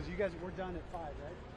because you guys were done at 5, right?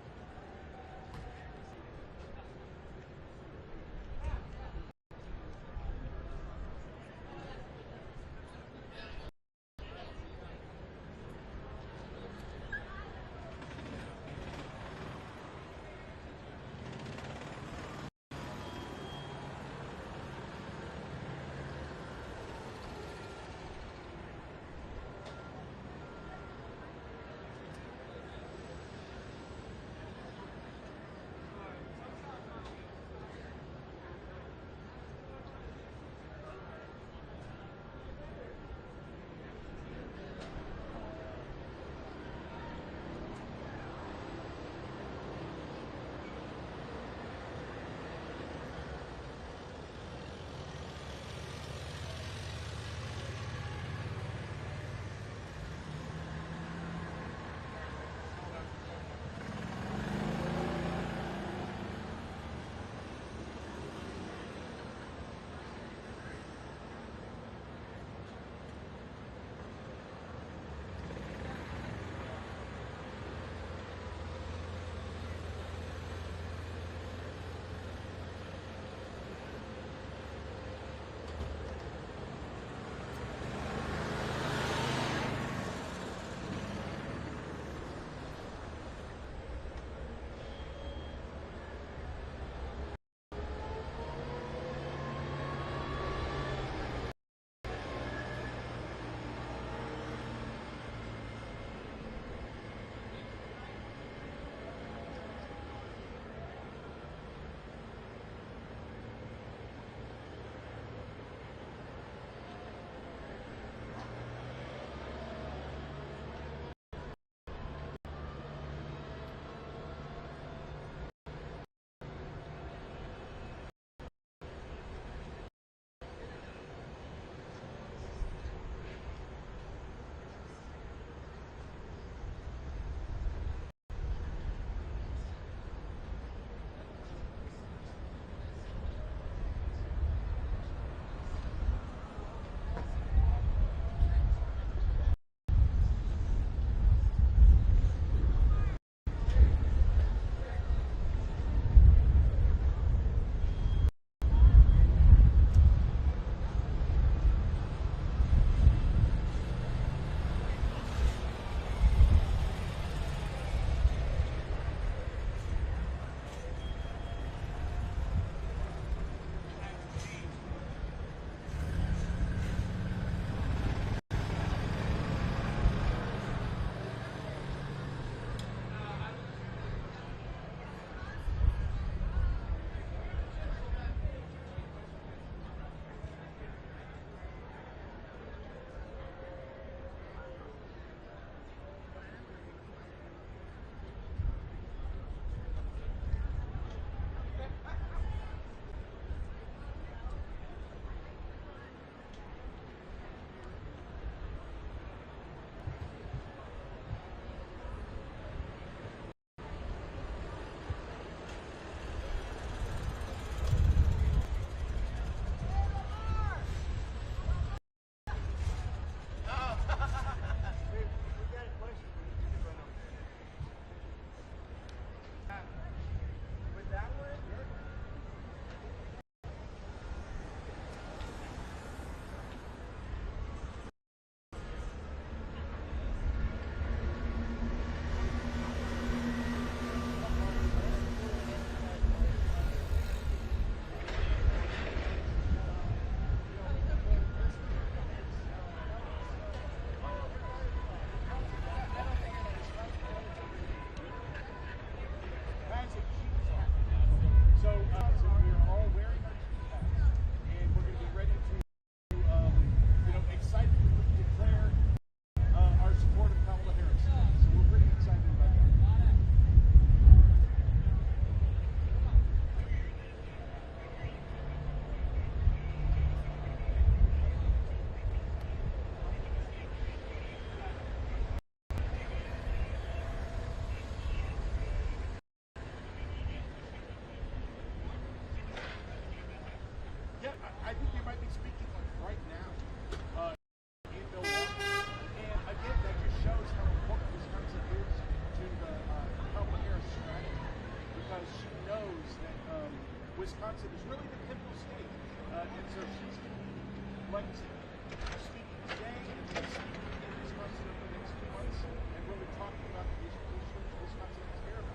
Wisconsin is really the pivotal state. And so she's going to be speaking today and then speaking in Wisconsin over the next 2 months and really talking about the issues Wisconsin takes care of.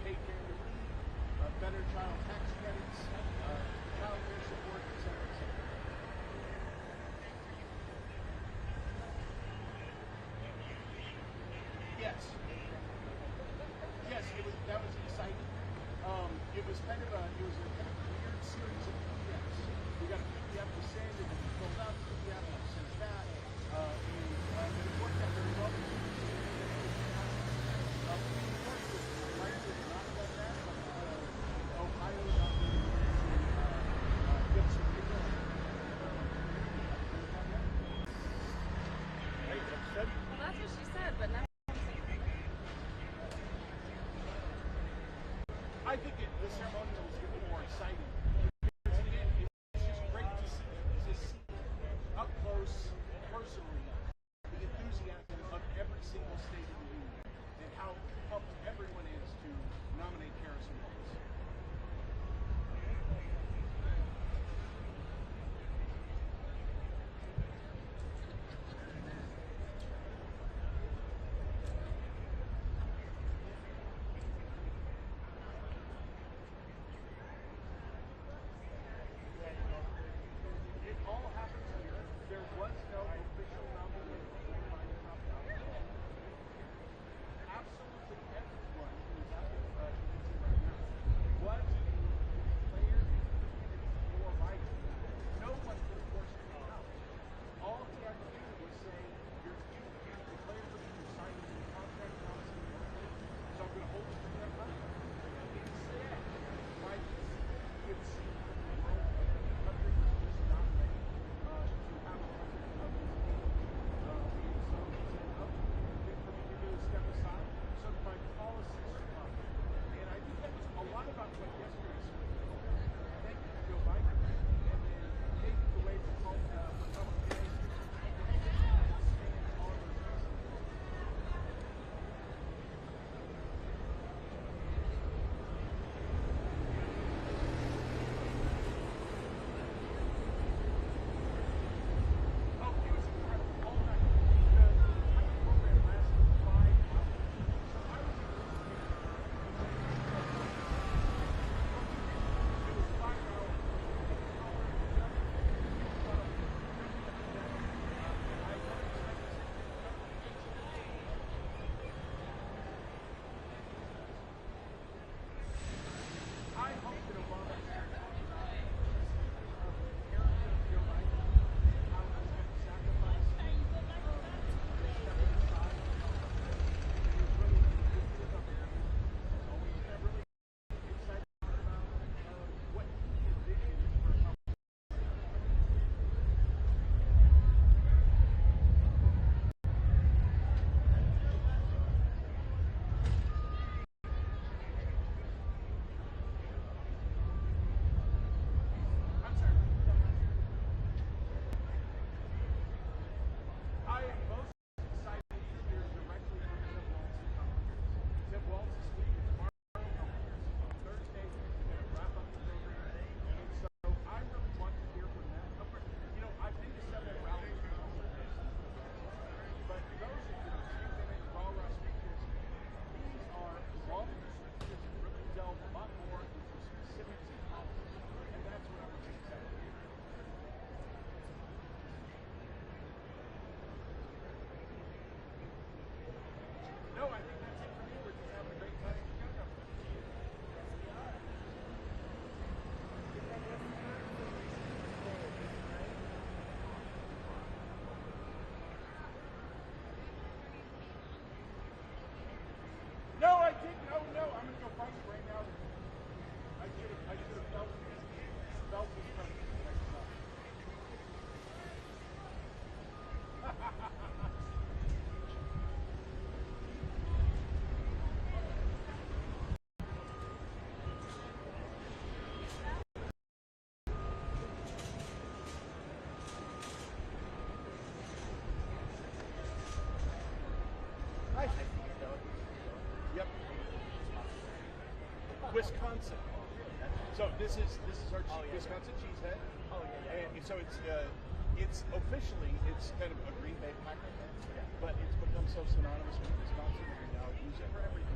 Paid family leave, better child tax credits, child care support, et cetera, et cetera. Yes. Yes, that was exciting. It was kind of a weird series of PDFs. We got a PDF to send, and then we filled out the PDF and sent that. And it worked out very well. New York was likely not done that, but Ohio got really to get some people. Well, that's what she said, but now. I think the ceremonial is going to be more exciting. It's just great to see up close, personally, the enthusiasm of every single state in the union and how pumped everyone is to nominate Harrison Walz. Wisconsin. So this is our Wisconsin cheesehead. Oh yeah. And so it's officially kind of a Green Bay Packer, but it's become so synonymous with Wisconsin that we now use it for everything.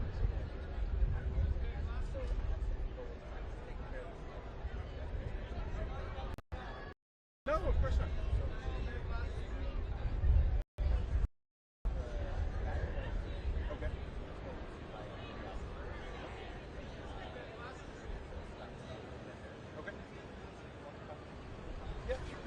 No, of course not. Okay. Okay. Yeah, sure.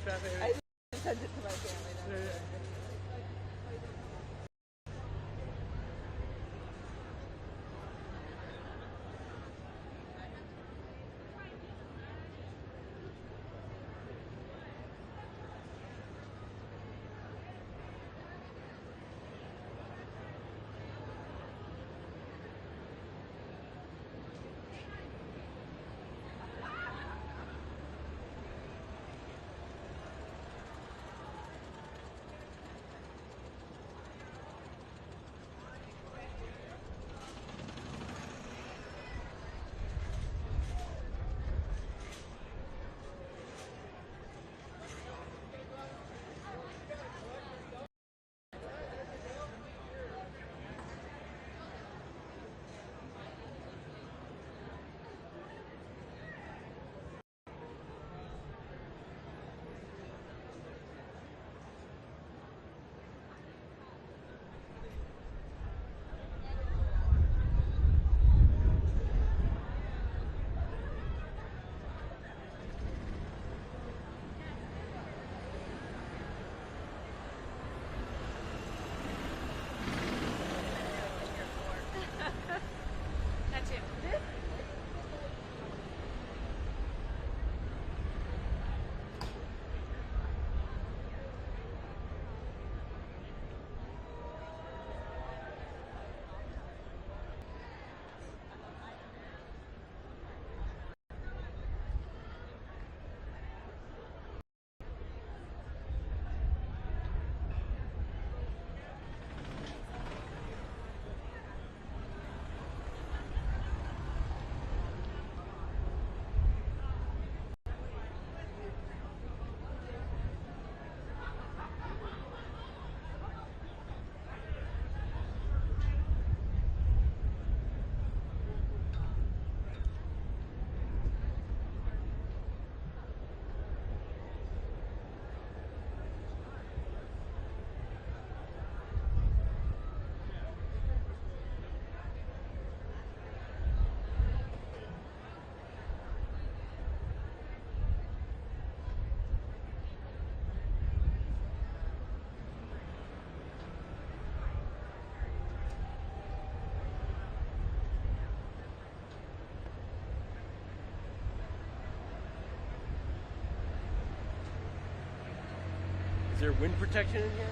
traffic. I sent it to my family. Is there wind protection in here?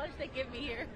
lunch they give me here.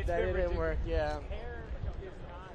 That didn't work, yeah. Hair is not.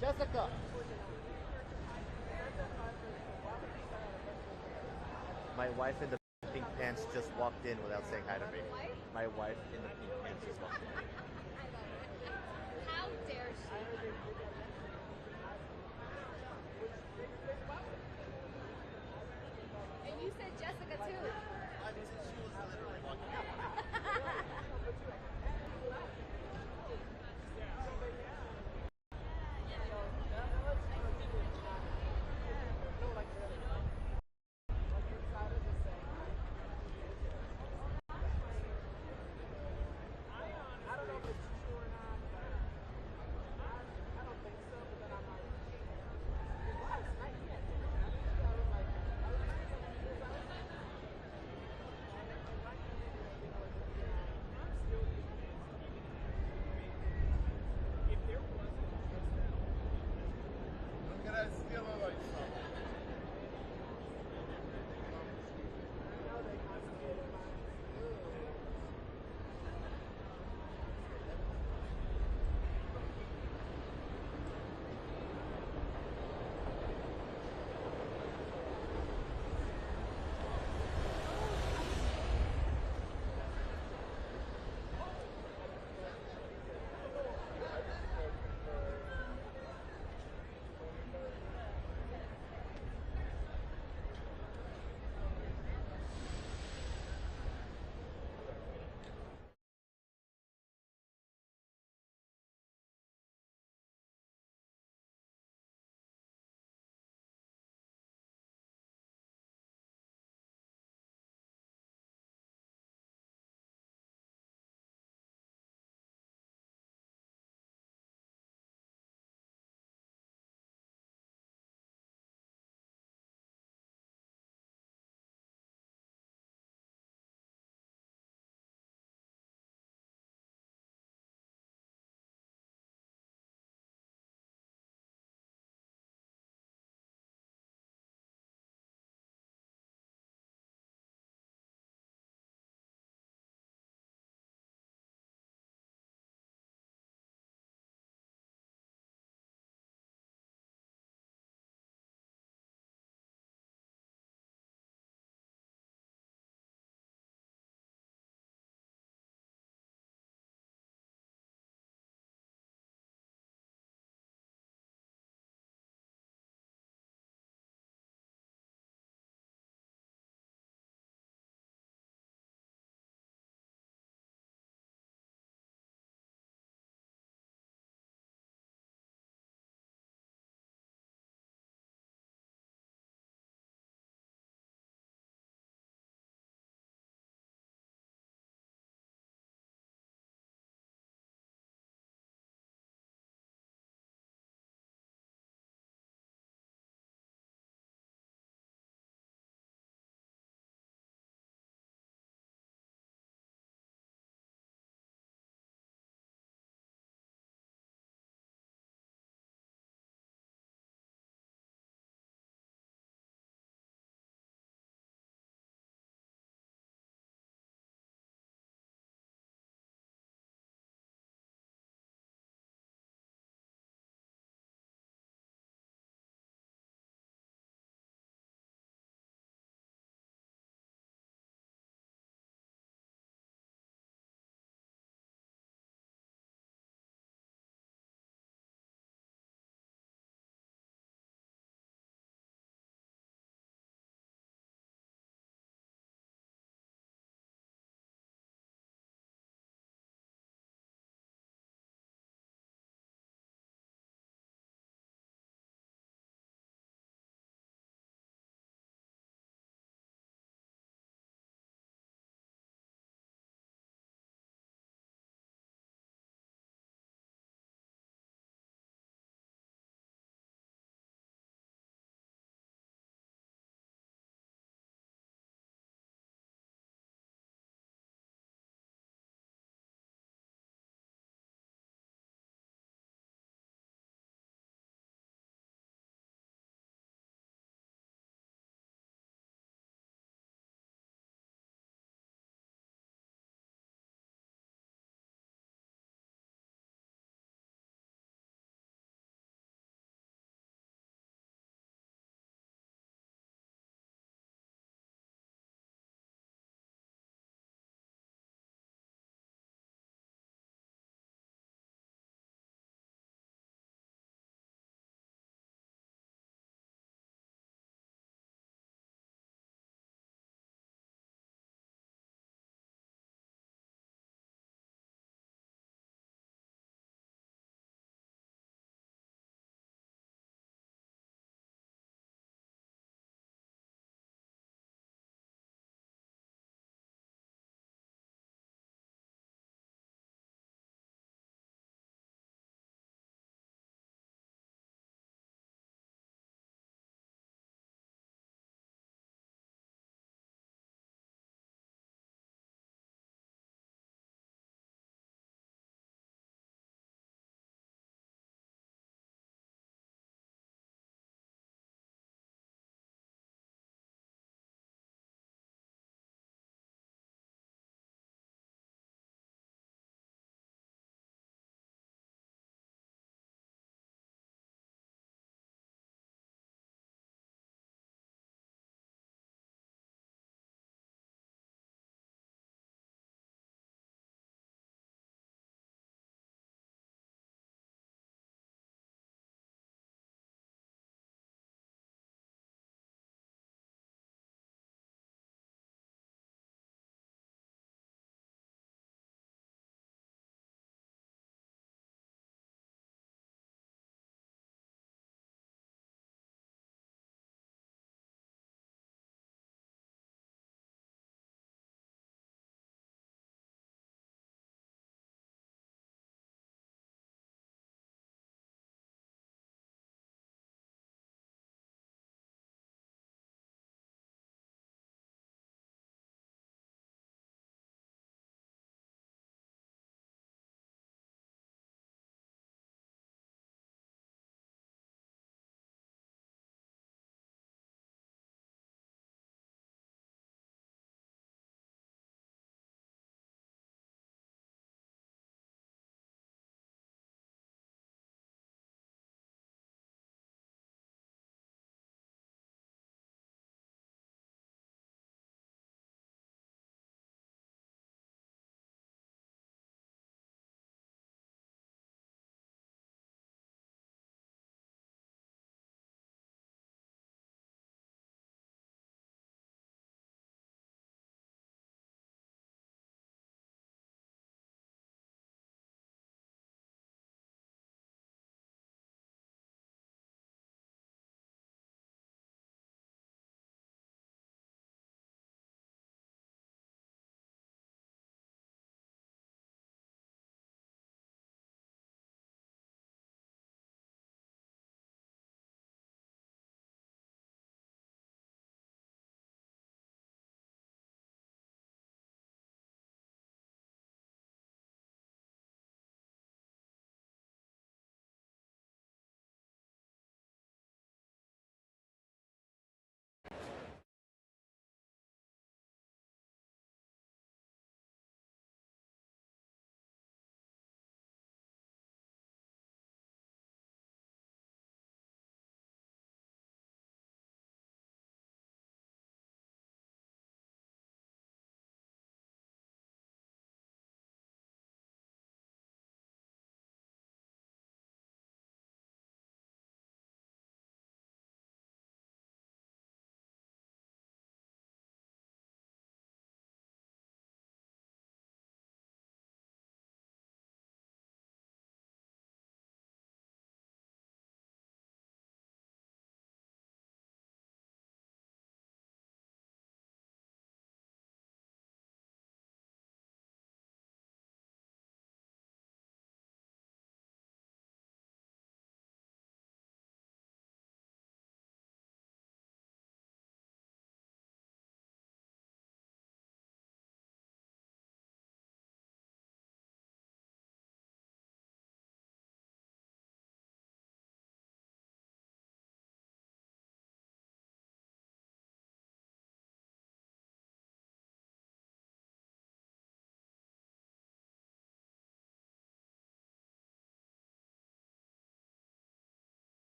Jessica. My wife in the pink pants just walked in without saying hi to me. My wife in the pink pants just walked in. How dare she? And you said Jessica too. She was literally walking in.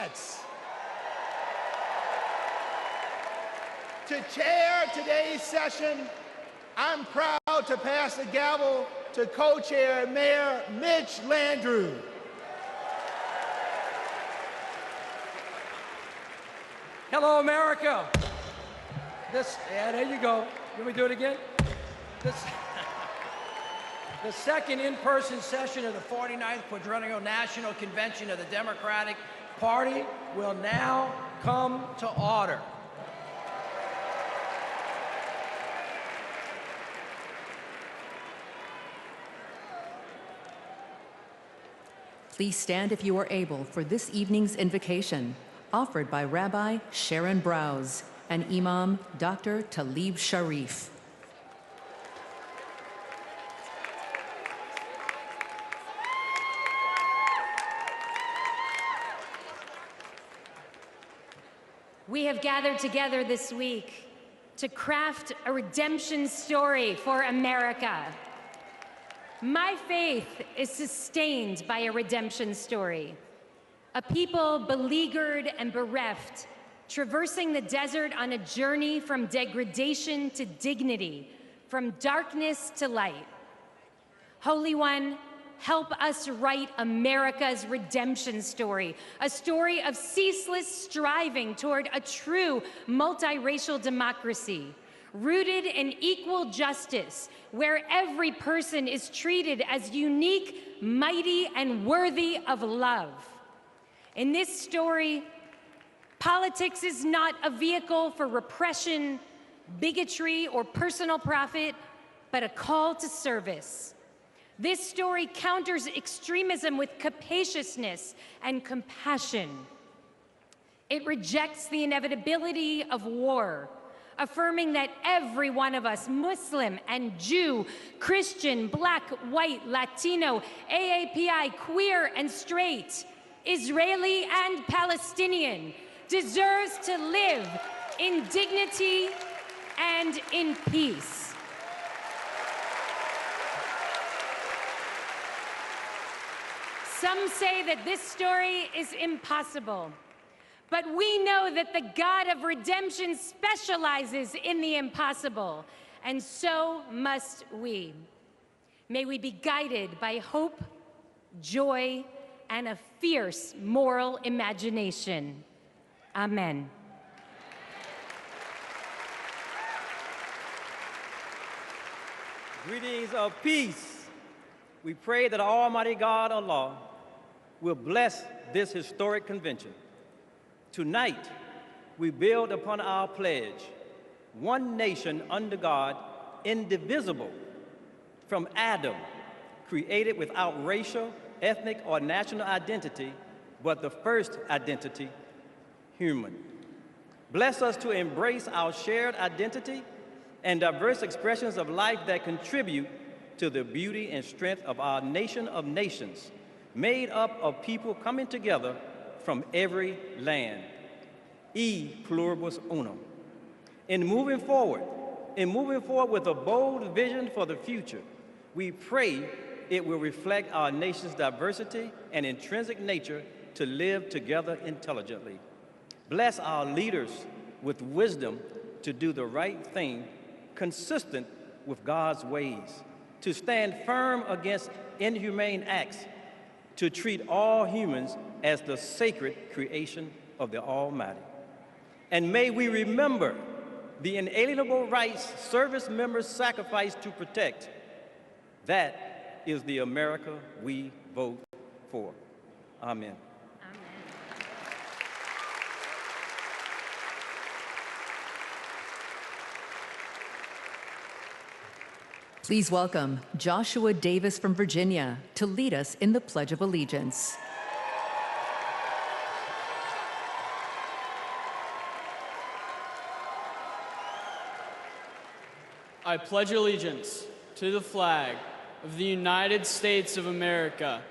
Democrats. To chair today's session, I'm proud to pass the gavel to co-chair Mayor Mitch Landrieu. Hello, America. Yeah, there you go. Can we do it again? The second in-person session of the 49th Quadrennial National Convention of the Democratic Party will now come to order. Please stand if you are able for this evening's invocation, offered by Rabbi Sharon Browse and Imam Dr. Talib Sharif. We have gathered together this week to craft a redemption story for America. My faith is sustained by a redemption story. A people beleaguered and bereft, traversing the desert on a journey from degradation to dignity, from darkness to light. Holy One, help us write America's redemption story, a story of ceaseless striving toward a true multiracial democracy, rooted in equal justice, where every person is treated as unique, mighty, and worthy of love. In this story, politics is not a vehicle for repression, bigotry, or personal profit, but a call to service. This story counters extremism with capaciousness and compassion. It rejects the inevitability of war, affirming that every one of us, Muslim and Jew, Christian, Black, White, Latino, AAPI, queer and straight, Israeli and Palestinian, deserves to live in dignity and in peace. Some say that this story is impossible, but we know that the God of redemption specializes in the impossible, and so must we. May we be guided by hope, joy, and a fierce moral imagination. Amen. Greetings of peace. We pray that Almighty God, Allah, will bless this historic convention. Tonight, we build upon our pledge, one nation under God, indivisible, from Adam, created without racial, ethnic, or national identity, but the first identity, human. Bless us to embrace our shared identity and diverse expressions of life that contribute to the beauty and strength of our nation of nations, made up of people coming together from every land. E pluribus unum. In moving forward with a bold vision for the future, we pray it will reflect our nation's diversity and intrinsic nature to live together intelligently. Bless our leaders with wisdom to do the right thing, consistent with God's ways, to stand firm against inhumane acts, to treat all humans as the sacred creation of the Almighty. And may we remember the inalienable rights service members sacrifice to protect. That is the America we vote for. Amen. Please welcome Joshua Davis from Virginia to lead us in the Pledge of Allegiance. I pledge allegiance to the flag of the United States of America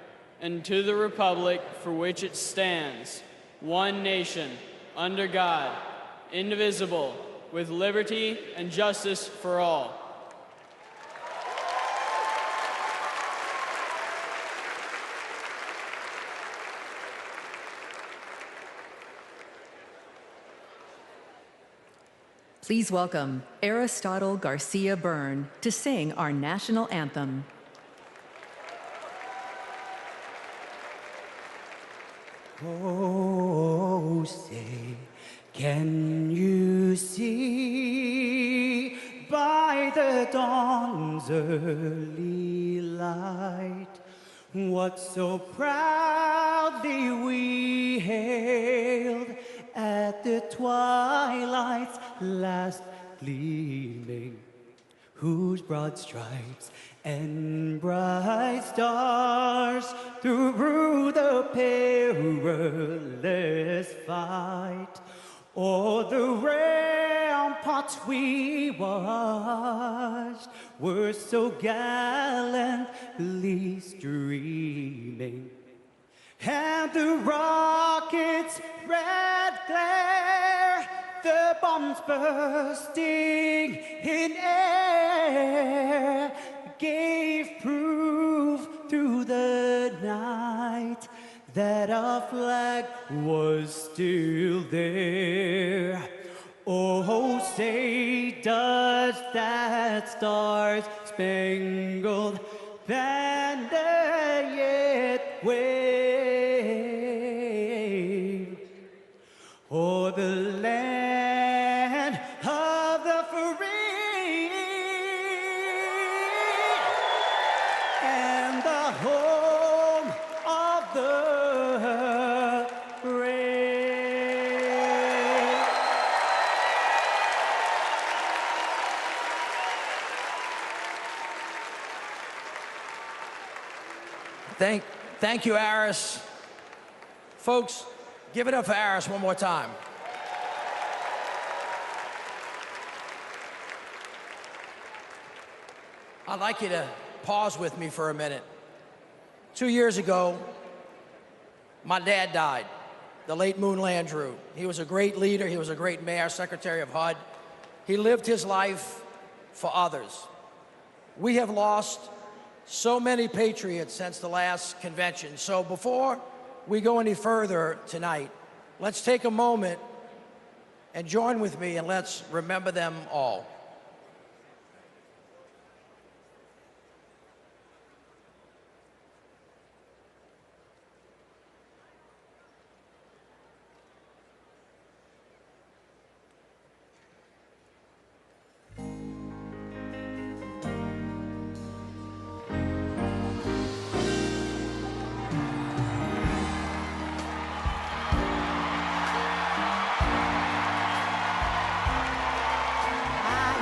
and to the republic for which it stands, one nation, under God, indivisible, with liberty and justice for all. Please welcome Aristotle Garcia Byrne to sing our national anthem. Oh, say, can you see by the dawn's early light what so proudly we hailed at the twilight's last gleaming, whose broad stripes and bright stars through the perilous fight o'er the ramparts we watched were so gallantly streaming, and the rocket's red glare, the bombs bursting in air, gave proof through the night that our flag was still there. Oh, say, does that star-spangled banner yet wave o'er the land of the free and the home of the brave? Thank you, Aris. Folks, give it up for Aris one more time. I'd like you to pause with me for a minute. 2 years ago, my dad died, the late Moon Landrew. He was a great leader. He was a great mayor, secretary of HUD. He lived his life for others. We have lost so many patriots since the last convention. So before we go any further tonight, let's take a moment and join with me and let's remember them all. I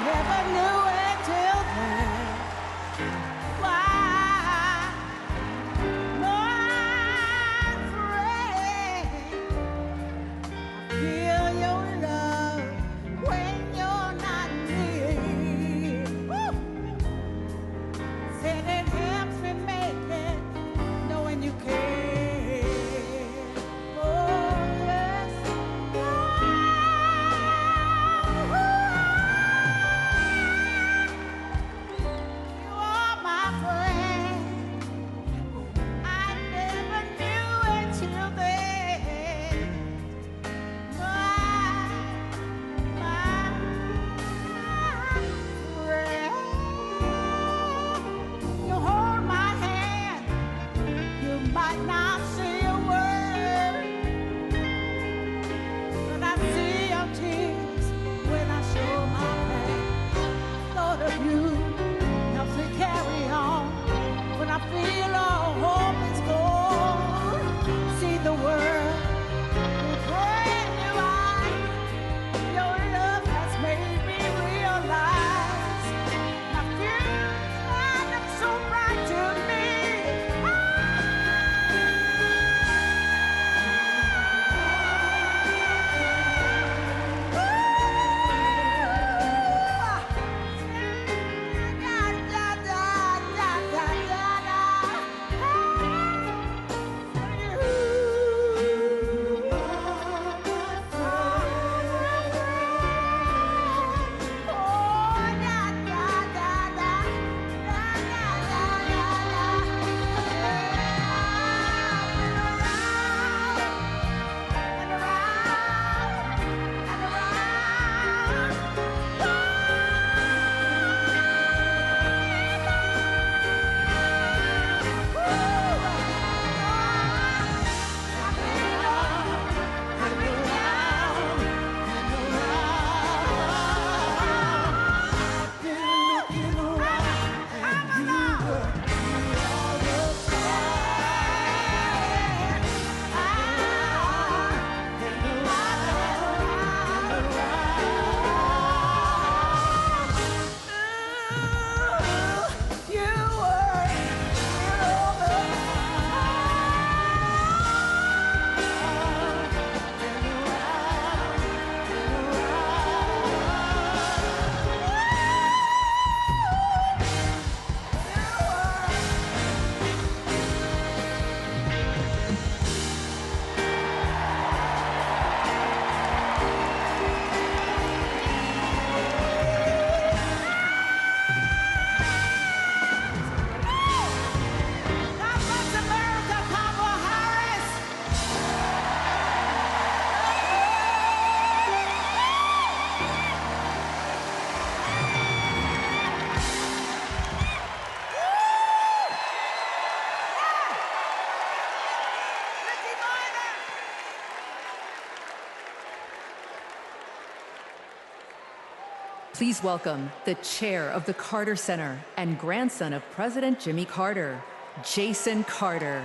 Please welcome the chair of the Carter Center and grandson of President Jimmy Carter, Jason Carter.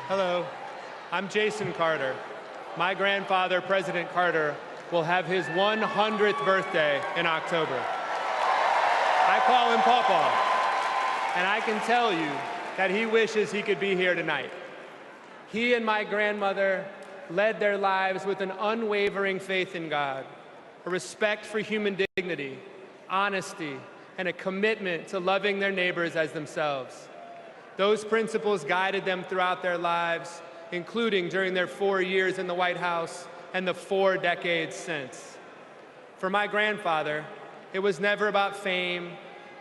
Hello, I'm Jason Carter. My grandfather, President Carter, will have his 100th birthday in October. I call him Pawpaw, and I can tell you that he wishes he could be here tonight. He and my grandmother led their lives with an unwavering faith in God, a respect for human dignity, honesty, and a commitment to loving their neighbors as themselves. Those principles guided them throughout their lives, including during their 4 years in the White House and the 4 decades since. For my grandfather, it was never about fame,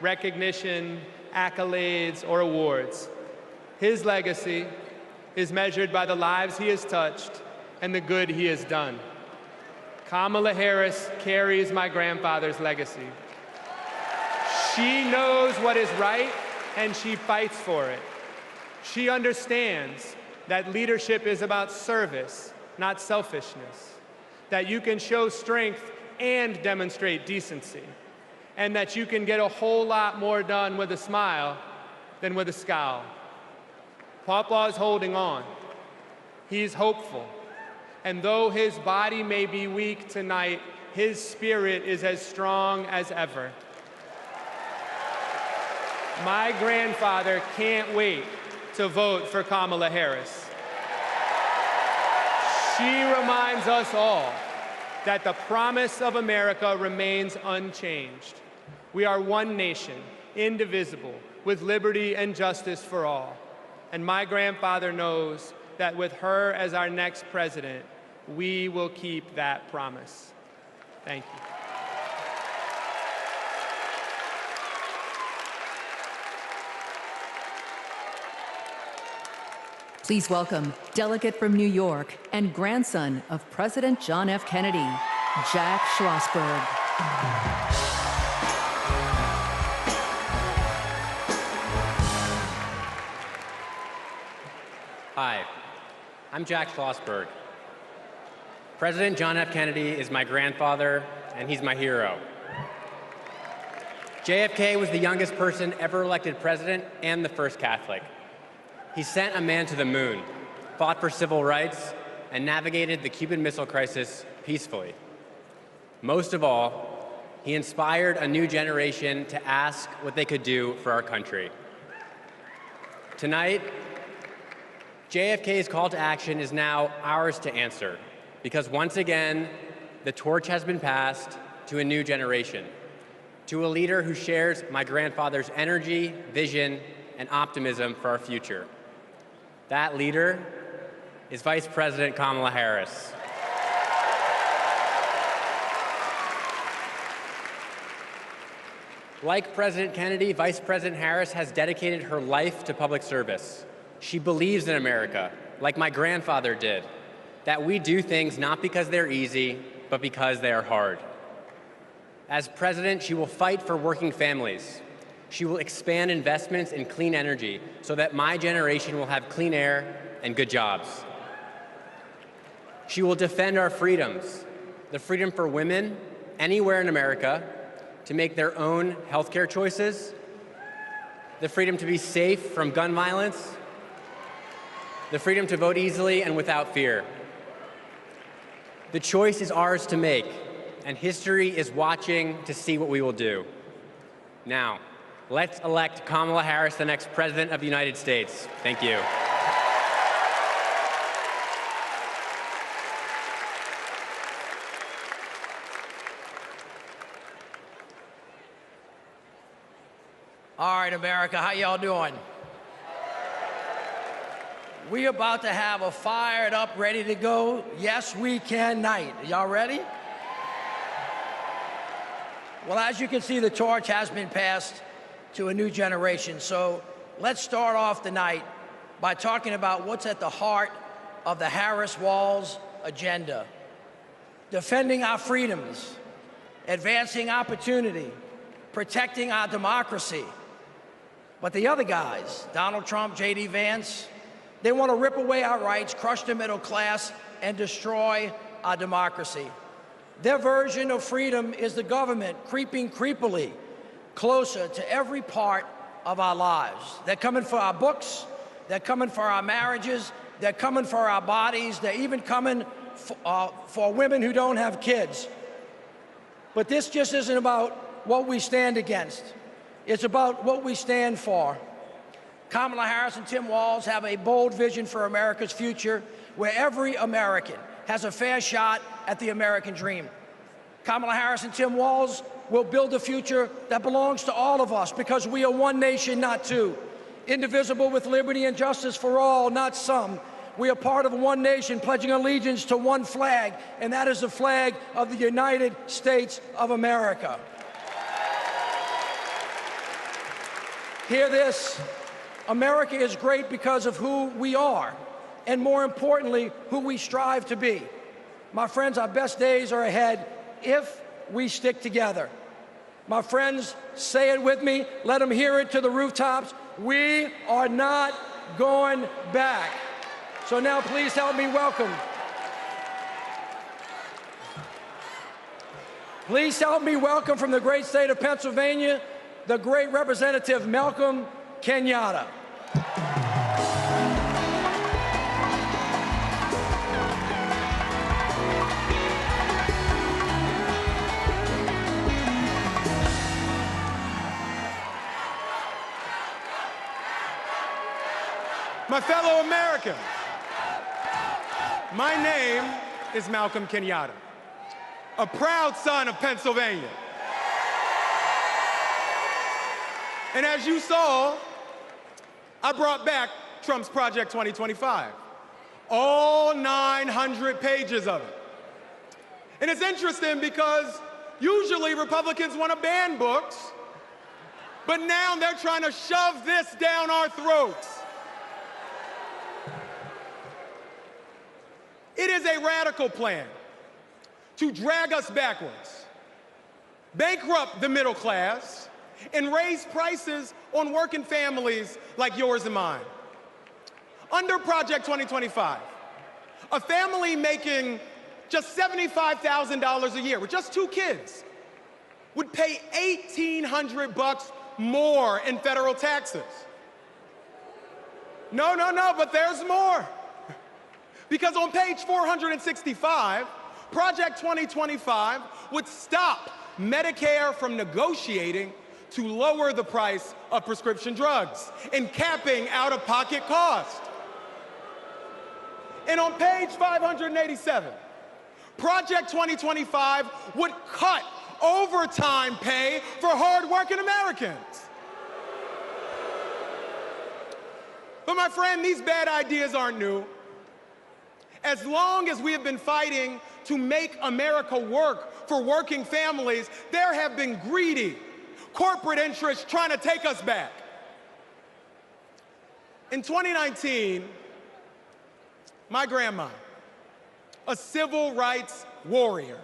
recognition, accolades, or awards. His legacy is measured by the lives he has touched and the good he has done. Kamala Harris carries my grandfather's legacy. She knows what is right, and she fights for it. She understands that leadership is about service, not selfishness, that you can show strength and demonstrate decency, and that you can get a whole lot more done with a smile than with a scowl. Pawpaw's holding on. He's hopeful. And though his body may be weak tonight, his spirit is as strong as ever. My grandfather can't wait to vote for Kamala Harris. She reminds us all that the promise of America remains unchanged. We are one nation, indivisible, with liberty and justice for all. And my grandfather knows that with her as our next president, we will keep that promise. Thank you. Please welcome delegate from New York and grandson of President John F. Kennedy, Jack Schlossberg. Hi, I'm Jack Schlossberg. President John F. Kennedy is my grandfather, and he's my hero. JFK was the youngest person ever elected president and the first Catholic. He sent a man to the moon, fought for civil rights, and navigated the Cuban Missile Crisis peacefully. Most of all, he inspired a new generation to ask what they could do for our country. Tonight, JFK's call to action is now ours to answer, because once again, the torch has been passed to a new generation, to a leader who shares my grandfather's energy, vision, and optimism for our future. That leader is Vice President Kamala Harris. Like President Kennedy, Vice President Harris has dedicated her life to public service. She believes in America, like my grandfather did, that we do things not because they're easy, but because they are hard. As president, she will fight for working families. She will expand investments in clean energy so that my generation will have clean air and good jobs. She will defend our freedoms, the freedom for women anywhere in America to make their own healthcare choices, the freedom to be safe from gun violence, the freedom to vote easily and without fear. The choice is ours to make, and history is watching to see what we will do. Now, let's elect Kamala Harris the next President of the United States. Thank you. All right, America, how y'all doing? We about to have a fired up, ready to go, yes we can night. Y'all ready? Well, as you can see, the torch has been passed to a new generation. So let's start off the night by talking about what's at the heart of the Harris-Walz agenda. Defending our freedoms, advancing opportunity, protecting our democracy. But the other guys, Donald Trump, J.D. Vance, They want to rip away our rights, crush the middle class, and destroy our democracy. Their version of freedom is the government creeping creepily closer to every part of our lives. They're coming for our books, they're coming for our marriages, they're coming for our bodies, they're even coming for women who don't have kids. But this just isn't about what we stand against. It's about what we stand for. Kamala Harris and Tim Walz have a bold vision for America's future, where every American has a fair shot at the American dream. Kamala Harris and Tim Walz will build a future that belongs to all of us, because we are one nation, not two. Indivisible, with liberty and justice for all, not some. We are part of one nation, pledging allegiance to one flag, and that is the flag of the United States of America. Hear this. America is great because of who we are, and more importantly, who we strive to be. My friends, our best days are ahead if we stick together. My friends, say it with me. Let them hear it to the rooftops. We are not going back. So now please help me welcome. Please help me welcome from the great state of Pennsylvania, the great Representative Malcolm Kenyatta. My fellow Americans, my name is Malcolm Kenyatta, a proud son of Pennsylvania. And as you saw, I brought back Trump's Project 2025, all 900 pages of it. And it's interesting because usually Republicans want to ban books, but now they're trying to shove this down our throats. It is a radical plan to drag us backwards, bankrupt the middle class, and raise prices on working families like yours and mine. Under Project 2025, a family making just $75,000 a year with just 2 kids would pay $1,800 more in federal taxes. No, but there's more. Because on page 465, Project 2025 would stop Medicare from negotiating to lower the price of prescription drugs and capping out-of-pocket costs. And on page 587, Project 2025 would cut overtime pay for hard-working Americans. But my friend, these bad ideas aren't new. As long as we have been fighting to make America work for working families, there have been greedy corporate interests trying to take us back. In 2019, my grandma, a civil rights warrior,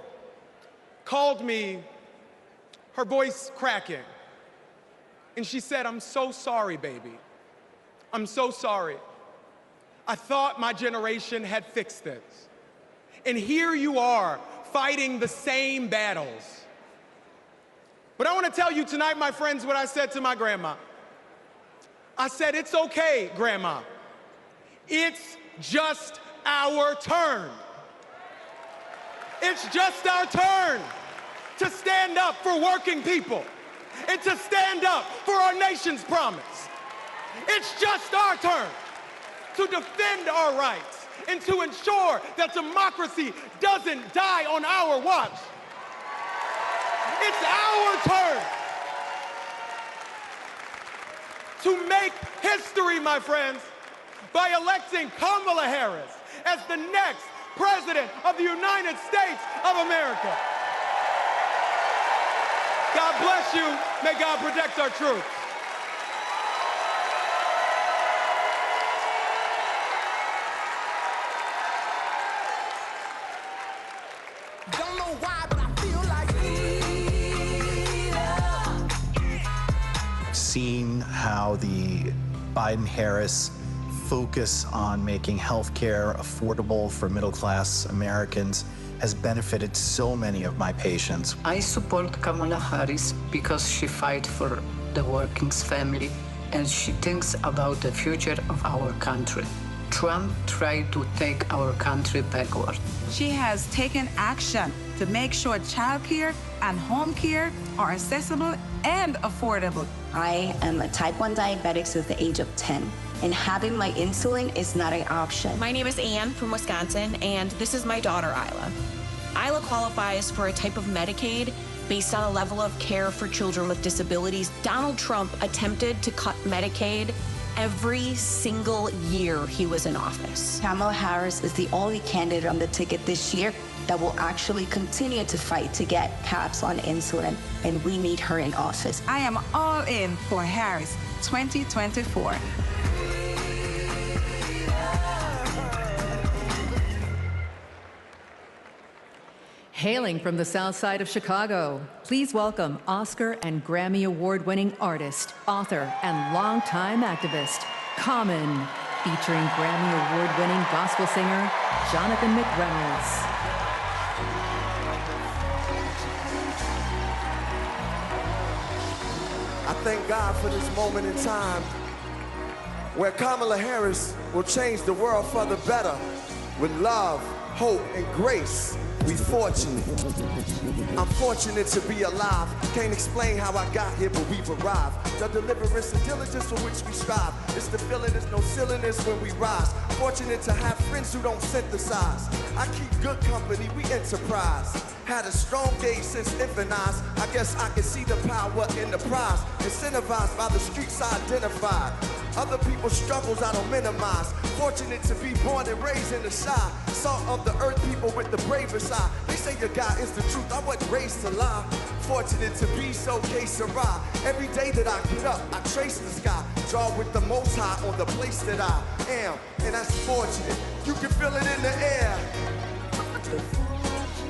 called me, her voice cracking, and she said, "I'm so sorry, baby. I'm so sorry. I thought my generation had fixed this. And here you are, fighting the same battles." But I want to tell you tonight, my friends, what I said to my grandma. I said, "It's okay, Grandma. It's just our turn. It's just our turn to stand up for working people and to stand up for our nation's promise. It's just our turn to defend our rights and to ensure that democracy doesn't die on our watch. It's our turn to make history, my friends, by electing Kamala Harris as the next President of the United States of America. God bless you. May God protect our troops. Don't know why, but I feel like Seeing how the Biden-Harris focus on making healthcare affordable for middle-class Americans has benefited so many of my patients. I support Kamala Harris because she fights for the working family and she thinks about the future of our country. Trump tried to take our country backward. She has taken action to make sure childcare and home care are accessible and affordable. I am a type 1 diabetic since the age of 10, and having my insulin is not an option. My name is Anne from Wisconsin, and this is my daughter, Isla. Isla qualifies for a type of Medicaid based on a level of care for children with disabilities. Donald Trump attempted to cut Medicaid every single year he was in office. Kamala Harris is the only candidate on the ticket this year that will actually continue to fight to get caps on insulin, and we need her in office. I am all in for Harris 2024. Hailing from the south side of Chicago, please welcome Oscar and Grammy Award-winning artist, author, and longtime activist, Common, featuring Grammy Award-winning gospel singer, Jonathan McReynolds. I thank God for this moment in time where Kamala Harris will change the world for the better with love, hope, and grace. We fortunate. I'm fortunate to be alive. Can't explain how I got here, but we've arrived. The deliverance and diligence for which we strive. It's the feeling, there's no silliness when we rise. Fortunate to have friends who don't synthesize. I keep good company, we enterprise. Had a strong gaze since infant eyes. I guess I can see the power in the prize. Incentivized by the streets I identified. Other people's struggles I don't minimize. Fortunate to be born and raised in the shy. Salt of the earth, people with the bravest eye. They say your God is the truth, I wasn't raised to lie. Fortunate to be so que sera. Every day that I get up, I trace the sky. Draw with the most high on the place that I am. And that's fortunate. You can feel it in the air.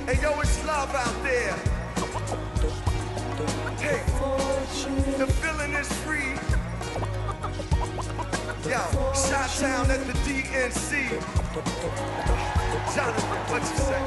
Hey yo, it's love out there. Hey, the feeling is free. Yo, shot down at the DNC. Jonathan, what you say?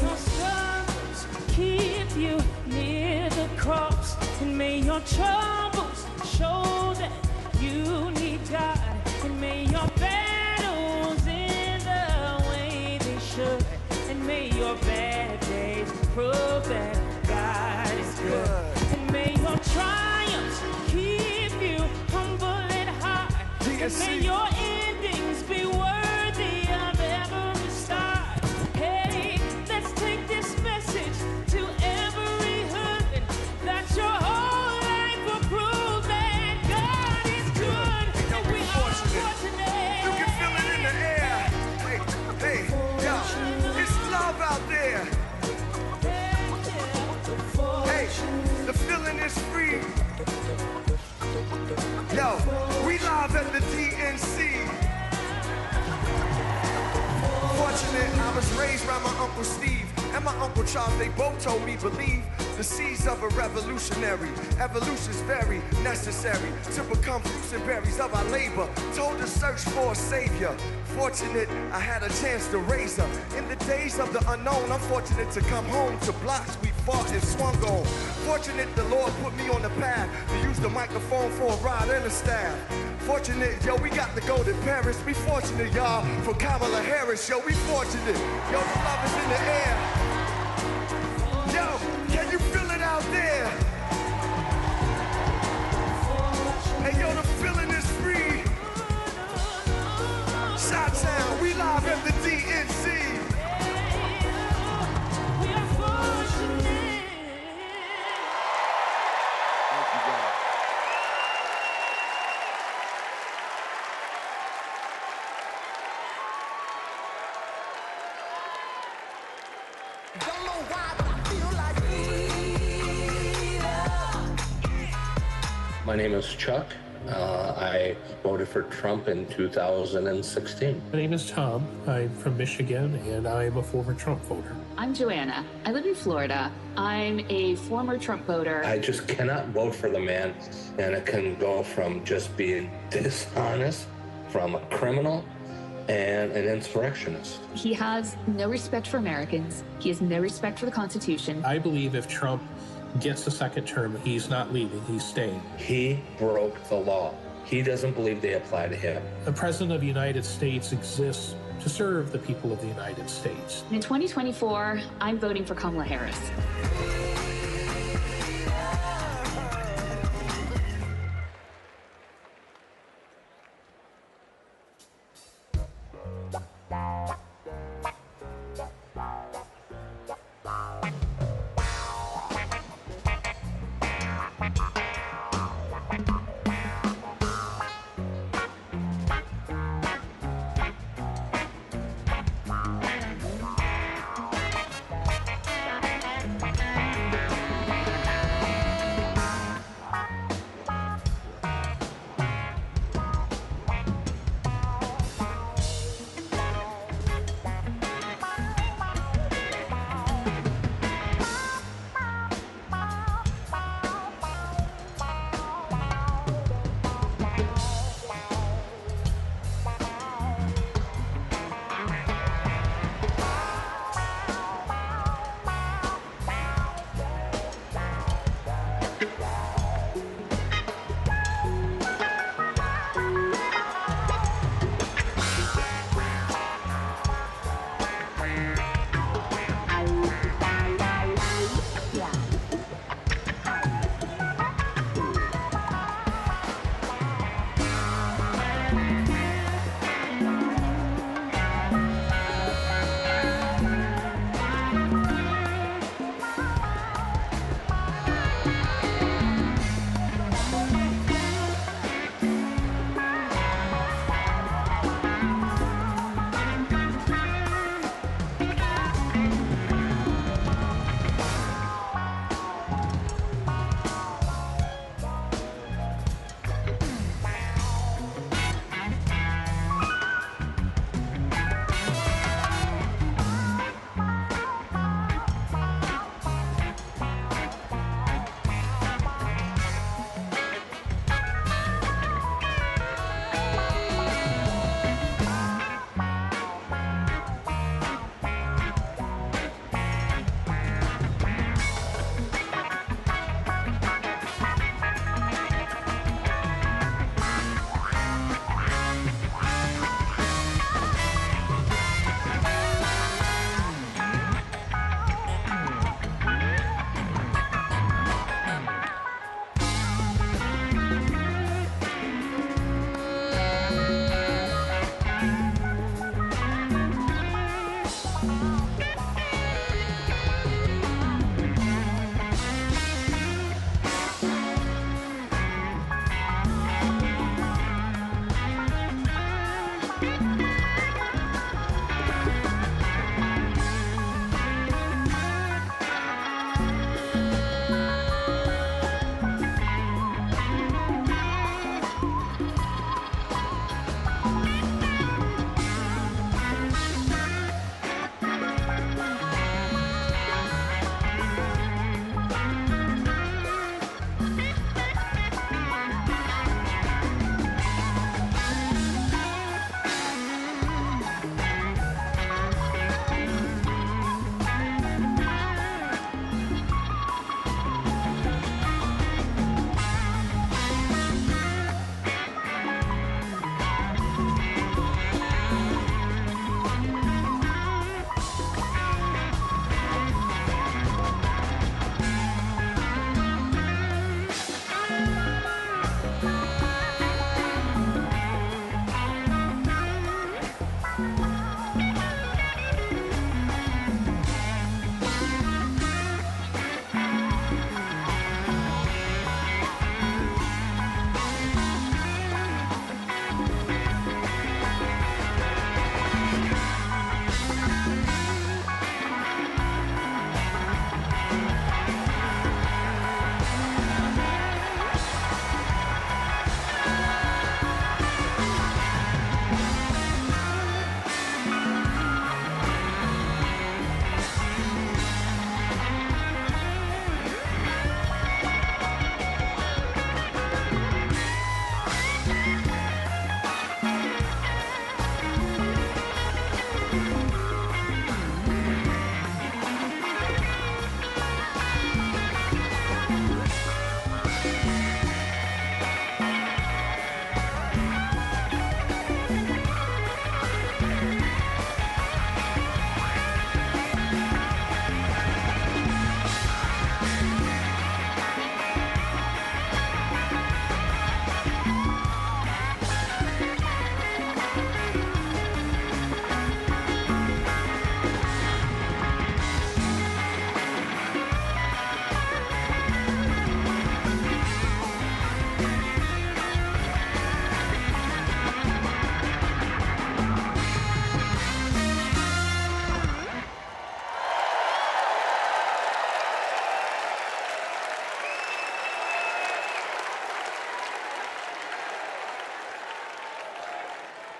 Your struggles keep you near the cross, and may your troubles show that you need God, and may your battles end the way they should, and may your bad days prove that God is good, and may your triumphs keep you humble and high, and may your endings be worthy of every start. Hey, let's take this message to every hood, that your whole life will prove that God is good, and we are fortunate. You can feel it in the air. Hey, yo, it's love out there. Hey, the feeling is free. Yo, we live at the DNC. Fortunate, I was raised by my Uncle Steve and my Uncle Charles. They both told me believe the seeds of a revolutionary. Evolution's very necessary to become fruits and berries of our labor. Told to search for a savior. Fortunate, I had a chance to raise her. In the days of the unknown, I'm fortunate to come home to blocks we fought and swung on. Fortunate the Lord put me on the path to use the microphone for a ride and a staff. Fortunate, yo, we got to go to Paris. We fortunate, y'all, for Kamala Harris. Yo, we fortunate. Yo, the love is in the air. Yo, can you feel it out there? Hey, yo, the feeling is free. Shot-town, we live at the DNC. We are fortunate. Thank you, God. Don't know why, but I feel like My name is Chuck. I voted for Trump in 2016. My name is Tom. I'm from Michigan, and I'm a former Trump voter. I'm Joanna. I live in Florida. I'm a former Trump voter. I just cannot vote for the man, and it can go from just being dishonest from a criminal and an insurrectionist. He has no respect for Americans. He has no respect for the Constitution. I believe if Trump gets a second term, he's not leaving, he's staying. He broke the law. He doesn't believe they apply to him. The President of the United States exists to serve the people of the United States. In 2024, I'm voting for Kamala Harris.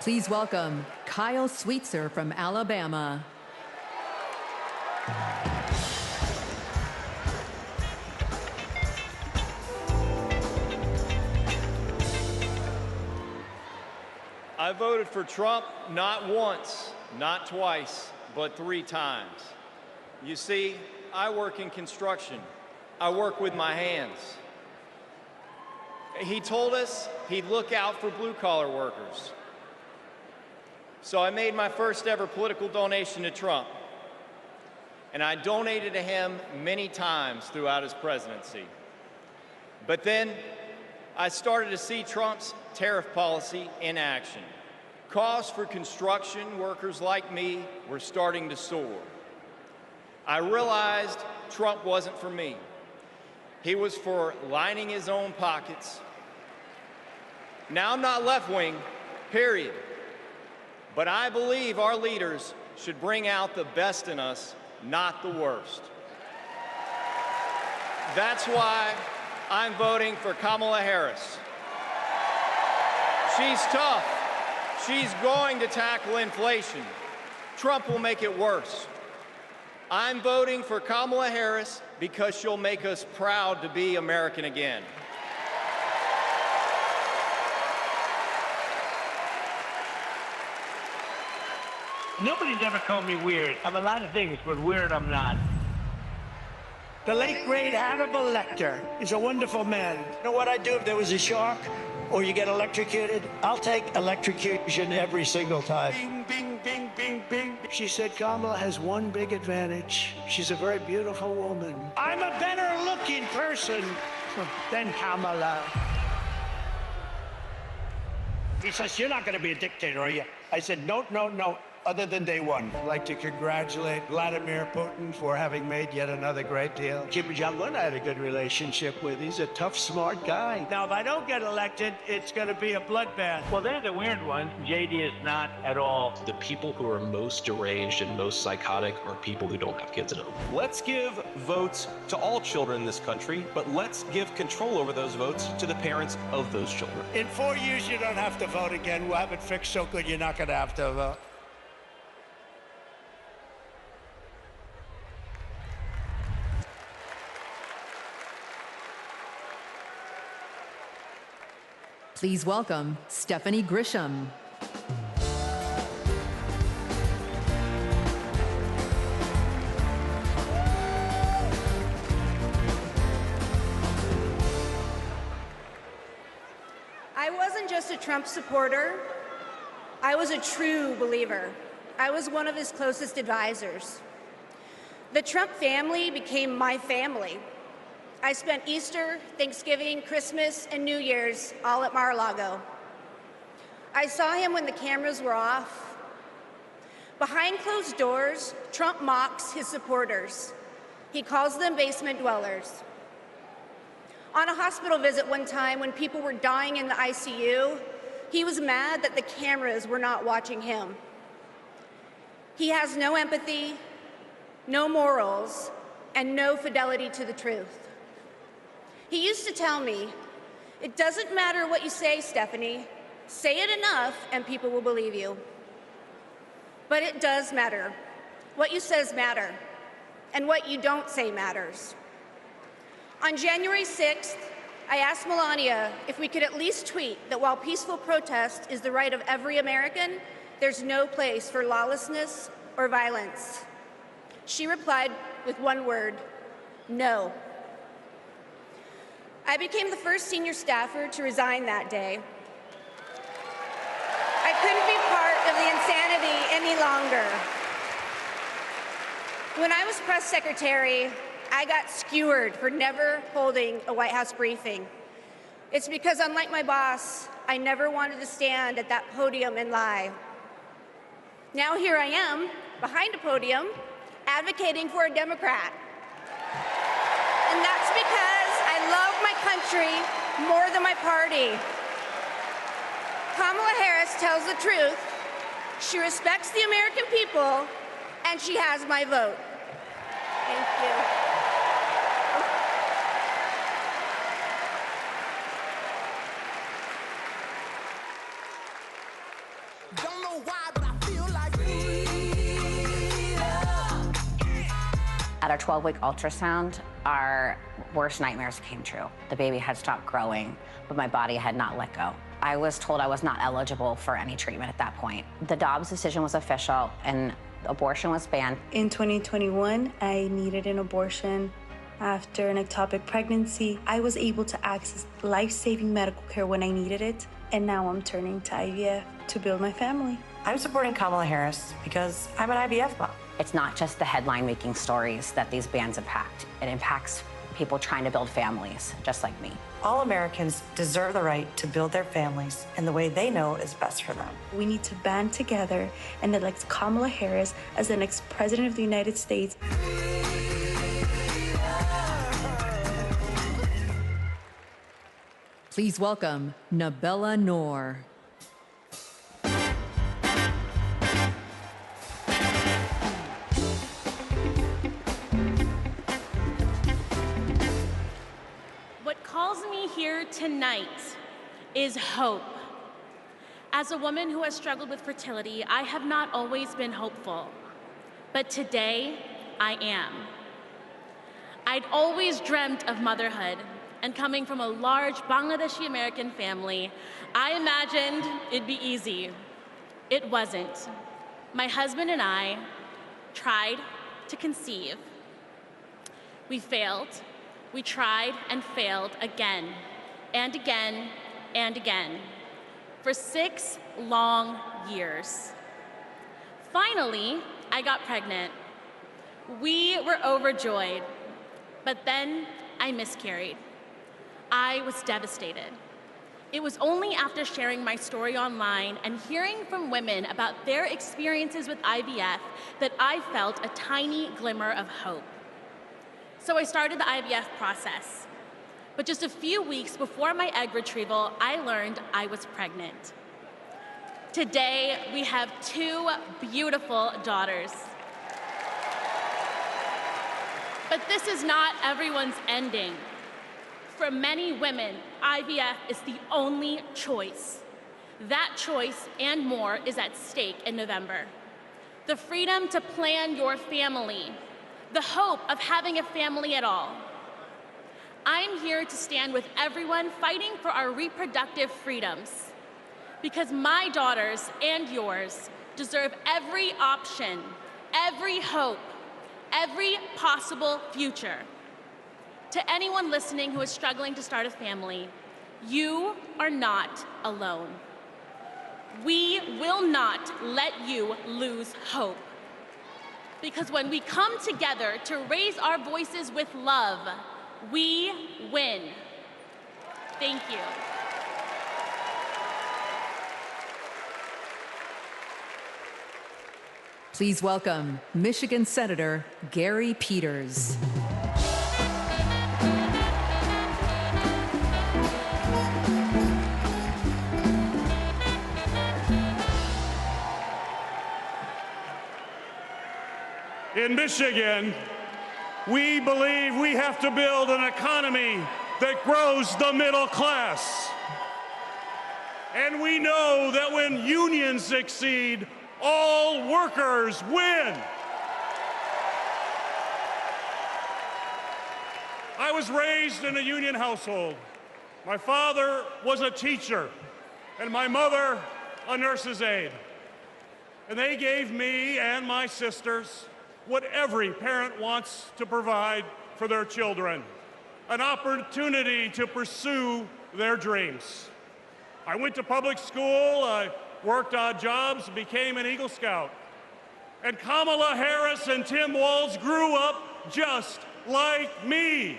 Please welcome Kyle Sweetser from Alabama. I voted for Trump not once, not twice, but 3 times. You see, I work in construction. I work with my hands. He told us he'd look out for blue-collar workers. So I made my first ever political donation to Trump. And I donated to him many times throughout his presidency. But then I started to see Trump's tariff policy in action. Costs for construction workers like me were starting to soar. I realized Trump wasn't for me. He was for lining his own pockets. Now, I'm not left-wing, period. But I believe our leaders should bring out the best in us, not the worst. That's why I'm voting for Kamala Harris. She's tough. She's going to tackle inflation. Trump will make it worse. I'm voting for Kamala Harris because she'll make us proud to be American again. Nobody's ever called me weird. I'm a lot of things, but weird I'm not. The late, great Hannibal Lecter is a wonderful man. You know what I'd do if there was a shark or you get electrocuted? I'll take electrocution every single time. Bing, bing, bing, bing, bing. She said Kamala has one big advantage. She's a very beautiful woman. I'm a better looking person than Kamala. He says, you're not going to be a dictator, are you? I said, no, no, no. Other than day one. I'd like to congratulate Vladimir Putin for having made yet another great deal. Kim Jong-un I had a good relationship with. He's a tough, smart guy. Now, if I don't get elected, it's going to be a bloodbath. Well, they're the weird ones. JD is not at all. The people who are most deranged and most psychotic are people who don't have kids at home. Let's give votes to all children in this country, but let's give control over those votes to the parents of those children. In 4 years, you don't have to vote again. We'll have it fixed so good you're not going to have to vote. Please welcome Stephanie Grisham. I wasn't just a Trump supporter. I was a true believer. I was one of his closest advisors. The Trump family became my family. I spent Easter, Thanksgiving, Christmas, and New Year's all at Mar-a-Lago. I saw him when the cameras were off. Behind closed doors, Trump mocks his supporters. He calls them basement dwellers. On a hospital visit one time when people were dying in the ICU, he was mad that the cameras were not watching him. He has no empathy, no morals, and no fidelity to the truth. He used to tell me, it doesn't matter what you say, Stephanie. Say it enough and people will believe you. But it does matter. What you says matter, and what you don't say matters. On January 6th, I asked Melania if we could at least tweet that while peaceful protest is the right of every American, there's no place for lawlessness or violence. She replied with one word, no. I became the first senior staffer to resign that day. I couldn't be part of the insanity any longer. When I was press secretary, I got skewered for never holding a White House briefing. It's because, unlike my boss, I never wanted to stand at that podium and lie. Now here I am, behind a podium, advocating for a Democrat. And that's because I love my country more than my party. Kamala Harris tells the truth. She respects the American people, and she has my vote. Thank you. At our 12-week ultrasound, our worst nightmares came true. The baby had stopped growing, but my body had not let go. I was told I was not eligible for any treatment at that point. The Dobbs decision was official, and abortion was banned. In 2021, I needed an abortion. After an ectopic pregnancy, I was able to access life-saving medical care when I needed it, and now I'm turning to IVF to build my family. I'm supporting Kamala Harris because I'm an IVF mom. It's not just the headline-making stories that these bans impact. It impacts people trying to build families, just like me. All Americans deserve the right to build their families in the way they know is best for them. We need to band together and elect Kamala Harris as the next president of the United States. Please welcome Nabella Noor. What calls me here tonight is hope. As a woman who has struggled with fertility, I have not always been hopeful, but today I am. I'd always dreamt of motherhood, and coming from a large Bangladeshi American family, I imagined it'd be easy. It wasn't. My husband and I tried to conceive. We failed. We tried and failed again and again and again for 6 long years. Finally, I got pregnant. We were overjoyed, but then I miscarried. I was devastated. It was only after sharing my story online and hearing from women about their experiences with IVF that I felt a tiny glimmer of hope. So I started the IVF process. But just a few weeks before my egg retrieval, I learned I was pregnant. Today, we have 2 beautiful daughters. But this is not everyone's ending. For many women, IVF is the only choice. That choice and more is at stake in November. The freedom to plan your family, the hope of having a family at all. I'm here to stand with everyone fighting for our reproductive freedoms, because my daughters and yours deserve every option, every hope, every possible future. To anyone listening who is struggling to start a family, you are not alone. We will not let you lose hope. Because when we come together to raise our voices with love, we win. Thank you. Please welcome Michigan Senator Gary Peters. In Michigan, we believe we have to build an economy that grows the middle class. And we know that when unions succeed, all workers win. I was raised in a union household. My father was a teacher, and my mother a nurse's aide. And they gave me and my sisters what every parent wants to provide for their children, an opportunity to pursue their dreams. I went to public school, I worked odd jobs, became an Eagle Scout. And Kamala Harris and Tim Walz grew up just like me.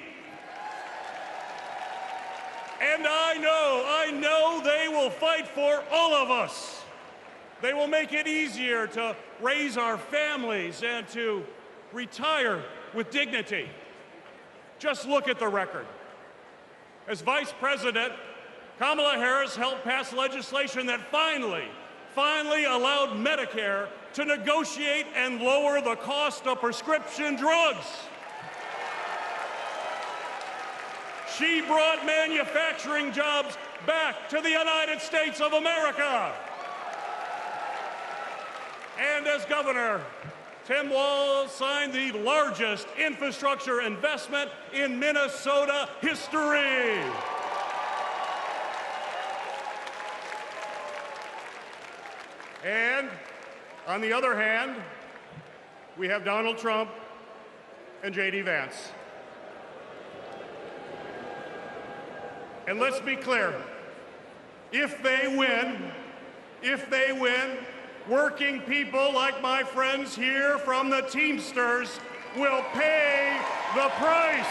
And I know they will fight for all of us. They will make it easier to raise our families and to retire with dignity. Just look at the record. As Vice President, Kamala Harris helped pass legislation that finally allowed Medicare to negotiate and lower the cost of prescription drugs. She brought manufacturing jobs back to the United States of America. And as governor, Tim Walz signed the largest infrastructure investment in Minnesota history. And on the other hand, we have Donald Trump and J.D. Vance. And let's be clear, if they win, working people like my friends here from the Teamsters will pay the price.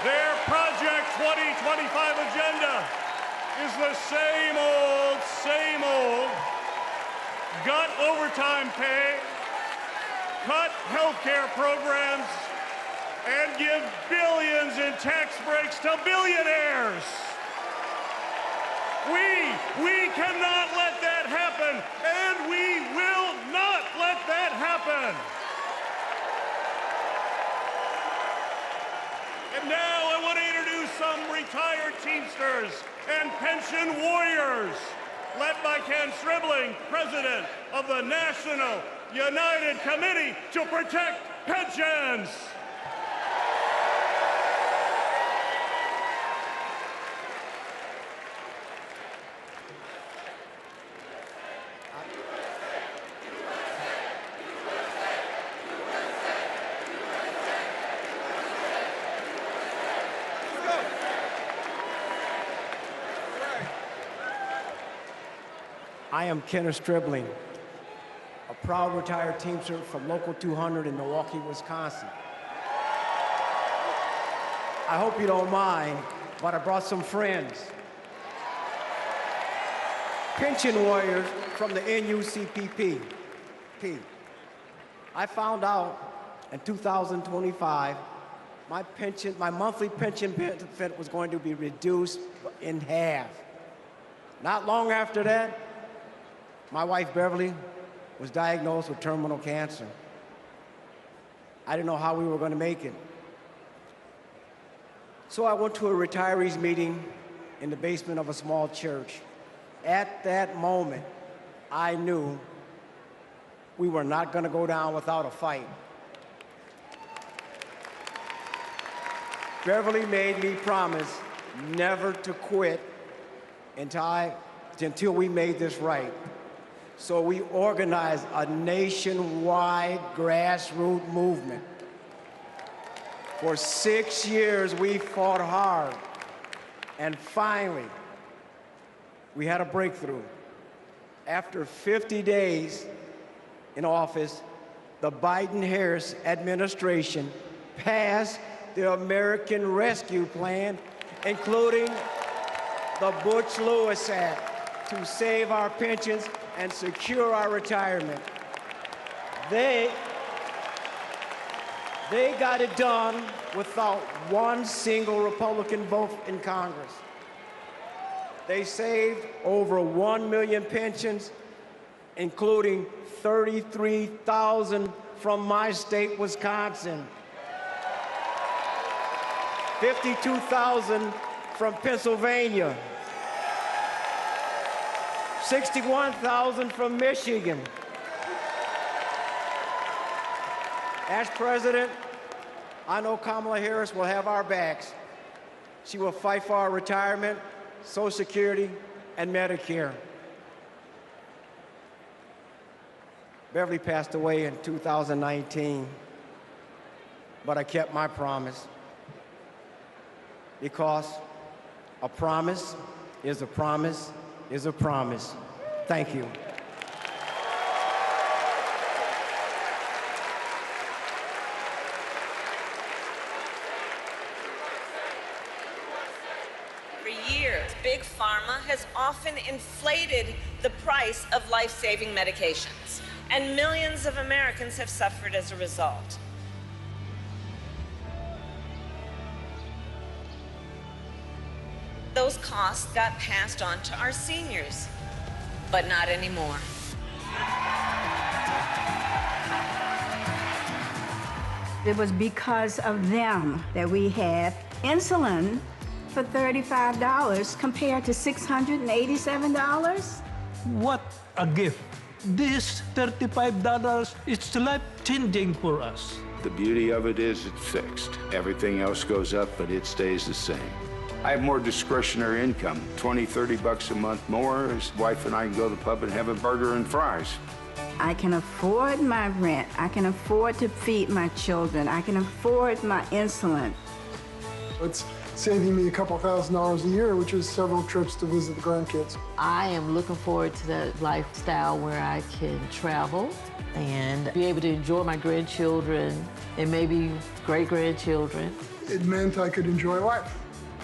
Their Project 2025 agenda is the same old, gut overtime pay, cut healthcare programs, and give billions in tax breaks to billionaires. We cannot let that happen, and we will not let that happen. And now I want to introduce some retired Teamsters and pension warriors, led by Ken Stribling, president of the National United Committee to Protect Pensions. I am Kenneth Stribling, a proud retired Teamster from Local 200 in Milwaukee, Wisconsin. I hope you don't mind, but I brought some friends. Pension warriors from the NUCPP. I found out in 2025 my monthly pension benefit was going to be reduced in half. Not long after that, my wife Beverly was diagnosed with terminal cancer. I didn't know how we were going to make it. So I went to a retirees meeting in the basement of a small church. At that moment, I knew we were not going to go down without a fight. Beverly made me promise never to quit until we made this right. So we organized a nationwide grassroots movement. For 6 years, we fought hard. And finally, we had a breakthrough. After 50 days in office, the Biden-Harris administration passed the American Rescue Plan, including the Butch-Lewis Act, to save our pensions and secure our retirement. They got it done without one single Republican vote in Congress. They saved over 1 million pensions, including 33,000 from my state, Wisconsin, 52,000 from Pennsylvania, 61,000 from Michigan. As president, I know Kamala Harris will have our backs. She will fight for our retirement, Social Security, and Medicare. Beverly passed away in 2019, but I kept my promise, because a promise is a promise is a promise. Thank you. For years, Big Pharma has often inflated the price of life-saving medications, and millions of Americans have suffered as a result. Those costs got passed on to our seniors, but not anymore. It was because of them that we had insulin for $35 compared to $687? What a gift. This $35 is life-changing for us. The beauty of it is it's fixed. Everything else goes up, but it stays the same. I have more discretionary income, $20, $30 a month more. His wife and I can go to the pub and have a burger and fries. I can afford my rent. I can afford to feed my children. I can afford my insulin. It's saving me a couple $1,000s a year, which is several trips to visit the grandkids. I am looking forward to that lifestyle where I can travel and be able to enjoy my grandchildren and maybe great-grandchildren. It meant I could enjoy life.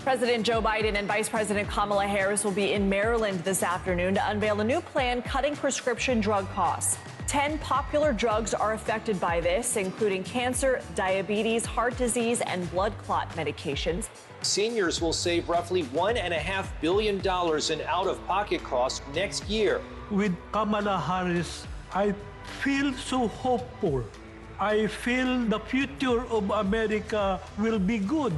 President Joe Biden and Vice President Kamala Harris will be in Maryland this afternoon to unveil a new plan cutting prescription drug costs. 10 popular drugs are affected by this, including cancer, diabetes, heart disease, and blood clot medications. Seniors will save roughly $1.5 billion in out-of-pocket costs next year. With Kamala Harris, I feel so hopeful. I feel the future of America will be good.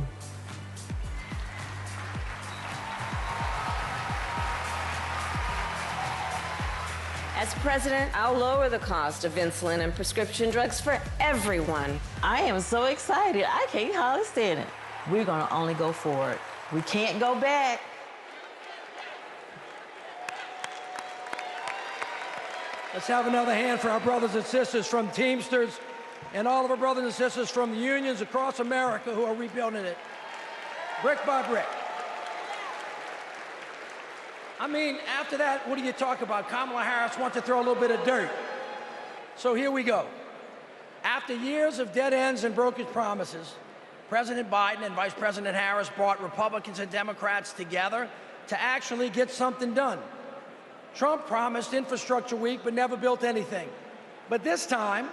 As president, I'll lower the cost of insulin and prescription drugs for everyone. I am so excited. I can't hardly stand it. We're going to only go forward. We can't go back. Let's have another hand for our brothers and sisters from Teamsters and all of our brothers and sisters from the unions across America who are rebuilding it, brick by brick. I mean, after that, what do you talk about? Kamala Harris wants to throw a little bit of dirt. So here we go. After years of dead ends and broken promises, President Biden and Vice President Harris brought Republicans and Democrats together to actually get something done. Trump promised Infrastructure Week but never built anything. But this time,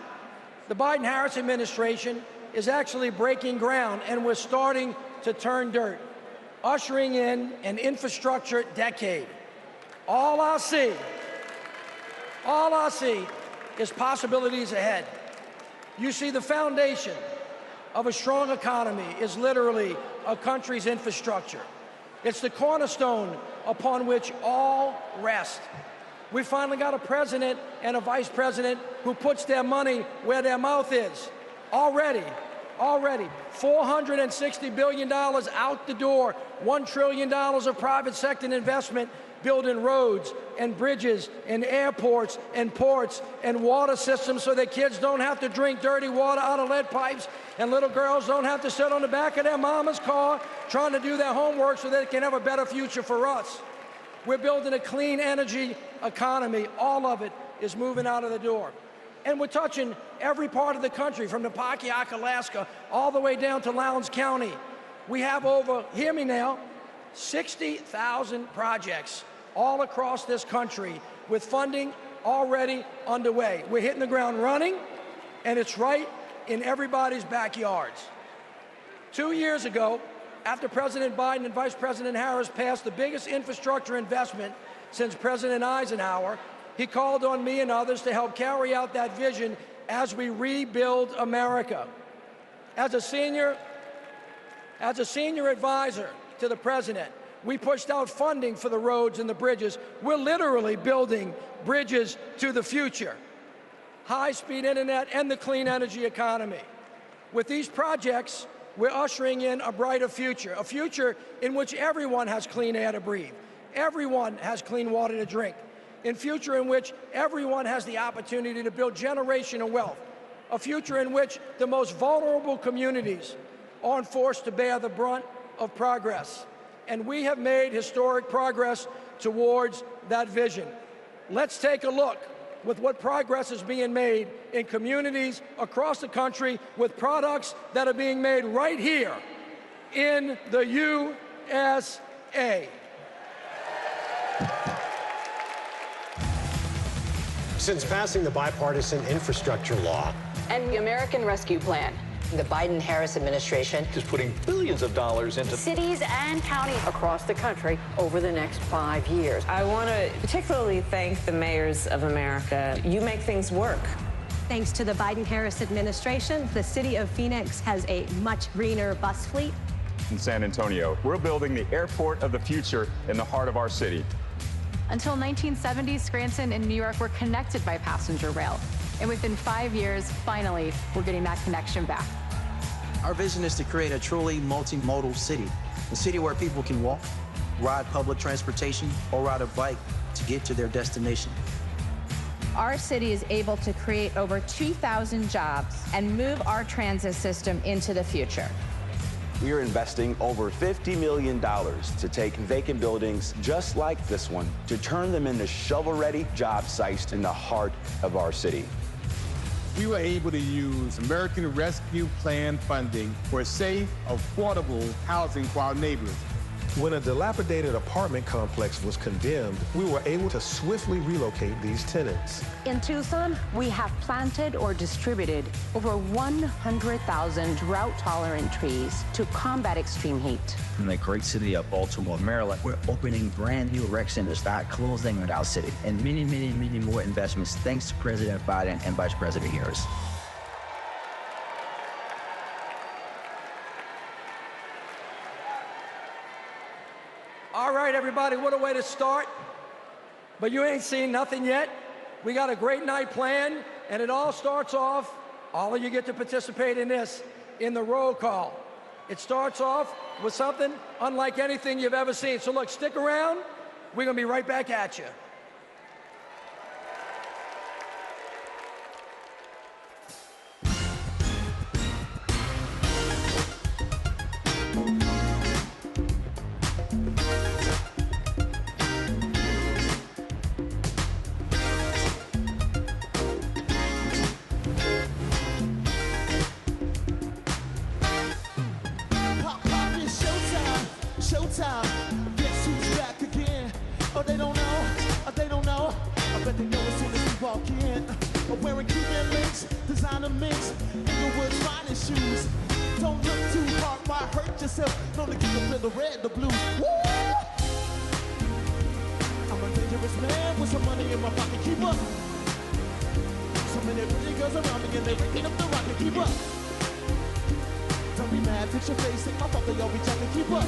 the Biden-Harris administration is actually breaking ground, and we're starting to turn dirt, ushering in an infrastructure decade. All I see is possibilities ahead. You see, the foundation of a strong economy is literally a country's infrastructure. It's the cornerstone upon which all rest. We finally got a president and a vice president who puts their money where their mouth is. Already, $460 billion out the door, $1 trillion of private sector investment building roads and bridges and airports and ports and water systems so that kids don't have to drink dirty water out of lead pipes and little girls don't have to sit on the back of their mama's car trying to do their homework so they can have a better future for us. We're building a clean energy economy. All of it is moving out of the door. And we're touching every part of the country, from Napakiak, Alaska, all the way down to Lowndes County. We have over, hear me now, 60,000 projects all across this country with funding already underway. We're hitting the ground running, and it's right in everybody's backyards. 2 years ago, after President Biden and Vice President Harris passed the biggest infrastructure investment since President Eisenhower, he called on me and others to help carry out that vision as we rebuild America. As a senior advisor to the president, we pushed out funding for the roads and the bridges. We're literally building bridges to the future. High-speed internet and the clean energy economy. With these projects, we're ushering in a brighter future, a future in which everyone has clean air to breathe, everyone has clean water to drink, a future in which everyone has the opportunity to build generational wealth, a future in which the most vulnerable communities aren't forced to bear the brunt of progress. And we have made historic progress towards that vision. Let's take a look with what progress is being made in communities across the country with products that are being made right here in the USA. Since passing the bipartisan infrastructure law and the American Rescue Plan, the Biden-Harris administration is putting billions of dollars into cities and counties across the country over the next 5 years. I want to particularly thank the mayors of America. You make things work. Thanks to the Biden-Harris administration, the city of Phoenix has a much greener bus fleet. in San Antonio. We're building the airport of the future in the heart of our city. Until 1970, Scranton and New York were connected by passenger rail. And within 5 years, finally, we're getting that connection back. Our vision is to create a truly multimodal city, a city where people can walk, ride public transportation, or ride a bike to get to their destination. Our city is able to create over 2,000 jobs and move our transit system into the future. We are investing over $50 million to take vacant buildings just like this one to turn them into shovel-ready job sites in the heart of our city. We were able to use American Rescue Plan funding for safe, affordable housing for our neighbors. When a dilapidated apartment complex was condemned, we were able to swiftly relocate these tenants. In Tucson, we have planted or distributed over 100,000 drought-tolerant trees to combat extreme heat. In the great city of Baltimore, Maryland, we're opening brand new rec centers that closing with our city, and many, many, many more investments thanks to President Biden and Vice President Harris. All right, everybody, what a way to start. But you ain't seen nothing yet. We got a great night planned, and it all starts off, all of you get to participate in this, in the roll call. It starts off with something unlike anything you've ever seen. So look, stick around. We're gonna be right back at you. Showtime, guess who's back again? Oh, they don't know, I bet they know as soon as we walk in. Wearing Cuban links, designer mix, Inglewood's finest shoes. Don't look too hard, why hurt yourself? Known to get a little red, the blue. Woo! I'm a dangerous man with some money in my pocket, keep up. So many pretty girls around me and they're waking up the rocket, keep up. Don't be mad, fix your face, ain't my fault, they all be trying to keep up.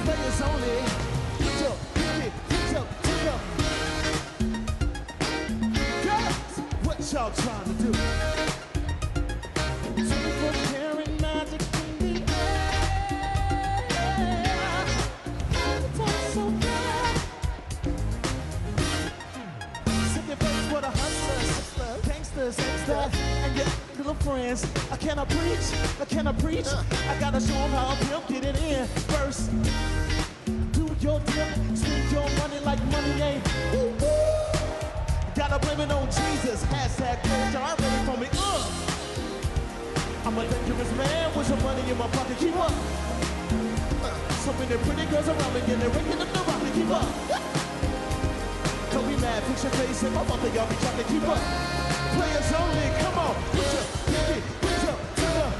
Players only. Put your pinky, put your tick up. Girls, what y'all trying to do? 24 karat magic in the air. It's so bad. Sick your face with a hustler, gangsters, and your little friends. Can I preach? I gotta show them how a pimp get it in first. Do your dip, spend your money like money ain't. Woo, woo. Gotta blame it on Jesus. Hashtag close your ready for me. I'm a dangerous man with some money in my pocket. Keep up. So many pretty girls around me and they're waking up the rocket. Keep up. Don't be mad, fix your face and my mother y'all be trying to keep up. Players only, come on. Put your pinky, put your finger.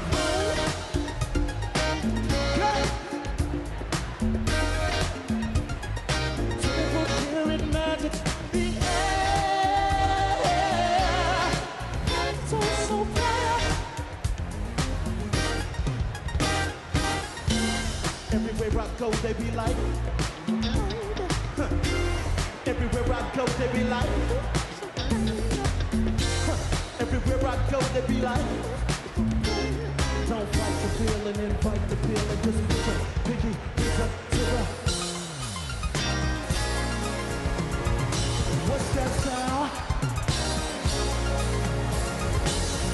Magic, the air, so bad. Everywhere I go, they be like. Everywhere I go, they be like. Everywhere I go, they be like. Don't fight the feeling, invite the feeling. Just put your pinky up to the. What's that sound?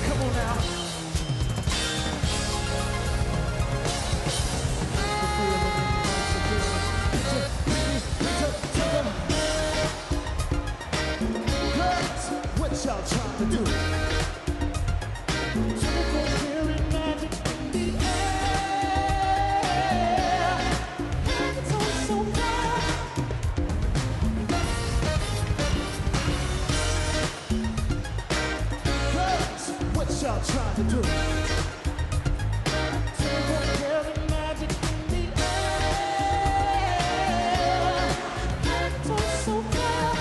Come on now. Girls, what y'all trying to do? 24 karat magic in the air. It's so bad. What y'all trying to do? 24 karat magic in the air. It's so bad.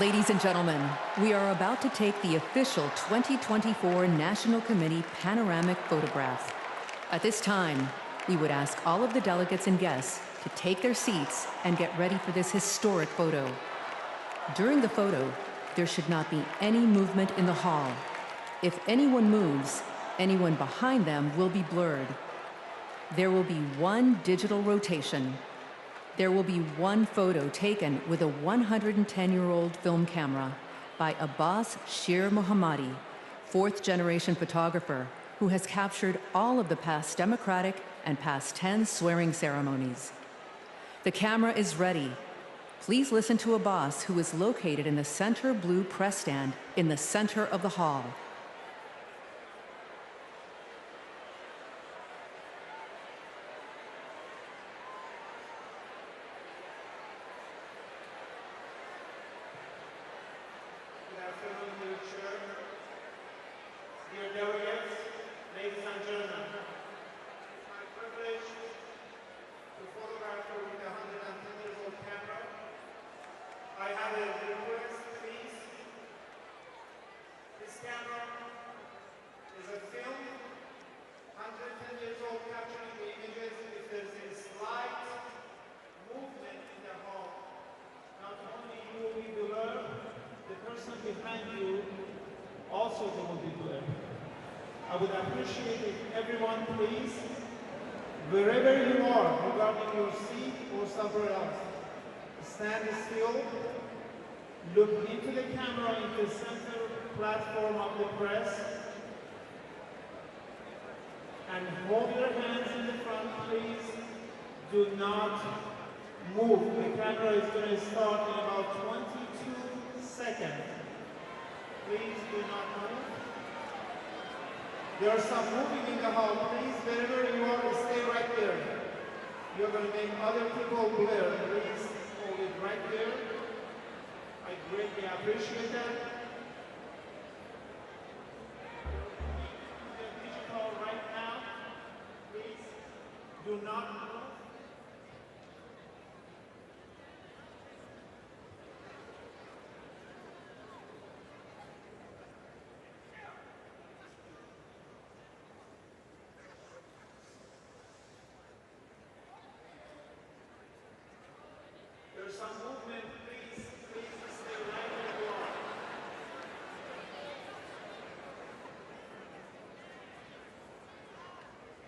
Ladies and gentlemen, we are about to take the official 2024 National Committee panoramic photograph. At this time, we would ask all of the delegates and guests to take their seats and get ready for this historic photo. During the photo, there should not be any movement in the hall. If anyone moves, anyone behind them will be blurred. There will be one digital rotation. There will be one photo taken with a 110-year-old film camera by Abbas Shir Mohammadi, fourth-generation photographer who has captured all of the past Democratic and past 10 swearing ceremonies. The camera is ready. Please listen to Abbas, who is located in the center blue press stand in the center of the hall. I would appreciate if everyone, please, wherever you are, regarding your seat or somewhere else, stand still, look into the camera in the center platform of the press, and hold your hands in the front, please. Do not move. The camera is going to start in about 22 seconds. Please do not move. There are some moving in the hall. Please, wherever you are, stay right there. You're going to make other people blur. Please hold it right there. I greatly appreciate that. The digital right now. Please do not move. There's some movement, please stay right where you are.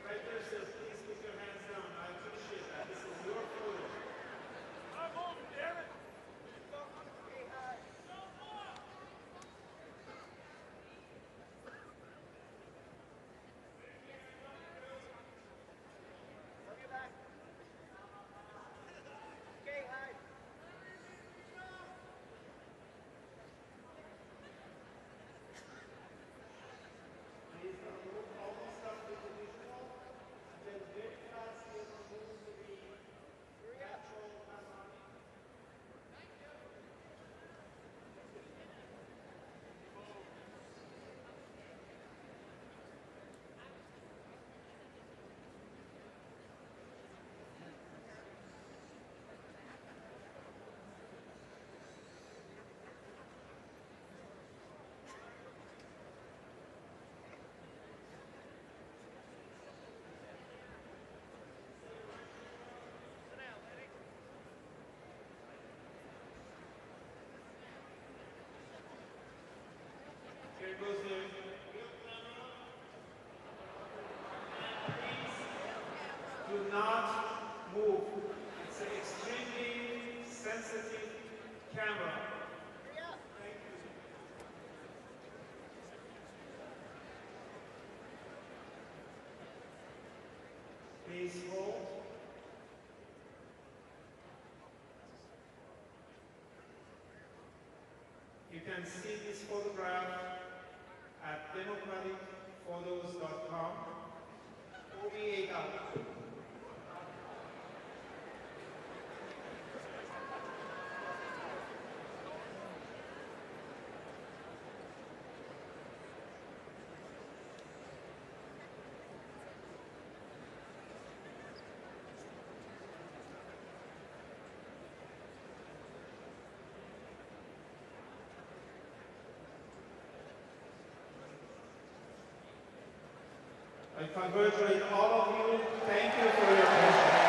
Right there, sir, please put your hands down. I appreciate that. This is your photo. I'm moving, damn it! Here goes the real camera. And please do not move. It's an extremely sensitive camera. Thank you. Please hold. You can see this photograph at democraticphotos.com. 48 hours. I congratulate all of you. Thank you for your attention.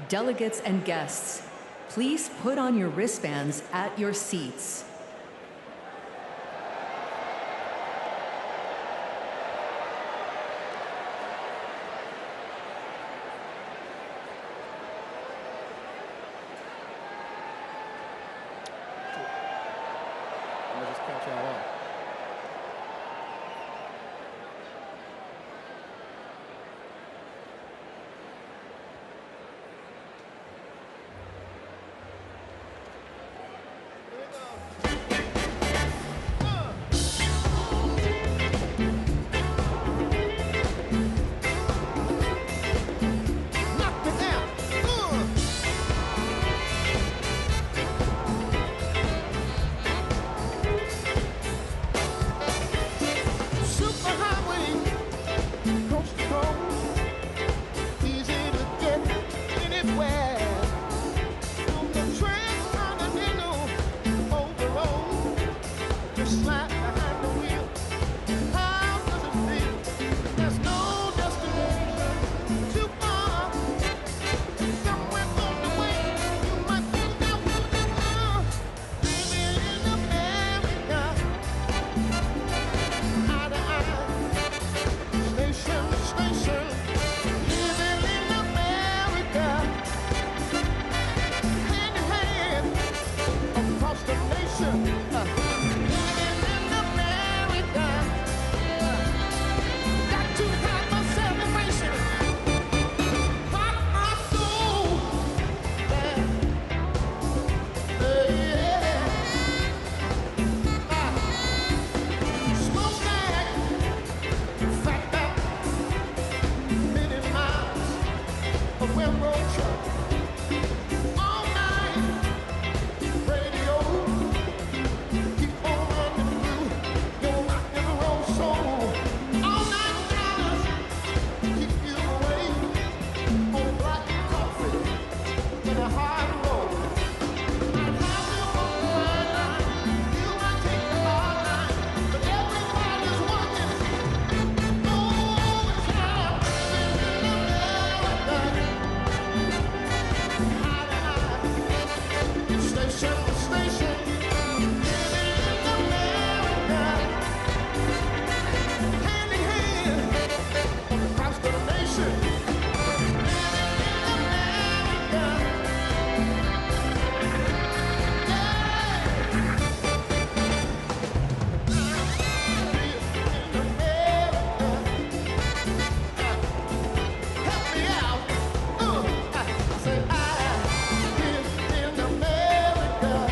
Delegates and guests, please put on your wristbands at your seats. I'm gonna just catch y'all up. America.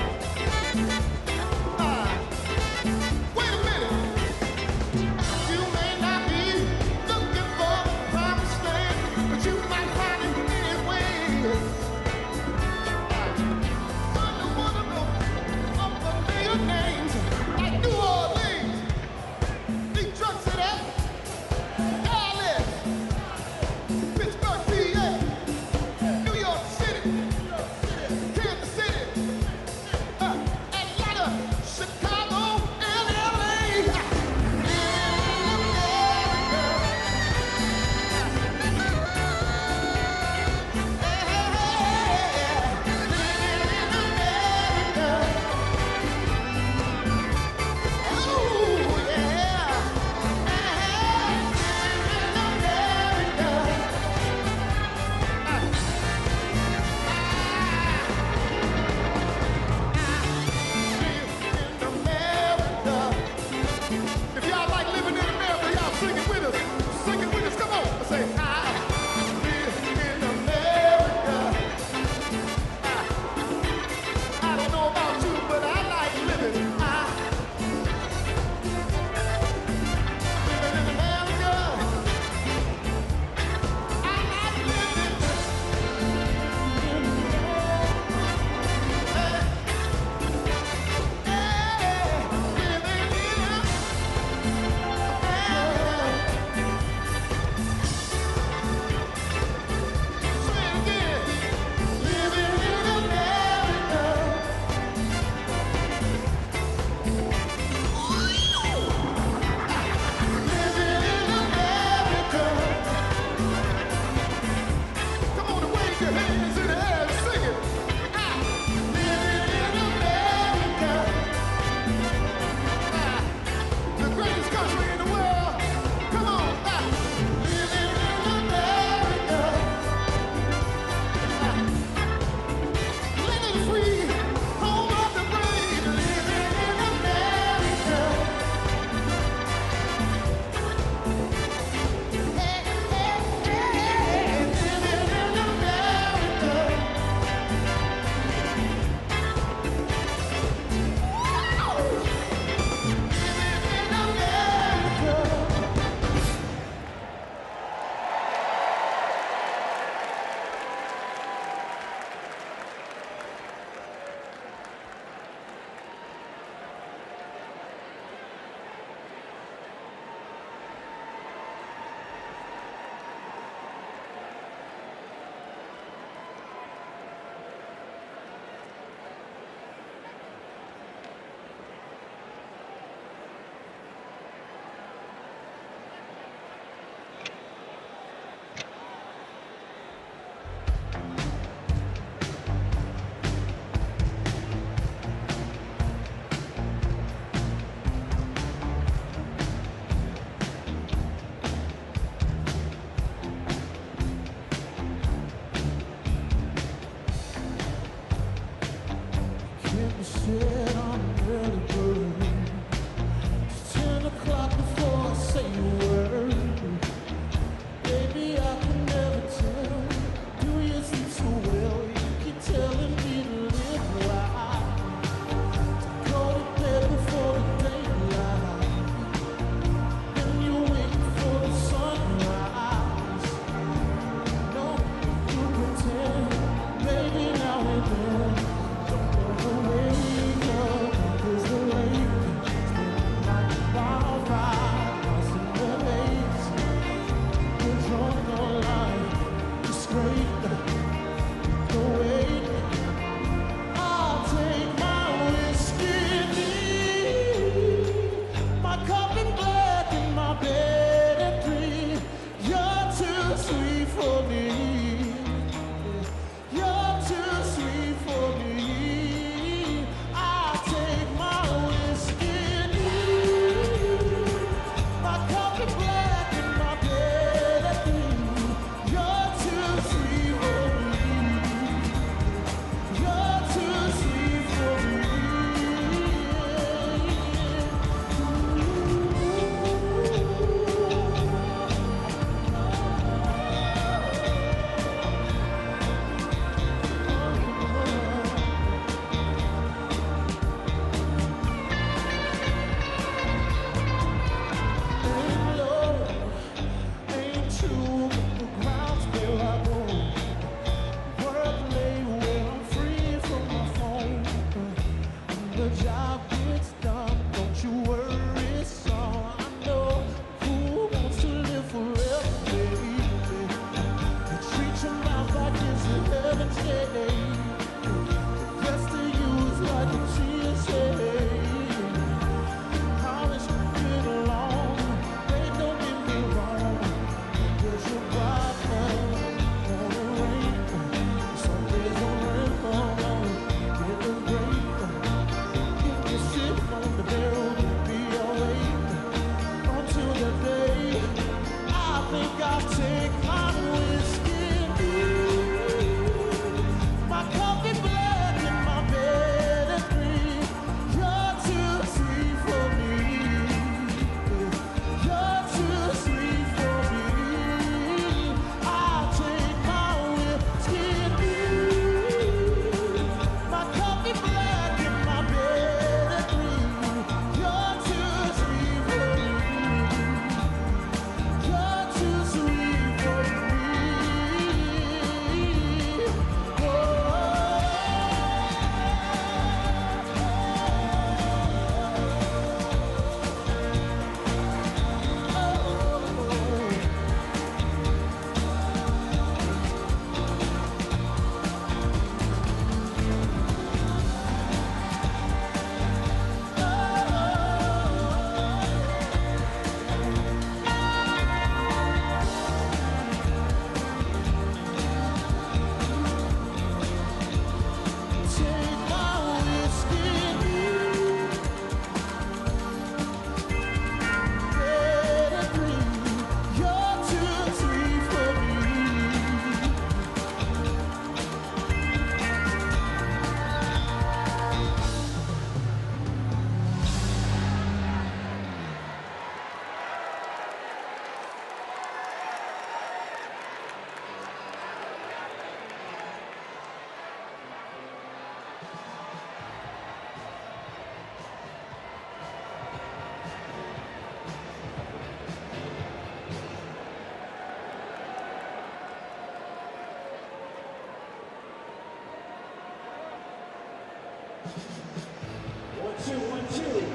1, 2, 1, 2.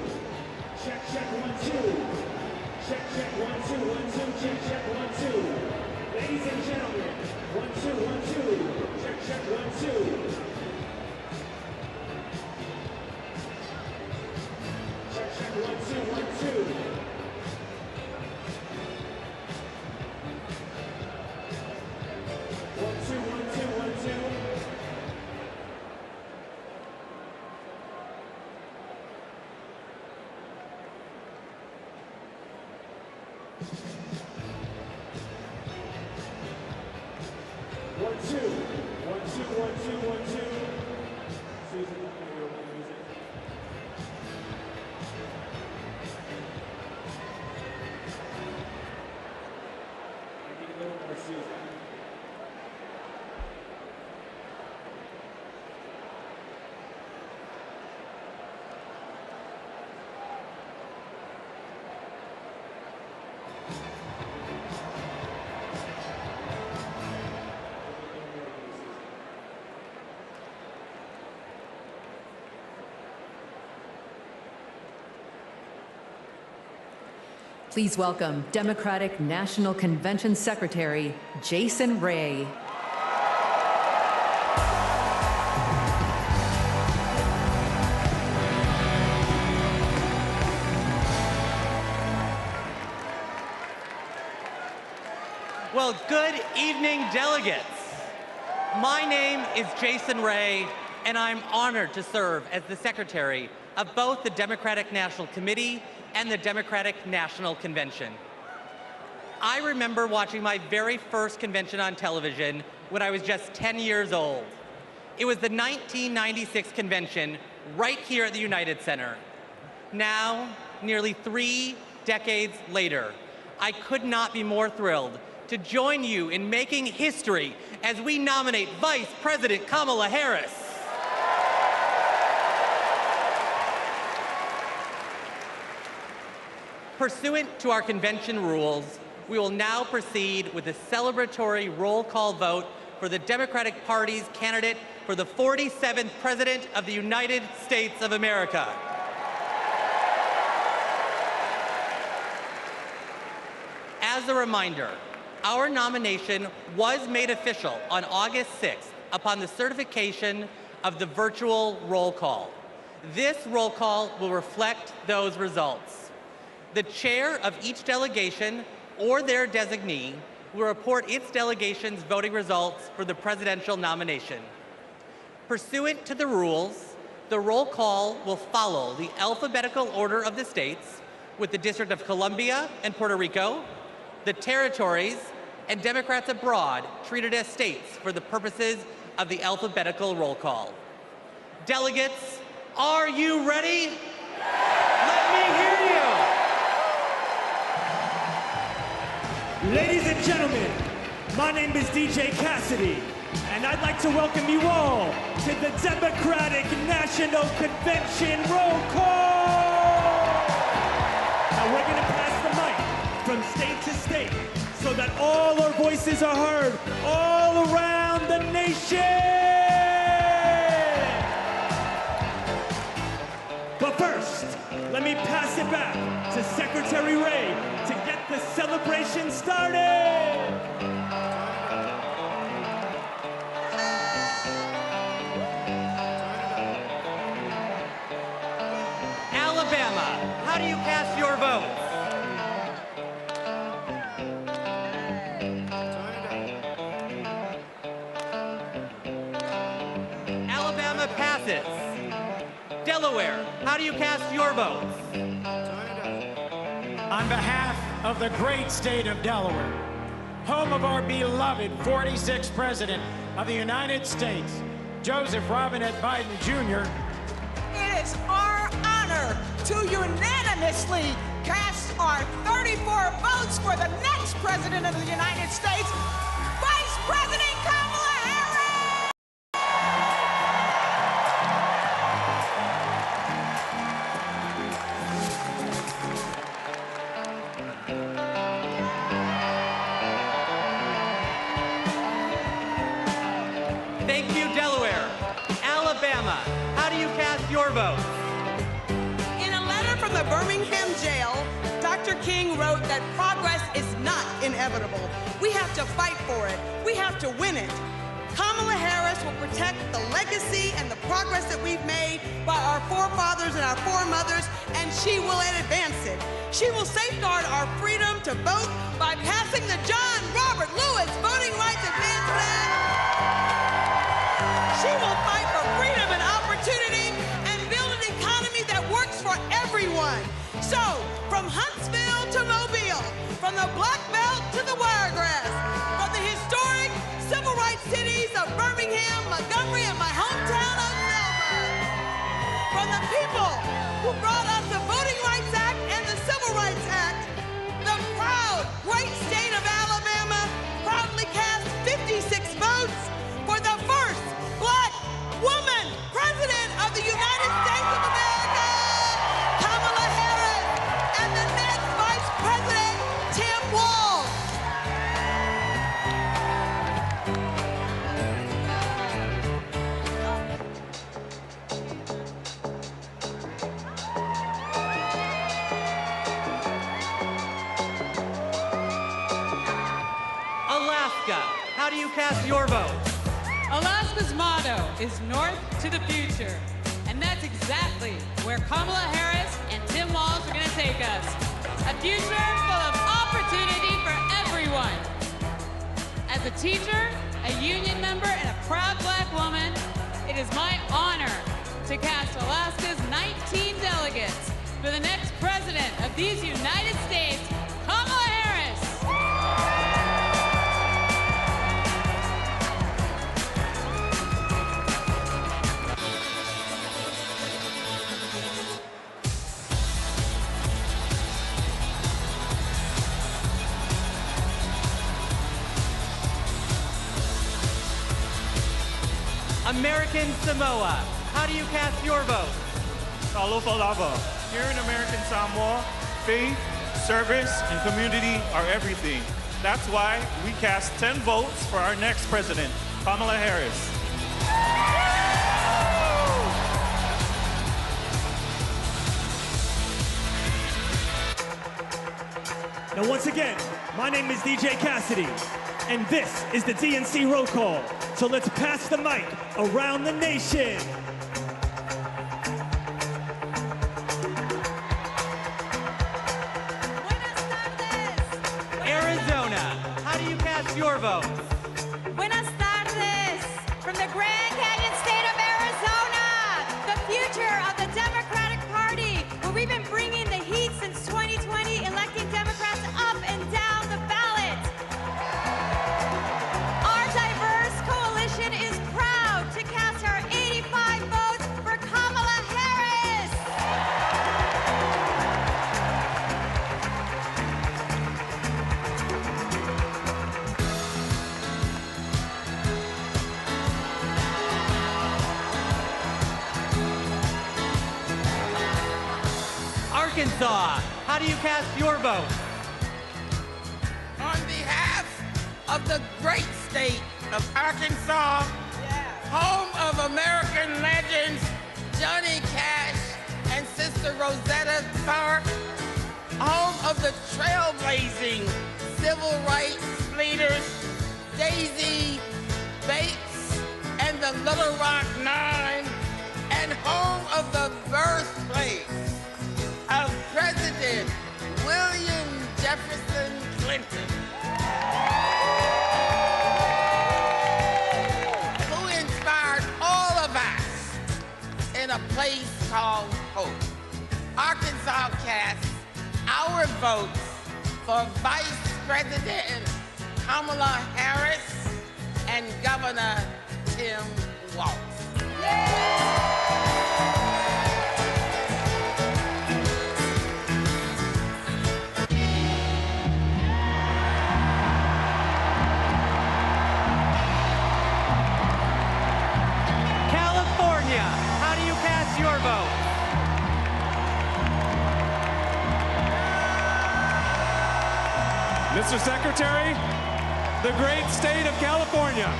Check, check, 1, 2. Check, check, 1, 2, 1, 2. Check, check, 1, 2. Ladies and gentlemen, 1, 2, 1, 2. Check, check, 1, 2. Check, check, 1, 2, 1, 2. Please welcome Democratic National Convention Secretary Jason Ray. Well, good evening, delegates. My name is Jason Ray, and I'm honored to serve as the secretary of both the Democratic National Committee and the Democratic National Convention. I remember watching my very first convention on television when I was just 10 years old. It was the 1996 convention right here at the United Center. Now, nearly 3 decades later, I could not be more thrilled to join you in making history as we nominate Vice President Kamala Harris. Pursuant to our convention rules, we will now proceed with a celebratory roll call vote for the Democratic Party's candidate for the 47th President of the United States of America. As a reminder, our nomination was made official on August 6th upon the certification of the virtual roll call. This roll call will reflect those results. The chair of each delegation or their designee will report its delegation's voting results for the presidential nomination. Pursuant to the rules, the roll call will follow the alphabetical order of the states, with the District of Columbia and Puerto Rico, the territories, and Democrats abroad treated as states for the purposes of the alphabetical roll call. Delegates, are you ready? Let me hear you. Ladies and gentlemen, my name is DJ Cassidy, and I'd like to welcome you all to the Democratic National Convention roll call. Now we're going to pass the mic from state to state so that all our voices are heard all around the nation. But first, let me pass it back to Secretary Ray to get the celebration started. Alabama, how do you cast your votes? Alabama passes. Delaware, how do you cast your votes? On behalf of the great state of Delaware, home of our beloved 46th President of the United States, Joseph Robinette Biden Jr., it is our honor to unanimously cast our 34 votes for the next President of the United States, Vice President Kamala Harris! Thank you, Delaware. Alabama, how do you cast vote. In a letter from the Birmingham jail, Dr. King wrote that progress is not inevitable. We have to fight for it. We have to win it. Kamala Harris will protect the legacy and the progress that we've made by our forefathers and our foremothers, and she will advance it. She will safeguard our freedom to vote by passing the John Robert Lewis Voting Rights Advancement Act. She will fight for freedom and opportunity and build an economy that works for everyone. So, from Huntsville to Mobile, from the Black Belt to the Wiregrass, from the historic civil rights cities of Birmingham, Montgomery, and my hometown of Selma. From the people who brought us the Voting Rights Act and the Civil Rights Act, the proud, great state of Alabama proudly cast 56 votes for the first Black woman president of the United States of America, Kamala Harris, and the next Vice President, Tim Walz. Alaska, how do you cast your vote? Alaska's motto is North to the Future, and that's exactly where Kamala Harris and Tim Walz are going to take us. A future full of opportunity for everyone. As a teacher, a union member, and a proud Black woman, it is my honor to cast Alaska's 19 delegates for the next president of these United States, Kamala Harris. American Samoa, how do you cast your vote? Alofa lava. Here in American Samoa, faith, service, and community are everything. That's why we cast 10 votes for our next president, Kamala Harris. Now, once again, my name is DJ Cassidy, and this is the DNC roll call. So let's pass the mic around the nation. Arizona, how do you cast your vote? Buenas tardes. From the Grand Canyon state of Arizona, the future of the Democratic Party, where we've been bringing the heat since 2020, electing Democrats up and down the ballot. Our diverse coalition is proud to cast our 85 votes for Kamala Harris. Arkansas, how do you cast your vote? On behalf of the great state of Arkansas, home of American legends Johnny Cash and Sister Rosetta Tharpe, home of the trailblazing civil rights leaders Daisy Bates and the Little Rock Nine, and home of the birthplace of President William Jefferson Clinton, who inspired all of us in a place called Hope. Arkansas casts our votes for Vice President Kamala Harris and Governor Tim Walz. California, how do you cast your vote? Mr. Secretary, the great state of California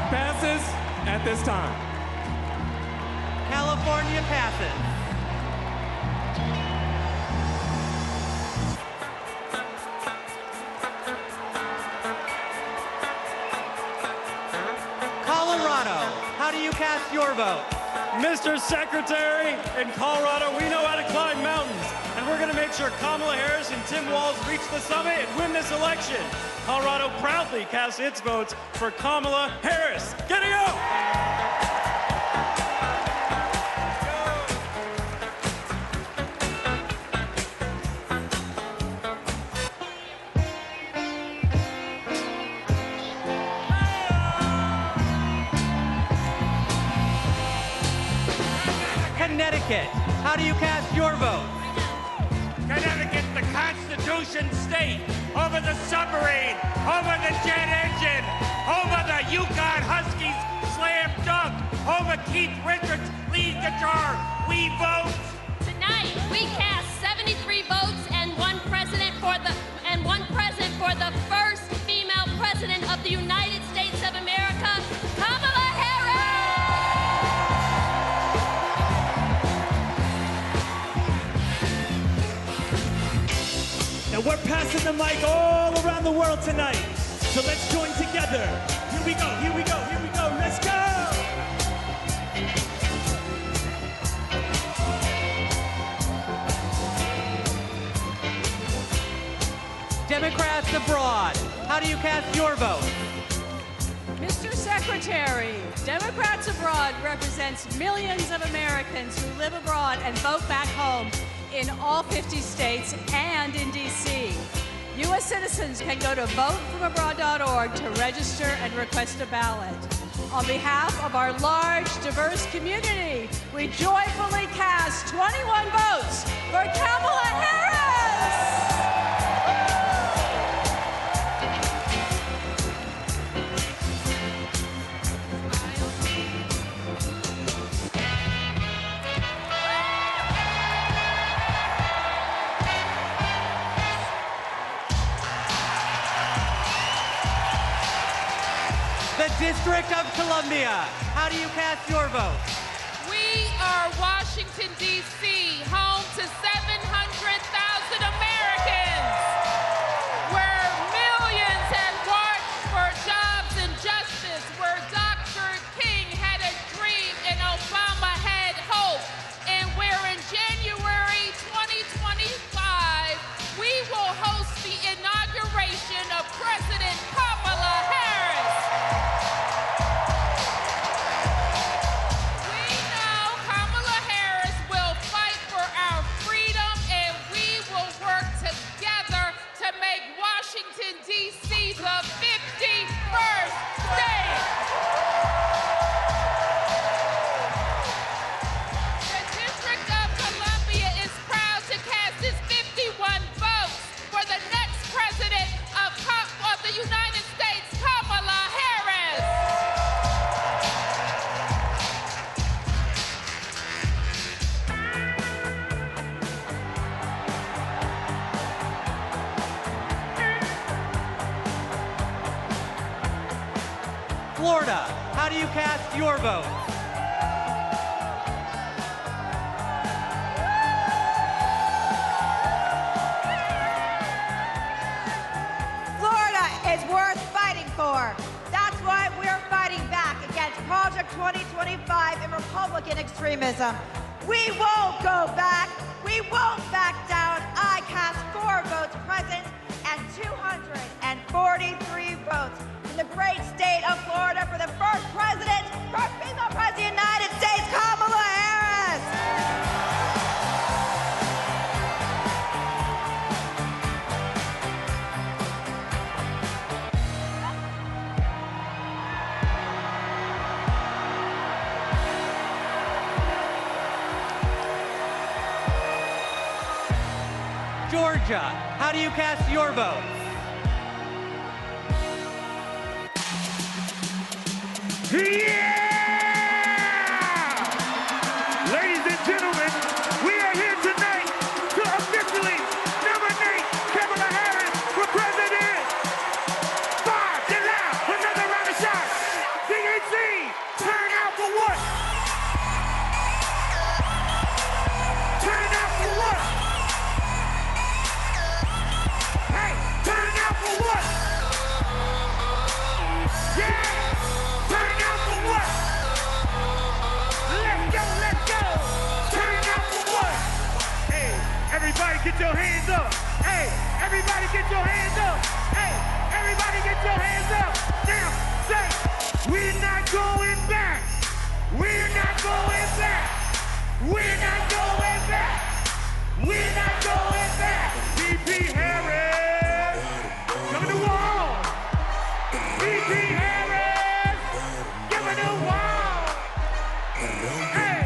passes at this time. California passes. Colorado, how do you cast your vote? Mr. Secretary, in Colorado, we know how to climb mountains, and we're going to make sure Kamala Harris and Tim Walz reach the summit and win this election. Colorado proudly casts its votes for Kamala Harris. Giddy up! Connecticut, how do you cast your vote? Connecticut, the Constitution state, home of the submarine, home of the jet engine, home of the Yukon Huskies slam dunk, home of Keith Richards lead guitar. We vote. Tonight, we cast 73 votes and one president for the first female president of the United States of America, Kamala Harris. And we're passing the mic all around the world tonight. So let's join together. Here we go, here we go, here we go. Let's go! Democrats abroad, how do you cast your vote? Mr. Secretary, Democrats Abroad represents millions of Americans who live abroad and vote back home in all 50 states and in D.C. U.S. citizens can go to votefromabroad.org to register and request a ballot. On behalf of our large, diverse community, we joyfully cast 21 votes for Kamala Harris! The District of Columbia, how do you cast your vote? We are Washington, D.C., home to 700,000 Americans, where millions have marched for jobs and justice, where Dr. King had a dream and Obama had hope, and where in January 2025, we will host the inauguration of President Kamala Harris. Washington, D.C., the 51st state. The District of Columbia is proud to cast its 51 votes for the next president of the United States, Kamala Harris. Florida, how do you cast your vote? Florida is worth fighting for. That's why we're fighting back against Project 2025 and Republican extremism. We won't go back. We won't back down. I cast 4 votes present and 243 votes in the great state of Florida for the first president, first female president of the United States, Kamala Harris. Georgia, how do you cast your vote? Yeah! Ladies and gentlemen, we are here tonight to officially nominate Kamala Harris for president. Bob, get loud, another round of shots. DNC, turn out for what? Everybody get your hands up. Hey, everybody get your hands up. Now, say, we're not going back. We're not going back. We're not going back. We're not going back. VP Harris, give me the wall. VP Harris, give me the wall. Hey.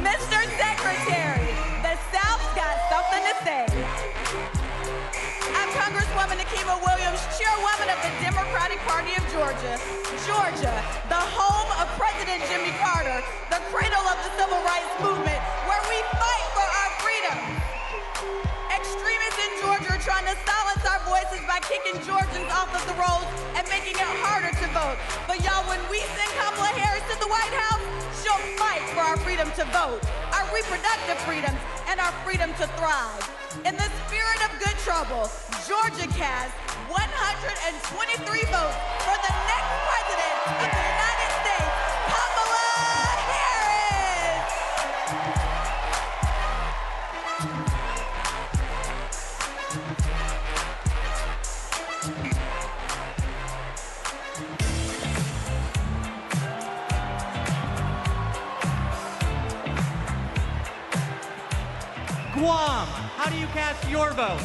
Mr. Secretary, the South's got something to say. I'm Congresswoman Nikema Williams, chairwoman of the Democratic Party of Georgia. Georgia, the home of President Jimmy Carter, the cradle of the civil rights movement, where we fight for our freedom. Extremists in Georgia are trying to silence our voices by kicking Georgians off of the rolls and making it harder to vote. But y'all, when we send Kamala Harris to the White House, she'll fight for our freedom to vote, our reproductive freedoms, and our freedom to thrive. In the spirit of good trouble, Georgia cast 123 votes for the next president of the United States, Kamala Harris. Guam, how do you cast your vote?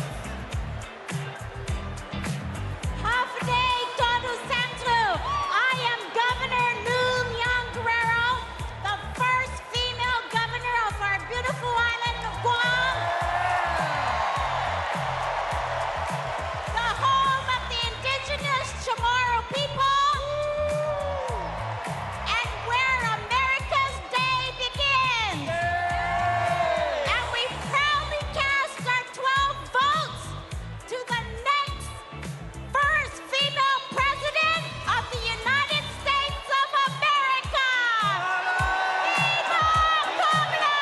I am Governor Noom Young Guerrero, the first female governor of our beautiful island of Guam. The home of the indigenous Chamorro people. And where America's Day begins. And we proudly cast our 12 votes to the next first female president of the United States of America! Viva Kamala!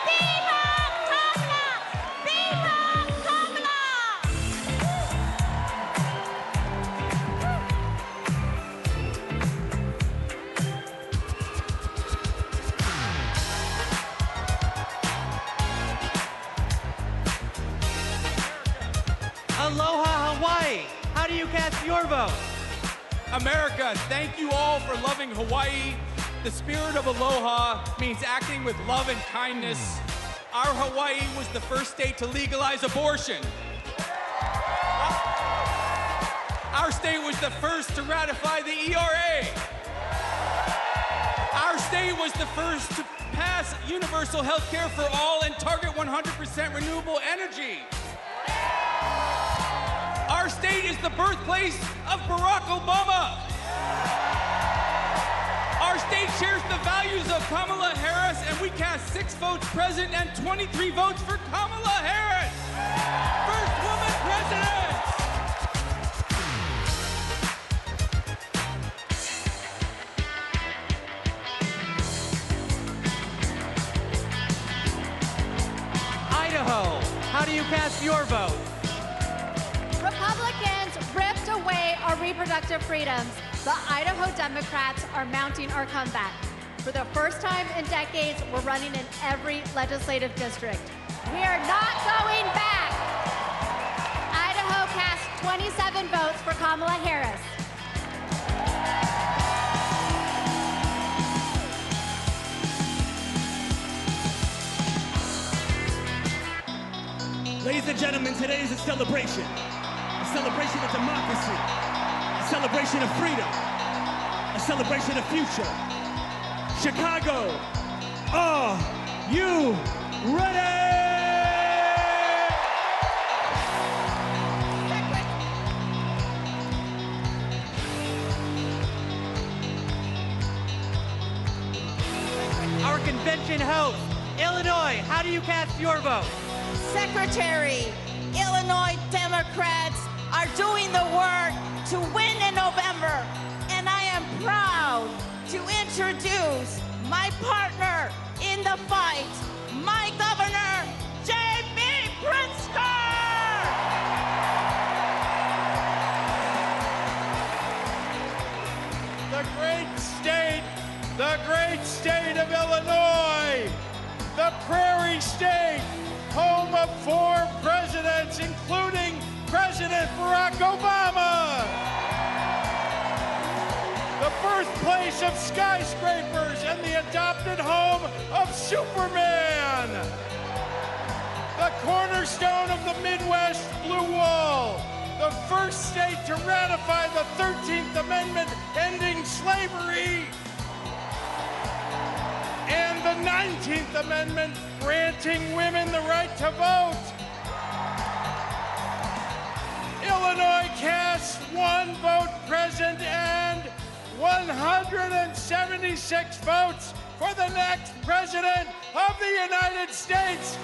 Viva Kamala! Viva Kamala! Aloha, Hawaii, how do you cast your vote? America, thank you all for loving Hawaii. The spirit of aloha means acting with love and kindness. Our Hawaii was the first state to legalize abortion. Our state was the first to ratify the ERA. Our state was the first to pass universal health care for all and target 100% renewable energy. Our state is the birthplace of Barack Obama. Our state shares the values of Kamala Harris, and we cast 6 votes present and 23 votes for Kamala Harris. First woman president. Idaho, how do you cast your vote? Republicans ripped away our reproductive freedoms. The Idaho Democrats are mounting our comeback. For the first time in decades, we're running in every legislative district. We are not going back. Idaho cast 27 votes for Kamala Harris. Ladies and gentlemen, today is a celebration of democracy, a celebration of freedom, a celebration of future. Chicago, are you ready? Our convention host, Illinois, how do you cast your vote? Secretary, Illinois Democrats are doing the work to win in November, and I am proud to introduce my partner in the fight, my governor, J.B. Pritzker! The great state of Illinois, the Prairie State, home of 4 presidents, including President Barack Obama. The birthplace of skyscrapers and the adopted home of Superman. The cornerstone of the Midwest Blue Wall. The first state to ratify the 13th Amendment ending slavery. And the 19th Amendment granting women the right to vote. Illinois casts 1 vote present and 176 votes for the next president of the United States,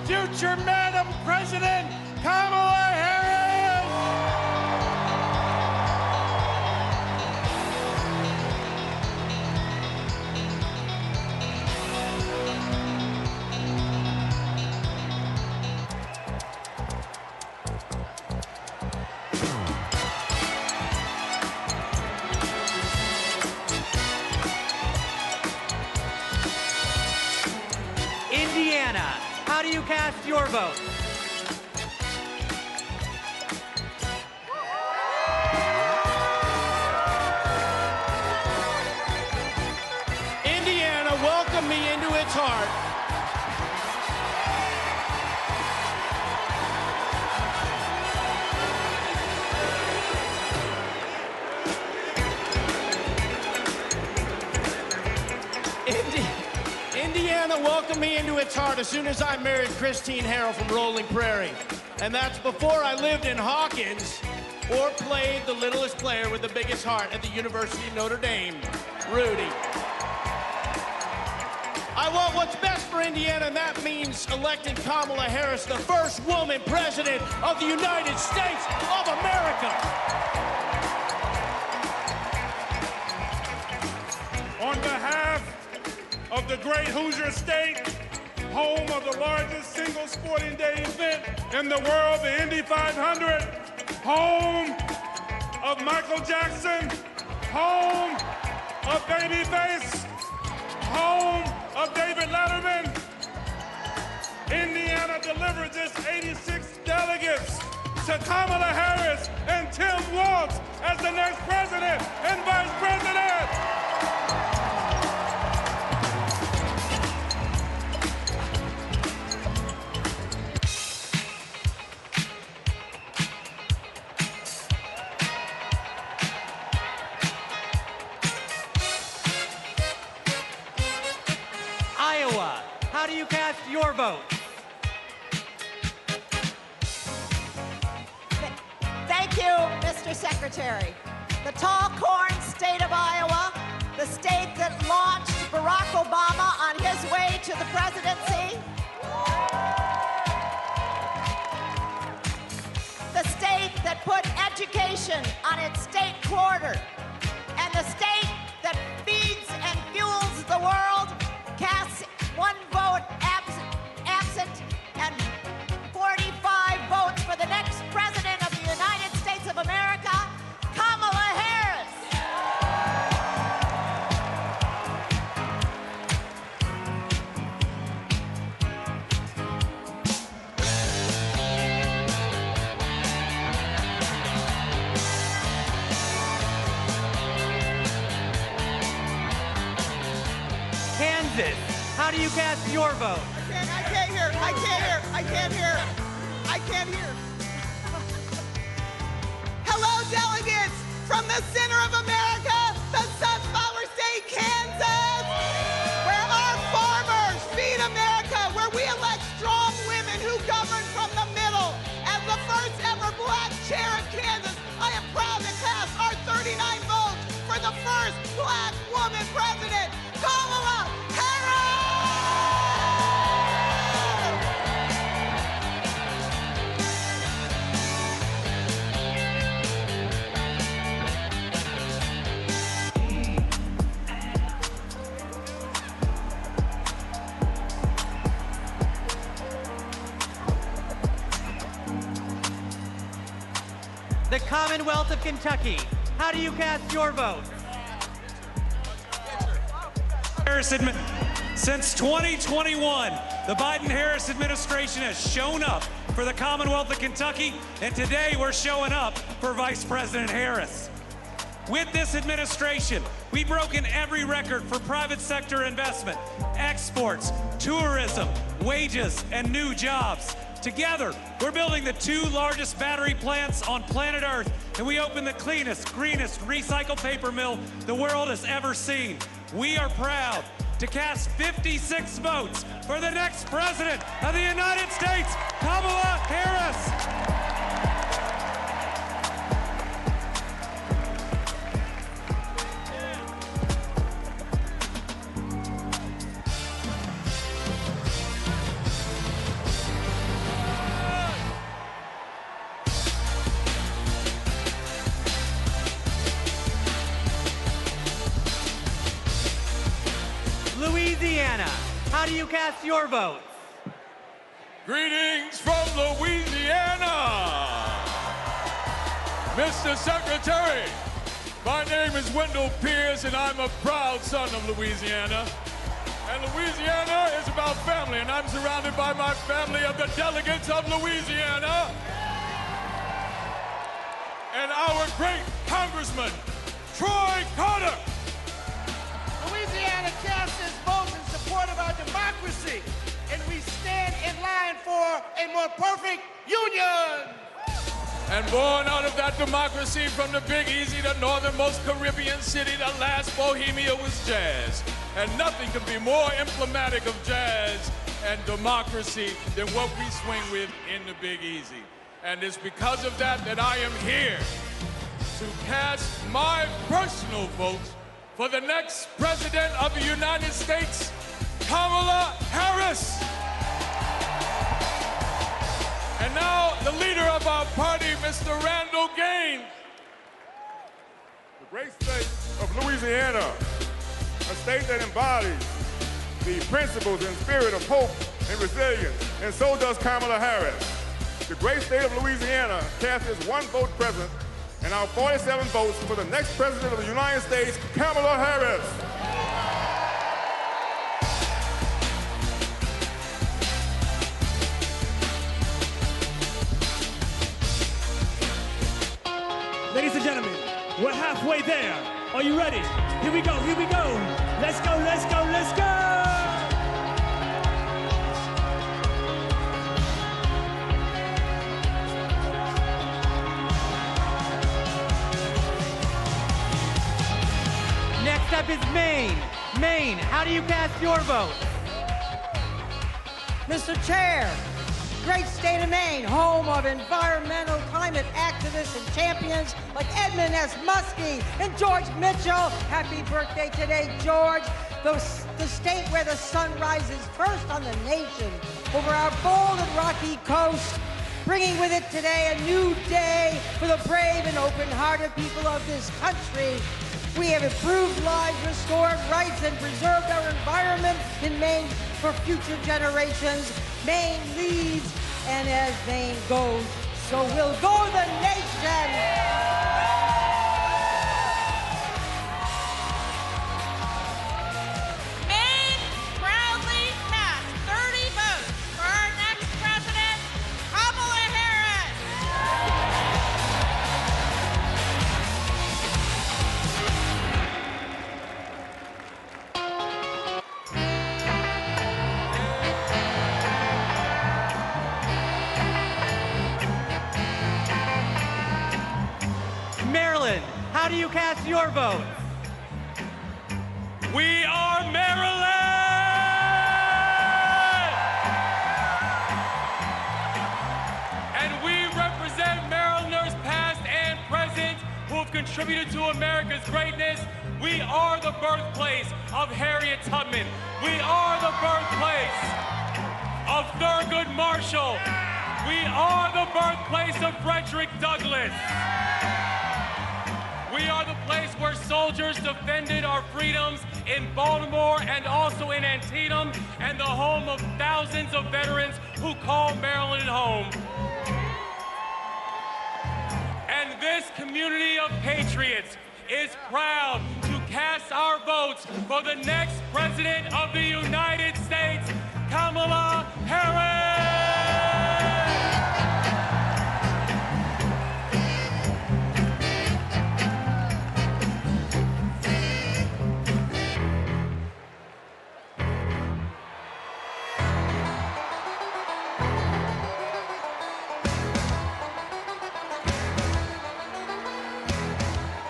future Madam President Kamala Harris. Indiana, how do you cast your vote? Indiana welcomed me into its heart. Indiana welcomed me into its heart as soon as I married Christine Harrell from Rolling Prairie. And that's before I lived in Hawkins or played the littlest player with the biggest heart at the University of Notre Dame, Rudy. I want what's best for Indiana, and that means electing Kamala Harris, the first woman president of the United States of America. On behalf of the great Hoosier State, home of the largest single sporting day event in the world, the Indy 500, home of Michael Jackson, home of Babyface, home of David Letterman, Indiana delivers its 86 delegates to Kamala Harris and Tim Walz as the next president and vice president. Iowa, how do you cast your vote? Thank you, Mr. Secretary. The tall corn state of Iowa, the state that launched Barack Obama on his way to the presidency, the state that put education on its state quarter, and the state that feeds and fuels the world, casts 1 vote absent and 45 votes for the next president of the United States of America, Kamala Harris. Kansas, how do you cast your vote? I can't hear. Hello, delegates from the center of America, the Sunflower State, Kansas, where our farmers feed America, where we elect strong women who govern from the middle. As the first ever black chair of Kansas, I am proud to cast our 39 votes for the first black woman president, Kamala Harris! The Commonwealth of Kentucky, how do you cast your vote? Since 2021, the Biden-Harris administration has shown up for the Commonwealth of Kentucky, and today we're showing up for Vice President Harris. With this administration, we've broken every record for private sector investment, exports, tourism, wages, and new jobs. Together, we're building the 2 largest battery plants on planet Earth, and we opened the cleanest, greenest recycled paper mill the world has ever seen. We are proud to cast 56 votes for the next president of the United States, Kamala Harris. Louisiana, how do you cast your votes? Greetings from Louisiana. Mr. Secretary, my name is Wendell Pierce, and I'm a proud son of Louisiana. And Louisiana is about family, and I'm surrounded by my family of the delegates of Louisiana. And our great Congressman, Troy Carter. Louisiana casts its votes in support of our democracy, and we stand in line for a more perfect union. And born out of that democracy from the Big Easy, the northernmost Caribbean city, the last Bohemia was jazz. And nothing can be more emblematic of jazz and democracy than what we swing with in the Big Easy. And it's because of that that I am here to cast my personal vote for the next president of the United States, Kamala Harris. And now, the leader of our party, Mr. Randall Gaines. The great state of Louisiana, a state that embodies the principles and spirit of hope and resilience, and so does Kamala Harris. The great state of Louisiana casts its 1 vote present, and our 47 votes for the next president of the United States, Kamala Harris. Ladies and gentlemen, we're halfway there. Are you ready? Here we go, here we go. Let's go, let's go, let's go! Next up is Maine. Maine, how do you cast your vote? Mr. Chair, great state of Maine, home of environmental climate activists and champions like Edmund S. Muskie and George Mitchell. Happy birthday today, George. The state where the sun rises first on the nation over our bold and rocky coast, bringing with it today a new day for the brave and open-hearted people of this country. We have improved lives, restored rights, and preserved our environment in Maine for future generations. Maine leads, and as Maine goes, so will go the nation. Maine proudly cast 30 votes for our next president, Kamala Harris. Maryland, how do you cast your vote? We are Maryland! And we represent Marylanders past and present who have contributed to America's greatness. We are the birthplace of Harriet Tubman. We are the birthplace of Thurgood Marshall. We are the birthplace of Frederick Douglass. We are the place where soldiers defended our freedoms in Baltimore and also in Antietam, and the home of thousands of veterans who call Maryland home. And this community of patriots is proud to cast our votes for the next President of the United States, Kamala Harris!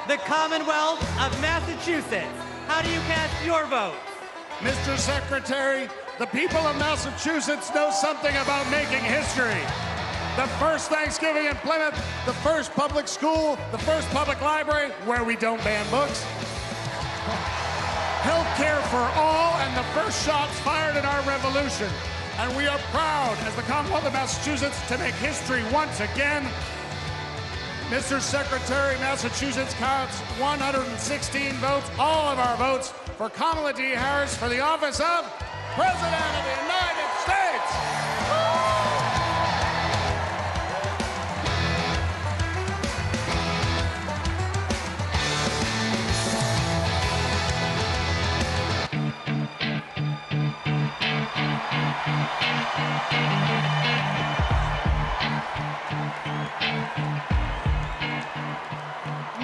The Commonwealth of Massachusetts. How do you cast your vote? Mr. Secretary, the people of Massachusetts know something about making history. The first Thanksgiving in Plymouth, the first public school, the first public library where we don't ban books. Health care for all and the first shots fired in our revolution. And we are proud as the Commonwealth of Massachusetts to make history once again. Mr. Secretary, Massachusetts counts 116 votes, all of our votes, for Kamala D. Harris for the office of President of the United States.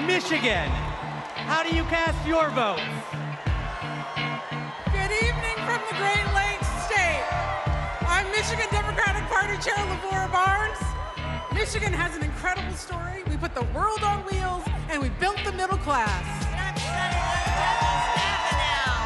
Michigan. How do you cast your vote? Good evening from the Great Lakes State. I'm Michigan Democratic Party Chair Lavora Barnes. Michigan has an incredible story. We put the world on wheels and we built the middle class. And I'm Senator Debbie Stabenow.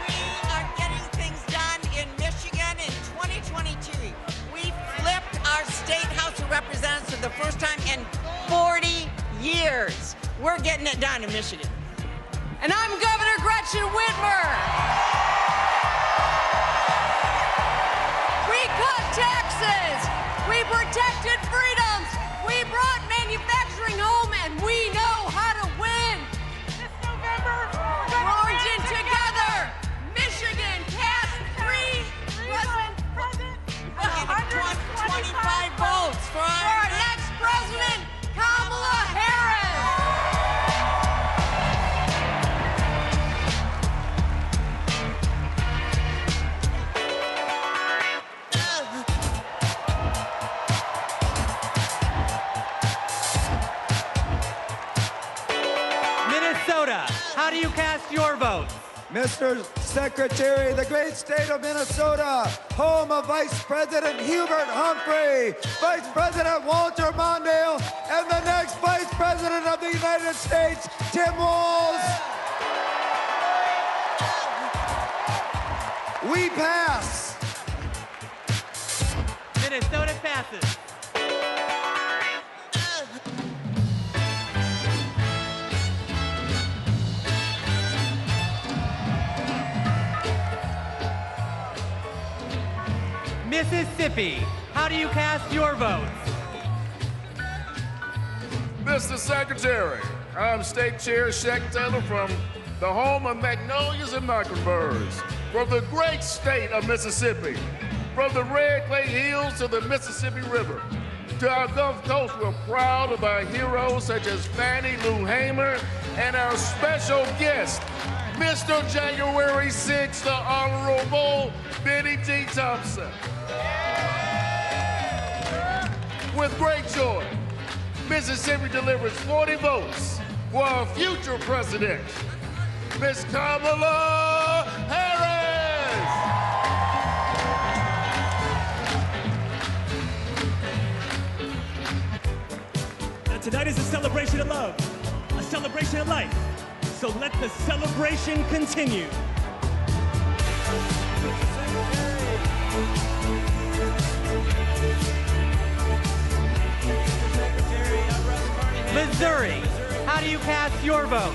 We are getting things done in Michigan in 2022. We flipped our state House of Representatives for the first time in 40 years. We're getting it done in Michigan. And I'm Governor Gretchen Whitmer. We cut taxes. We protected freedoms. We brought manufacturing home, and we know how to win. This November, we're marching together. Michigan cast three president. 25 votes for our next president, Kamala Harris. How do you cast your vote? Mr. Secretary, the great state of Minnesota, home of Vice President Hubert Humphrey, Vice President Walter Mondale, and the next Vice President of the United States, Tim Walz. We pass. Minnesota passes. Mississippi, how do you cast your votes? Mr. Secretary, I'm State Chair Sheck Taylor from the home of magnolias and mockingbirds, from the great state of Mississippi, from the red clay hills to the Mississippi River. To our Gulf Coast, we're proud of our heroes such as Fannie Lou Hamer and our special guest, Mr. January 6th, the Honorable Benny T. Thompson. With great joy, Mississippi delivers 40 votes for our future president, Miss Kamala Harris. Now tonight is a celebration of love, a celebration of life. So let the celebration continue. Missouri, how do you cast your vote?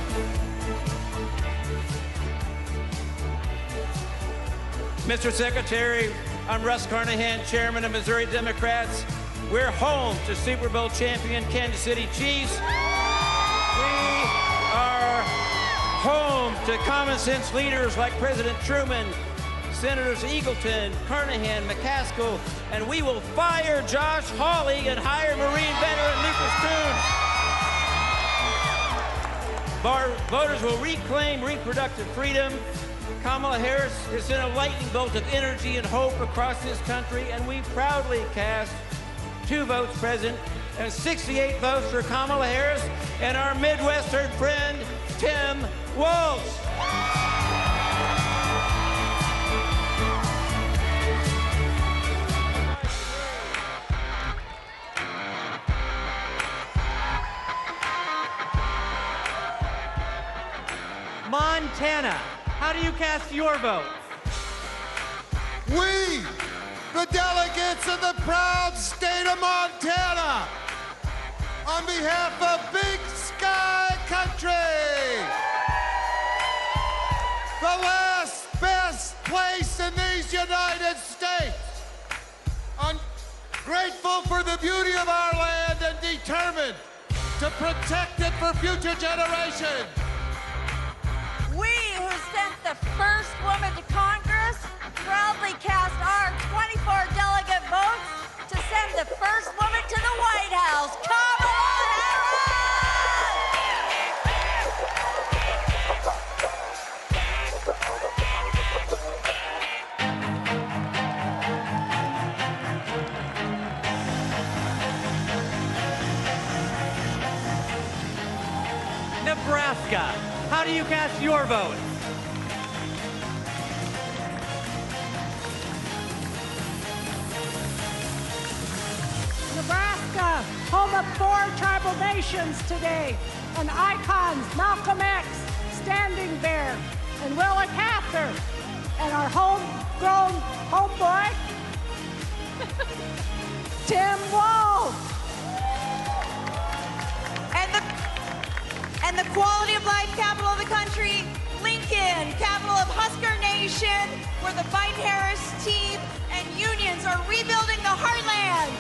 Mr. Secretary, I'm Russ Carnahan, Chairman of Missouri Democrats. We're home to Super Bowl champion Kansas City Chiefs. We are home to common sense leaders like President Truman, Senators Eagleton, Carnahan, McCaskill, and we will fire Josh Hawley and hire Marine veteran Lucas Coons. Voters will reclaim reproductive freedom. Kamala Harris has sent a lightning bolt of energy and hope across this country, and we proudly cast 2 votes present and 68 votes for Kamala Harris and our Midwestern friend, Tim Walz. Montana, how do you cast your vote? We, the delegates of the proud state of Montana, on behalf of Big Sky Country, the last best place in these United States, I'm grateful for the beauty of our land and determined to protect it for future generations. We who sent the first woman to Congress proudly cast our 24 delegate votes to send the first woman to the White House, Kamala Harris! Nebraska, how do you cast your vote? Nebraska, home of 4 tribal nations today, and icons Malcolm X, Standing Bear, and Willa Cather, and our homegrown homeboy, Tim Walz. And the quality of life capital of the country, Lincoln, capital of Husker Nation, where the Biden-Harris team and unions are rebuilding the heartland.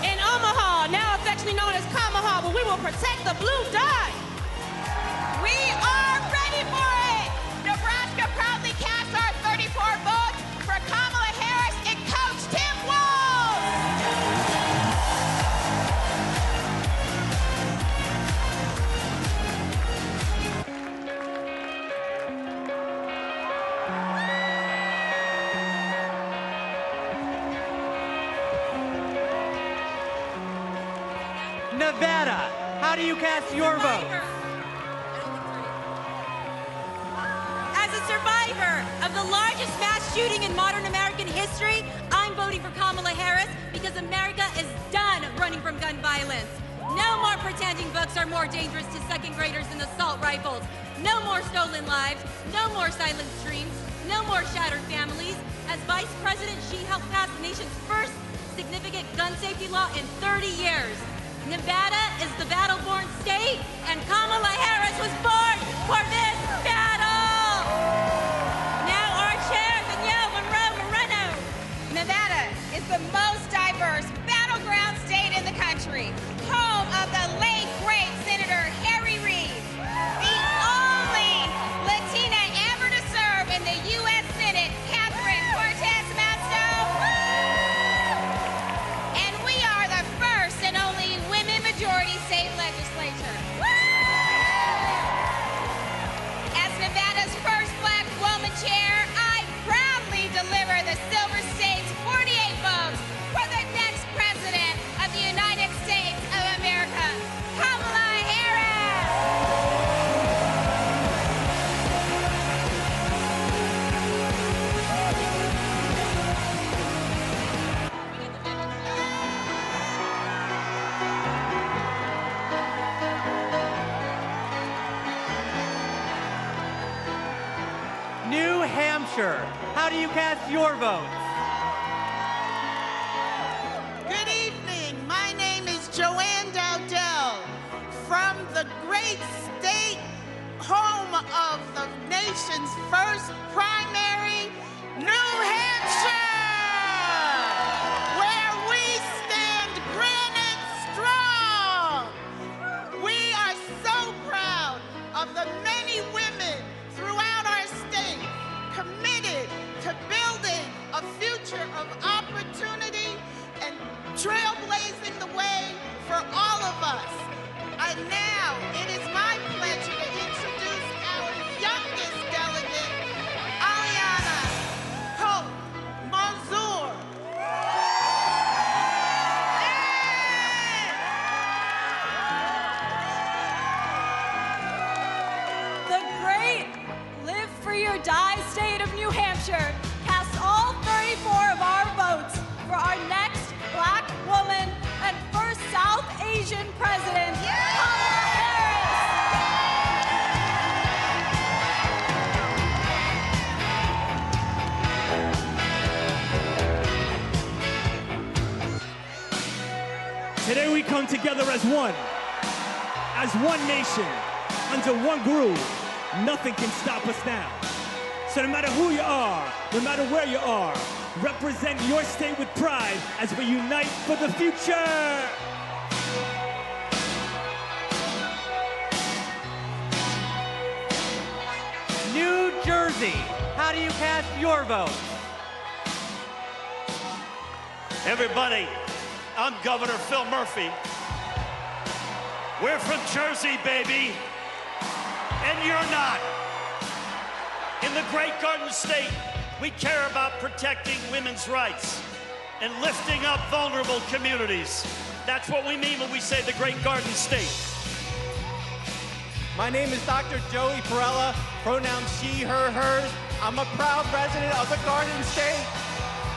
In Omaha, now affectionately known as Kamaha, but we will protect the blue dye. We are ready for it. Nebraska proudly casts our 34 votes for Kamala Harris and Coach Tim Walz. Nevada, how do you cast your vote? As a survivor of the largest mass shooting in modern American history, I'm voting for Kamala Harris because America is done running from gun violence. No more pretending books are more dangerous to second graders than assault rifles. No more stolen lives. No more silent streams. No more shattered families. As Vice President, she helped pass the nation's first significant gun safety law in 30 years. Nevada is the battle-born state, and Kamala Harris was born for this battle! Now our chair, Danielle Moreno. Nevada is the most diverse battleground state in the country, home of the late, great Senator Harry Reid, the only Latina ever to serve in the U.S. Senate, Catherine Cortez Masto, and we are the first and only women-majority state legislature. As Nevada's first black woman chair, I proudly deliver the Silver State's 48 votes for the next president of the United States of America, Kamala Harris. New Hampshire, how do you cast your vote? Good evening. My name is Joanne Dowdell from the great state home of the nation's first primary, New Hampshire, where we stand granite strong. We are so proud of the many women throughout our state committed to building a future of opportunity and trailblazing the way for all of us. And now it is my or die state of New Hampshire cast all 34 of our votes for our next Black woman and first South Asian president, Kamala Harris. Today we come together as one nation, under one groove. Nothing can stop us now. So no matter who you are, no matter where you are, represent your state with pride as we unite for the future. New Jersey, how do you cast your vote? Everybody, I'm Governor Phil Murphy. We're from Jersey, baby, and you're not. In the Great Garden State, we care about protecting women's rights and lifting up vulnerable communities. That's what we mean when we say the Great Garden State. My name is Dr. Joey Perella, pronouns she, her, hers. I'm a proud resident of the Garden State.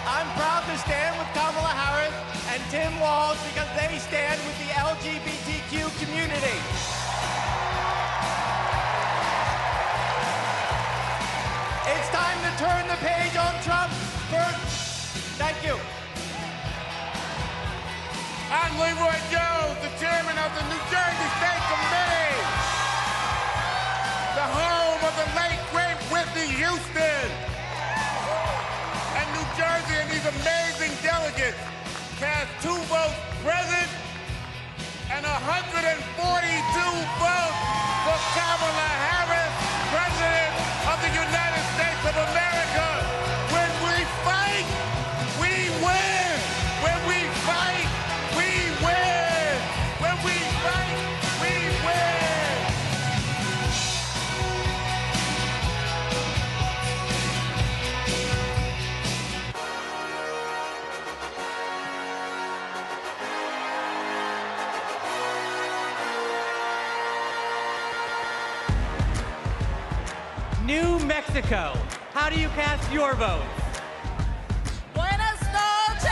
I'm proud to stand with Kamala Harris and Tim Walz because they stand with the LGBTQ community. It's time to turn the page on Trump. Thank you. I'm Leroy Jones, the chairman of the New Jersey State Committee, the home of the late, great Whitney Houston. And New Jersey and these amazing delegates cast 2 votes present and 142 votes for Kamala Harris, President of the United States of America. When we fight, we win. When we fight, we win. When we fight, we win. New Mexico, how do you cast your vote? Buenas noches!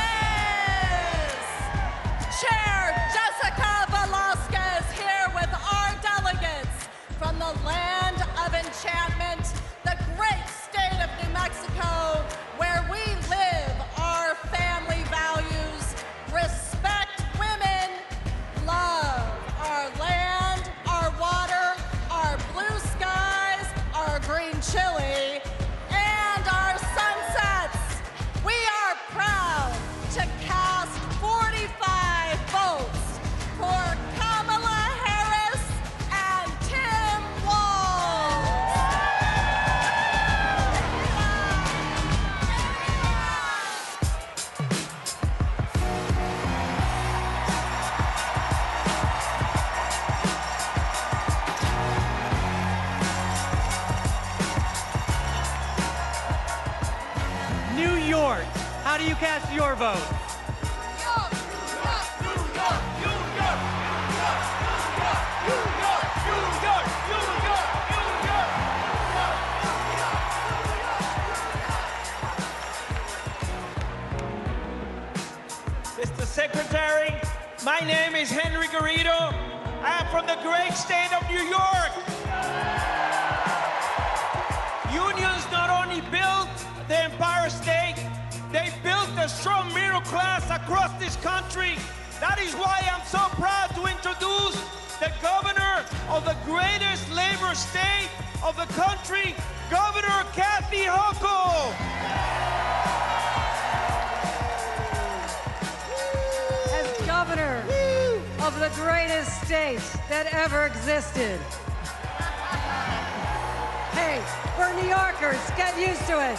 Chair Jessica Velasquez here with our delegates from the land of enchantment, the great state of New Mexico, where we live our family values, respect women, love our land, our water, our blue skies, our green chili, and our sunsets. We are proud to cast 45 votes for Kamala Harris and Tim Walz. New York, how do you cast your vote? Mr. Secretary, my name is Henry Garrido. I am from the great state of New York. Unions not only built the Empire State, they built a strong middle class across this country. That is why I'm so proud to introduce the governor of the greatest labor state of the country, Governor Kathy Hochul. As governor of the greatest state that ever existed. Hey, we're New Yorkers, get used to it.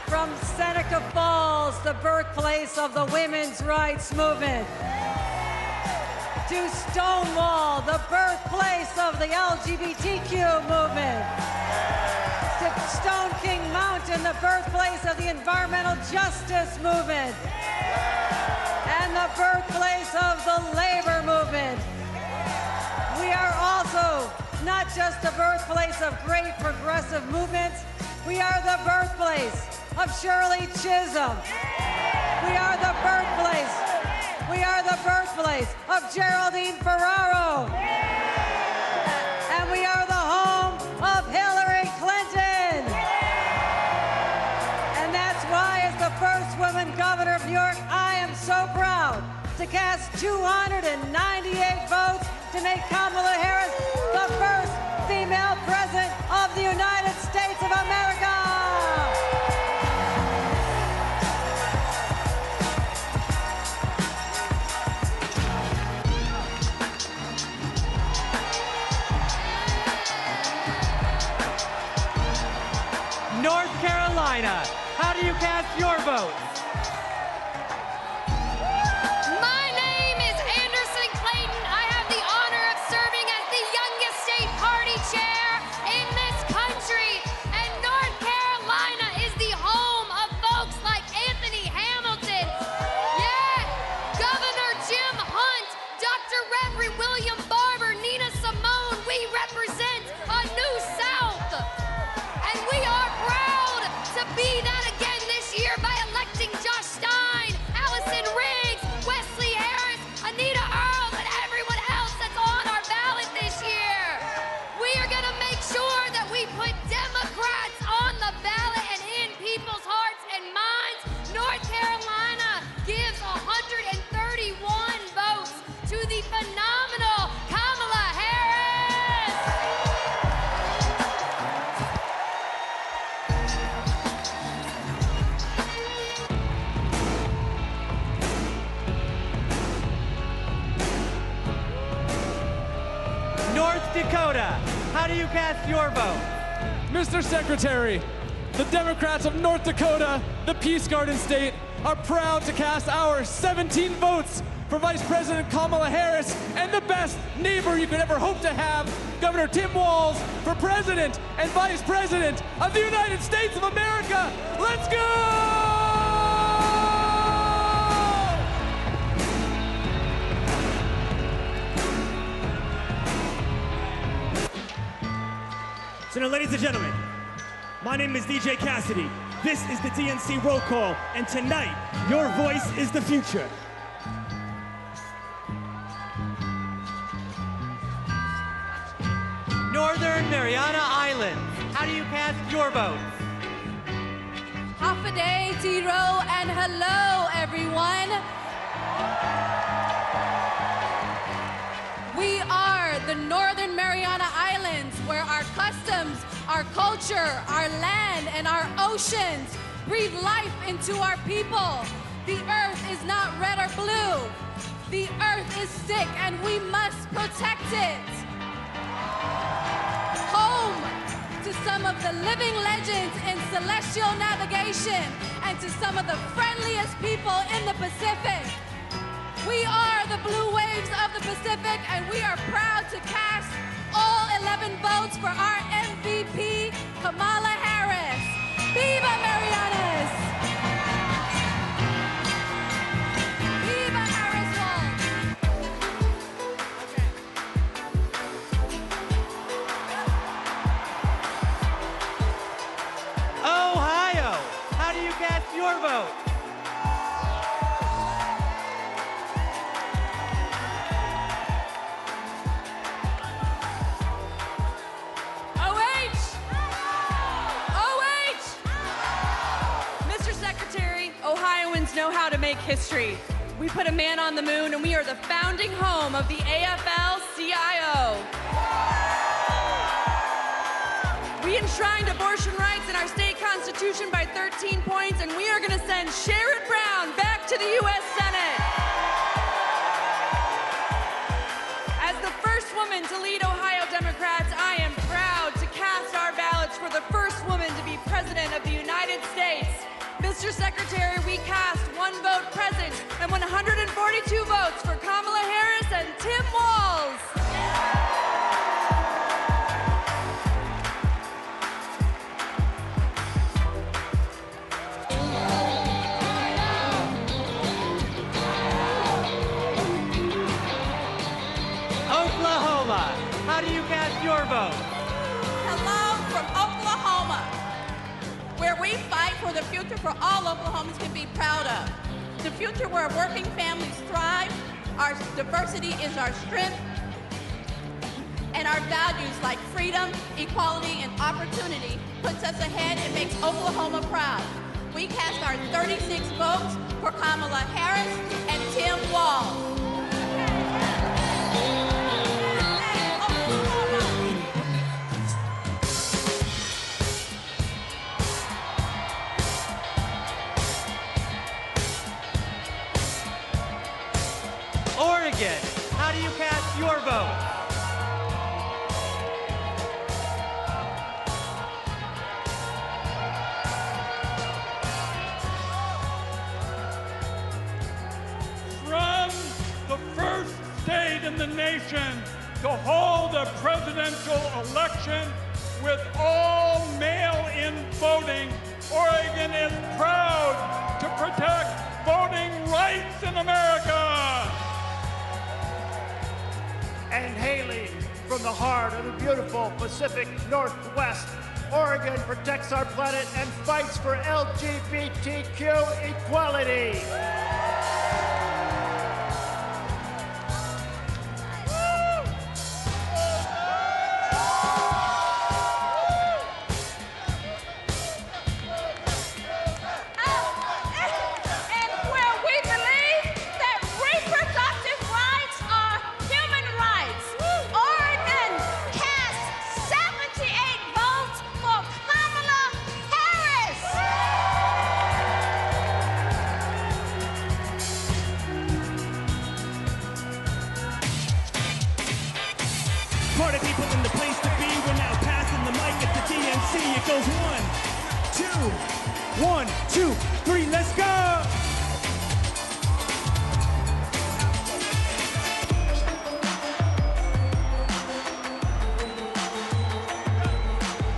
From Seneca Falls, the birthplace of the women's rights movement, to Stonewall, the birthplace of the LGBTQ movement, to Stone King Mountain, the birthplace of the environmental justice movement, and the birthplace of the labor movement. We are also not just the birthplace of great progressive movements. We are the birthplace of Shirley Chisholm. We are the birthplace. We are the birthplace of Geraldine Ferraro. And we are the home of Hillary Clinton. And that's why, as the first woman governor of New York, I am so proud to cast 298 votes to make Kamala Harris the first female president of the United States of America. North Carolina, how do you cast your vote? My name is Anderson Clayton. I have the honor of serving as the youngest state party chair in this country. And North Carolina is the home of folks like Anthony Hamilton. Yeah, Governor Jim Hunt, Dr. Reverend William Barber, Nina Simone. We represent a new South. And we are proud to be that again this year by electing Josh Stein, Allison Riggs, Wesley Harris, Anita Earls, and everyone else that's on our ballot this year. We are going to make sure that we put Democrats on the ballot and in people's hearts and minds. North Carolina gives 131 votes to the phenomenal Kamala Harris. North Dakota, how do you cast your vote? Mr. Secretary, the Democrats of North Dakota, the Peace Garden State, are proud to cast our 17 votes for Vice President Kamala Harris and the best neighbor you could ever hope to have, Governor Tim Walz, for President and Vice President of the United States of America. Let's go! So now, ladies and gentlemen, my name is DJ Cassidy. This is the DNC Roll Call, and tonight, your voice is the future. Northern Mariana Islands, how do you cast your vote? Half a day, Tiro, and hello, everyone. We are the Northern Mariana Islands, where our customs, our culture, our land, and our oceans breathe life into our people. The earth is not red or blue. The earth is sick, and we must protect it. Home to some of the living legends in celestial navigation and to some of the friendliest people in the Pacific. We are the blue waves of the Pacific, and we are proud to cast all 11 votes for our MVP, Kamala Harris. Viva Marianas! Viva Harris Ohio, how do you cast your vote? Ohioans know how to make history. We put a man on the moon, and we are the founding home of the AFL-CIO. We enshrined abortion rights in our state constitution by 13 points, and we are going to send Sherrod Brown back to the U.S. Senate. As the first woman to lead Ohio Democrats, I am proud to cast our ballots for the first woman to be president of the United States. Mr. Secretary, we cast one vote present and 142 votes for Kamala Harris and Tim Walz. Oklahoma, how do you cast your vote. Hello from Oklahoma, where we fight for the future for all Oklahomans can be proud of. The future where working families thrive, our diversity is our strength, and our values like freedom, equality, and opportunity puts us ahead and makes Oklahoma proud. We cast our 36 votes for Kamala Harris and Tim Walz. Oregon, how do you cast your vote? From the first state in the nation to hold a presidential election with all mail-in voting, Oregon is proud to protect voting rights in America. And hailing from the heart of the beautiful Pacific Northwest, Oregon protects our planet and fights for LGBTQ equality. Party people in the place to be. We're now passing the mic at the DNC. It goes 1, 2, 3, let's go!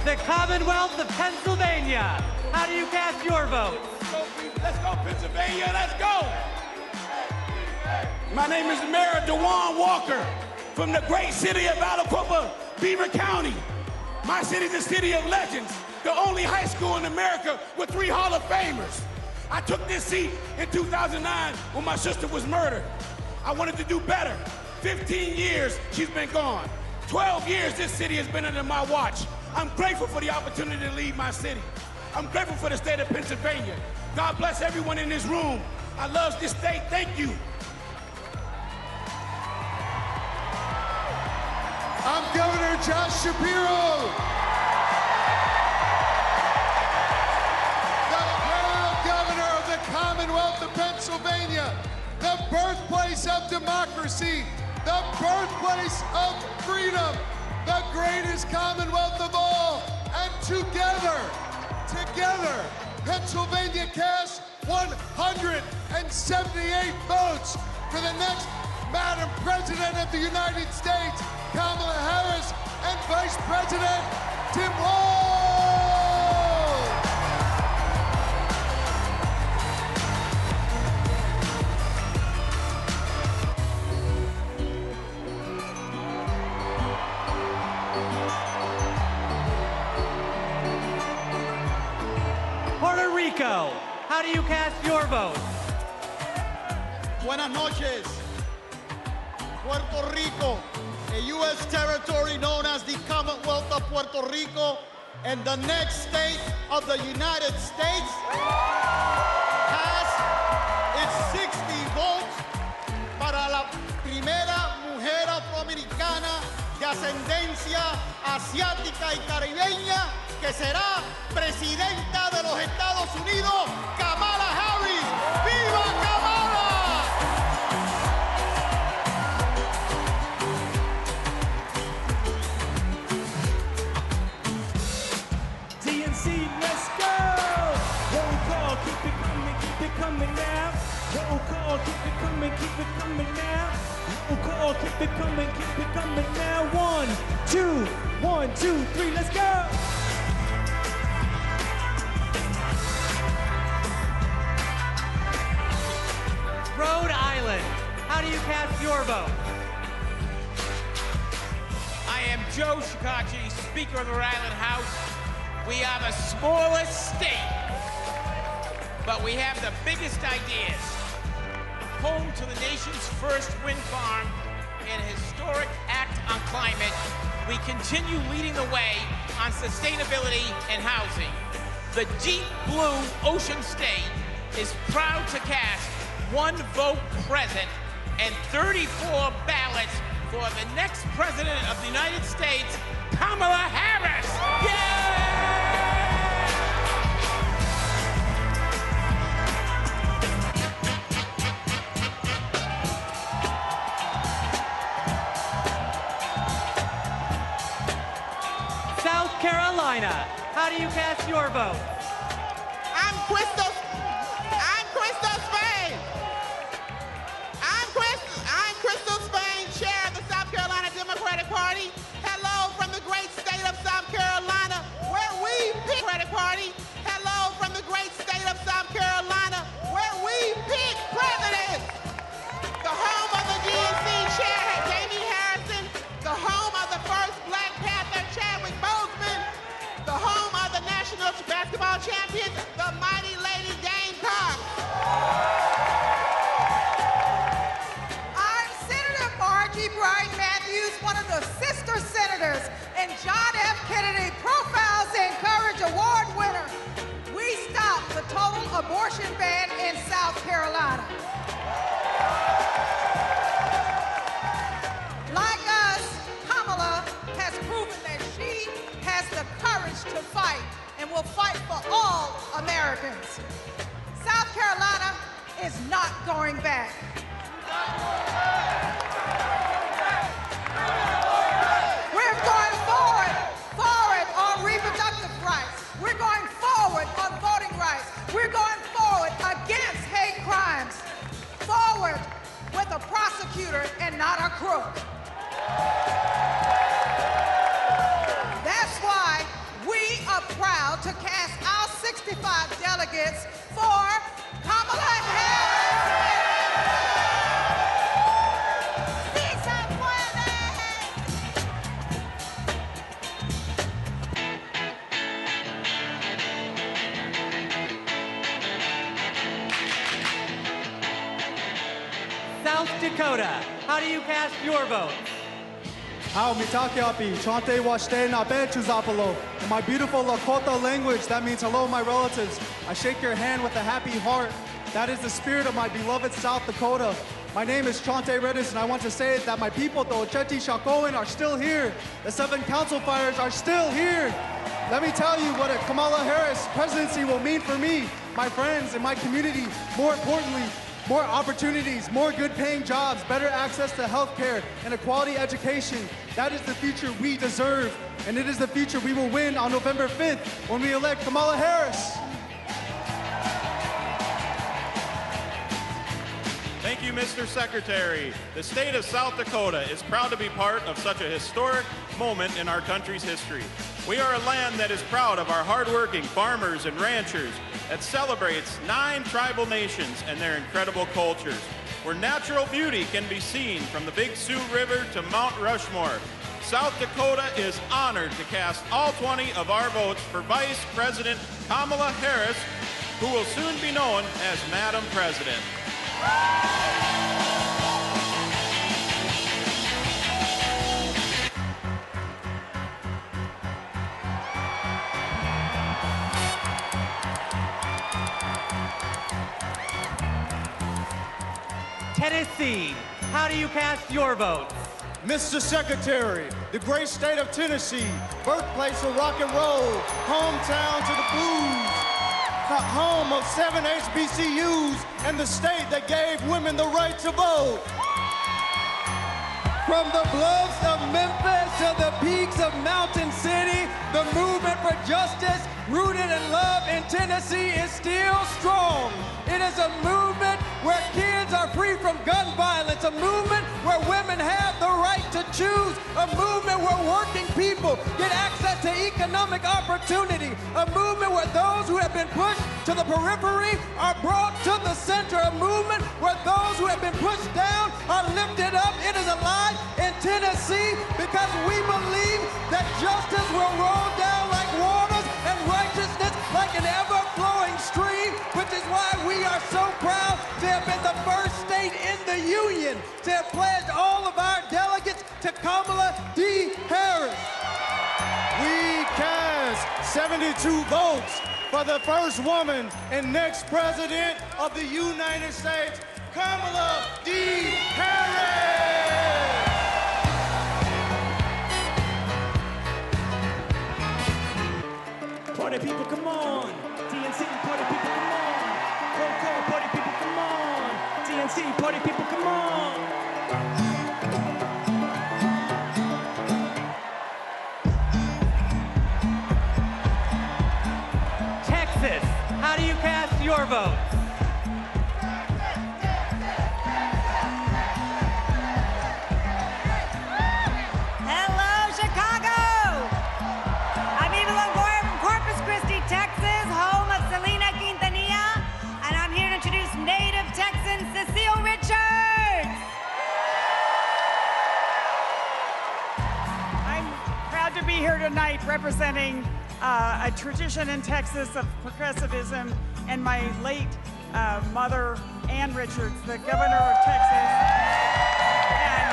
The Commonwealth of Pennsylvania, how do you cast your vote? Let's go, Pennsylvania, let's go! My name is Mayor DeJuan Walker from the great city of Aliquippa, Beaver County. My city is a city of legends, the only high school in America with 3 Hall of Famers. I took this seat in 2009 when my sister was murdered. I wanted to do better. 15 years she's been gone. 12 years this city has been under my watch. I'm grateful for the opportunity to lead my city. I'm grateful for the state of Pennsylvania. God bless everyone in this room. I love this state, thank you. I'm Governor Josh Shapiro. The proud governor of the Commonwealth of Pennsylvania, the birthplace of democracy, the birthplace of freedom, the greatest Commonwealth of all. And together, Pennsylvania cast 178 votes for the next Madam President of the United States, Kamala Harris, and Vice President Tim Walz. Puerto Rico, how do you cast your vote? Buenas noches. Puerto Rico, a U.S. territory known as the Commonwealth of Puerto Rico and the next state of the United States, has its 60 votes para la primera mujer afroamericana de ascendencia asiática y caribeña que será presidenta de los Estados Unidos, Kamala Harris. ¡Viva Kamala! Let's go! Roll call, keep it coming now. Roll call, keep it coming now. Roll call, keep it coming now. 1, 2, 3, let's go! Rhode Island, how do you cast your vote? I am Joe Shekarchi, Speaker of the Rhode Island House. We are the smallest state, but we have the biggest ideas. Home to the nation's first wind farm and a historic act on climate, we continue leading the way on sustainability and housing. The deep blue ocean state is proud to cast 1 vote present and 34 ballots for the next President of the United States, Kamala Harris. Yay! South Carolina, how do you cast your vote? I'm Crystal Spain. I'm Crystal Spain, chair of the South Carolina Democratic Party. Hello from the great state of South Carolina, where we pick Democratic Party. Hello from the great state of South Carolina, where we pick presidents. The home of the DNC chair, Jamie Harrison. The home of the first Black Panther, Chadwick Boseman. The home of the national basketball champions, the mighty Lady Gamecocks. I'm Senator Margie Bright Matthews, one of the sister senators, and John F. Kennedy Profiles in Courage Award winner. We stopped the total abortion ban in South Carolina. Like us, Kamala has proven that she has the courage to fight and will fight for all Americans. South Carolina is not going back. We're going forward on reproductive rights. We're going forward on voting rights. We're going forward against hate crimes. Forward with a prosecutor and not a crook. That's why we are proud to cast our 65 delegates for Kamala Harris. South Dakota, how do you cast your vote? How mitakiapi, chante washte na benchuzapalo. In my beautiful Lakota language, that means hello, my relatives. I shake your hand with a happy heart. That is the spirit of my beloved South Dakota. My name is Chante Redis, and I want to say that my people, the Ocheti Shakoan, are still here. The 7 council fires are still here. Let me tell you what a Kamala Harris presidency will mean for me, my friends, and my community. More importantly, more opportunities, more good-paying jobs, better access to health care, and a quality education. That is the future we deserve, and it is the future we will win on November 5th when we elect Kamala Harris. Thank you, Mr. Secretary. The state of South Dakota is proud to be part of such a historic moment in our country's history. We are a land that is proud of our hardworking farmers and ranchers, that celebrates 9 tribal nations and their incredible cultures, where natural beauty can be seen from the Big Sioux River to Mount Rushmore. South Dakota is honored to cast all 20 of our votes for Vice President Kamala Harris, who will soon be known as Madam President. Tennessee, how do you cast your votes? Mr. Secretary, the great state of Tennessee, birthplace of rock and roll, hometown to the blues, home of 7 HBCUs, and the state that gave women the right to vote. From the bluffs of Memphis to the peaks of Mountain City, the movement for justice rooted in love in Tennessee is still strong. It is a movement where kids are free from gun violence, a movement where women have the right to choose, a movement where working people get access to economic opportunity, a movement where those who have been pushed to the periphery are brought to the center, a movement where those who have been pushed down are lifted up. It is alive in Tennessee because we believe that justice will roll down like waters and righteousness like an ever-flowing stream, which is why we are so proud to have been the first state in the union to have pledged all of our delegates to Kamala D. Harris. We cast 72 votes for the first woman and next president of the United States, Kamala D. Harris. Party people, come on. DNC, party people, come on. Roll call, party people, come on. DNC, party people, come on. Texas, how do you cast your vote? Hello, Chicago! I'm Eva Longoria from Corpus Christi, Texas, home of Selena Quintanilla, and I'm here to introduce native Texan Cecile Richards. I'm proud to be here tonight representing a tradition in Texas of progressivism and my late mother, Ann Richards, the governor of Texas, and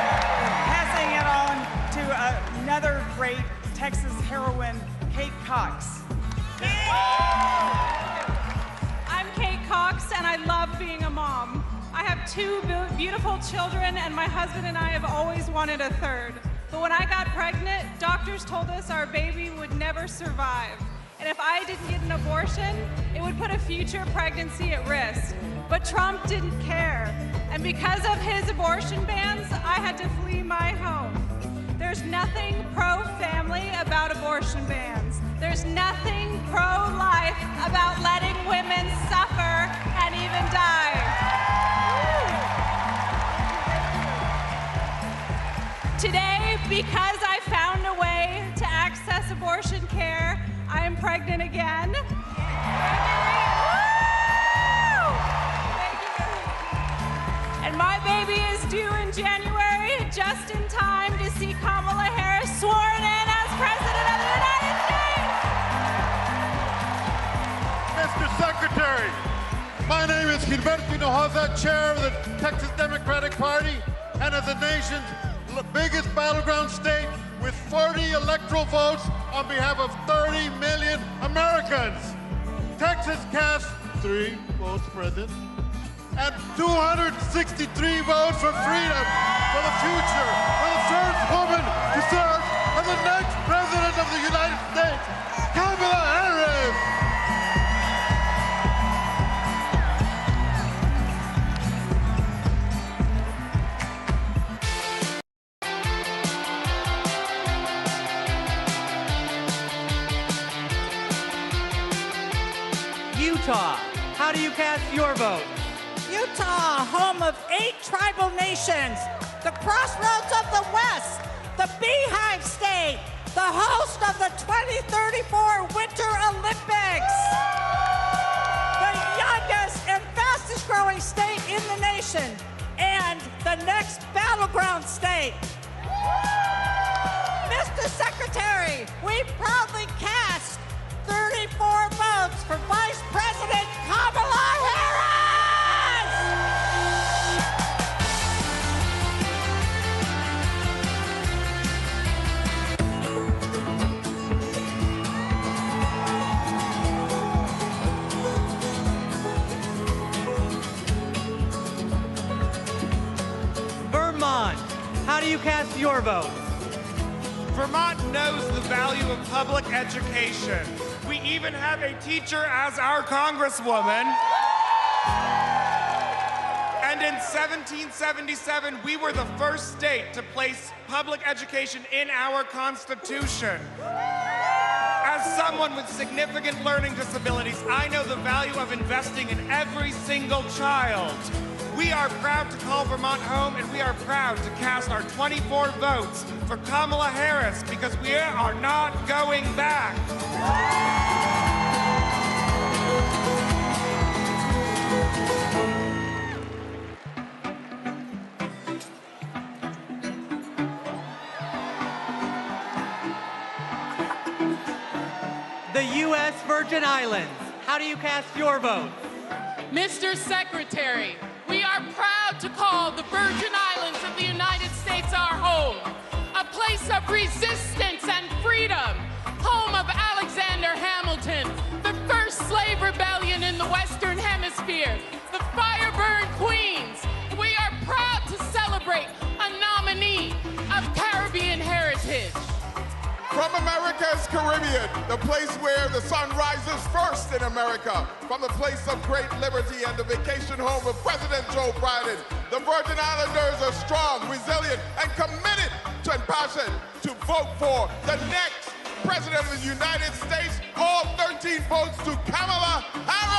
passing it on to another great Texas heroine, Kate Cox. I'm Kate Cox, and I love being a mom. I have two beautiful children, and my husband and I have always wanted a third. But when I got pregnant, doctors told us our baby would never survive. And if I didn't get an abortion, it would put a future pregnancy at risk. But Trump didn't care. And because of his abortion bans, I had to flee my home. There's nothing pro-family about abortion bans. There's nothing pro-life about letting women suffer and even die. Today, because I found a way to access abortion care, I am pregnant again. And my baby is due in January, just in time to see Kamala Harris sworn in as President of the United Mr. Secretary, my name is Gilberto Hinojosa, chair of the Texas Democratic Party, and as the nation's biggest battleground state with 40 electoral votes on behalf of 30 million Americans. Texas cast 3 votes, President, and 263 votes for freedom, for the future, for the first woman to serve as the next president of the United States, Kamala Harris. Utah, how do you cast your vote? Utah, home of 8 tribal nations, the crossroads of the West, the Beehive State, the host of the 2034 Winter Olympics, the youngest and fastest growing state in the nation, and the next battleground state. Mr. Secretary, we proudly cast 34 votes for Vice President Kamala Harris! Vermont, how do you cast your vote? Vermont knows the value of public education. We even have a teacher as our congresswoman. And in 1777, we were the first state to place public education in our Constitution. As someone with significant learning disabilities, I know the value of investing in every single child. We are proud to call Vermont home, and we are proud to cast our 24 votes for Kamala Harris because we are not going back. The U.S. Virgin Islands, how do you cast your vote? Mr. Secretary, we are proud to call the Virgin Islands of the United States our home, a place of resistance and freedom, home of Alexander Hamilton, the first slave rebellion in the Western Hemisphere, the fire-burned Queens. We are proud to celebrate a nominee of Caribbean heritage. From America's Caribbean, the place where the sun rises first in America, from the place of great liberty and the vacation home of President Joe Biden, the Virgin Islanders are strong, resilient, and committed to and passionate to vote for the next President of the United States. All 13 votes to Kamala Harris!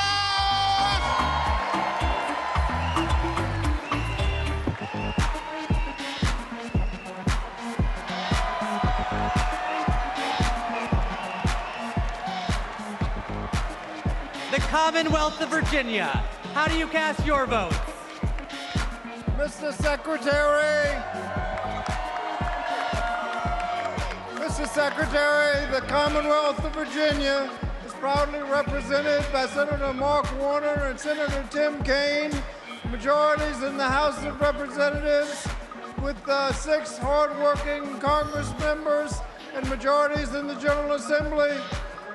The Commonwealth of Virginia, how do you cast your votes? Mr. Secretary, the Commonwealth of Virginia is proudly represented by Senator Mark Warner and Senator Tim Kaine, majorities in the House of Representatives with 6 hardworking Congress members and majorities in the General Assembly.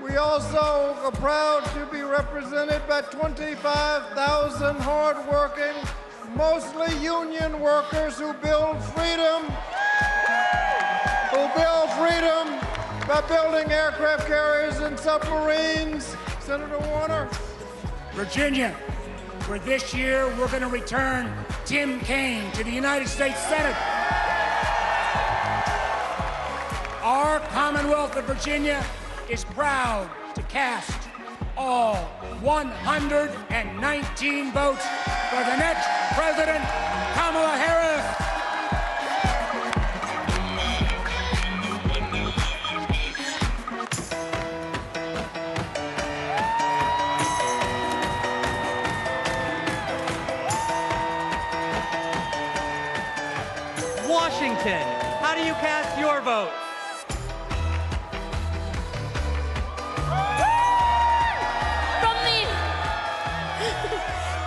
We also are proud to be represented by 25,000 hardworking, mostly union workers who build freedom, by building aircraft carriers and submarines. Senator Warner. Virginia, for this year, we're going to return Tim Kaine to the United States Senate. Our Commonwealth of Virginia is proud to cast all 119 votes for the next President, Kamala Harris. Washington, how do you cast your vote?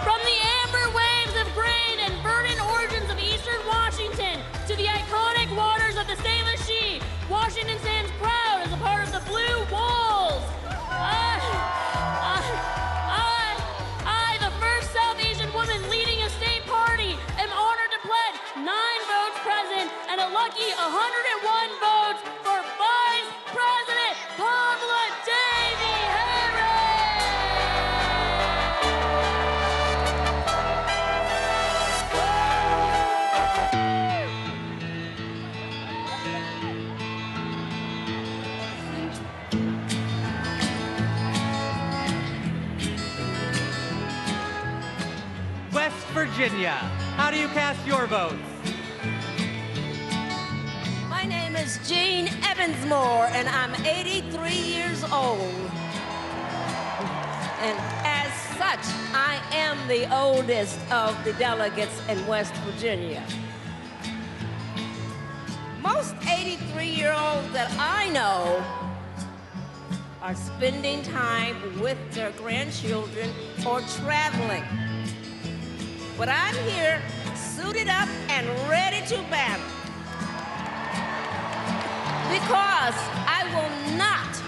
From the amber waves of grain and verdant origins of eastern Washington to the iconic waters of the Salish Sea, Washington stands proud as a part of the Blue Wolves. I, the first South Asian woman leading a state party, am honored to pledge 9 votes present and a lucky 101 votes for Vice President Kamala West Virginia, how do you cast your votes? My name is Jean Evansmore, and I'm 83 years old. And as such, I am the oldest of the delegates in West Virginia. Most 83-year-olds that I know are spending time with their grandchildren or traveling. But I'm here, suited up and ready to battle. Because I will not,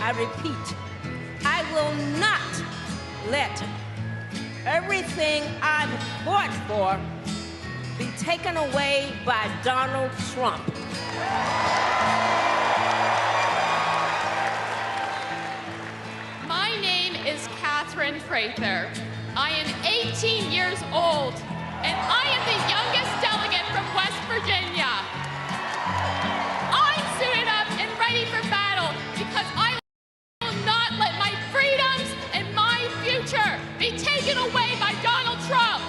I repeat, I will not let everything I've fought for be taken away by Donald Trump. My name is Catherine Prather. I am 18 years old, and I am the youngest delegate from West Virginia. I'm suited up and ready for battle because I will not let my freedoms and my future be taken away by Donald Trump.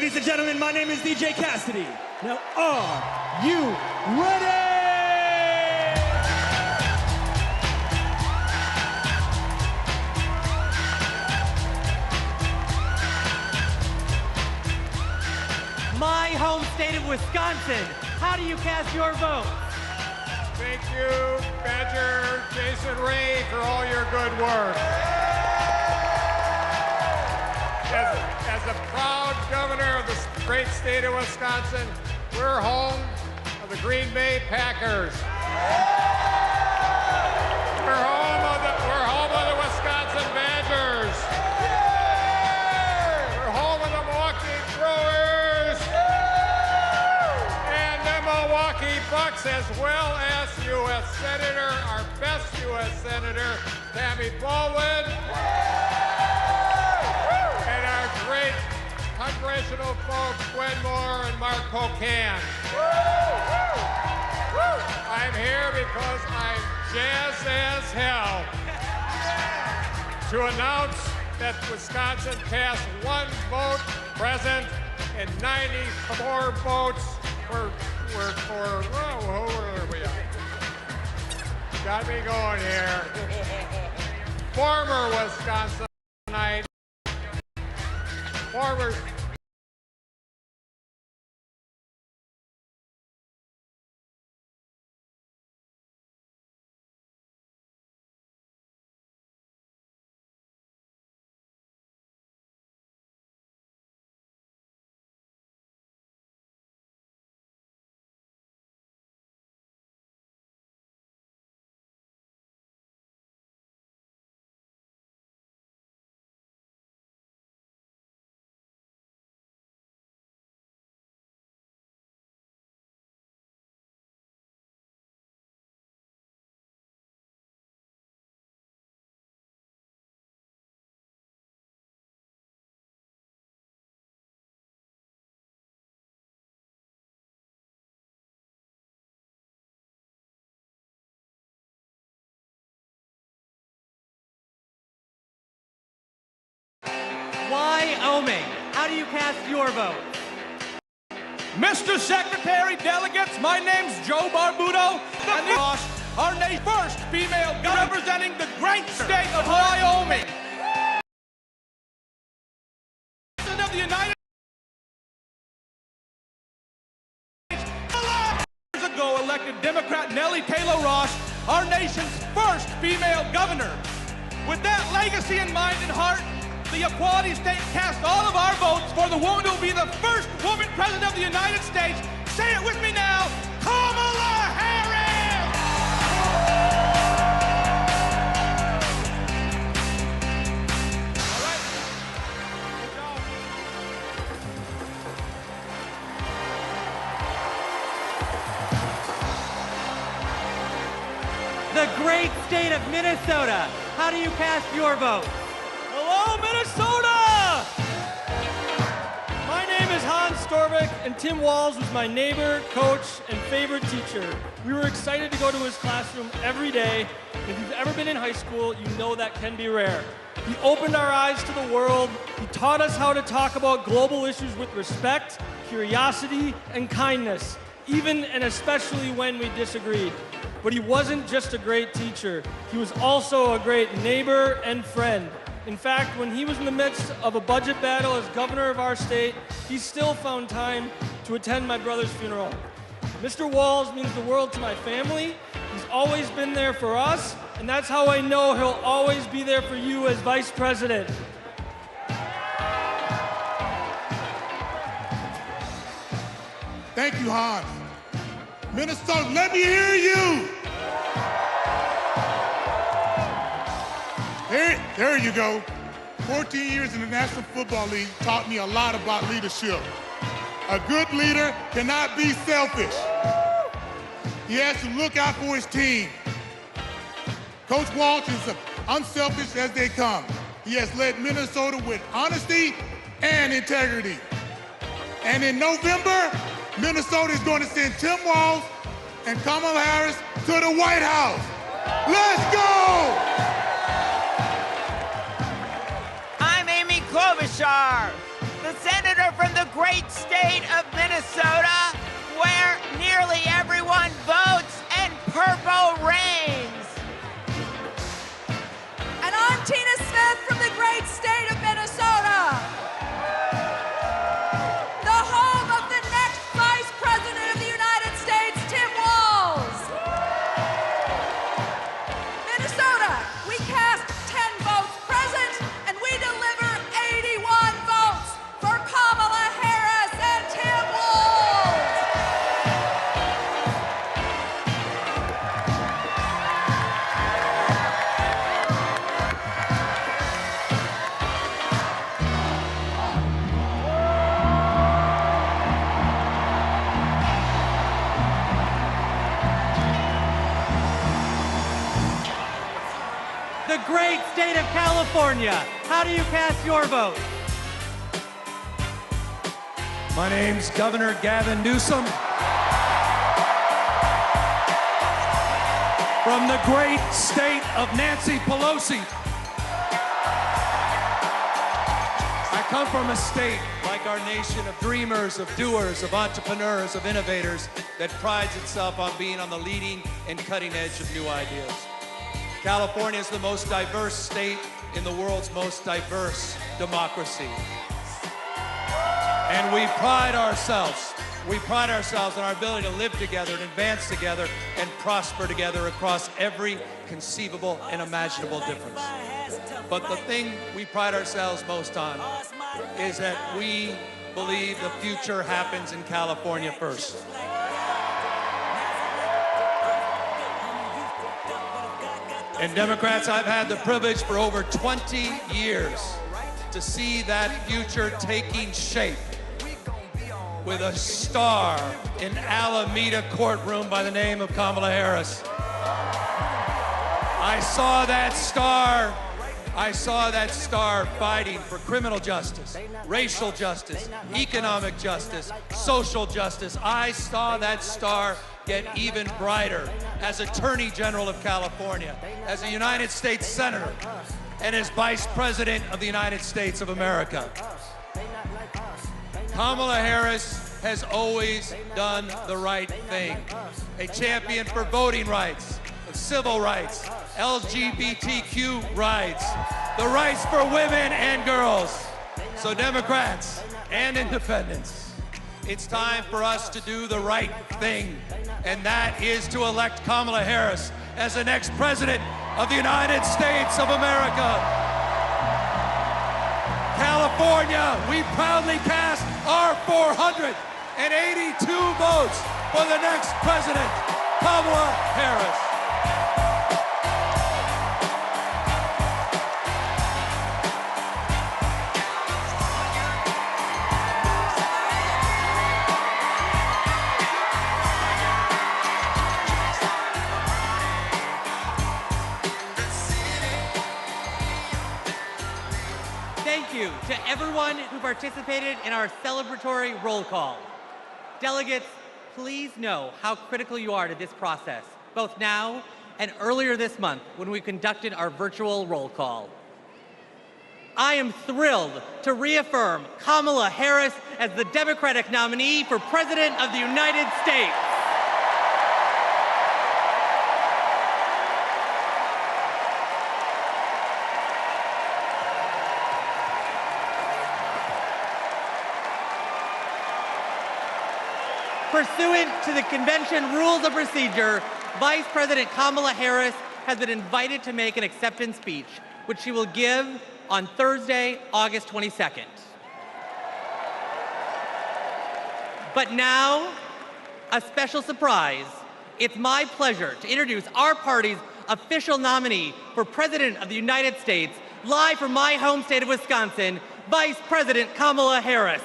Ladies and gentlemen, my name is DJ Cassidy. Now, are you ready? My home state of Wisconsin, how do you cast your vote? Thank you, Badger Jason Ray, for all your good work. As a proud governor of the great state of Wisconsin, we're home of the Green Bay Packers. We're home of the Wisconsin Badgers. We're home of the Milwaukee Brewers. And the Milwaukee Bucks, as well as U.S. Senator, our best U.S. Senator, Tammy Duckworth. And our great congressional folks, Gwen Moore and Mark Pocan. I'm here because I'm jazzed as hell to announce that Wisconsin cast 1 vote present and 94 votes who are we at? Got me going here. Former Wisconsinite, former Wyoming, how do you cast your vote? Mr. Secretary, delegates, my name's Joe Barbudo, and our nation's first female governor representing the great state of Wyoming. President of the United States, years ago elected Democrat Nellie Taylor Ross, our nation's first female governor. With that legacy in mind and heart, the Equality State cast all of our votes for the woman who will be the first woman president of the United States. Say it with me now, Kamala Harris! All right. The great state of Minnesota, how do you cast your vote? Hello, Minnesota! My name is Hans Storbeck, and Tim Walz was my neighbor, coach, and favorite teacher. We were excited to go to his classroom every day. If you've ever been in high school, you know that can be rare. He opened our eyes to the world. He taught us how to talk about global issues with respect, curiosity, and kindness, even and especially when we disagreed. But he wasn't just a great teacher. He was also a great neighbor and friend. In fact, when he was in the midst of a budget battle as governor of our state, he still found time to attend my brother's funeral. Mr. Walz means the world to my family. He's always been there for us, and that's how I know he'll always be there for you as vice president. Thank you, Hans. Minnesota, let me hear you. There you go. 14 years in the National Football League taught me a lot about leadership. A good leader cannot be selfish. He has to look out for his team. Coach Walz is unselfish as they come. He has led Minnesota with honesty and integrity. And in November, Minnesota is going to send Tim Walz and Kamala Harris to the White House. Let's go! I'm Amy Klobuchar, the the senator from the great state of Minnesota, where nearly everyone votes and purple reigns. And I'm Tina Smith from the great state of Minnesota, the home of the next Vice President of the United States, Tim Walz. Minnesota, we cast 10 votes present, and we deliver 81 votes for Kamala Harris and Tim Walz. The great state of California. How do you cast your vote? My name's Governor Gavin Newsom. From the great state of Nancy Pelosi. I come from a state, like our nation, of dreamers, of doers, of entrepreneurs, of innovators, that prides itself on being on the leading and cutting edge of new ideas. California is the most diverse state in the world's most diverse democracy. And we pride ourselves on our ability to live together and advance together and prosper together across every conceivable and imaginable difference. But the thing we pride ourselves most on is that we believe the future happens in California first. And Democrats, I've had the privilege for over 20 years to see that future taking shape with a star in Alameda courtroom by the name of Kamala Harris. I saw that star fighting for criminal justice, racial justice, economic justice, social justice. I saw that star get even brighter as Attorney General of California, as a United States Senator, and as Vice President of the United States of America. Kamala Harris has always done the right thing. A champion for voting rights, civil rights, LGBTQ rights, the rights for women and girls. So Democrats and independents, it's time for us to do the right thing, and that is to elect Kamala Harris as the next president of the United States of America. California, we proudly cast our 482 votes for the next president, Kamala Harris. Thank you to everyone who participated in our celebratory roll call. Delegates, please know how critical you are to this process, both now and earlier this month when we conducted our virtual roll call. I am thrilled to reaffirm Kamala Harris as the Democratic nominee for President of the United States. Pursuant to the convention rules of procedure, Vice President Kamala Harris has been invited to make an acceptance speech, which she will give on Thursday, August 22nd. But now, a special surprise. It's my pleasure to introduce our party's official nominee for President of the United States, live from my home state of Wisconsin, Vice President Kamala Harris.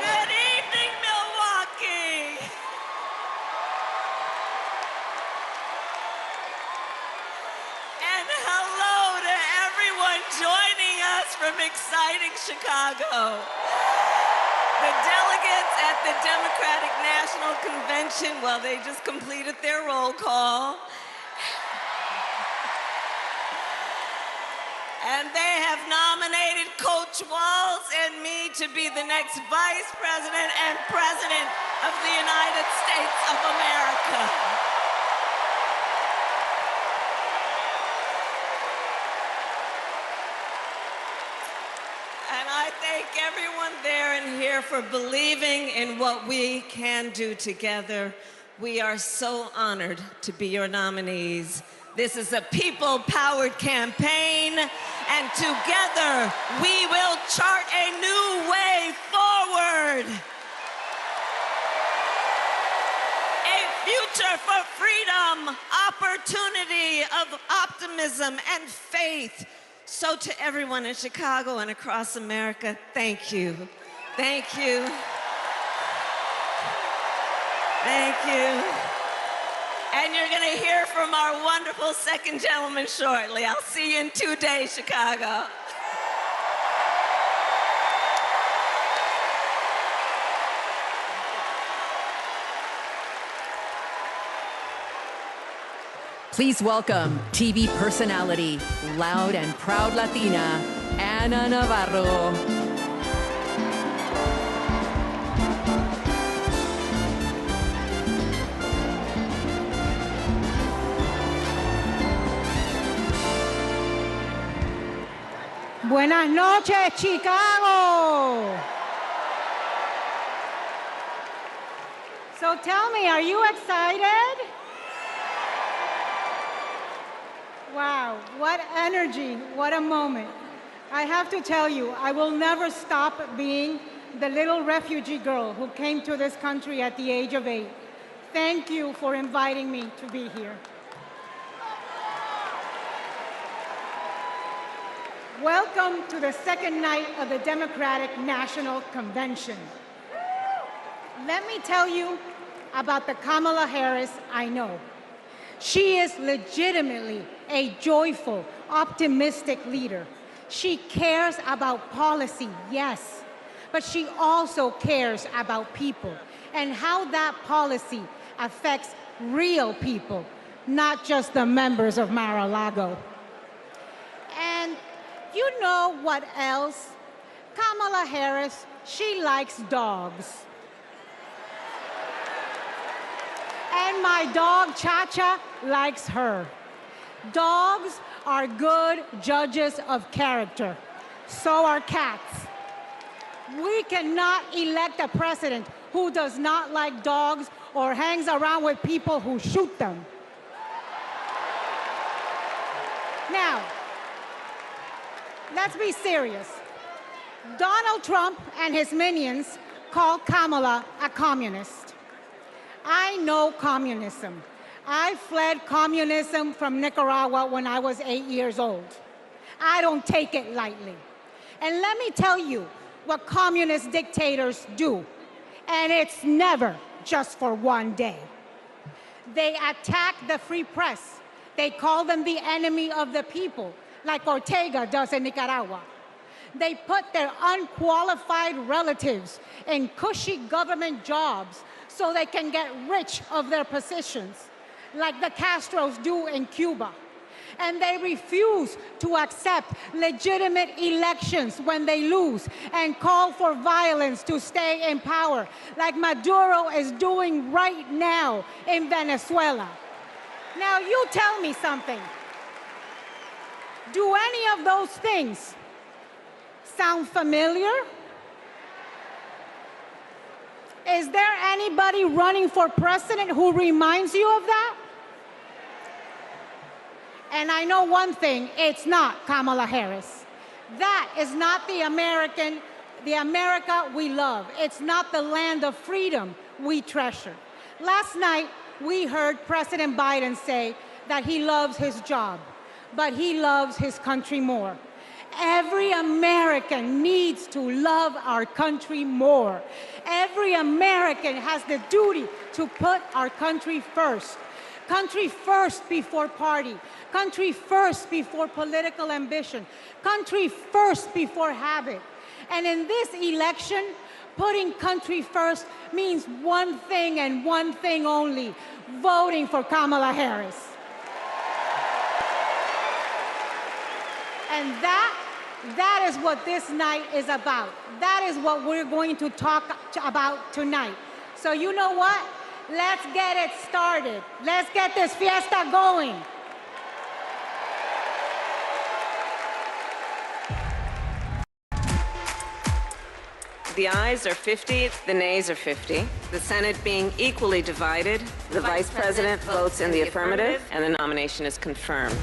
Good evening, The delegates at the Democratic National Convention, well, they just completed their roll call. And they have nominated Coach Walz and me to be the next Vice President and President of the United States of America. And I thank everyone there and here for believing in what we can do together. We are so honored to be your nominees. This is a people-powered campaign, and together we will chart a new way forward. A future for freedom, opportunity, of optimism and faith. So to everyone in Chicago and across America, thank you. Thank you. Thank you. And you're going to hear from our wonderful second gentleman shortly. I'll see you in 2 days, Chicago. Please welcome TV personality, loud and proud Latina, Ana Navarro. Buenas noches, Chicago. So tell me, are you excited? Wow, what energy, what a moment. I have to tell you, I will never stop being the little refugee girl who came to this country at the age of 8. Thank you for inviting me to be here. Welcome to the second night of the Democratic National Convention. Let me tell you about the Kamala Harris I know. She is legitimately a joyful, optimistic leader. She cares about policy, yes, but she also cares about people and how that policy affects real people, not just the members of Mar-a-Lago. And you know what else? Kamala Harris, she likes dogs. And my dog, Cha-Cha, likes her. Dogs are good judges of character. So are cats. We cannot elect a president who does not like dogs or hangs around with people who shoot them. Now, let's be serious. Donald Trump and his minions call Kamala a communist. I know communism. I fled communism from Nicaragua when I was 8 years old. I don't take it lightly. And let me tell you what communist dictators do. And it's never just for one day. They attack the free press. They call them the enemy of the people, like Ortega does in Nicaragua. They put their unqualified relatives in cushy government jobs so they can get rich of their positions, like the Castros do in Cuba. And they refuse to accept legitimate elections when they lose and call for violence to stay in power, like Maduro is doing right now in Venezuela. Now you tell me something. Do any of those things sound familiar? Is there anybody running for president who reminds you of that? And I know one thing, it's not Kamala Harris. That is not the America we love. It's not the land of freedom we treasure. Last night, we heard President Biden say that he loves his job, but he loves his country more. Every American needs to love our country more. Every American has the duty to put our country first. Country first before party. Country first before political ambition. Country first before habit. And in this election, putting country first means one thing and one thing only: voting for Kamala Harris. And that is what this night is about. That is what we're going to talk about tonight. So you know what? Let's get it started. Let's get this fiesta going. The ayes are 50, the nays are 50. The Senate being equally divided, the Vice President votes in the affirmative, and the nomination is confirmed.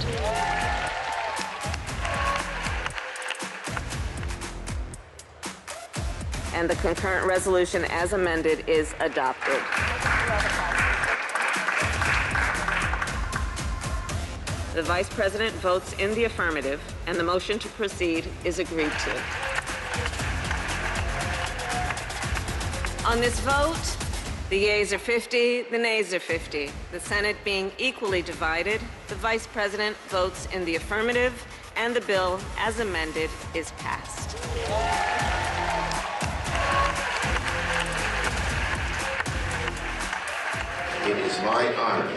And the concurrent resolution as amended is adopted. The Vice President votes in the affirmative, and the motion to proceed is agreed to. On this vote, the yeas are 50, the nays are 50. The Senate being equally divided, the Vice President votes in the affirmative, and the bill, as amended, is passed. It is my honor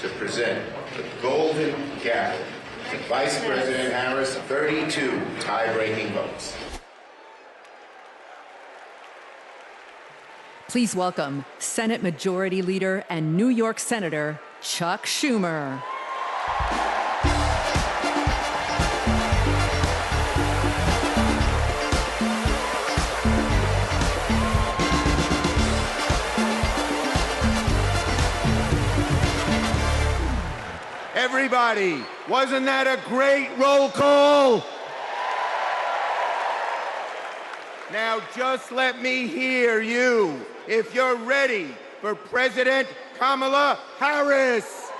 to present the Golden Gavel to Vice President Harris, 32 tie-breaking votes. Please welcome Senate Majority Leader and New York Senator Chuck Schumer. Everybody, wasn't that a great roll call? Now just let me hear you if you're ready for President Kamala Harris.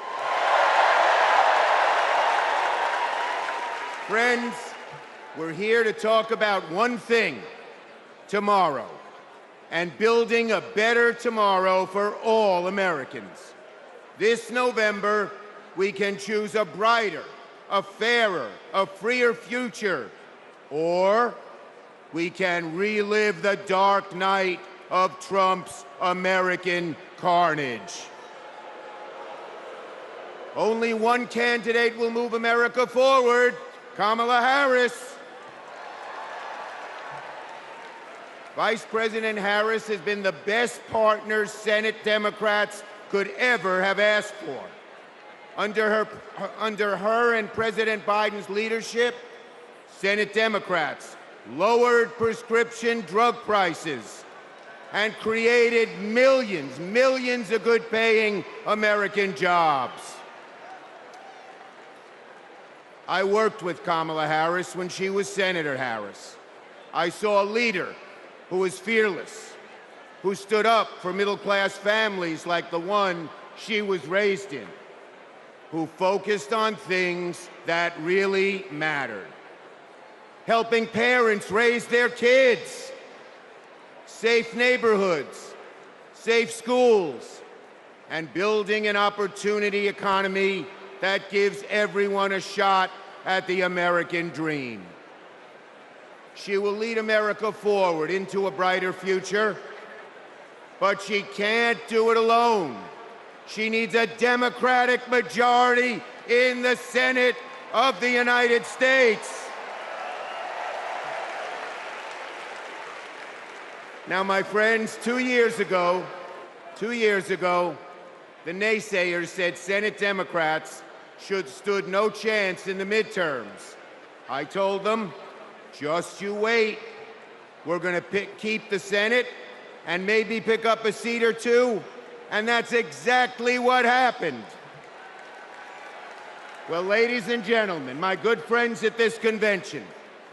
Friends, we're here to talk about one thing: tomorrow, and building a better tomorrow for all Americans. This November, we can choose a brighter, a fairer, a freer future, or we can relive the dark night of Trump's American carnage. Only one candidate will move America forward: Kamala Harris. Vice President Harris has been the best partner Senate Democrats could ever have asked for. Under her and President Biden's leadership, Senate Democrats lowered prescription drug prices and created millions of good-paying American jobs. I worked with Kamala Harris when she was Senator Harris. I saw a leader who was fearless, who stood up for middle-class families like the one she was raised in, who focused on things that really mattered: helping parents raise their kids, safe neighborhoods, safe schools, and building an opportunity economy that gives everyone a shot at the American dream. She will lead America forward into a brighter future, but she can't do it alone. She needs a Democratic majority in the Senate of the United States. Now, my friends, 2 years ago, the naysayers said Senate Democrats stood no chance in the midterms. I told them, just you wait. We're going to keep the Senate and maybe pick up a seat or two. And that's exactly what happened. Well, ladies and gentlemen, my good friends at this convention,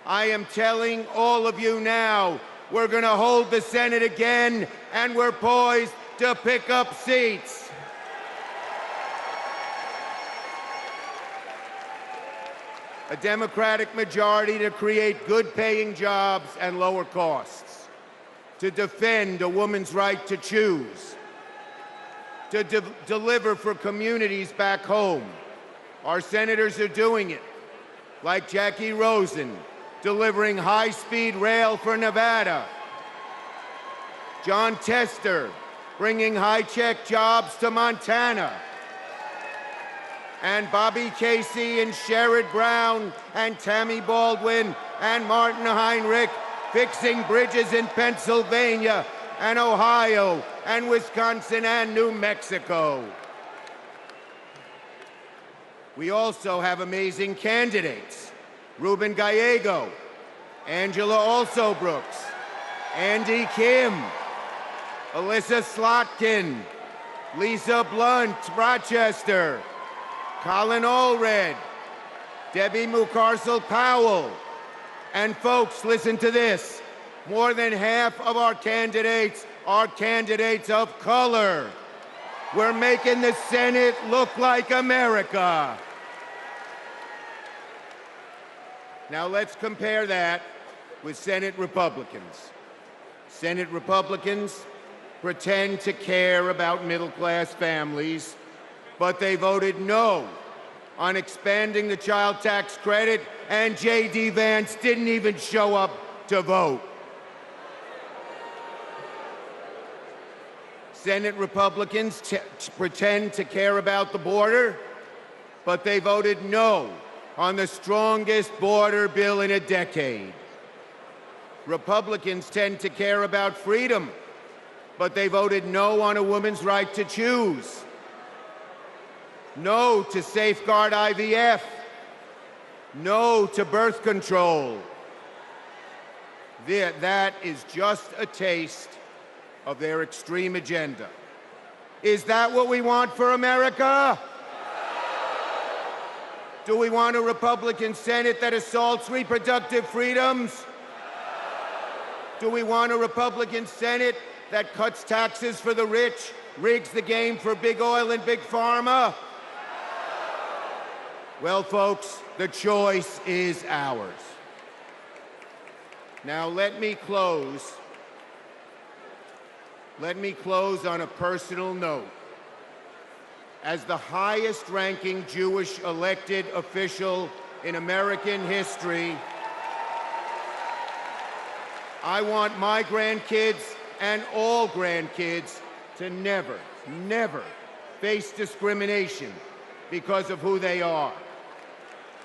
I am telling all of you now, we're going to hold the Senate again, and we're poised to pick up seats. A Democratic majority to create good-paying jobs and lower costs, to defend a woman's right to choose, to deliver for communities back home. Our senators are doing it, like Jackie Rosen, delivering high-speed rail for Nevada, John Tester, bringing high-check jobs to Montana. And Bobby Casey and Sherrod Brown and Tammy Baldwin and Martin Heinrich fixing bridges in Pennsylvania and Ohio and Wisconsin and New Mexico. We also have amazing candidates. Ruben Gallego, Angela Alsobrooks, Andy Kim, Alyssa Slotkin, Lisa Blunt, Rochester, Colin Allred, Debbie Mucarsel-Powell. And folks, listen to this. More than half of our candidates are candidates of color. We're making the Senate look like America. Now let's compare that with Senate Republicans. Senate Republicans pretend to care about middle-class families, but they voted no on expanding the child tax credit, and J.D. Vance didn't even show up to vote. Senate Republicans pretend to care about the border, but they voted no on the strongest border bill in a decade. Republicans tend to care about freedom, but they voted no on a woman's right to choose. No to safeguard IVF. No to birth control. That is just a taste of their extreme agenda. Is that what we want for America? Do we want a Republican Senate that assaults reproductive freedoms? Do we want a Republican Senate that cuts taxes for the rich, rigs the game for big oil and big pharma? Well, folks, the choice is ours. Now, let me close on a personal note. As the highest-ranking Jewish elected official in American history, I want my grandkids and all grandkids to never, never face discrimination because of who they are.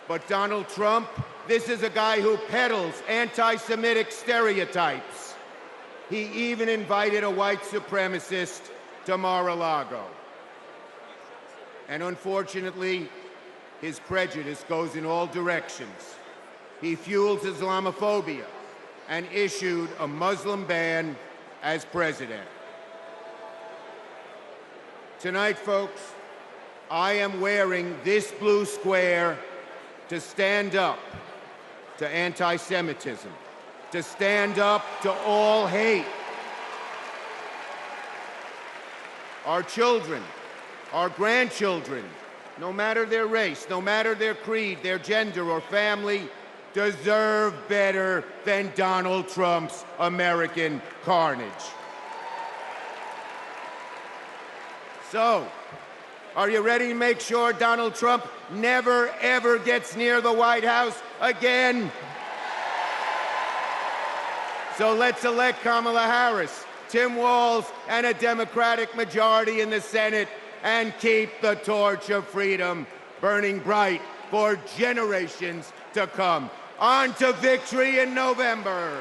But Donald Trump, this is a guy who peddles anti-Semitic stereotypes. He even invited a white supremacist to Mar-a-Lago. And unfortunately, his prejudice goes in all directions. He fuels Islamophobia and issued a Muslim ban as president. Tonight, folks, I am wearing this blue square to stand up to anti-Semitism, to stand up to all hate. Our children, our grandchildren, no matter their race, no matter their creed, their gender or family, deserve better than Donald Trump's American carnage. So, are you ready to make sure Donald Trump never, ever gets near the White House again? So let's elect Kamala Harris, Tim Walz, and a Democratic majority in the Senate and keep the torch of freedom burning bright for generations to come. On to victory in November.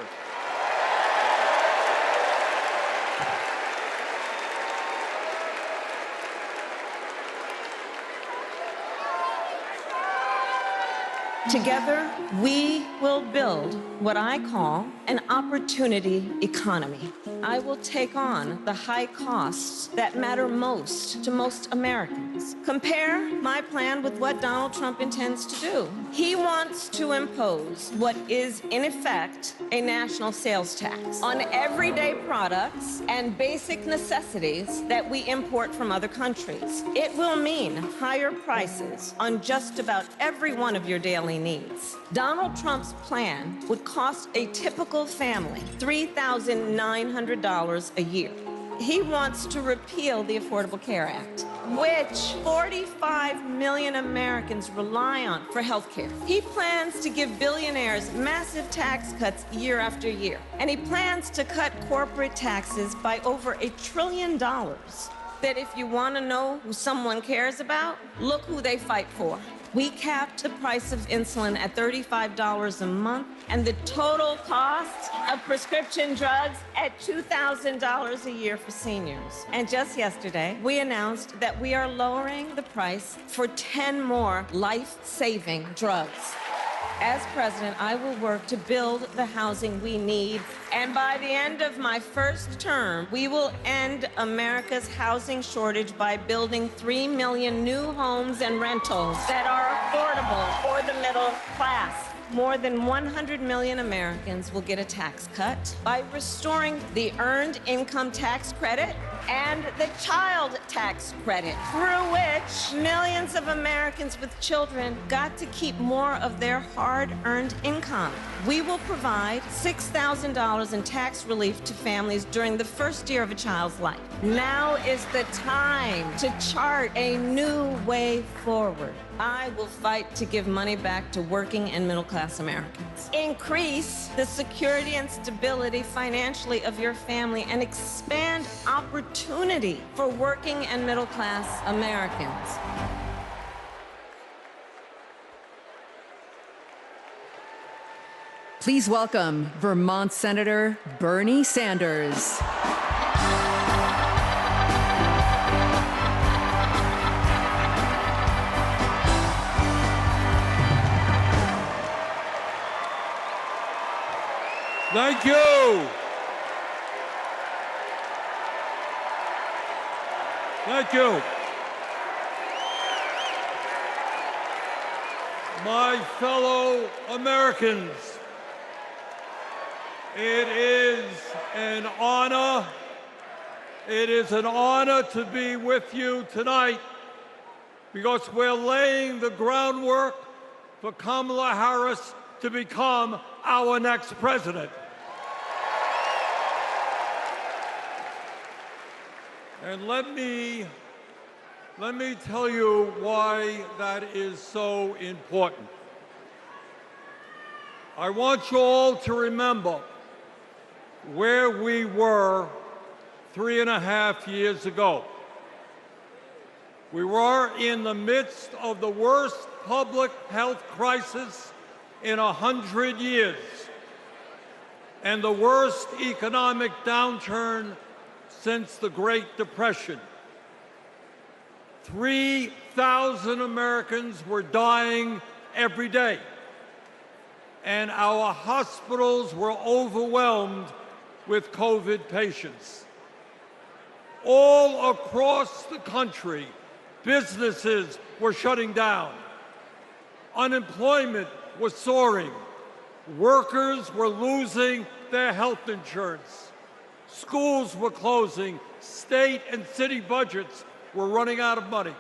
Together, we will build what I call an opportunity economy. I will take on the high costs that matter most to most Americans. Compare my plan with what Donald Trump intends to do. He wants to impose what is, in effect, a national sales tax on everyday products and basic necessities that we import from other countries. It will mean higher prices on just about every one of your daily needs. Donald Trump's plan would cost a typical family $3,900 a year. He wants to repeal the Affordable Care Act, which 45 million Americans rely on for health care. He plans to give billionaires massive tax cuts year after year. And he plans to cut corporate taxes by over $1 trillion. That if you want to know who someone cares about, look who they fight for. We capped the price of insulin at $35 a month and the total cost of prescription drugs at $2,000 a year for seniors. And just yesterday, we announced that we are lowering the price for 10 more life-saving drugs. As president, I will work to build the housing we need, and by the end of my first term, we will end America's housing shortage by building 3 million new homes and rentals that are affordable for the middle class. More than 100 million Americans will get a tax cut by restoring the Earned Income Tax Credit and the Child Tax Credit, through which millions of Americans with children got to keep more of their hard-earned income. We will provide $6,000 in tax relief to families during the first year of a child's life. Now is the time to chart a new way forward. I will fight to give money back to working and middle-class Americans. Increase the security and stability financially of your family and expand opportunity for working and middle-class Americans. Please welcome Vermont Senator Bernie Sanders. Thank you. Thank you. My fellow Americans, it is an honor to be with you tonight because we're laying the groundwork for Kamala Harris to become our next president. And let me tell you why that is so important. I want you all to remember where we were 3.5 years ago. We were in the midst of the worst public health crisis in 100 years and the worst economic downturn since the Great Depression. 3,000 Americans were dying every day, and our hospitals were overwhelmed with COVID patients. All across the country, businesses were shutting down. Unemployment was soaring. Workers were losing their health insurance. Schools were closing. State and city budgets were running out of money.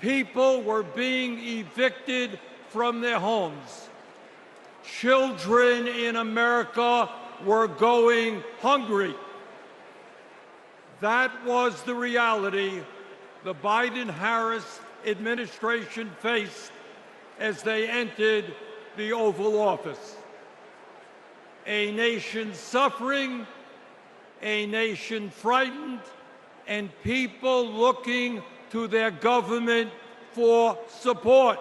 People were being evicted from their homes. Children in America were going hungry. That was the reality the Biden-Harris administration faced as they entered the Oval Office. A nation suffering, a nation frightened, and people looking to their government for support.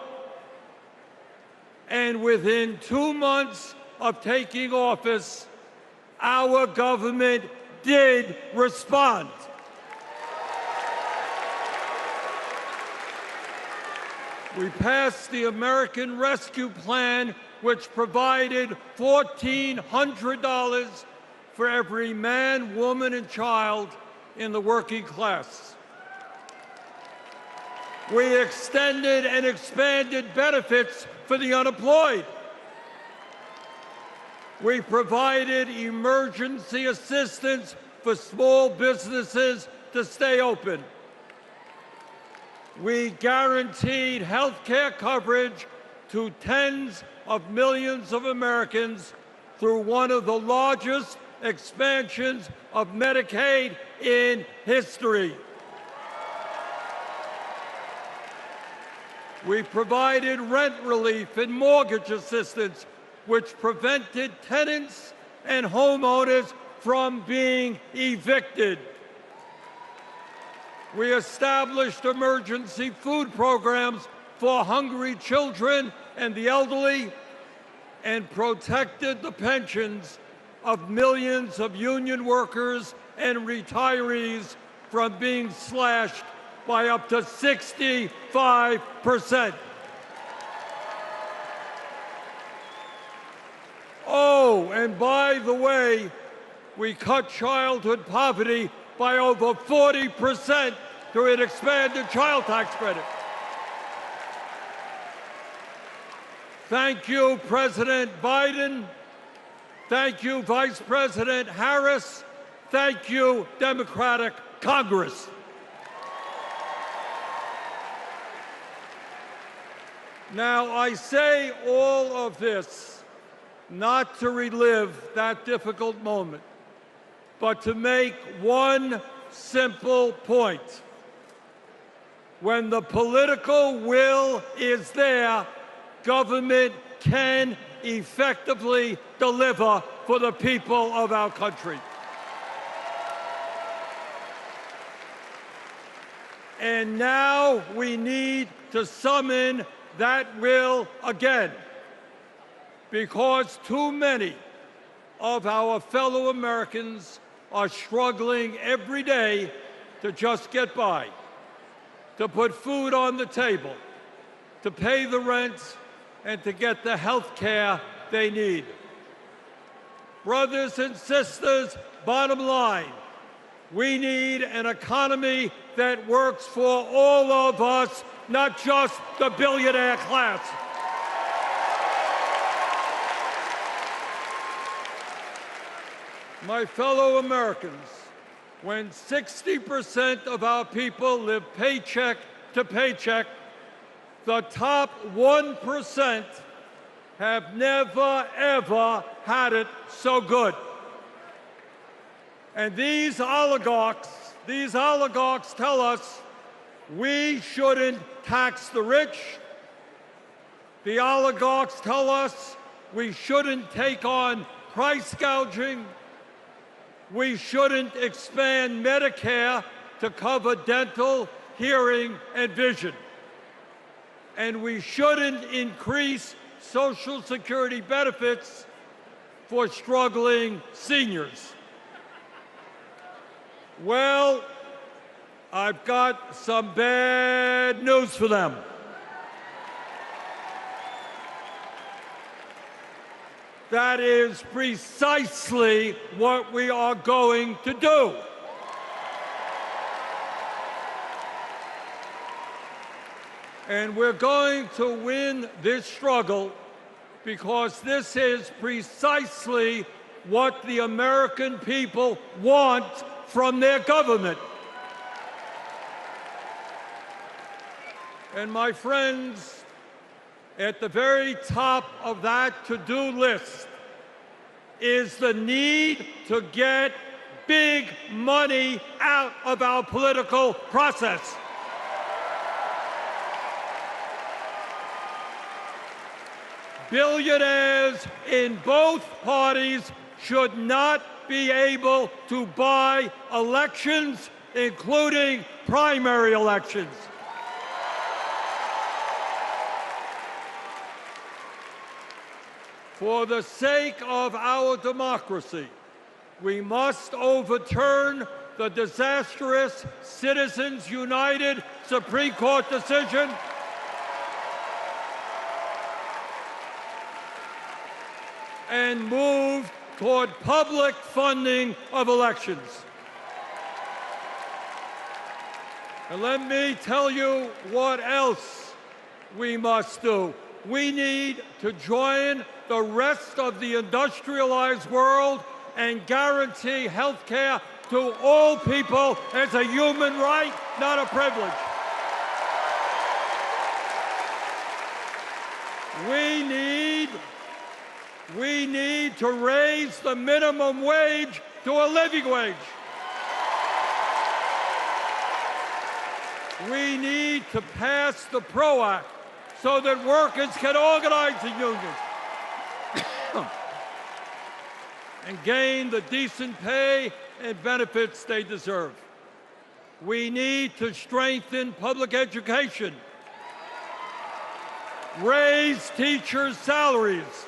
And within 2 months of taking office, our government did respond. We passed the American Rescue Plan, which provided $1,400 for every man, woman, and child in the working class. We extended and expanded benefits for the unemployed. We provided emergency assistance for small businesses to stay open. We guaranteed health care coverage to tens of millions of Americans through one of the largest expansions of Medicaid in history. We provided rent relief and mortgage assistance, which prevented tenants and homeowners from being evicted. We established emergency food programs for hungry children and the elderly, and protected the pensions of millions of union workers and retirees from being slashed by up to 65%. Oh, and by the way, we cut childhood poverty by over 40% through an expanded child tax credit. Thank you, President Biden. Thank you, Vice President Harris. Thank you, Democratic Congress. Now, I say all of this not to relive that difficult moment, but to make one simple point. When the political will is there, government can effectively deliver for the people of our country. And now we need to summon that will again, because too many of our fellow Americans are struggling every day to just get by, to put food on the table, to pay the rent, and to get the health care they need. Brothers and sisters, bottom line, we need an economy that works for all of us, not just the billionaire class. My fellow Americans, when 60% of our people live paycheck to paycheck, the top 1% have never, ever had it so good. And these oligarchs tell us we shouldn't tax the rich. The oligarchs tell us we shouldn't take on price gouging. We shouldn't expand Medicare to cover dental, hearing, and vision. And we shouldn't increase Social Security benefits for struggling seniors. Well, I've got some bad news for them. That is precisely what we are going to do. And we're going to win this struggle because this is precisely what the American people want from their government. And my friends, at the very top of that to-do list is the need to get big money out of our political process. Billionaires in both parties should not be able to buy elections, including primary elections. For the sake of our democracy, we must overturn the disastrous Citizens United Supreme Court decision and move toward public funding of elections. And let me tell you what else we must do. We need to join the rest of the industrialized world and guarantee health care to all people as a human right, not a privilege. We need to raise the minimum wage to a living wage. We need to pass the PRO Act so that workers can organize in unions and gain the decent pay and benefits they deserve. We need to strengthen public education, raise teachers' salaries,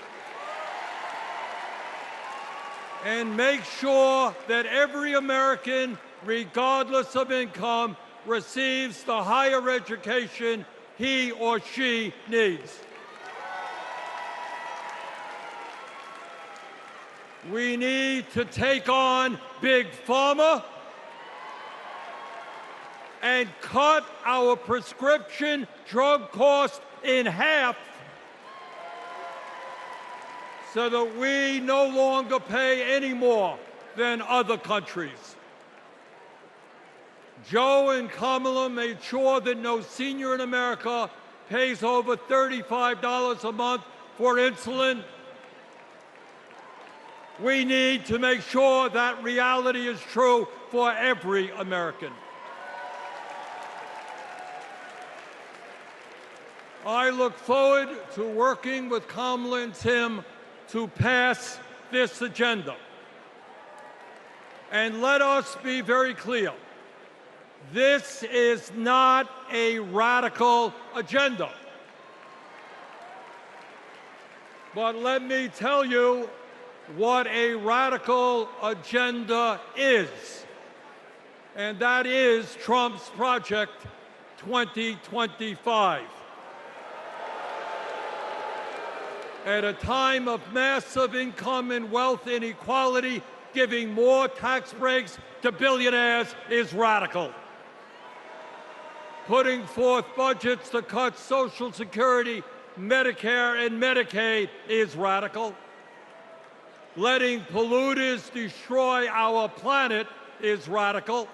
and make sure that every American, regardless of income, receives the higher education he or she needs. We need to take on Big Pharma and cut our prescription drug costs in half so that we no longer pay any more than other countries. Joe and Kamala made sure that no senior in America pays over $35 a month for insulin. We need to make sure that reality is true for every American. I look forward to working with Kamala and Tim to pass this agenda. And let us be very clear. This is not a radical agenda. But let me tell you what a radical agenda is. And that is Trump's Project 2025. At a time of massive income and wealth inequality, giving more tax breaks to billionaires is radical. Putting forth budgets to cut Social Security, Medicare, and Medicaid is radical. Letting polluters destroy our planet is radical.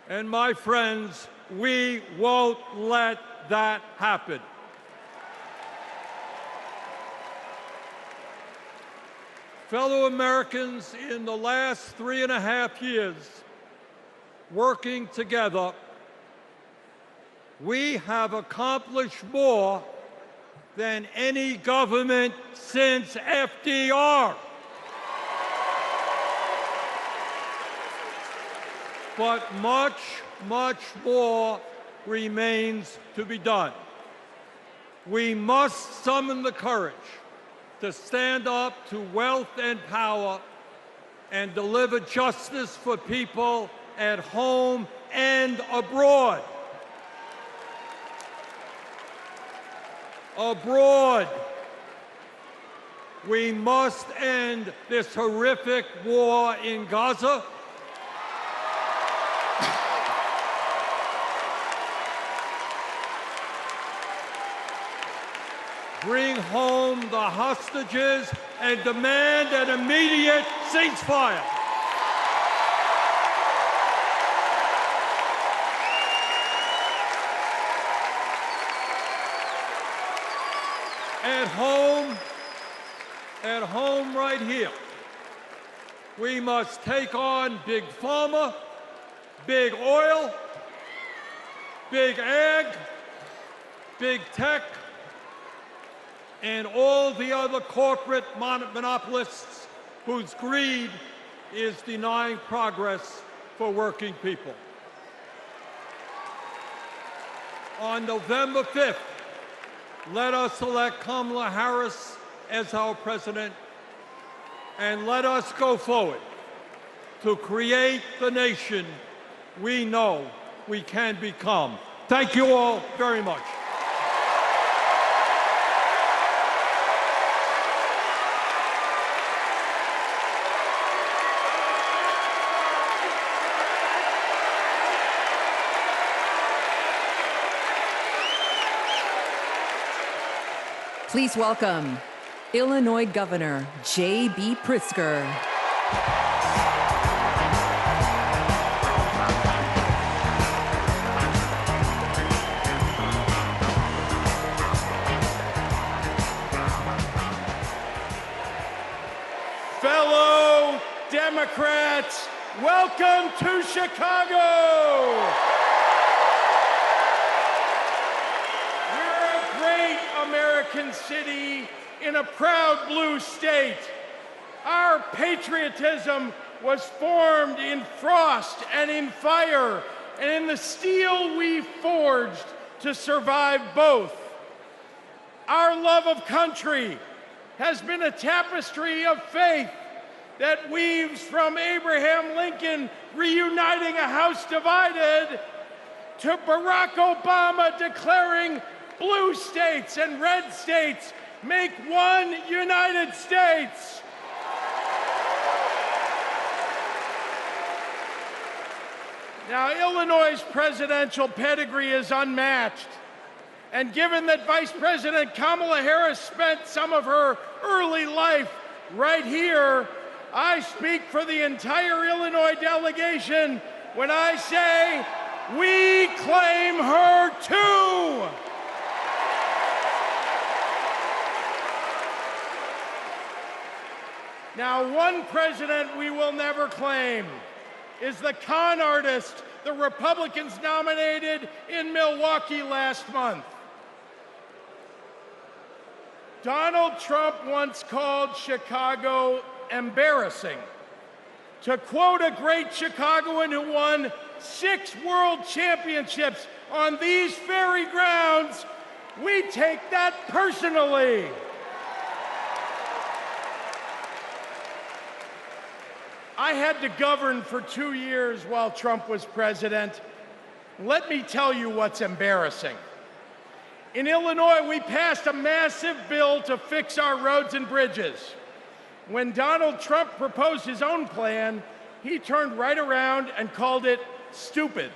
And my friends, we won't let that happen. Fellow Americans, in the last 3.5 years, working together, we have accomplished more than any government since FDR. But much, much more remains to be done. We must summon the courage to stand up to wealth and power and deliver justice for people at home and abroad. Abroad, we must end this horrific war in Gaza. Bring home the hostages and demand an immediate ceasefire. At home right here, we must take on Big Pharma, Big Oil, Big Ag, Big Tech, and all the other corporate monopolists whose greed is denying progress for working people. On November 5th, let us elect Kamala Harris as our president, and let us go forward to create the nation we know we can become. Thank you all very much. Please welcome Illinois Governor J.B. Pritzker. Democrats, welcome to Chicago. We're a great American city in a proud blue state. Our patriotism was formed in frost and in fire, and in the steel we forged to survive both. Our love of country has been a tapestry of faith that weaves from Abraham Lincoln reuniting a house divided to Barack Obama declaring blue states and red states make one United States. Now, Illinois' presidential pedigree is unmatched. And given that Vice President Kamala Harris spent some of her early life right here, I speak for the entire Illinois delegation when I say, we claim her too. Now, one president we will never claim is the con artist the Republicans nominated in Milwaukee last month. Donald Trump once called Chicago embarrassing. To quote a great Chicagoan who won 6 world championships on these very grounds, we take that personally. I had to govern for 2 years while Trump was president. Let me tell you what's embarrassing. In Illinois, we passed a massive bill to fix our roads and bridges. When Donald Trump proposed his own plan, he turned right around and called it stupid.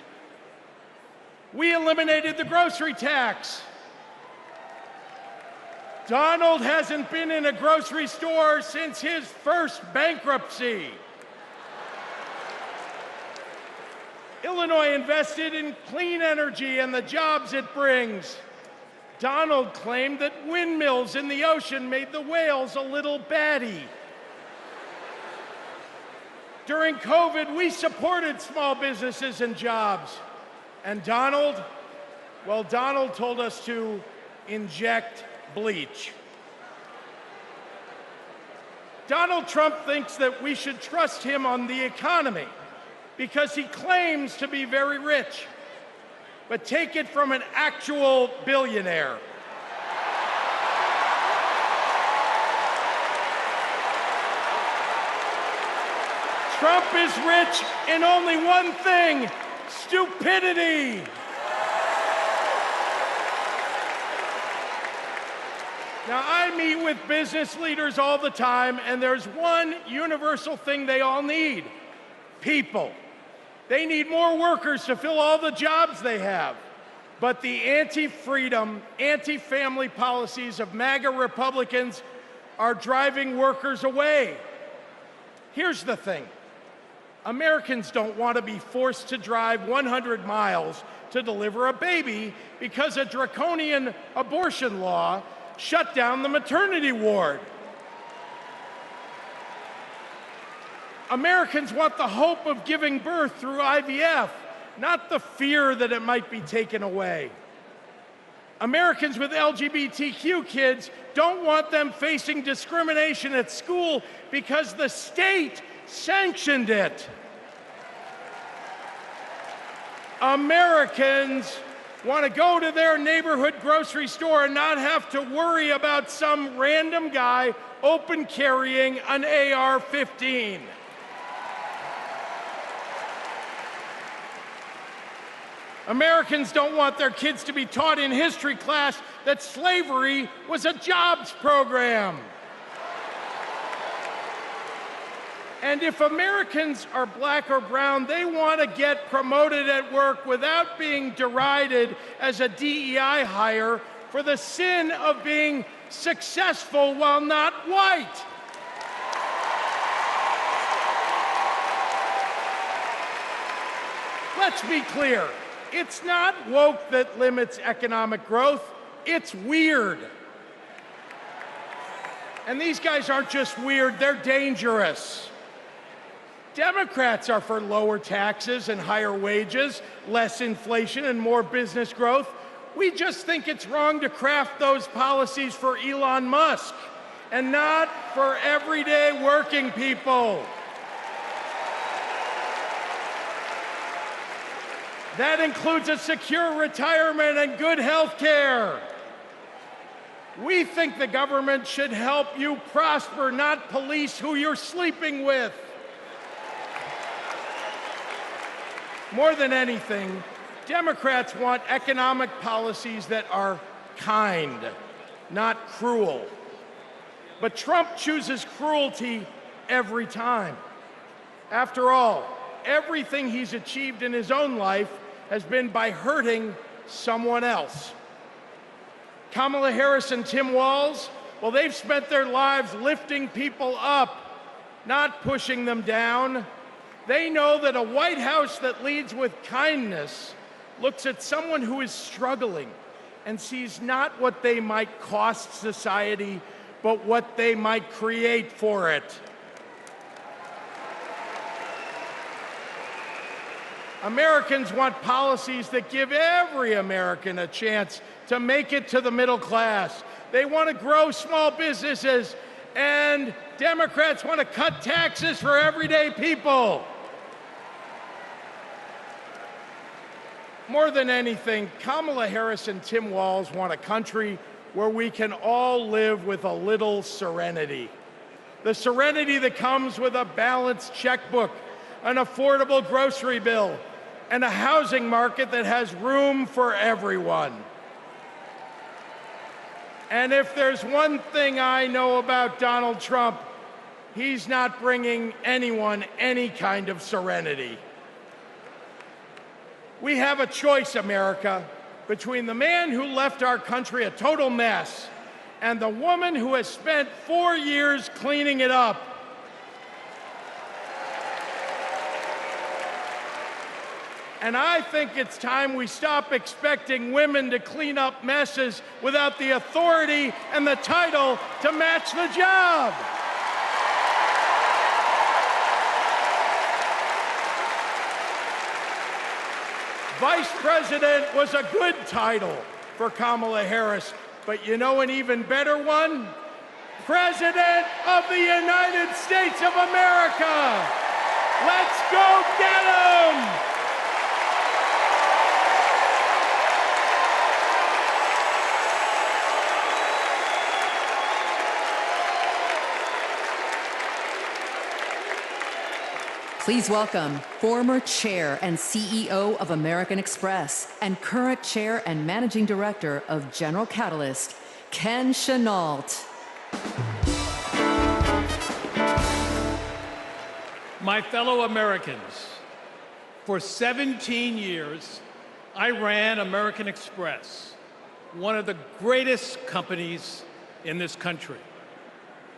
We eliminated the grocery tax. Donald hasn't been in a grocery store since his first bankruptcy. Illinois invested in clean energy and the jobs it brings. Donald claimed that windmills in the ocean made the whales a little batty. During COVID, we supported small businesses and jobs. And Donald, well, Donald told us to inject bleach. Donald Trump thinks that we should trust him on the economy because he claims to be very rich. But take it from an actual billionaire. Trump is rich in only one thing: stupidity. Now, I meet with business leaders all the time, and there's one universal thing they all need: people. They need more workers to fill all the jobs they have. But the anti-freedom, anti-family policies of MAGA Republicans are driving workers away. Here's the thing. Americans don't want to be forced to drive 100 miles to deliver a baby because a draconian abortion law shut down the maternity ward. Americans want the hope of giving birth through IVF, not the fear that it might be taken away. Americans with LGBTQ kids don't want them facing discrimination at school because the state sanctioned it. Americans want to go to their neighborhood grocery store and not have to worry about some random guy open carrying an AR-15. Americans don't want their kids to be taught in history class that slavery was a jobs program. And if Americans are black or brown, they want to get promoted at work without being derided as a DEI hire for the sin of being successful while not white. Let's be clear. It's not woke that limits economic growth. It's weird. And these guys aren't just weird, they're dangerous. Democrats are for lower taxes and higher wages, less inflation and more business growth. We just think it's wrong to craft those policies for Elon Musk and not for everyday working people. That includes a secure retirement and good health care. We think the government should help you prosper, not police who you're sleeping with. More than anything, Democrats want economic policies that are kind, not cruel. But Trump chooses cruelty every time. After all, everything he's achieved in his own life has been by hurting someone else. Kamala Harris and Tim Walz, well, they've spent their lives lifting people up, not pushing them down. They know that a White House that leads with kindness looks at someone who is struggling and sees not what they might cost society, but what they might create for it. Americans want policies that give every American a chance to make it to the middle class. They want to grow small businesses, and Democrats want to cut taxes for everyday people. More than anything, Kamala Harris and Tim Walz want a country where we can all live with a little serenity. The serenity that comes with a balanced checkbook, an affordable grocery bill, and a housing market that has room for everyone. And if there's one thing I know about Donald Trump, he's not bringing anyone any kind of serenity. We have a choice, America, between the man who left our country a total mess and the woman who has spent 4 years cleaning it up. And I think it's time we stop expecting women to clean up messes without the authority and the title to match the job. Vice President was a good title for Kamala Harris, but you know an even better one? President of the United States of America! Let's go get 'em! Please welcome former chair and CEO of American Express and current chair and managing director of General Catalyst, Ken Chenault. My fellow Americans, for 17 years, I ran American Express, one of the greatest companies in this country.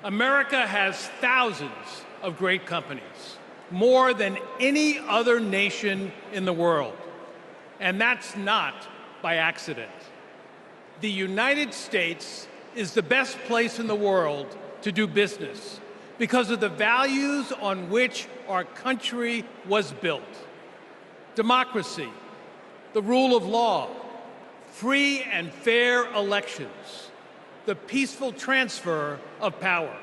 America has thousands of great companies, more than any other nation in the world. And that's not by accident. The United States is the best place in the world to do business because of the values on which our country was built. Democracy, the rule of law, free and fair elections, the peaceful transfer of power.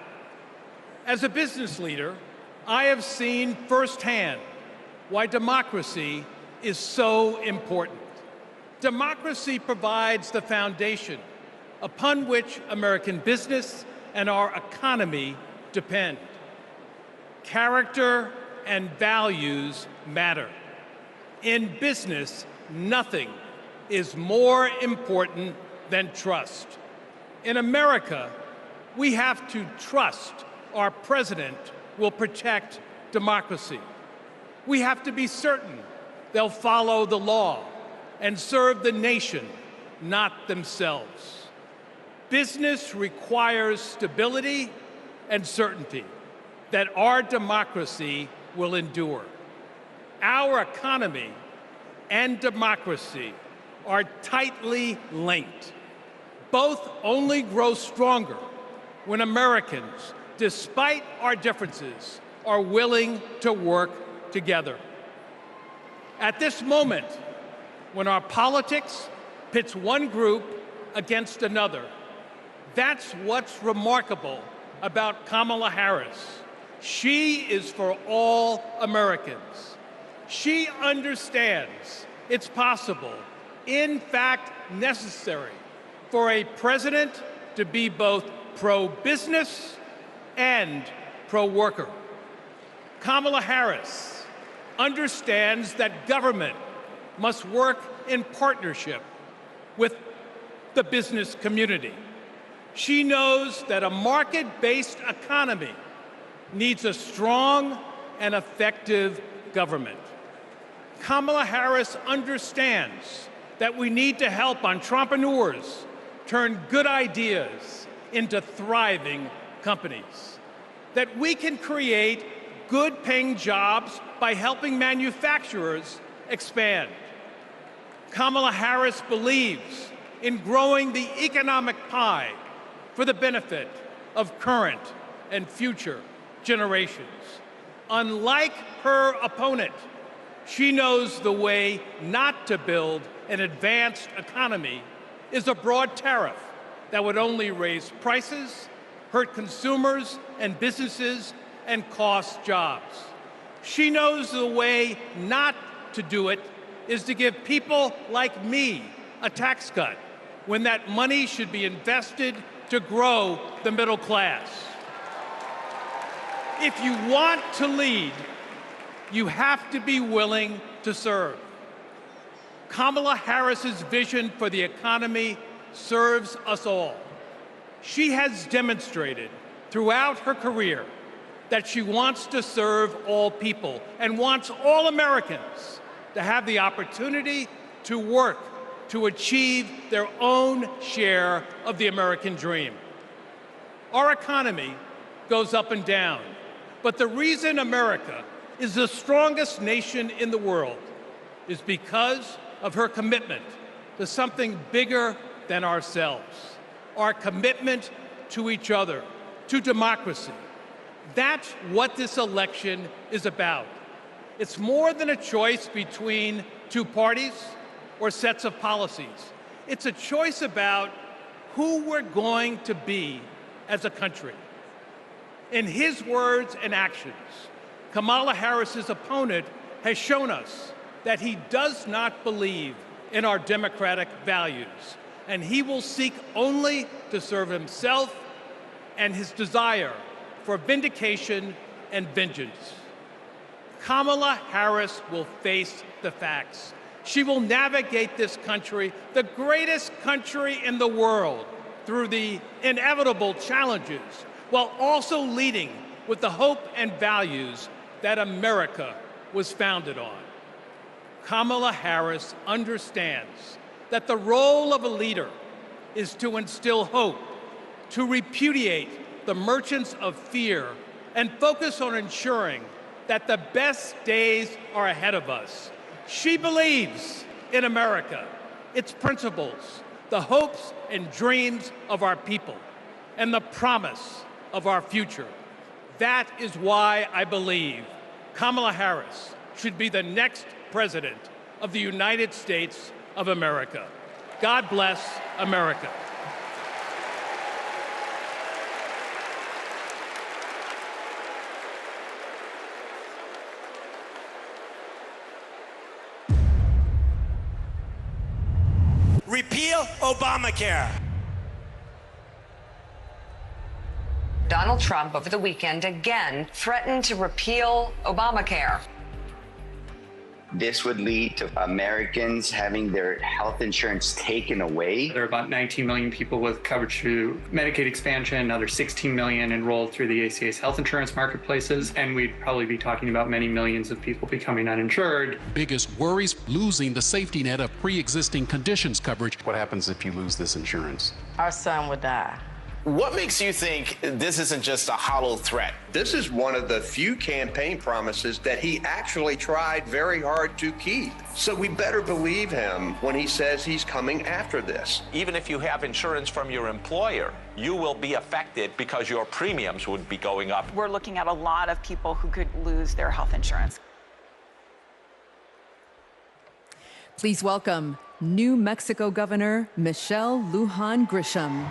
As a business leader, I have seen firsthand why democracy is so important. Democracy provides the foundation upon which American business and our economy depend. Character and values matter. In business, nothing is more important than trust. In America, we have to trust our president will protect democracy. We have to be certain they'll follow the law and serve the nation, not themselves. Business requires stability and certainty that our democracy will endure. Our economy and democracy are tightly linked. Both only grow stronger when Americans, despite our differences, are willing to work together. At this moment, when our politics pits one group against another, that's what's remarkable about Kamala Harris. She is for all Americans. She understands it's possible, in fact necessary, for a president to be both pro-business and pro-worker. Kamala Harris understands that government must work in partnership with the business community. She knows that a market-based economy needs a strong and effective government. Kamala Harris understands that we need to help entrepreneurs turn good ideas into thriving companies, that we can create good-paying jobs by helping manufacturers expand. Kamala Harris believes in growing the economic pie for the benefit of current and future generations. Unlike her opponent, she knows the way not to build an advanced economy is a broad tariff that would only raise prices, hurt consumers and businesses, and cost jobs. She knows the way not to do it is to give people like me a tax cut when that money should be invested to grow the middle class. If you want to lead, you have to be willing to serve. Kamala Harris's vision for the economy serves us all. She has demonstrated throughout her career that she wants to serve all people and wants all Americans to have the opportunity to work to achieve their own share of the American dream. Our economy goes up and down, but the reason America is the strongest nation in the world is because of her commitment to something bigger than ourselves, our commitment to each other, to democracy. That's what this election is about. It's more than a choice between two parties or sets of policies. It's a choice about who we're going to be as a country. In his words and actions, Kamala Harris's opponent has shown us that he does not believe in our democratic values, and he will seek only to serve himself and his desire for vindication and vengeance. Kamala Harris will face the facts. She will navigate this country, the greatest country in the world, through the inevitable challenges, while also leading with the hope and values that America was founded on. Kamala Harris understands that the role of a leader is to instill hope, to repudiate the merchants of fear, and focus on ensuring that the best days are ahead of us. She believes in America, its principles, the hopes and dreams of our people, and the promise of our future. That is why I believe Kamala Harris should be the next president of the United States of America. God bless America. Repeal Obamacare. Donald Trump over the weekend again threatened to repeal Obamacare. This would lead to Americans having their health insurance taken away. There are about 19 million people with coverage through Medicaid expansion, another 16 million enrolled through the ACA's health insurance marketplaces, and we'd probably be talking about many millions of people becoming uninsured. Biggest worries, losing the safety net of pre-existing conditions coverage. What happens if you lose this insurance? Our son would die. What makes you think this isn't just a hollow threat? This is one of the few campaign promises that he actually tried very hard to keep. So we better believe him when he says he's coming after this. Even if you have insurance from your employer, you will be affected because your premiums would be going up. We're looking at a lot of people who could lose their health insurance. Please welcome New Mexico Governor Michelle Lujan Grisham.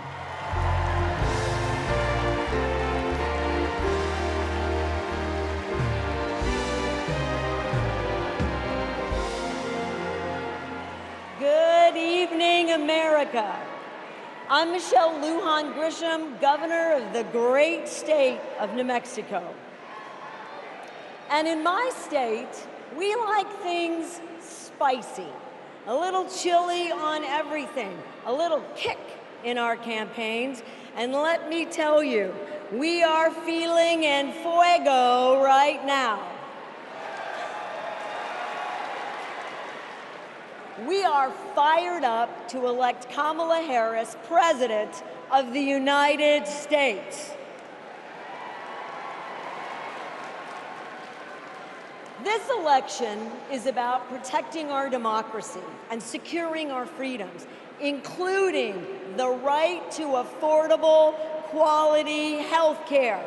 Good evening, America. I'm Michelle Lujan Grisham, governor of the great state of New Mexico. And in my state, we like things spicy, a little chili on everything, a little kick in our campaigns. And let me tell you, we are feeling en fuego right now. We are fired up to elect Kamala Harris President of the United States. This election is about protecting our democracy and securing our freedoms, including the right to affordable, quality health care.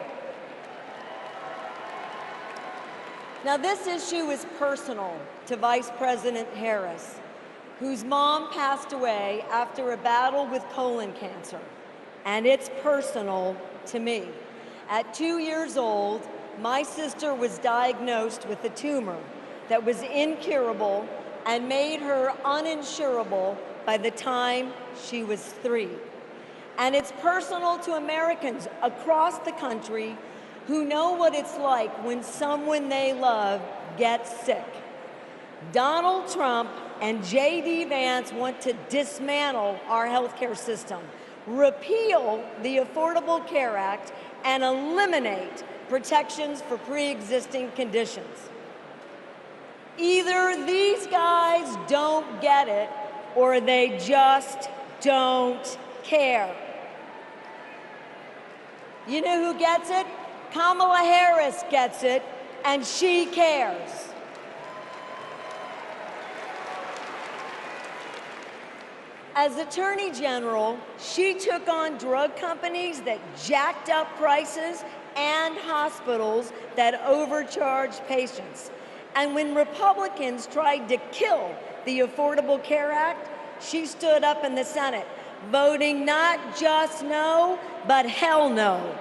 Now, this issue is personal to Vice President Harris, whose mom passed away after a battle with colon cancer. And it's personal to me. At 2 years old, my sister was diagnosed with a tumor that was incurable and made her uninsurable by the time she was 3. And it's personal to Americans across the country who know what it's like when someone they love gets sick. Donald Trump and J.D. Vance want to dismantle our healthcare system, repeal the Affordable Care Act, and eliminate protections for pre-existing conditions. Either these guys don't get it, or they just don't care. You know who gets it? Kamala Harris gets it, and she cares. As Attorney General, she took on drug companies that jacked up prices and hospitals that overcharged patients. And when Republicans tried to kill the Affordable Care Act, she stood up in the Senate, voting not just no, but hell no.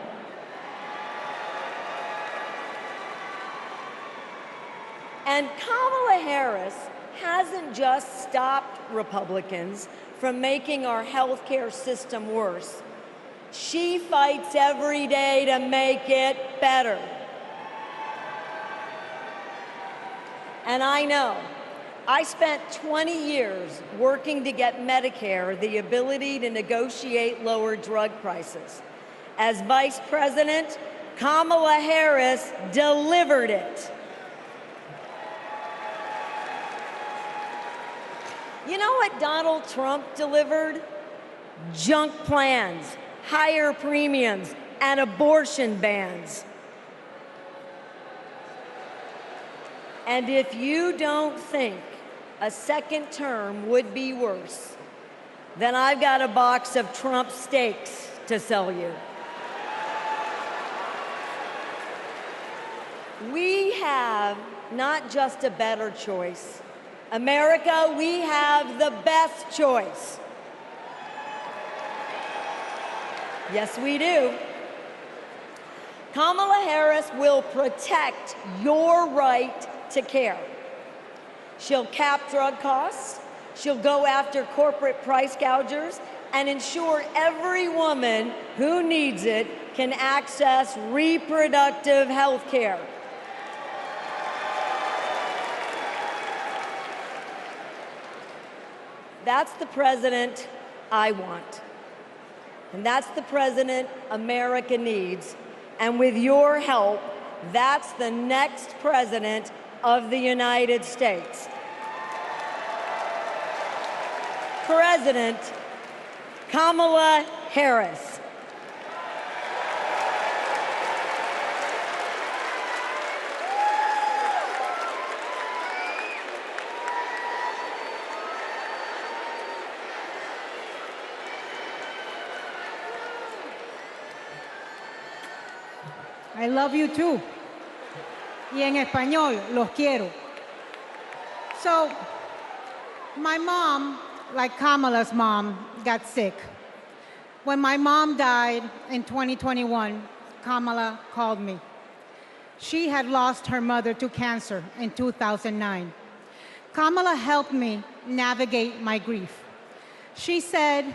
And Kamala Harris hasn't just stopped Republicans from making our healthcare system worse. She fights every day to make it better. And I know, I spent 20 years working to get Medicare the ability to negotiate lower drug prices. As Vice President, Kamala Harris delivered it. You know what Donald Trump delivered? Junk plans, higher premiums, and abortion bans. And if you don't think a second term would be worse, then I've got a box of Trump steaks to sell you. We have not just a better choice. America, we have the best choice. Yes, we do. Kamala Harris will protect your right to care. She'll cap drug costs, she'll go after corporate price gougers, and ensure every woman who needs it can access reproductive health care. That's the president I want. And that's the president America needs. And with your help, that's the next president of the United States. President Kamala Harris. I love you too. Y en español, los quiero. So, my mom, like Kamala's mom, got sick. When my mom died in 2021, Kamala called me. She had lost her mother to cancer in 2009. Kamala helped me navigate my grief. She said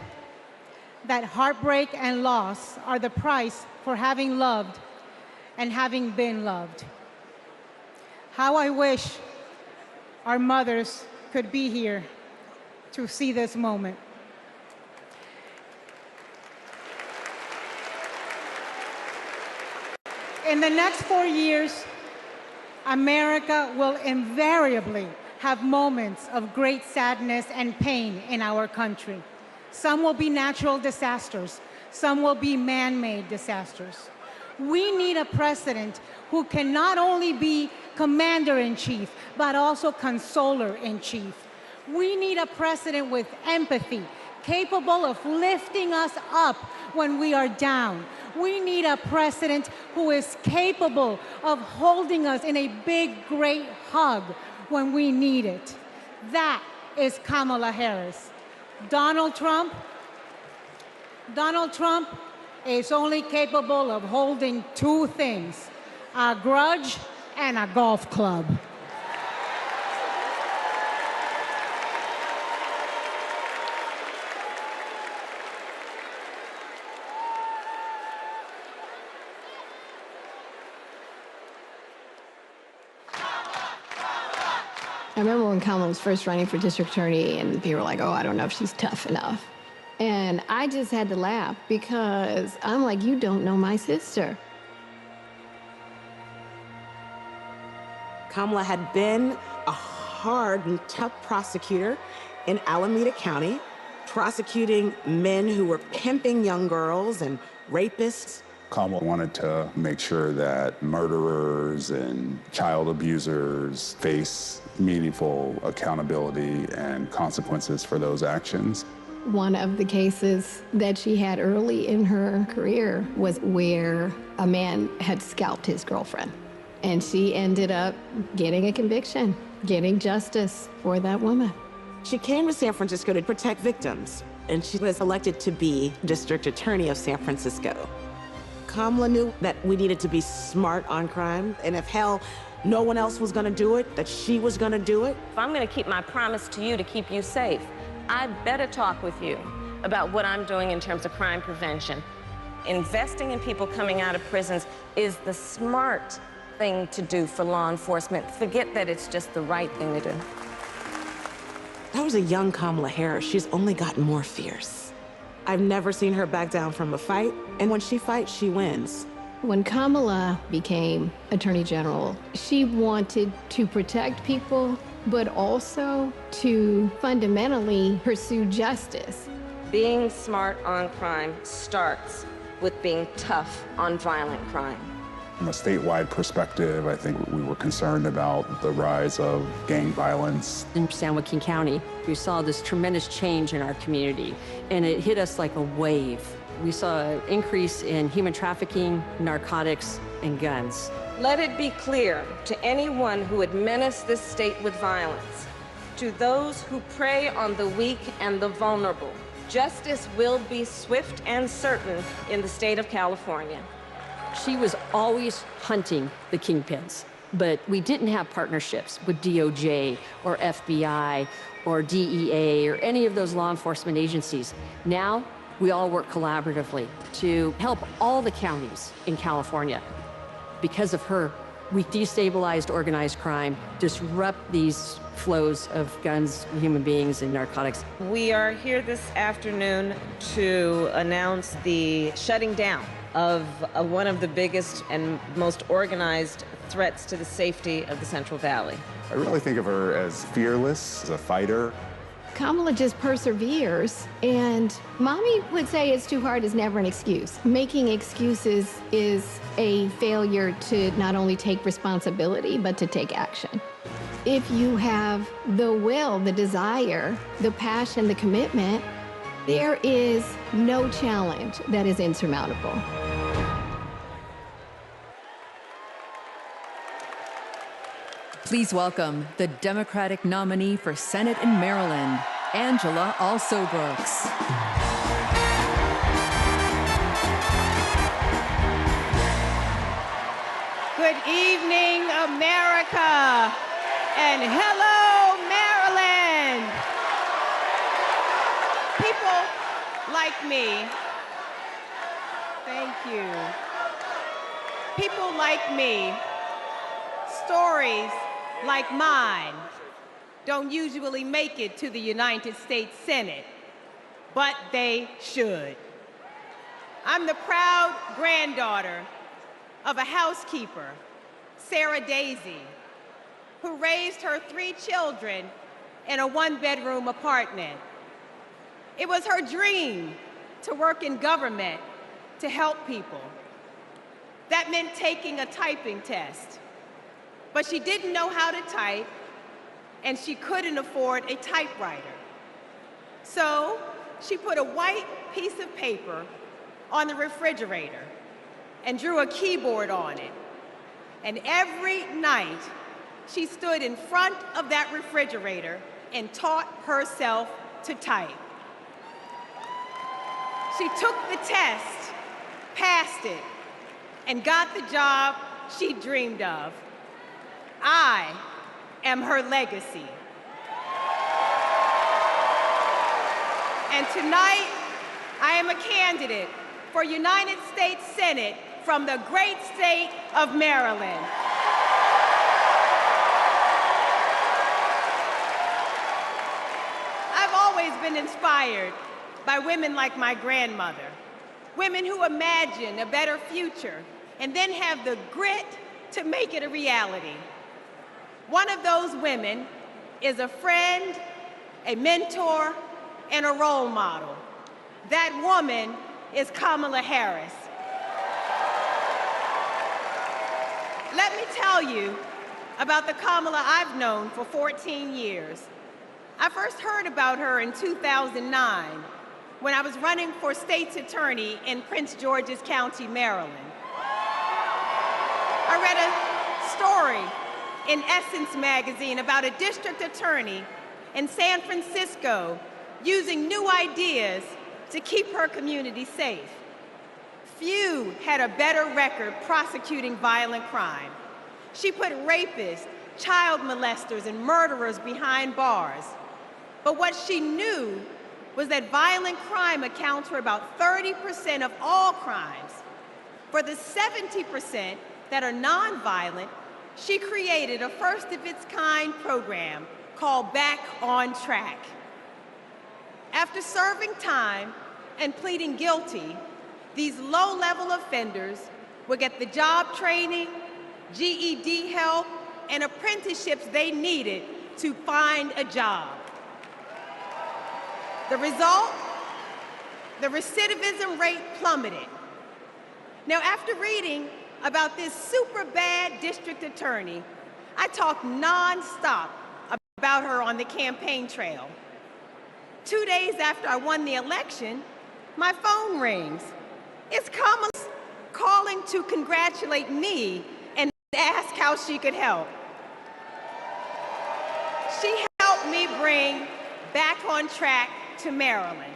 that heartbreak and loss are the price for having loved and having been loved. How I wish our mothers could be here to see this moment. In the next 4 years, America will invariably have moments of great sadness and pain in our country. Some will be natural disasters. Some will be man-made disasters. We need a president who can not only be commander-in-chief, but also consoler-in-chief. We need a president with empathy, capable of lifting us up when we are down. We need a president who is capable of holding us in a big, great hug when we need it. That is Kamala Harris. Donald Trump is only capable of holding two things, a grudge and a golf club. I remember when Kamala was first running for district attorney and people were like, oh, I don't know if she's tough enough. And I just had to laugh because I'm like, you don't know my sister. Kamala had been a hard and tough prosecutor in Alameda County, prosecuting men who were pimping young girls and rapists. Kamala wanted to make sure that murderers and child abusers face meaningful accountability and consequences for those actions. One of the cases that she had early in her career was where a man had scalped his girlfriend. And she ended up getting a conviction, getting justice for that woman. She came to San Francisco to protect victims, and she was elected to be district attorney of San Francisco. Kamala knew that we needed to be smart on crime, and if hell, no one else was gonna do it, that she was gonna do it. If I'm gonna keep my promise to you to keep you safe, I better talk with you about what I'm doing in terms of crime prevention. Investing in people coming out of prisons is the smart thing to do for law enforcement. Forget that it's just the right thing to do. That was a young Kamala Harris. She's only gotten more fierce. I've never seen her back down from a fight, and when she fights, she wins. When Kamala became Attorney General, she wanted to protect people, but also to fundamentally pursue justice. Being smart on crime starts with being tough on violent crime. From a statewide perspective, I think we were concerned about the rise of gang violence. In San Joaquin County, we saw this tremendous change in our community, and it hit us like a wave. We saw an increase in human trafficking, narcotics, and guns. Let it be clear to anyone who would menace this state with violence, to those who prey on the weak and the vulnerable, justice will be swift and certain in the state of California. She was always hunting the kingpins, but we didn't have partnerships with DOJ or FBI or DEA or any of those law enforcement agencies. Now, we all work collaboratively to help all the counties in California. Because of her, we destabilized organized crime, disrupt these flows of guns, human beings, and narcotics. We are here this afternoon to announce the shutting down of one of the biggest and most organized threats to the safety of the Central Valley. I really think of her as fearless, as a fighter. Kamala just perseveres, and mommy would say it's too hard is never an excuse. Making excuses is a failure to not only take responsibility, but to take action. If you have the will, the desire, the passion, the commitment, there is no challenge that is insurmountable. Please welcome the Democratic nominee for Senate in Maryland, Angela Also-Brooks. Good evening, America, and hello, Maryland. People like me, thank you. People like me, stories like mine don't usually make it to the United States Senate, but they should. I'm the proud granddaughter of a housekeeper, Sarah Daisy, who raised her 3 children in a 1-bedroom apartment. It was her dream to work in government to help people. That meant taking a typing test. But she didn't know how to type, and she couldn't afford a typewriter. So she put a white piece of paper on the refrigerator and drew a keyboard on it. And every night, she stood in front of that refrigerator and taught herself to type. She took the test, passed it, and got the job she dreamed of. I am her legacy. And tonight, I am a candidate for United States Senate from the great state of Maryland. I've always been inspired by women like my grandmother, women who imagine a better future and then have the grit to make it a reality. One of those women is a friend, a mentor, and a role model. That woman is Kamala Harris. Let me tell you about the Kamala I've known for 14 years. I first heard about her in 2009 when I was running for state's attorney in Prince George's County, Maryland. I read a story in Essence magazine about a district attorney in San Francisco using new ideas to keep her community safe. Few had a better record prosecuting violent crime. She put rapists, child molesters, and murderers behind bars. But what she knew was that violent crime accounts for about 30% of all crimes. For the 70% that are nonviolent, she created a first-of-its-kind program called Back on Track. After serving time and pleading guilty, these low-level offenders would get the job training, GED help, and apprenticeships they needed to find a job. The result? The recidivism rate plummeted. Now, after reading about this super bad district attorney, I talked nonstop about her on the campaign trail. 2 days after I won the election, my phone rings. It's Kamala calling to congratulate me and ask how she could help. She helped me bring Back on Track to Maryland.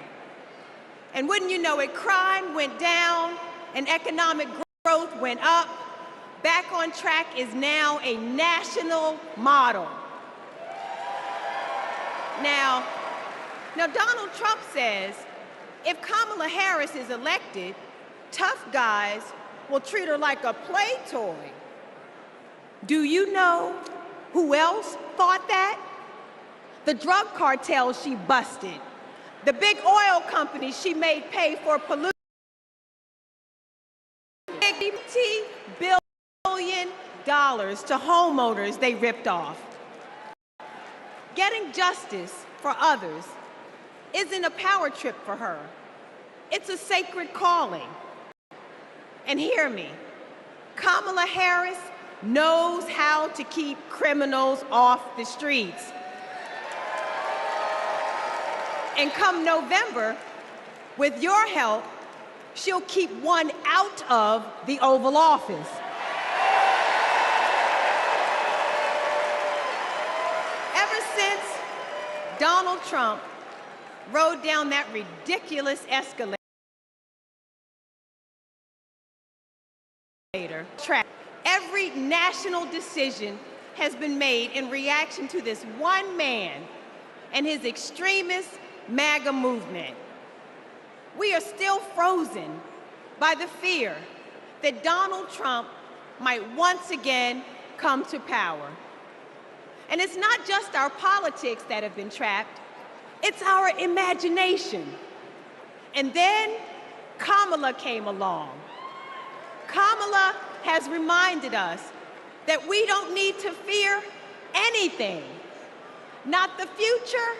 And wouldn't you know it, crime went down and economic growth went up. Back on Track is now a national model. Now Donald Trump says if Kamala Harris is elected, tough guys will treat her like a play toy. Do you know who else thought that? The drug cartels she busted, the big oil companies she made pay for pollution. $50 billion to homeowners they ripped off. Getting justice for others isn't a power trip for her. It's a sacred calling. And hear me, Kamala Harris knows how to keep criminals off the streets. And come November, with your help, she'll keep one out of the Oval Office. Donald Trump rode down that ridiculous escalator, every national decision has been made in reaction to this one man and his extremist MAGA movement. We are still frozen by the fear that Donald Trump might once again come to power. And it's not just our politics that have been trapped, it's our imagination. And then Kamala came along. Kamala has reminded us that we don't need to fear anything, not the future,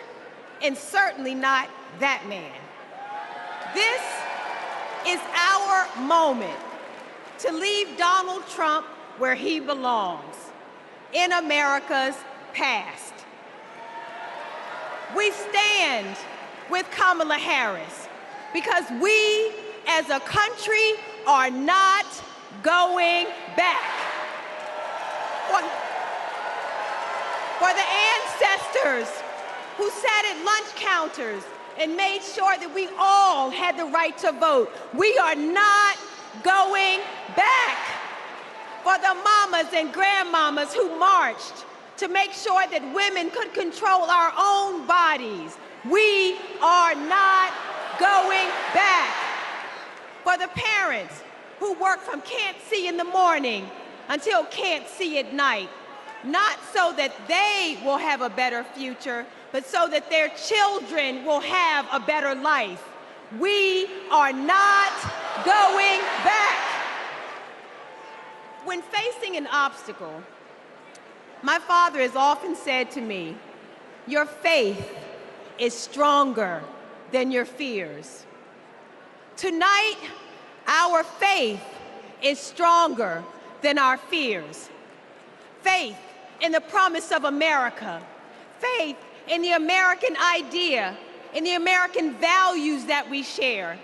and certainly not that man. This is our moment to leave Donald Trump where he belongs, in America's past. We stand with Kamala Harris because we as a country are not going back. For the ancestors who sat at lunch counters and made sure that we all had the right to vote, we are not going back. For the mamas and grandmamas who marched to make sure that women could control our own bodies, we are not going back. For the parents who work from can't see in the morning until can't see at night, not so that they will have a better future, but so that their children will have a better life. We are not going back. When facing an obstacle, my father has often said to me, your faith is stronger than your fears. Tonight, our faith is stronger than our fears. Faith in the promise of America, faith in the American idea, in the American values that we share,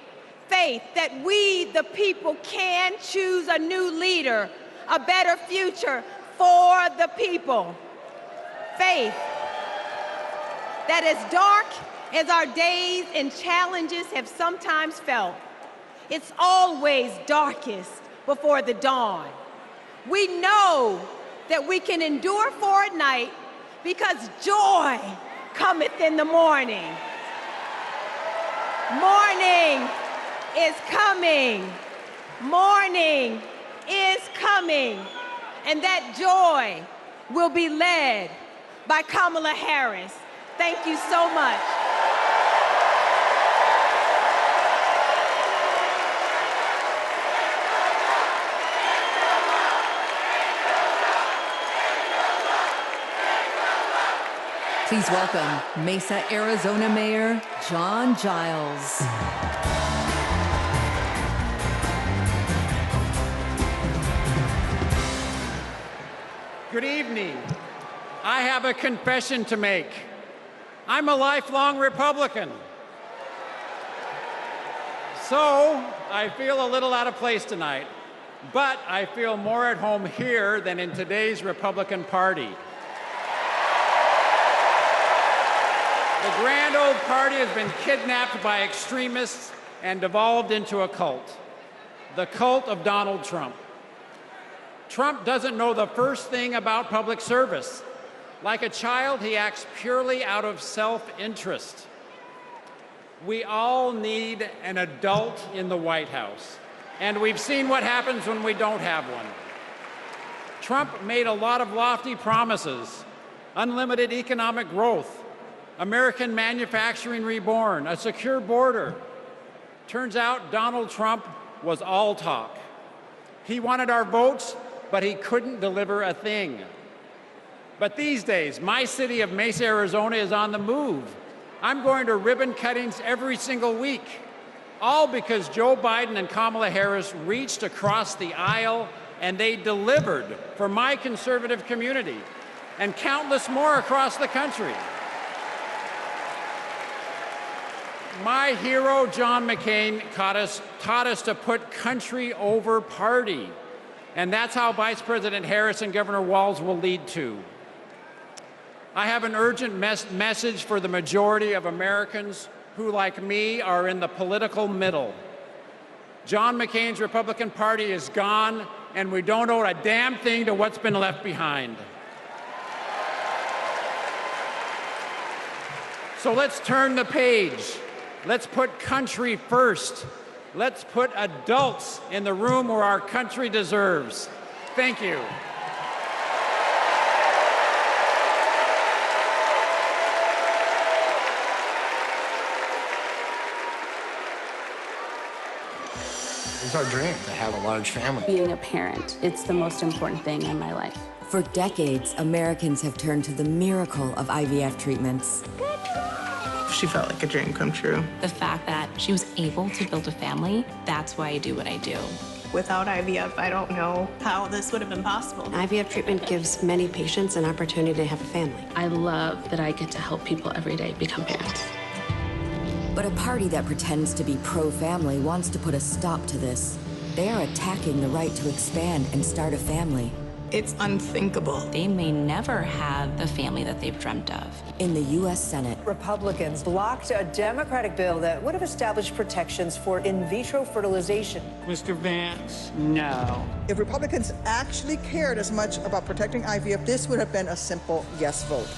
faith that we, the people, can choose a new leader, a better future for the people. Faith that as dark as our days and challenges have sometimes felt, it's always darkest before the dawn. We know that we can endure for a night because joy cometh in the morning. Morning is coming. Morning is coming. And that joy will be led by Kamala Harris. Thank you so much. Please welcome Mesa, Arizona Mayor John Giles. Good evening. I have a confession to make. I'm a lifelong Republican. So I feel a little out of place tonight, but I feel more at home here than in today's Republican Party. The grand old party has been kidnapped by extremists and devolved into a cult, the cult of Donald Trump. Trump doesn't know the first thing about public service. Like a child, he acts purely out of self-interest. We all need an adult in the White House, and we've seen what happens when we don't have one. Trump made a lot of lofty promises: unlimited economic growth, American manufacturing reborn, a secure border. Turns out Donald Trump was all talk. He wanted our votes, but he couldn't deliver a thing. But these days, my city of Mesa, Arizona is on the move. I'm going to ribbon cuttings every single week, all because Joe Biden and Kamala Harris reached across the aisle and they delivered for my conservative community and countless more across the country. My hero, John McCain, taught us to put country over party. And that's how Vice President Harris and Governor Walz will lead too. I have an urgent message for the majority of Americans who, like me, are in the political middle. John McCain's Republican Party is gone, and we don't owe a damn thing to what's been left behind. So let's turn the page. Let's put country first. Let's put adults in the room where our country deserves. Thank you. It's our dream to have a large family. Being a parent, it's the most important thing in my life. For decades, Americans have turned to the miracle of IVF treatments. She felt like a dream come true. The fact that she was able to build a family, that's why I do what I do. Without IVF, I don't know how this would have been possible. IVF treatment gives many patients an opportunity to have a family. I love that I get to help people every day become parents. But a party that pretends to be pro-family wants to put a stop to this. They are attacking the right to expand and start a family. It's unthinkable. They may never have the family that they've dreamt of. In the U.S. Senate, Republicans blocked a Democratic bill that would have established protections for in vitro fertilization. Mr. Vance, no. If Republicans actually cared as much about protecting IVF, this would have been a simple yes vote.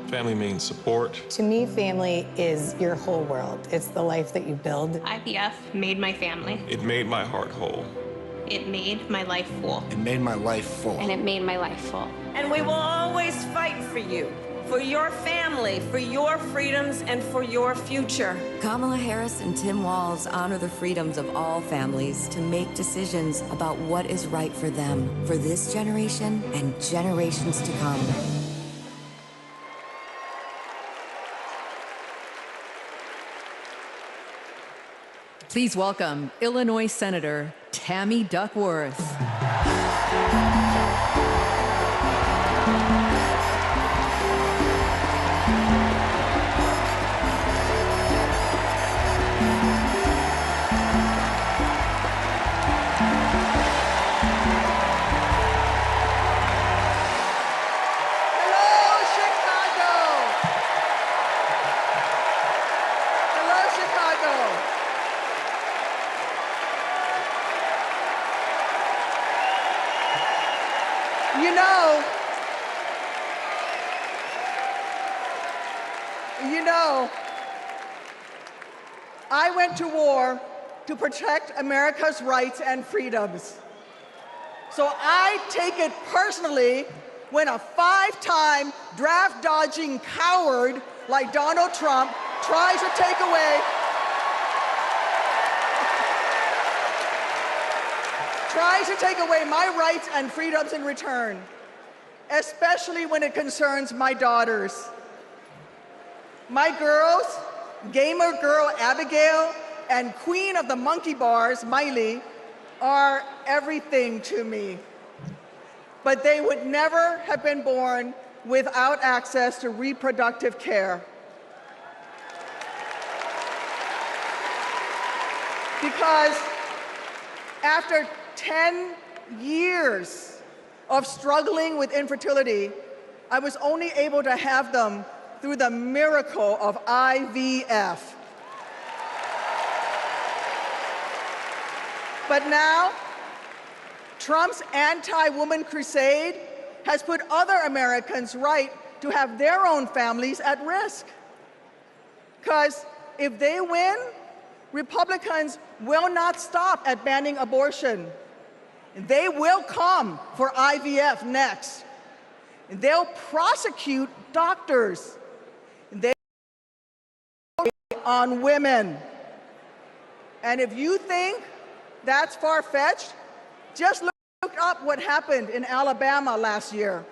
Family means support. To me, family is your whole world. It's the life that you build. IVF made my family. It made my heart whole. It made my life full. It made my life full. And it made my life full. And we will always fight for you, for your family, for your freedoms, and for your future. Kamala Harris and Tim Walz honor the freedoms of all families to make decisions about what is right for them, for this generation and generations to come. Please welcome Illinois Senator Tammy Duckworth. I went to war to protect America's rights and freedoms. So I take it personally when a five-time draft-dodging coward like Donald Trump tries to take away my rights and freedoms in return, especially when it concerns my daughters. My girls, gamer girl Abigail and queen of the monkey bars, Miley, are everything to me. But they would never have been born without access to reproductive care. Because after 10 years of struggling with infertility, I was only able to have them through the miracle of IVF. But now, Trump's anti-woman crusade has put other Americans' right to have their own families at risk. Because if they win, Republicans will not stop at banning abortion. They will come for IVF next. They'll prosecute doctors. They on women. And if you think that's far-fetched, just look up what happened in Alabama last year.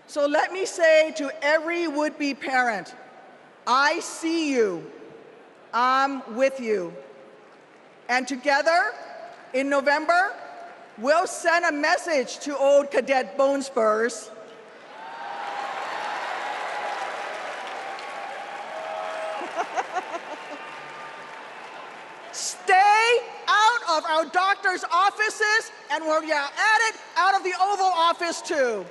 So let me say to every would-be parent, I see you, I'm with you. And together, in November, we'll send a message to old Cadet Bone Spurs. Stay out of our doctors' offices, and while you're at it, out of the Oval Office too.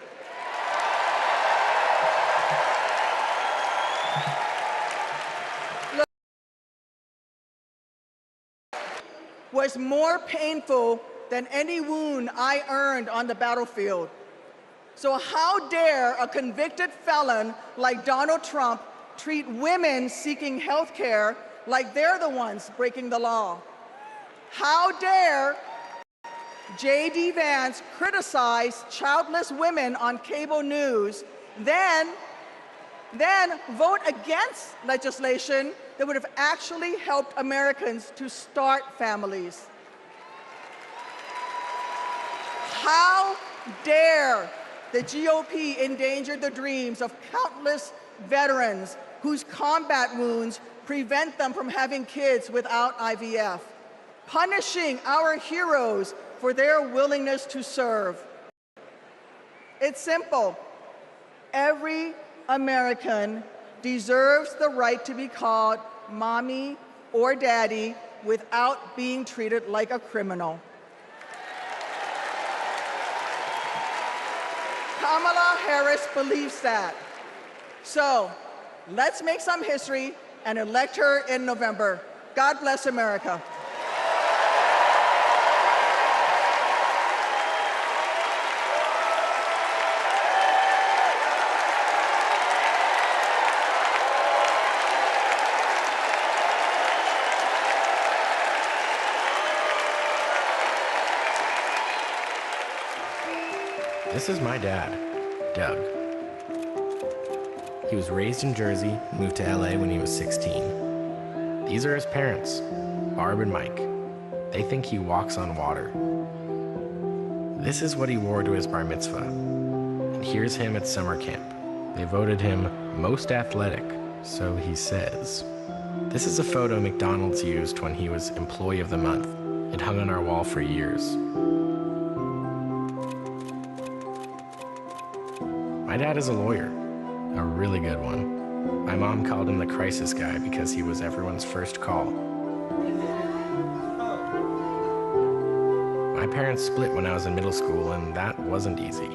was more painful than any wound I earned on the battlefield. So how dare a convicted felon like Donald Trump treat women seeking health care like they're the ones breaking the law? How dare J.D. Vance criticize childless women on cable news, then vote against legislation that would have actually helped Americans to start families? How dare the GOP endanger the dreams of countless veterans whose combat wounds prevent them from having kids without IVF, punishing our heroes for their willingness to serve? It's simple. Every American deserves the right to be called mommy or daddy without being treated like a criminal. Kamala Harris believes that. So let's make some history and elect her in November. God bless America. This is my dad, Doug. He was raised in Jersey, moved to LA when he was 16. These are his parents, Barb and Mike. They think he walks on water. This is what he wore to his bar mitzvah. And here's him at summer camp. They voted him most athletic, so he says. This is a photo McDonald's used when he was Employee of the Month. It hung on our wall for years. My dad is a lawyer, a really good one. My mom called him the crisis guy because he was everyone's first call. My parents split when I was in middle school, and that wasn't easy.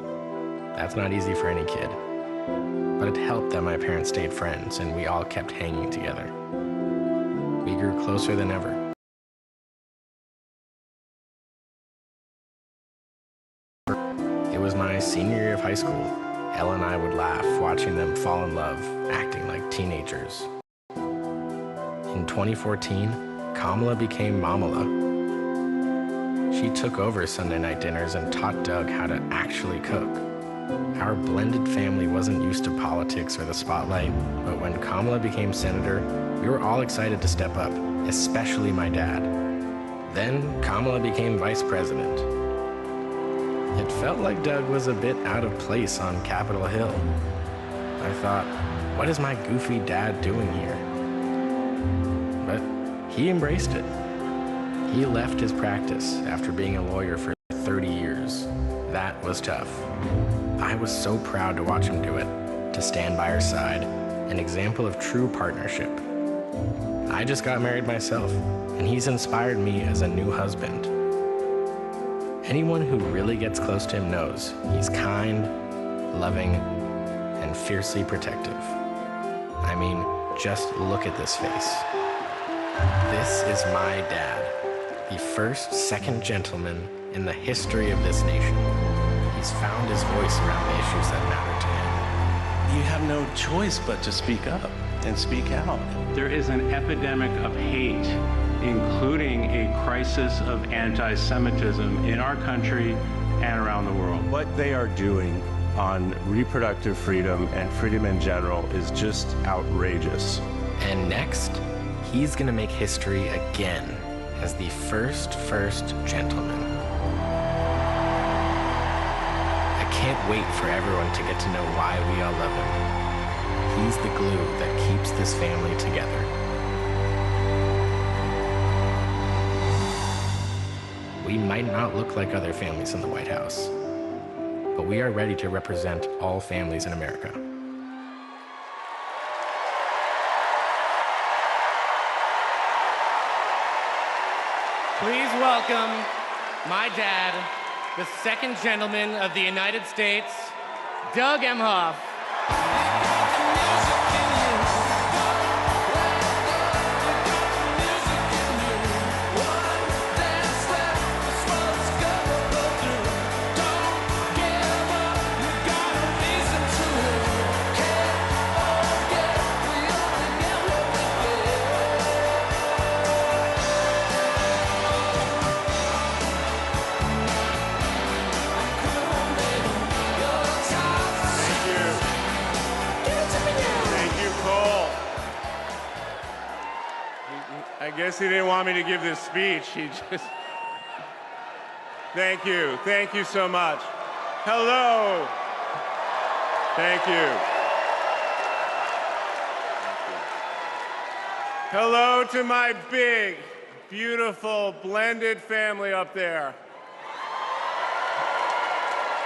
That's not easy for any kid. But it helped that my parents stayed friends, and we all kept hanging together. We grew closer than ever. It was my senior year of high school. Elle and I would laugh watching them fall in love, acting like teenagers. In 2014, Kamala became Mamala. She took over Sunday night dinners and taught Doug how to actually cook. Our blended family wasn't used to politics or the spotlight, but when Kamala became senator, we were all excited to step up, especially my dad. Then Kamala became vice president. It felt like Doug was a bit out of place on Capitol Hill. I thought, what is my goofy dad doing here? But he embraced it. He left his practice after being a lawyer for 30 years. That was tough. I was so proud to watch him do it, to stand by her side, an example of true partnership. I just got married myself, and he's inspired me as a new husband. Anyone who really gets close to him knows he's kind, loving, and fiercely protective. I mean, just look at this face. This is my dad, the first second gentleman in the history of this nation. He's found his voice around the issues that matter to him. You have no choice but to speak up and speak out. There is an epidemic of hate, including a crisis of anti-Semitism in our country and around the world. What they are doing on reproductive freedom and freedom in general is just outrageous. And next, he's gonna make history again as the first gentleman. I can't wait for everyone to get to know why we all love him. He's the glue that keeps this family together. We might not look like other families in the White House, but we are ready to represent all families in America. Please welcome my dad, the second gentleman of the United States, Doug Emhoff. guess he didn't want me to give this speech. He just... Thank you so much. Hello. Thank you. Hello to my big, beautiful, blended family up there.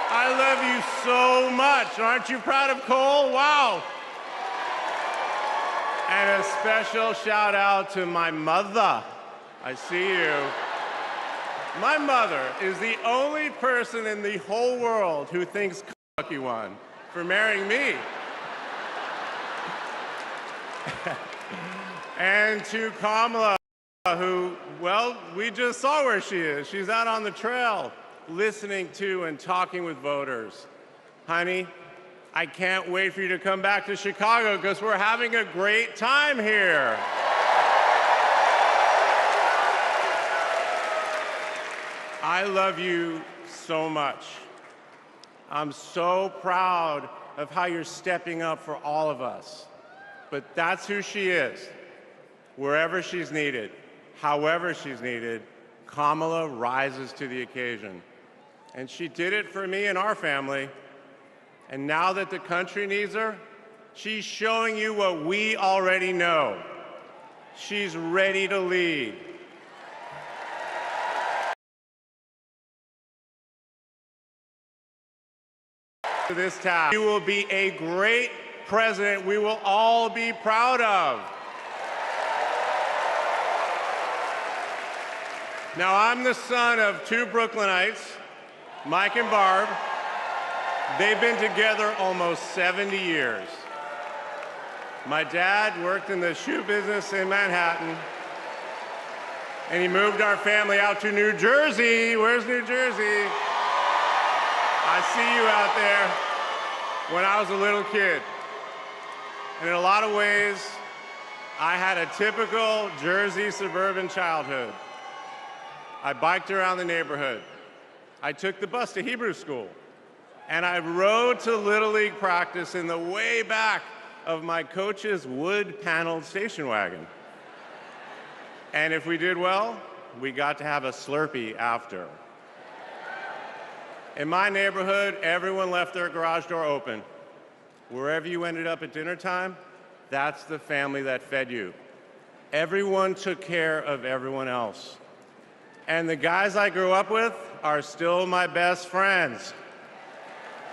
I love you so much. Aren't you proud of Cole? Wow. And a special shout out to my mother. I see you. My mother is the only person in the whole world who thinks lucky one for marrying me. And to Kamala, who, well, we just saw where she is. She's out on the trail listening to and talking with voters. Honey, I can't wait for you to come back to Chicago because we're having a great time here. I love you so much. I'm so proud of how you're stepping up for all of us. But that's who she is. Wherever she's needed, however she's needed, Kamala rises to the occasion. And she did it for me and our family. And now that the country needs her, she's showing you what we already know. She's ready to lead. This task. You will be a great president we will all be proud of. Now, I'm the son of two Brooklynites, Mike and Barb. They've been together almost 70 years. My dad worked in the shoe business in Manhattan, and he moved our family out to New Jersey. Where's New Jersey? I see you out there. When I was a little kid. And in a lot of ways, I had a typical Jersey suburban childhood. I biked around the neighborhood. I took the bus to Hebrew school. And I rode to Little League practice in the way back of my coach's wood-paneled station wagon. And if we did well, we got to have a Slurpee after. In my neighborhood, everyone left their garage door open. Wherever you ended up at dinner time, that's the family that fed you. Everyone took care of everyone else. And the guys I grew up with are still my best friends.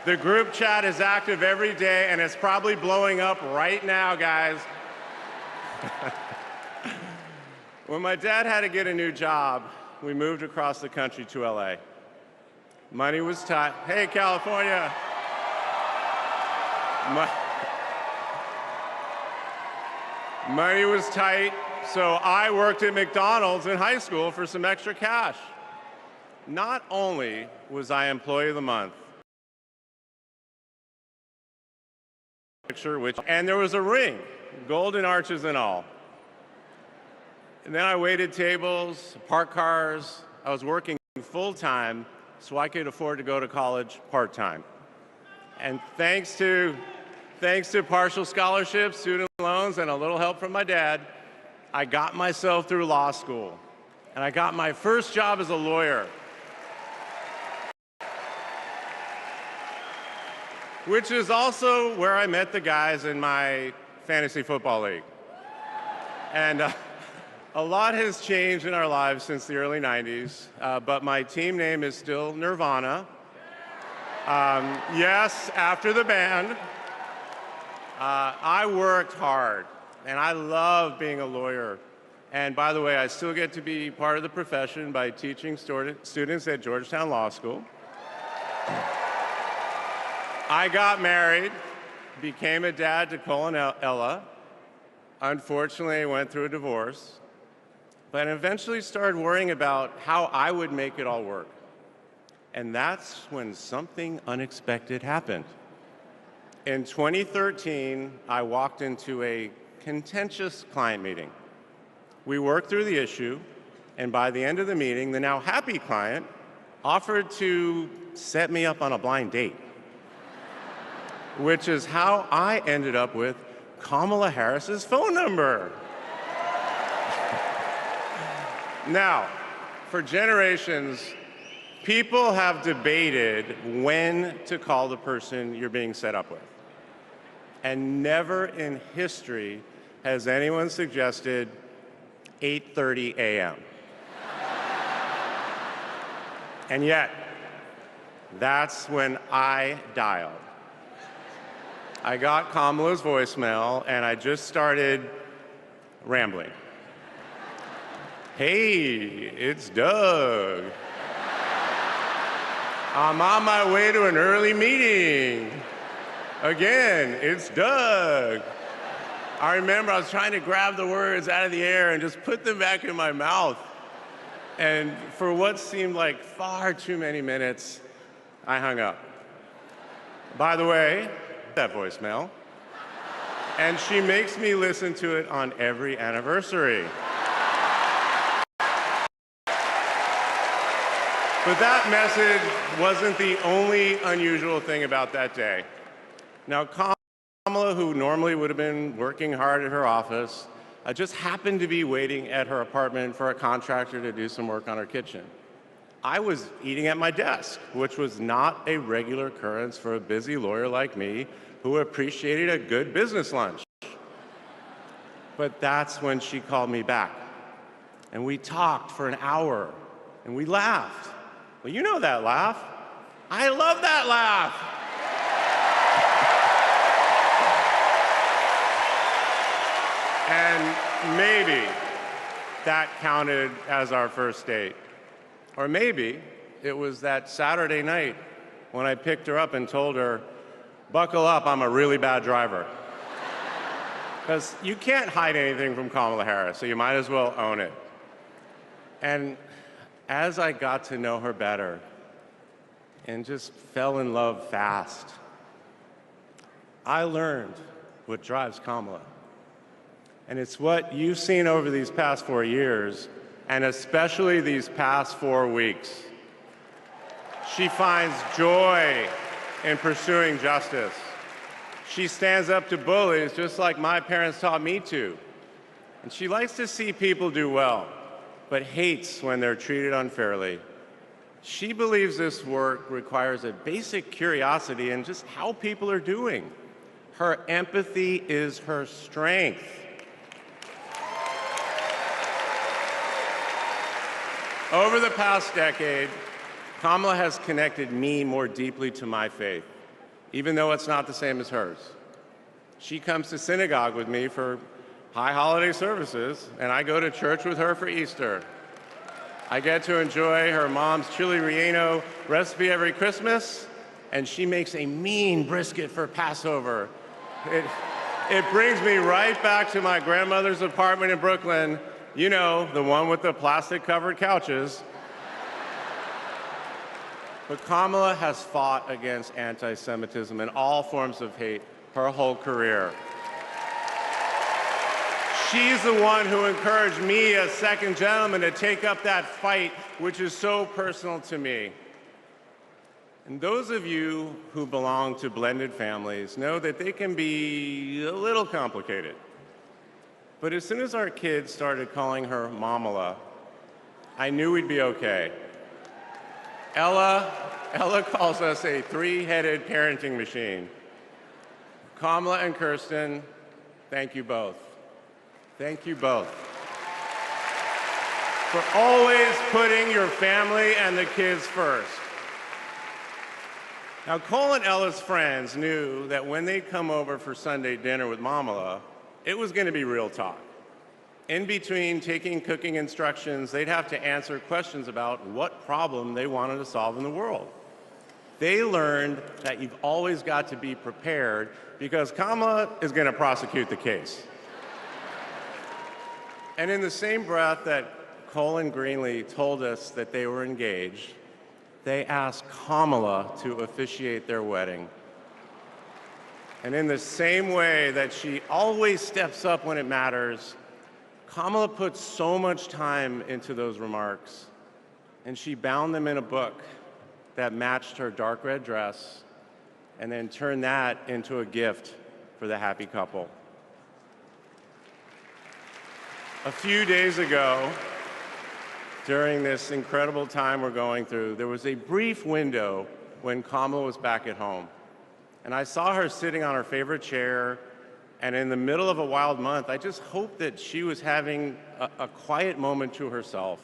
The group chat is active every day, and it's probably blowing up right now, guys. When my dad had to get a new job, we moved across the country to LA. Money was tight. Hey, California. Money was tight, so I worked at McDonald's in high school for some extra cash. Not only was I Employee of the Month, and there was a ring, golden arches and all. And then I waited tables, parked cars. I was working full-time so I could afford to go to college part-time. And thanks to partial scholarships, student loans, and a little help from my dad, I got myself through law school. And I got my first job as a lawyer, which is also where I met the guys in my fantasy football league. And a lot has changed in our lives since the early 90s, but my team name is still Nirvana. Yes, after the band. I worked hard, and I love being a lawyer. And by the way, I still get to be part of the profession by teaching students at Georgetown Law School. I got married, became a dad to Cole and Ella. Unfortunately, I went through a divorce, but eventually started worrying about how I would make it all work. And that's when something unexpected happened. In 2013, I walked into a contentious client meeting. We worked through the issue, and by the end of the meeting, the now happy client offered to set me up on a blind date, which is how I ended up with Kamala Harris's phone number. Now, for generations, people have debated when to call the person you're being set up with. And never in history has anyone suggested 8:30 a.m. And yet, that's when I dialed. I got Kamala's voicemail, and I just started rambling. Hey, it's Doug. I'm on my way to an early meeting. Again, it's Doug. I remember I was trying to grab the words out of the air and just put them back in my mouth. And for what seemed like far too many minutes, I hung up. By the way, that voicemail. And she makes me listen to it on every anniversary. But that message wasn't the only unusual thing about that day. Now, Kamala, who normally would have been working hard at her office, just happened to be waiting at her apartment for a contractor to do some work on her kitchen. I was eating at my desk, which was not a regular occurrence for a busy lawyer like me who appreciated a good business lunch. But that's when she called me back. And we talked for an hour, and we laughed. Well, you know that laugh. I love that laugh. And maybe that counted as our first date. Or maybe it was that Saturday night when I picked her up and told her, buckle up, I'm a really bad driver. Because you can't hide anything from Kamala Harris, so you might as well own it. And as I got to know her better and just fell in love fast, I learned what drives Kamala. And it's what you've seen over these past 4 years, and especially these past 4 weeks. She finds joy in pursuing justice. She stands up to bullies just like my parents taught me to. And she likes to see people do well, but hates when they're treated unfairly. She believes this work requires a basic curiosity in just how people are doing. Her empathy is her strength. Over the past decade, Kamala has connected me more deeply to my faith, even though it's not the same as hers. She comes to synagogue with me for high holiday services, and I go to church with her for Easter. I get to enjoy her mom's chili relleno recipe every Christmas, and she makes a mean brisket for Passover. It brings me right back to my grandmother's apartment in Brooklyn, you know, the one with the plastic-covered couches. But Kamala has fought against anti-Semitism and all forms of hate her whole career. She's the one who encouraged me as second gentleman to take up that fight, which is so personal to me. And those of you who belong to blended families know that they can be a little complicated. But as soon as our kids started calling her Mamala, I knew we'd be okay. Ella calls us a three-headed parenting machine. Kamala and Kirsten, thank you both. Thank you both for always putting your family and the kids first. Now, Cole and Ella's friends knew that when they'd come over for Sunday dinner with Mamala, it was going to be real talk. In between taking cooking instructions, they'd have to answer questions about what problem they wanted to solve in the world. They learned that you've always got to be prepared because Kamala is going to prosecute the case. And in the same breath that Cole and Greenlee told us that they were engaged, they asked Kamala to officiate their wedding. And in the same way that she always steps up when it matters, Kamala put so much time into those remarks, and she bound them in a book that matched her dark red dress, and then turned that into a gift for the happy couple. A few days ago, during this incredible time we're going through, there was a brief window when Kamala was back at home. And I saw her sitting on her favorite chair, and in the middle of a wild month, I just hoped that she was having a quiet moment to herself.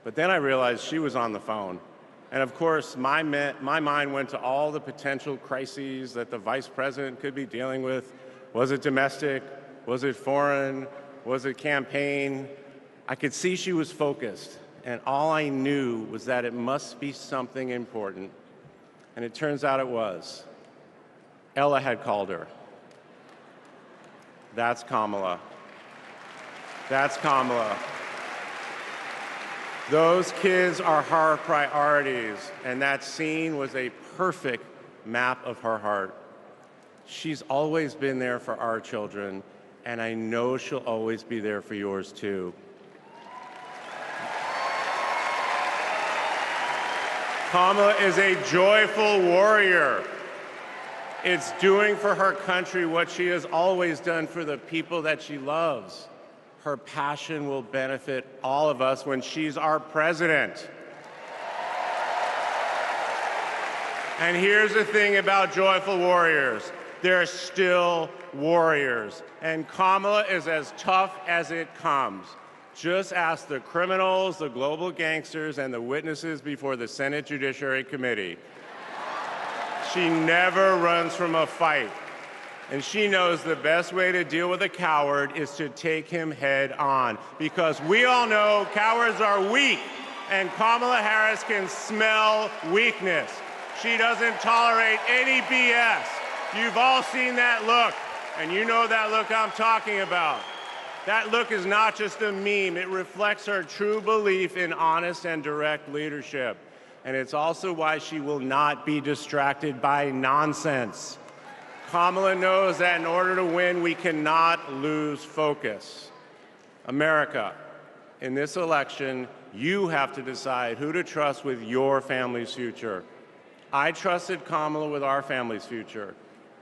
But then I realized she was on the phone. And of course, my mind went to all the potential crises that the vice president could be dealing with. Was it domestic? Was it foreign? Was it campaign? I could see she was focused, and all I knew was that it must be something important. And it turns out it was. Ella had called her. That's Kamala. That's Kamala. Those kids are her priorities, and that scene was a perfect map of her heart. She's always been there for our children, and I know she'll always be there for yours too. Kamala is a joyful warrior. It's doing for her country what she has always done for the people that she loves. Her passion will benefit all of us when she's our president. And here's the thing about joyful warriors. They're still warriors. And Kamala is as tough as it comes. Just ask the criminals, the global gangsters, and the witnesses before the Senate Judiciary Committee. She never runs from a fight. And she knows the best way to deal with a coward is to take him head on. Because we all know cowards are weak, and Kamala Harris can smell weakness. She doesn't tolerate any BS. You've all seen that look, and you know that look I'm talking about. That look is not just a meme. It reflects her true belief in honest and direct leadership. And it's also why she will not be distracted by nonsense. Kamala knows that in order to win, we cannot lose focus. America, in this election, you have to decide who to trust with your family's future. I trusted Kamala with our family's future.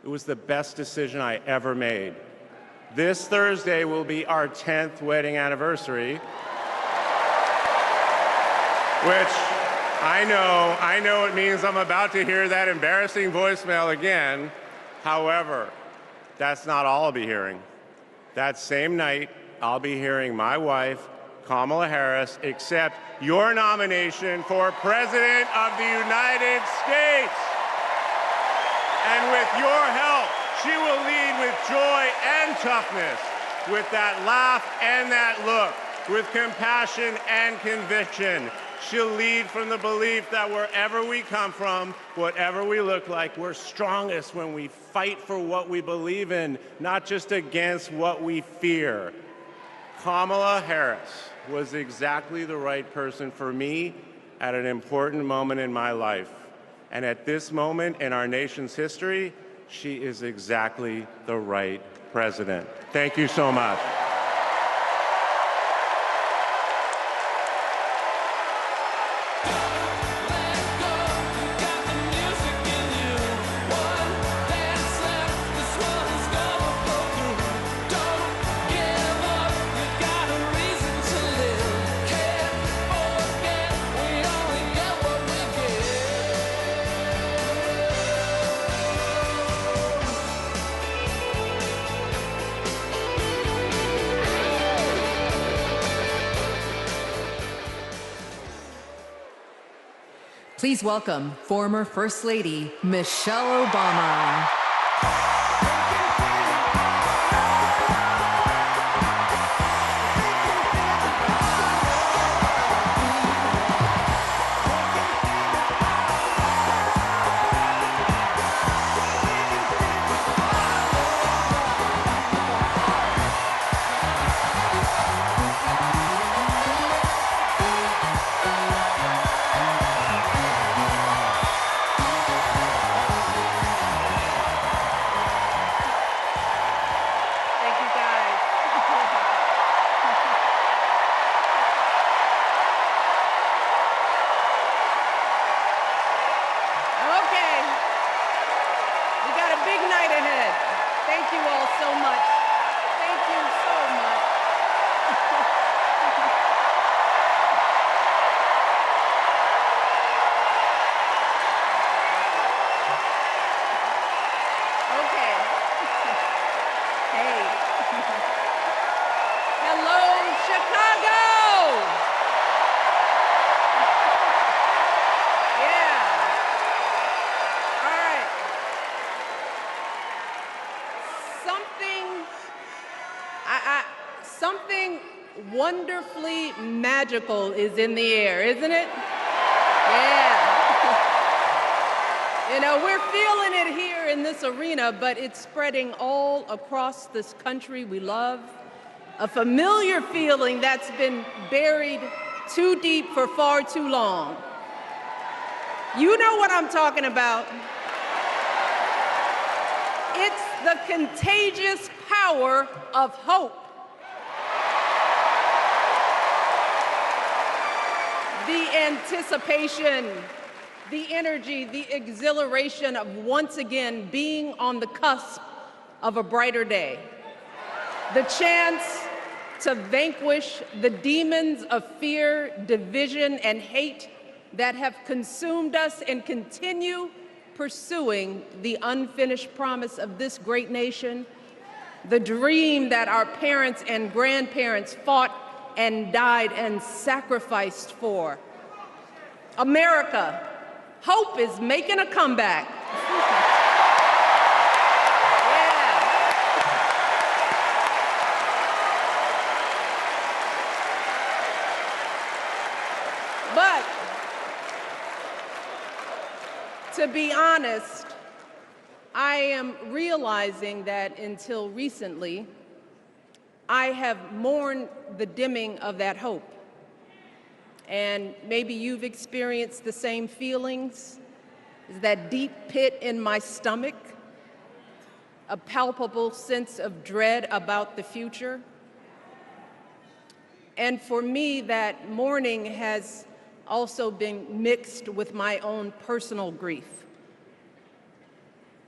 It was the best decision I ever made. This Thursday will be our 10th wedding anniversary, which I know it means I'm about to hear that embarrassing voicemail again. However, that's not all I'll be hearing. That same night, I'll be hearing my wife, Kamala Harris, accept your nomination for President of the United States. And with your help, she will lead with joy and toughness, with that laugh and that look, with compassion and conviction. She'll lead from the belief that wherever we come from, whatever we look like, we're strongest when we fight for what we believe in, not just against what we fear. Kamala Harris was exactly the right person for me at an important moment in my life. And at this moment in our nation's history, she is exactly the right president. Thank you so much. Please welcome former First Lady Michelle Obama. wonderfully magical is in the air, isn't it? Yeah. You know, we're feeling it here in this arena, but it's spreading all across this country we love. A familiar feeling that's been buried too deep for far too long. You know what I'm talking about. It's the contagious power of hope. The anticipation, the energy, the exhilaration of once again being on the cusp of a brighter day. The chance to vanquish the demons of fear, division, and hate that have consumed us and continue pursuing the unfinished promise of this great nation, the dream that our parents and grandparents fought and died and sacrificed for. America, hope is making a comeback. But to be honest, I am realizing that until recently, I have mourned the dimming of that hope. And maybe you've experienced the same feelings, that deep pit in my stomach, a palpable sense of dread about the future. And for me, that mourning has also been mixed with my own personal grief.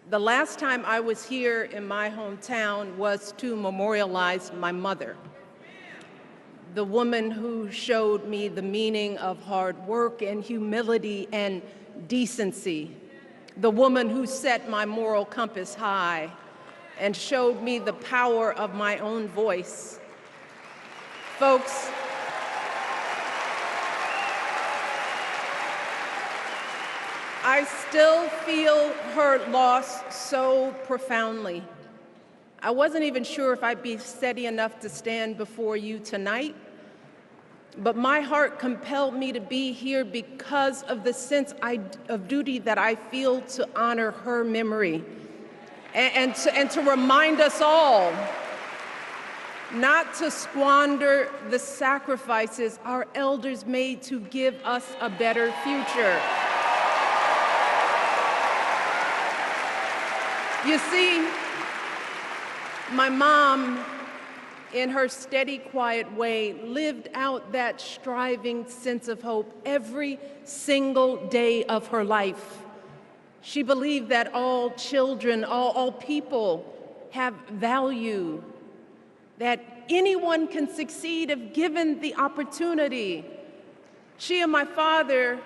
The last time I was here in my hometown was to memorialize my mother, the woman who showed me the meaning of hard work and humility and decency, the woman who set my moral compass high and showed me the power of my own voice. Folks, I still feel her loss so profoundly. I wasn't even sure if I'd be steady enough to stand before you tonight, but my heart compelled me to be here because of the sense of duty that I feel to honor her memory and to remind us all not to squander the sacrifices our elders made to give us a better future. You see, my mom, in her steady, quiet way, lived out that striving sense of hope every single day of her life. She believed that all children, all people have value, that anyone can succeed if given the opportunity. She and my father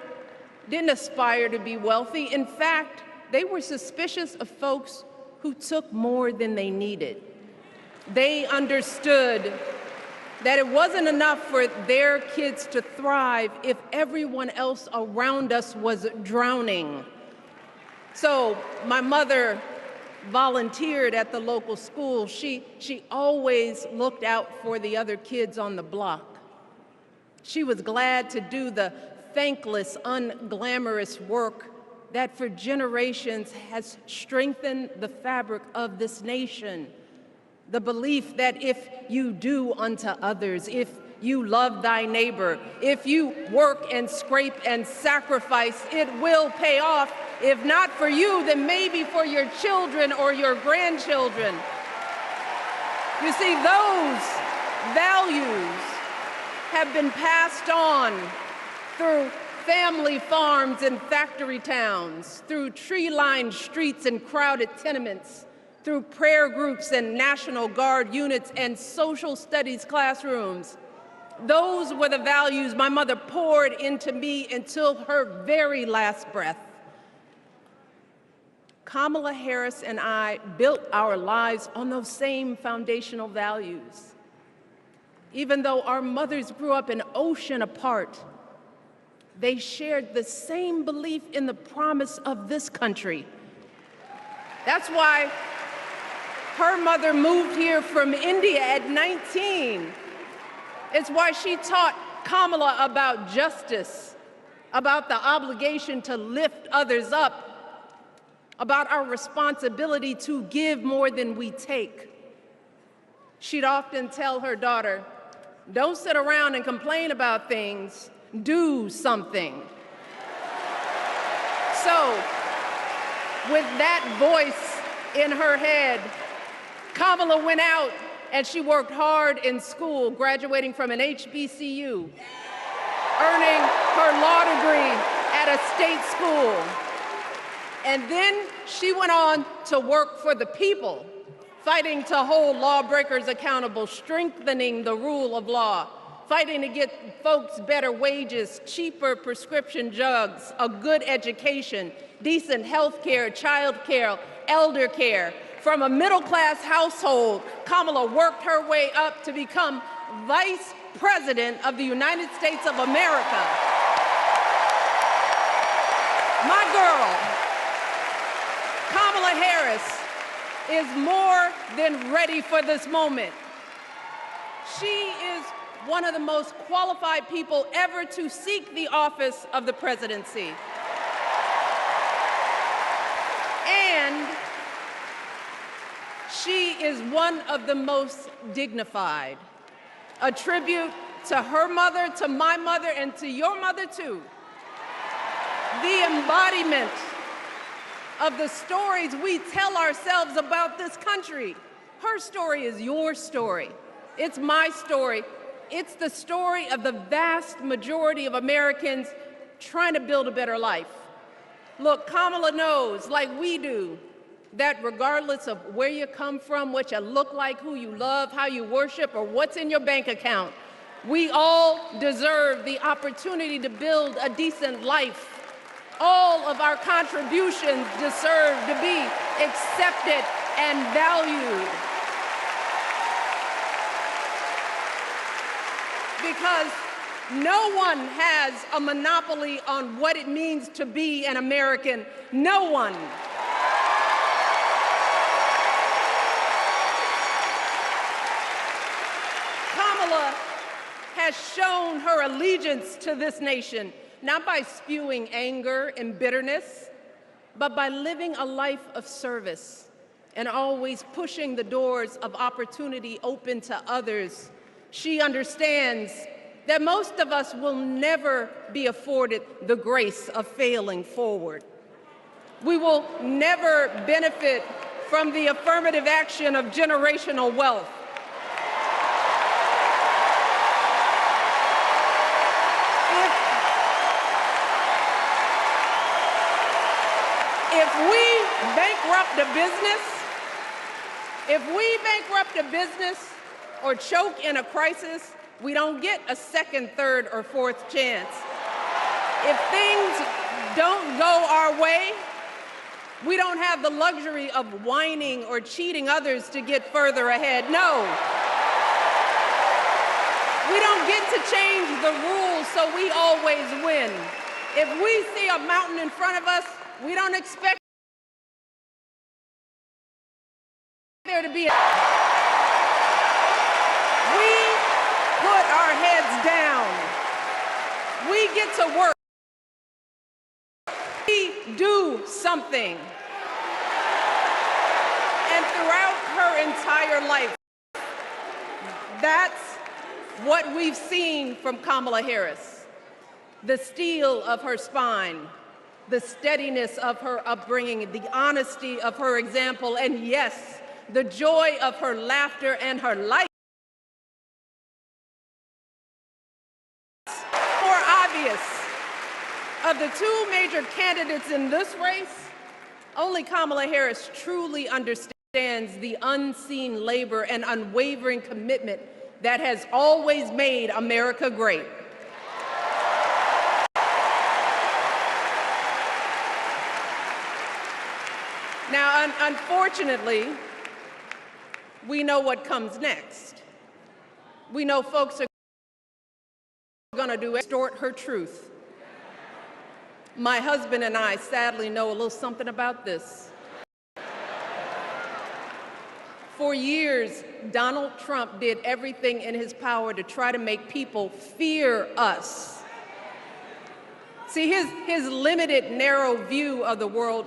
didn't aspire to be wealthy. In fact, they were suspicious of folks who took more than they needed. They understood that it wasn't enough for their kids to thrive if everyone else around us was drowning. So my mother volunteered at the local school. She always looked out for the other kids on the block. She was glad to do the thankless, unglamorous work that for generations has strengthened the fabric of this nation. The belief that if you do unto others, if you love thy neighbor, if you work and scrape and sacrifice, it will pay off. If not for you, then maybe for your children or your grandchildren. You see, those values have been passed on through family farms and factory towns, through tree-lined streets and crowded tenements, through prayer groups and National Guard units and social studies classrooms. Those were the values my mother poured into me until her very last breath. Kamala Harris and I built our lives on those same foundational values. Even though our mothers grew up an ocean apart, they shared the same belief in the promise of this country. That's why her mother moved here from India at 19 It's why she taught Kamala about justice, about the obligation to lift others up, about our responsibility to give more than we take. She'd often tell her daughter, "Don't sit around and complain about things, do something." So, with that voice in her head, Kamala went out and she worked hard in school, graduating from an HBCU, earning her law degree at a state school. And then she went on to work for the people, fighting to hold lawbreakers accountable, strengthening the rule of law, fighting to get folks better wages, cheaper prescription drugs, a good education, decent health care, child care, elder care. From a middle-class household, Kamala worked her way up to become Vice President of the United States of America. My girl, Kamala Harris, is more than ready for this moment. She is one of the most qualified people ever to seek the office of the presidency. And she is one of the most dignified. A tribute to her mother, to my mother, and to your mother too. The embodiment of the stories we tell ourselves about this country. Her story is your story. It's my story. It's the story of the vast majority of Americans trying to build a better life. Look, Kamala knows, like we do, that regardless of where you come from, what you look like, who you love, how you worship, or what's in your bank account, we all deserve the opportunity to build a decent life. All of our contributions deserve to be accepted and valued. Because no one has a monopoly on what it means to be an American. No one. Kamala has shown her allegiance to this nation, not by spewing anger and bitterness, but by living a life of service and always pushing the doors of opportunity open to others. She understands that most of us will never be afforded the grace of failing forward. We will never benefit from the affirmative action of generational wealth. If we bankrupt a business or choke in a crisis, we don't get a second, third, or fourth chance. If things don't go our way, we don't have the luxury of whining or cheating others to get further ahead. No. We don't get to change the rules so we always win. If we see a mountain in front of us, we don't expect there to be a... We put our heads down. We get to work. We do something. And throughout her entire life, that's what we've seen from Kamala Harris. The steel of her spine, the steadiness of her upbringing, the honesty of her example, and yes, the joy of her laughter and her light. More obvious, of the two major candidates in this race, only Kamala Harris truly understands the unseen labor and unwavering commitment that has always made America great. Now, unfortunately, we know what comes next. We know folks are going to distort her truth. My husband and I sadly know a little something about this. For years, Donald Trump did everything in his power to try to make people fear us. See, his limited, narrow view of the world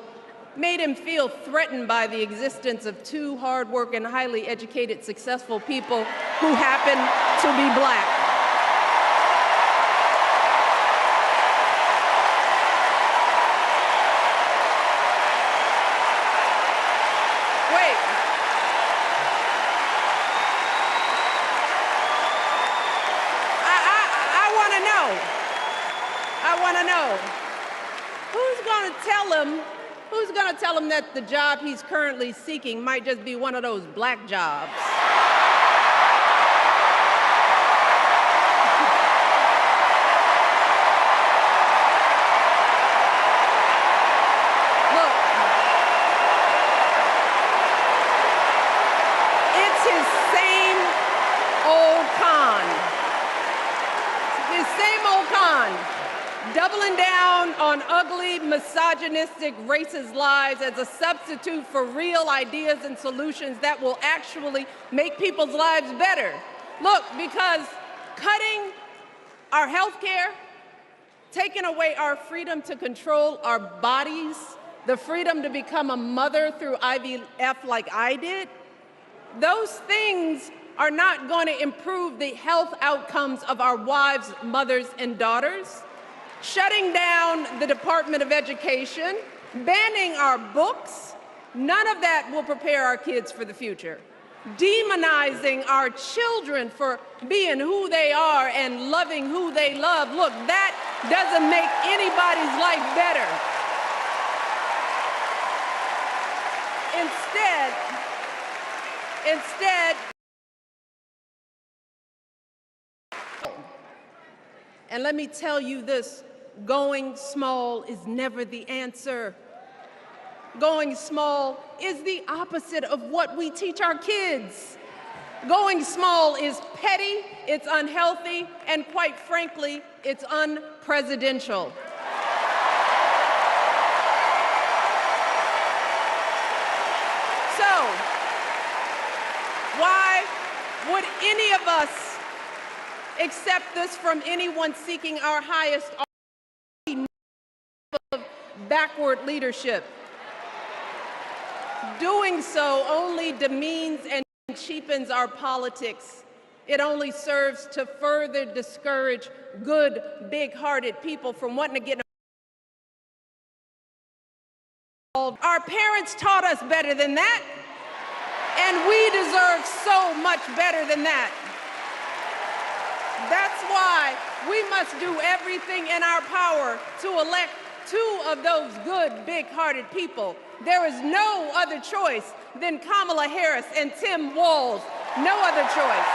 made him feel threatened by the existence of two hard-working, highly educated, successful people who happen to be black. Wait. I want to know, who's going to tell him that the job he's currently seeking might just be one of those black jobs? Look, it's his same old con. His same old con. Doubling down on ugly, misogynistic, racist lies as a substitute for real ideas and solutions that will actually make people's lives better. Look, because cutting our health care, taking away our freedom to control our bodies, the freedom to become a mother through IVF like I did, those things are not going to improve the health outcomes of our wives, mothers, and daughters. Shutting down the Department of Education, banning our books, none of that will prepare our kids for the future. Demonizing our children for being who they are and loving who they love, look, that doesn't make anybody's life better. Instead, and let me tell you this, going small is never the answer. Going small is the opposite of what we teach our kids. Going small is petty, it's unhealthy, and quite frankly, it's unpresidential. So, why would any of us accept this from anyone seeking our highest of backward leadership? Doing so only demeans and cheapens our politics. It only serves to further discourage good, big-hearted people from wanting to get involved. Our parents taught us better than that, and we deserve so much better than that. That's why we must do everything in our power to elect two of those good, big-hearted people. There is no other choice than Kamala Harris and Tim Walz. No other choice.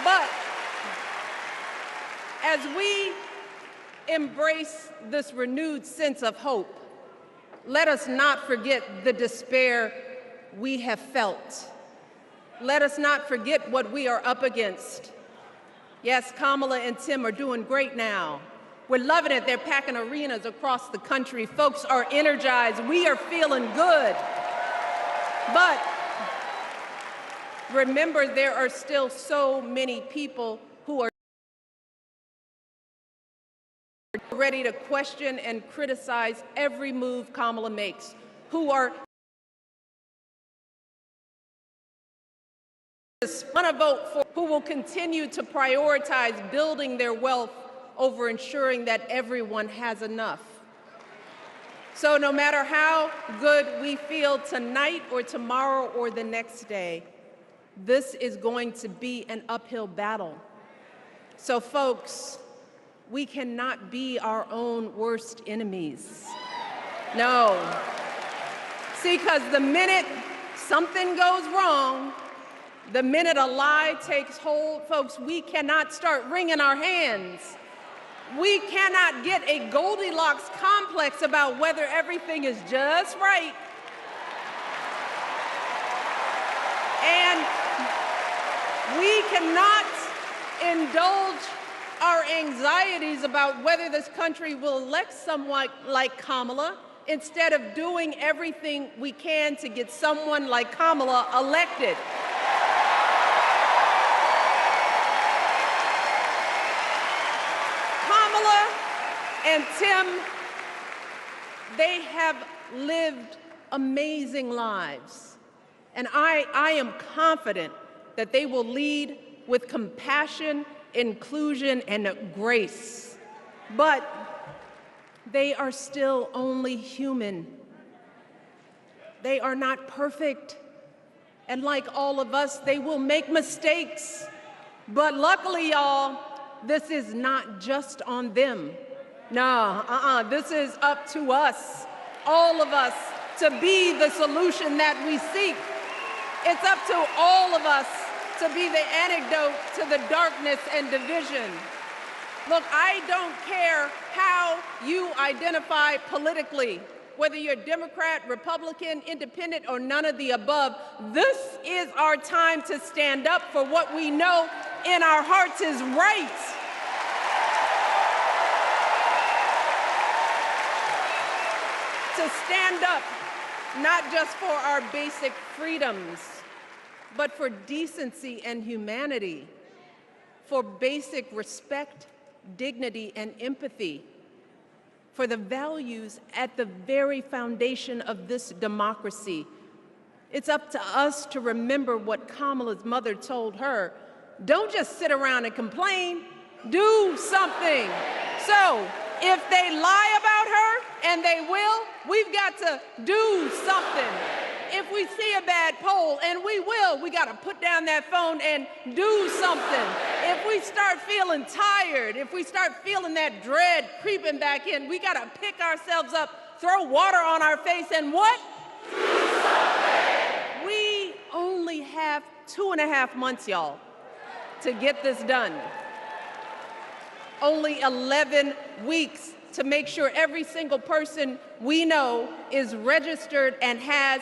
But as we embrace this renewed sense of hope, let us not forget the despair we have felt. Let us not forget what we are up against. Yes, Kamala and Tim are doing great now. We're loving it. They're packing arenas across the country. Folks are energized. We are feeling good. But remember, there are still so many people who are ready to question and criticize every move Kamala makes, who are want to vote for, who will continue to prioritize building their wealth over ensuring that everyone has enough. So no matter how good we feel tonight or tomorrow or the next day, this is going to be an uphill battle. So folks, we cannot be our own worst enemies. No. See, because the minute something goes wrong, the minute a lie takes hold, folks, we cannot start wringing our hands. We cannot get a Goldilocks complex about whether everything is just right. And we cannot indulge our anxieties about whether this country will elect someone like Kamala instead of doing everything we can to get someone like Kamala elected. Kamala and Tim, they have lived amazing lives. And I am confident that they will lead with compassion, inclusion, and grace. But they are still only human. They are not perfect. And like all of us, they will make mistakes. But luckily, y'all, this is not just on them. No, this is up to us, all of us, to be the solution that we seek. It's up to all of us to be the antidote to the darkness and division. Look, I don't care how you identify politically, whether you're Democrat, Republican, Independent, or none of the above. This is our time to stand up for what we know in our hearts is right. To stand up, not just for our basic freedoms, but for decency and humanity, for basic respect, dignity, and empathy, for the values at the very foundation of this democracy. It's up to us to remember what Kamala's mother told her. Don't just sit around and complain, do something. So, if they lie about her, and they will, we've got to do something. If we see a bad poll, and we will, we got to put down that phone and do something. If we start feeling tired, if we start feeling that dread creeping back in, we got to pick ourselves up, throw water on our face, and what? Do something. We only have 2.5 months, y'all, to get this done. Only 11 weeks to make sure every single person we know is registered and has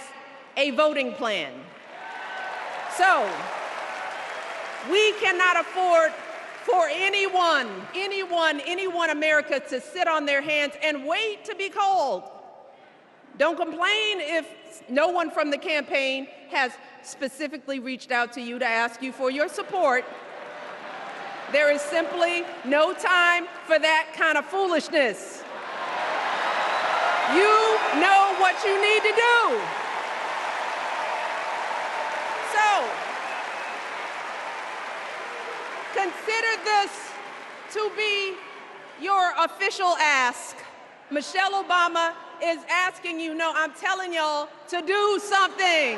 a voting plan. So, we cannot afford for anyone America to sit on their hands and wait to be called. Don't complain if no one from the campaign has specifically reached out to you to ask you for your support. There is simply no time for that kind of foolishness. You know what you need to do. So, consider this to be your official ask. Michelle Obama is asking you, no, I'm telling y'all to do something.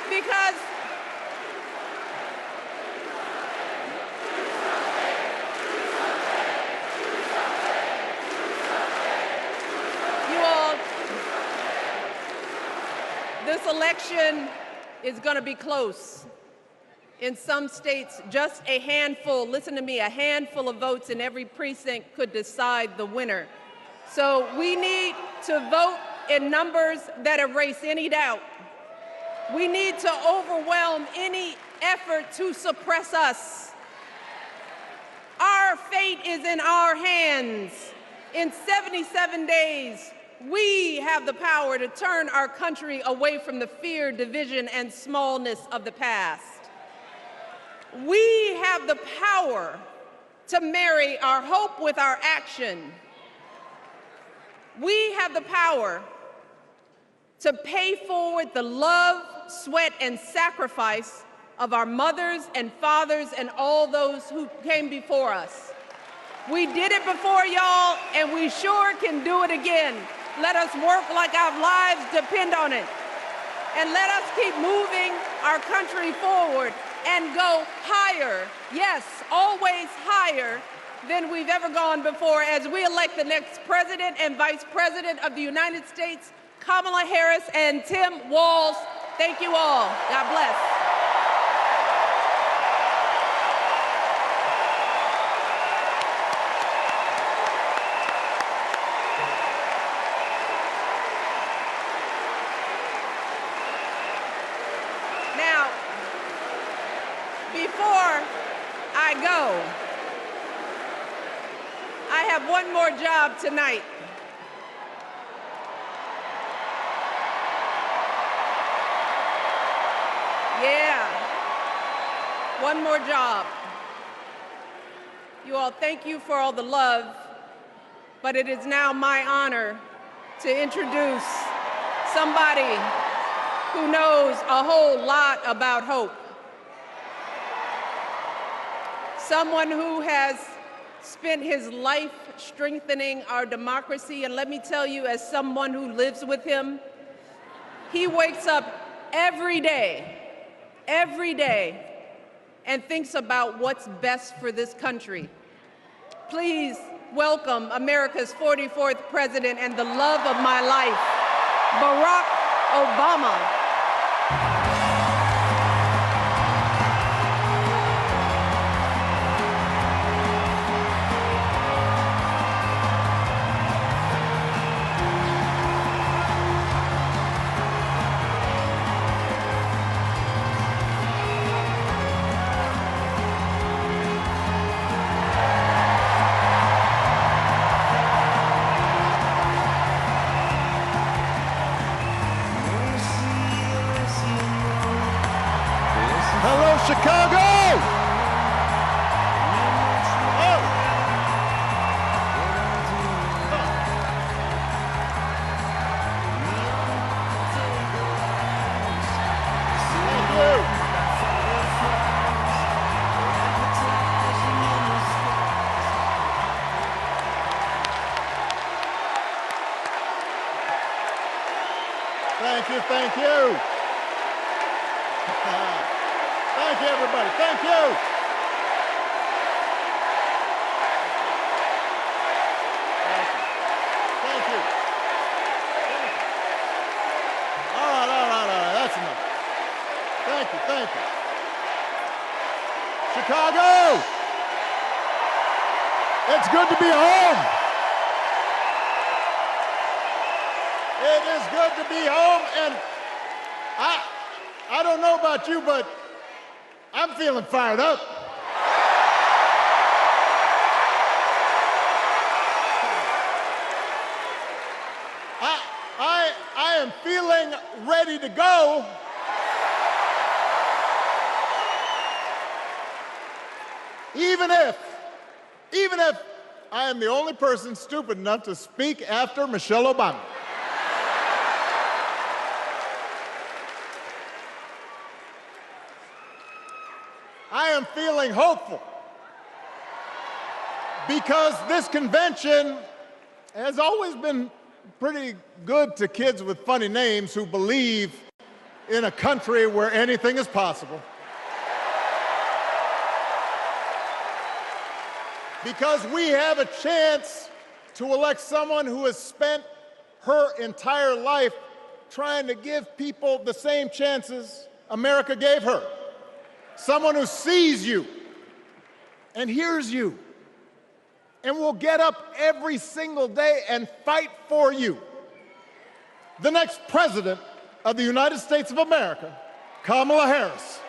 Because you all, this election is going to be close. In some states, just a handful, listen to me, a handful of votes in every precinct could decide the winner. So we need to vote in numbers that erase any doubt. We need to overwhelm any effort to suppress us. Our fate is in our hands. In 77 days, we have the power to turn our country away from the fear, division, and smallness of the past. We have the power to marry our hope with our action. We have the power to pay forward the love, sweat, and sacrifice of our mothers and fathers and all those who came before us. We did it before, y'all, and we sure can do it again. Let us work like our lives depend on it. And let us keep moving our country forward and go higher, yes, always higher than we've ever gone before as we elect the next president and vice president of the United States, Kamala Harris and Tim Walz. Thank you all. God bless. Before I go, I have one more job tonight. Yeah, one more job. You all, thank you for all the love, but it is now my honor to introduce somebody who knows a whole lot about hope. Someone who has spent his life strengthening our democracy, and let me tell you, as someone who lives with him, he wakes up every day, and thinks about what's best for this country. Please welcome America's 44th president and the love of my life, Barack Obama. Chicago! Oh. Thank you. Thank you, thank you. Thank you, everybody. Thank you. Thank you. Thank you. All right. That's enough. Thank you. Chicago! It's good to be home. It is good to be home, and I don't know about you, but I'm feeling fired up. I am feeling ready to go. Even if I am the only person stupid enough to speak after Michelle Obama. I am feeling hopeful because this convention has always been pretty good to kids with funny names who believe in a country where anything is possible. Because we have a chance to elect someone who has spent her entire life trying to give people the same chances America gave her. Someone who sees you and hears you and will get up every single day and fight for you. The next president of the United States of America, Kamala Harris.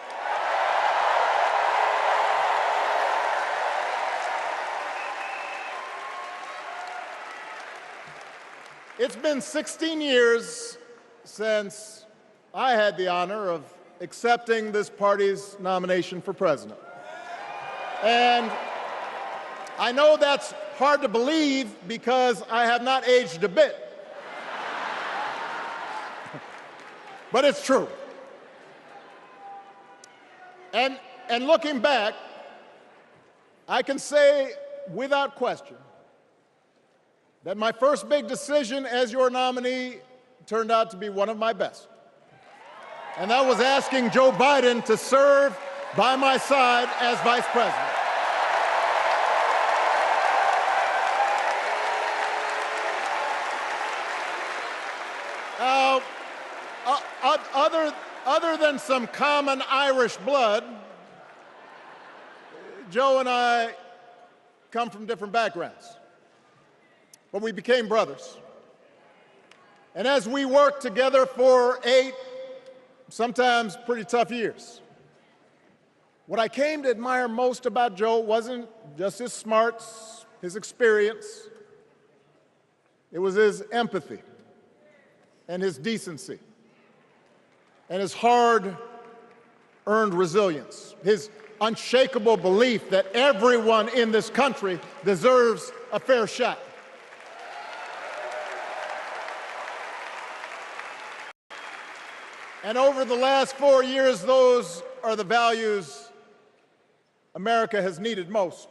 It's been 16 years since I had the honor of accepting this party's nomination for president. And I know that's hard to believe because I have not aged a bit. But it's true. And looking back, I can say without question that my first big decision as your nominee turned out to be one of my best. And that was asking Joe Biden to serve by my side as vice president. Other than some common Irish blood, Joe and I come from different backgrounds, but we became brothers. And as we worked together for 8, sometimes pretty tough years, What I came to admire most about Joe wasn't just his smarts, his experience. It was his empathy and his decency and his hard-earned resilience, his unshakable belief that everyone in this country deserves a fair shot. And over the last 4 years, those are the values America has needed most.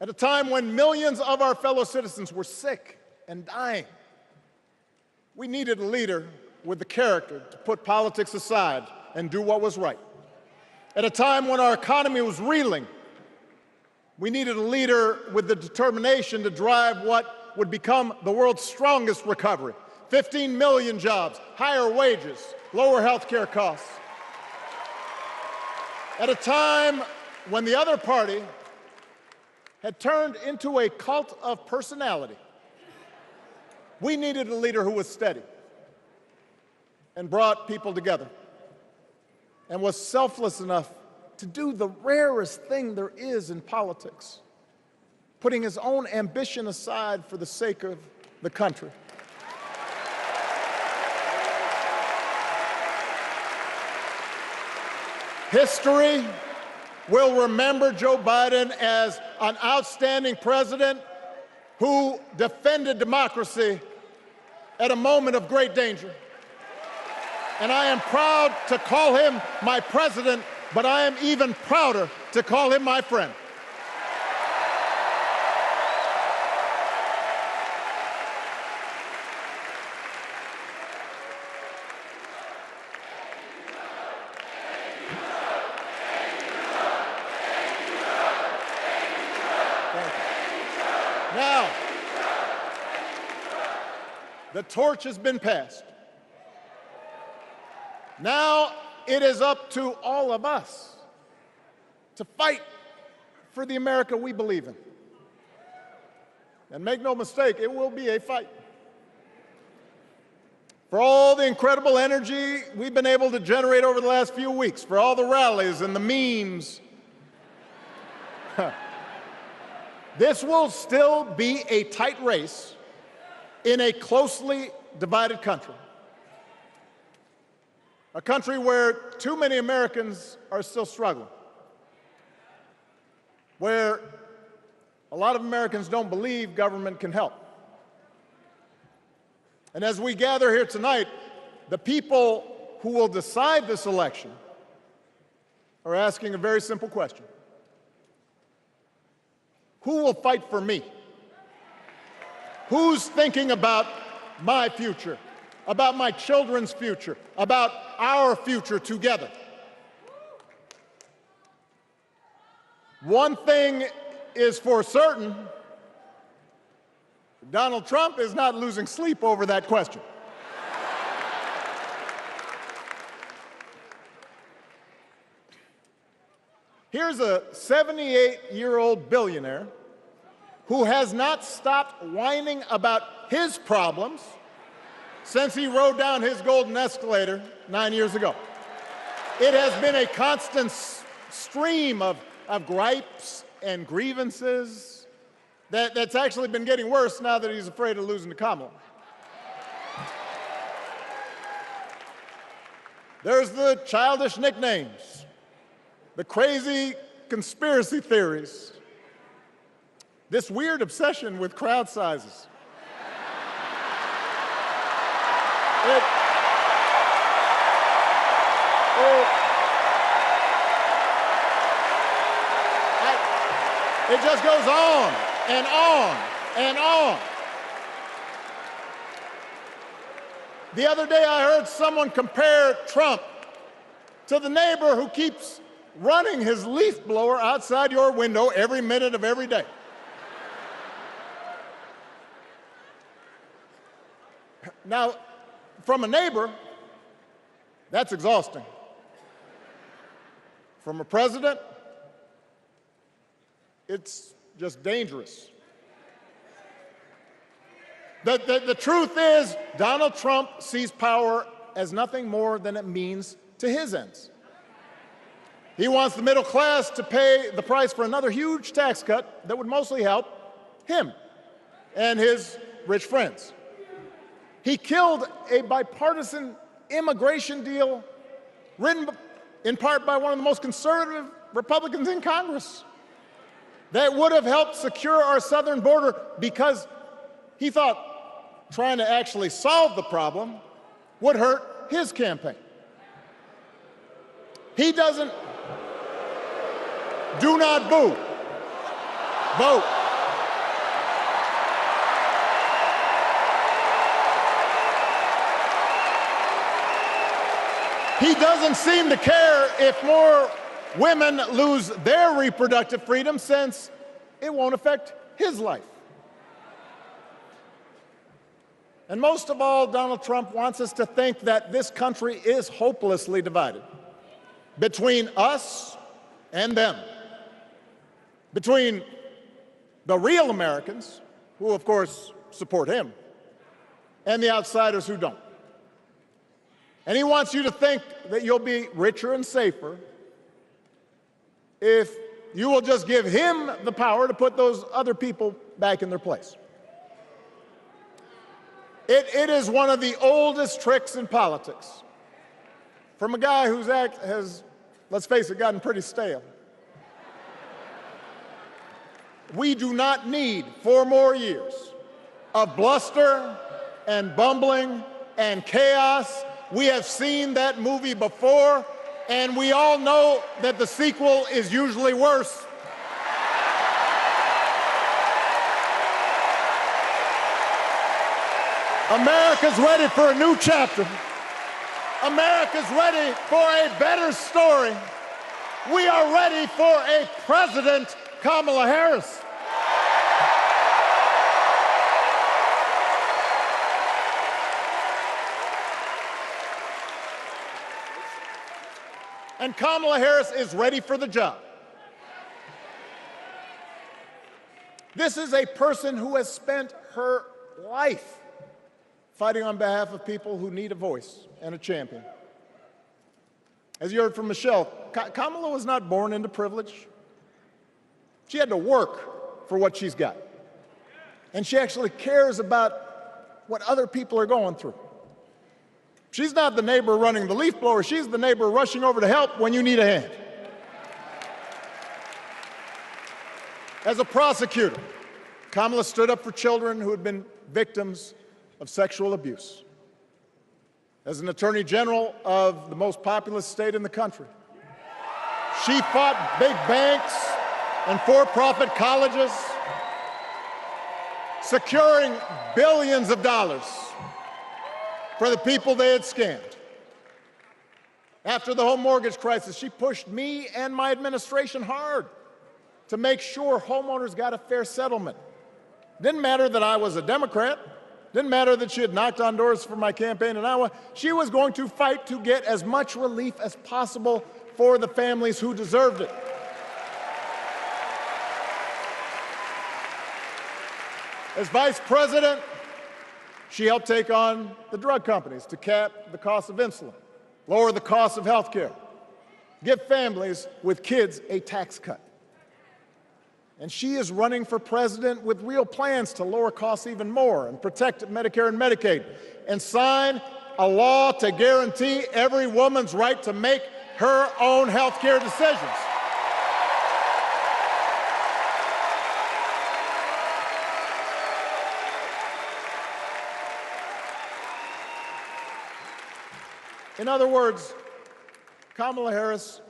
At a time when millions of our fellow citizens were sick and dying, we needed a leader with the character to put politics aside and do what was right. At a time when our economy was reeling, we needed a leader with the determination to drive what would become the world's strongest recovery. 15 million jobs, higher wages, lower health care costs. At a time when the other party had turned into a cult of personality, we needed a leader who was steady and brought people together and was selfless enough to do the rarest thing there is in politics, putting his own ambition aside for the sake of the country. History will remember Joe Biden as an outstanding president who defended democracy at a moment of great danger. And I am proud to call him my president, but I am even prouder to call him my friend. Now, the torch has been passed. Now it is up to all of us to fight for the America we believe in. And make no mistake, it will be a fight. For all the incredible energy we've been able to generate over the last few weeks, for all the rallies and the memes, this will still be a tight race in a closely divided country. A country where too many Americans are still struggling, where a lot of Americans don't believe government can help. And as we gather here tonight, the people who will decide this election are asking a very simple question. Who will fight for me? Who's thinking about my future, about my children's future, about our future together? One thing is for certain, Donald Trump is not losing sleep over that question. Here's a 78-year-old billionaire who has not stopped whining about his problems since he rode down his golden escalator 9 years ago. It has been a constant stream of gripes and grievances that's actually been getting worse now that he's afraid of losing to Kamala. There's the childish nicknames, the crazy conspiracy theories, this weird obsession with crowd sizes. It just goes on and on and on. The other day I heard someone compare Trump to the neighbor who keeps running his leaf blower outside your window every minute of every day. Now, from a neighbor, that's exhausting. From a president, it's just dangerous. The truth is, Donald Trump sees power as nothing more than it means to his ends. He wants the middle class to pay the price for another huge tax cut that would mostly help him and his rich friends. He killed a bipartisan immigration deal written in part by one of the most conservative Republicans in Congress that would have helped secure our southern border, because he thought trying to actually solve the problem would hurt his campaign. He doesn't. Do not boo. Vote. He doesn't seem to care if more women lose their reproductive freedom, since it won't affect his life. And most of all, Donald Trump wants us to think that this country is hopelessly divided between us and them, between the real Americans, who of course support him, and the outsiders who don't. And he wants you to think that you'll be richer and safer if you will just give him the power to put those other people back in their place. It is one of the oldest tricks in politics, from a guy whose act has, let's face it, gotten pretty stale. We do not need 4 more years of bluster and bumbling and chaos. We have seen that movie before, and we all know that the sequel is usually worse. America's ready for a new chapter. America's ready for a better story. We are ready for a President Kamala Harris. And Kamala Harris is ready for the job. This is a person who has spent her life fighting on behalf of people who need a voice and a champion. As you heard from Michelle, Kamala was not born into privilege. She had to work for what she's got. And she actually cares about what other people are going through. She's not the neighbor running the leaf blower. She's the neighbor rushing over to help when you need a hand. As a prosecutor, Kamala stood up for children who had been victims of sexual abuse. As an attorney general of the most populous state in the country, she fought big banks and for-profit colleges, securing billions of dollars for the people they had scammed. After the home mortgage crisis, she pushed me and my administration hard to make sure homeowners got a fair settlement. Didn't matter that I was a Democrat. Didn't matter that she had knocked on doors for my campaign in Iowa. She was going to fight to get as much relief as possible for the families who deserved it. As vice president, she helped take on the drug companies to cap the cost of insulin, lower the cost of health care, give families with kids a tax cut. And she is running for president with real plans to lower costs even more and protect Medicare and Medicaid, and sign a law to guarantee every woman's right to make her own health care decisions. In other words, Kamala Harris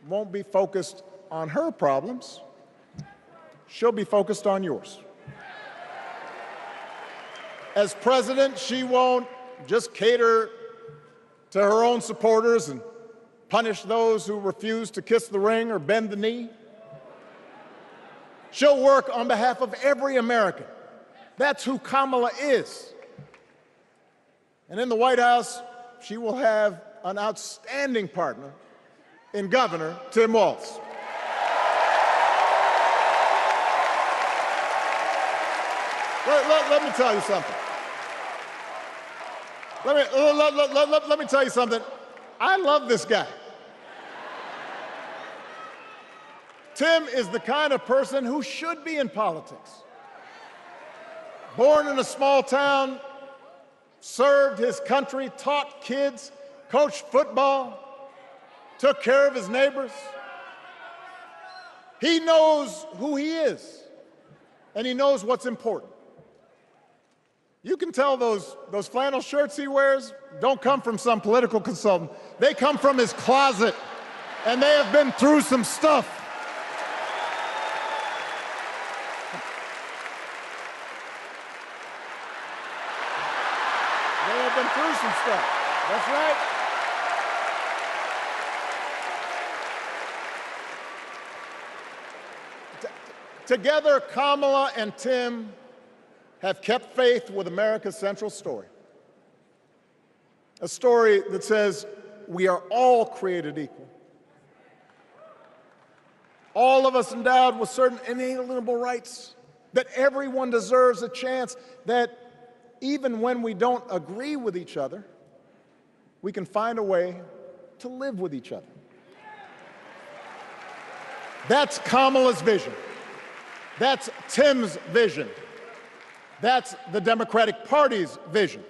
won't be focused on her problems. She'll be focused on yours. As president, she won't just cater to her own supporters and punish those who refuse to kiss the ring or bend the knee. She'll work on behalf of every American. That's who Kamala is. And in the White House, she will have an outstanding partner in Governor Tim Walz. Let me tell you something. Let me tell you something. I love this guy. Tim is the kind of person who should be in politics. Born in a small town, served his country, taught kids, coached football, took care of his neighbors. He knows who he is, and he knows what's important. You can tell those flannel shirts he wears don't come from some political consultant. They come from his closet, and they have been through some stuff. They have been through some stuff. That's right. Together, Kamala and Tim have kept faith with America's central story. A story that says we are all created equal. All of us endowed with certain inalienable rights, that everyone deserves a chance, that even when we don't agree with each other, we can find a way to live with each other. That's Kamala's vision. That's Tim's vision. That's the Democratic Party's vision.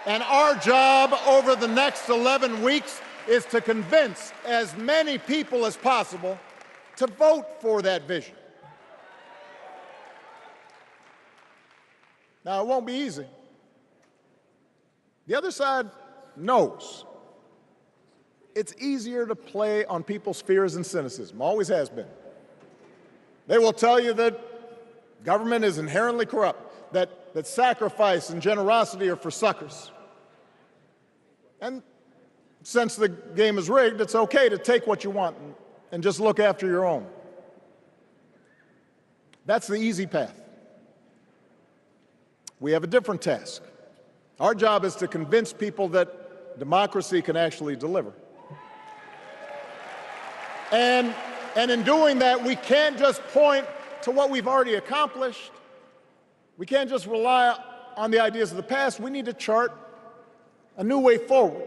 And our job over the next 11 weeks is to convince as many people as possible to vote for that vision. Now, it won't be easy. The other side knows it's easier to play on people's fears and cynicism, always has been. They will tell you that government is inherently corrupt, that sacrifice and generosity are for suckers. And since the game is rigged, it's okay to take what you want and just look after your own. That's the easy path. We have a different task. Our job is to convince people that democracy can actually deliver. And in doing that, we can't just point to what we've already accomplished. We can't just rely on the ideas of the past. We need to chart a new way forward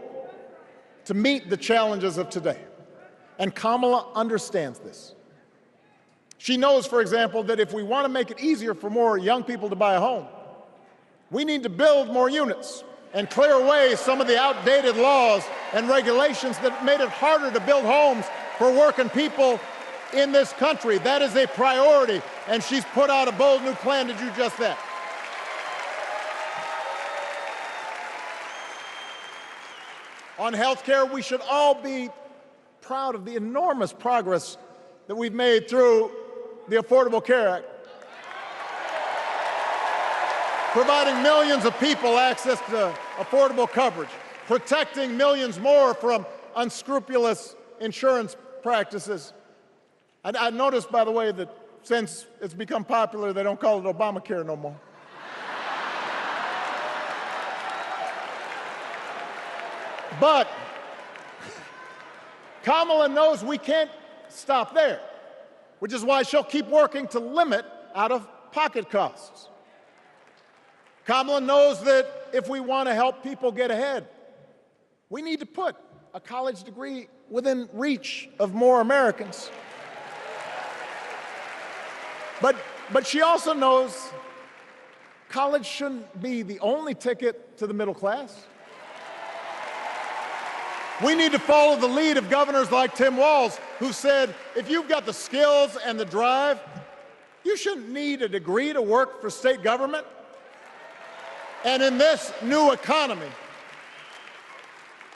to meet the challenges of today. And Kamala understands this. She knows, for example, that if we want to make it easier for more young people to buy a home, we need to build more units and clear away some of the outdated laws and regulations that made it harder to build homes for working people in this country. That is a priority, and she's put out a bold new plan to do just that. On health care, we should all be proud of the enormous progress that we've made through the Affordable Care Act, providing millions of people access to affordable coverage, protecting millions more from unscrupulous insurance practices. I noticed, by the way, that since it's become popular, they don't call it Obamacare no more. But Kamala knows we can't stop there, which is why she'll keep working to limit out-of-pocket costs. Kamala knows that if we want to help people get ahead, we need to put a college degree within reach of more Americans. But she also knows college shouldn't be the only ticket to the middle class. We need to follow the lead of governors like Tim Walz, who said, if you've got the skills and the drive, you shouldn't need a degree to work for state government. And in this new economy,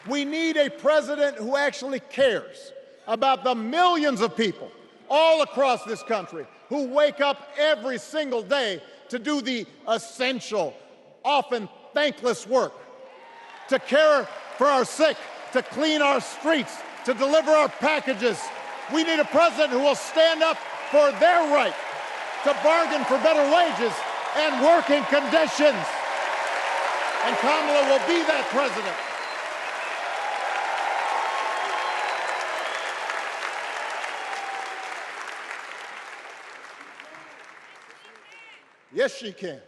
we need a president who actually cares about the millions of people all across this country who wake up every single day to do the essential, often thankless work, to care for our sick, to clean our streets, to deliver our packages. We need a president who will stand up for their right to bargain for better wages and working conditions. And Kamala will be that president. Yes, she can.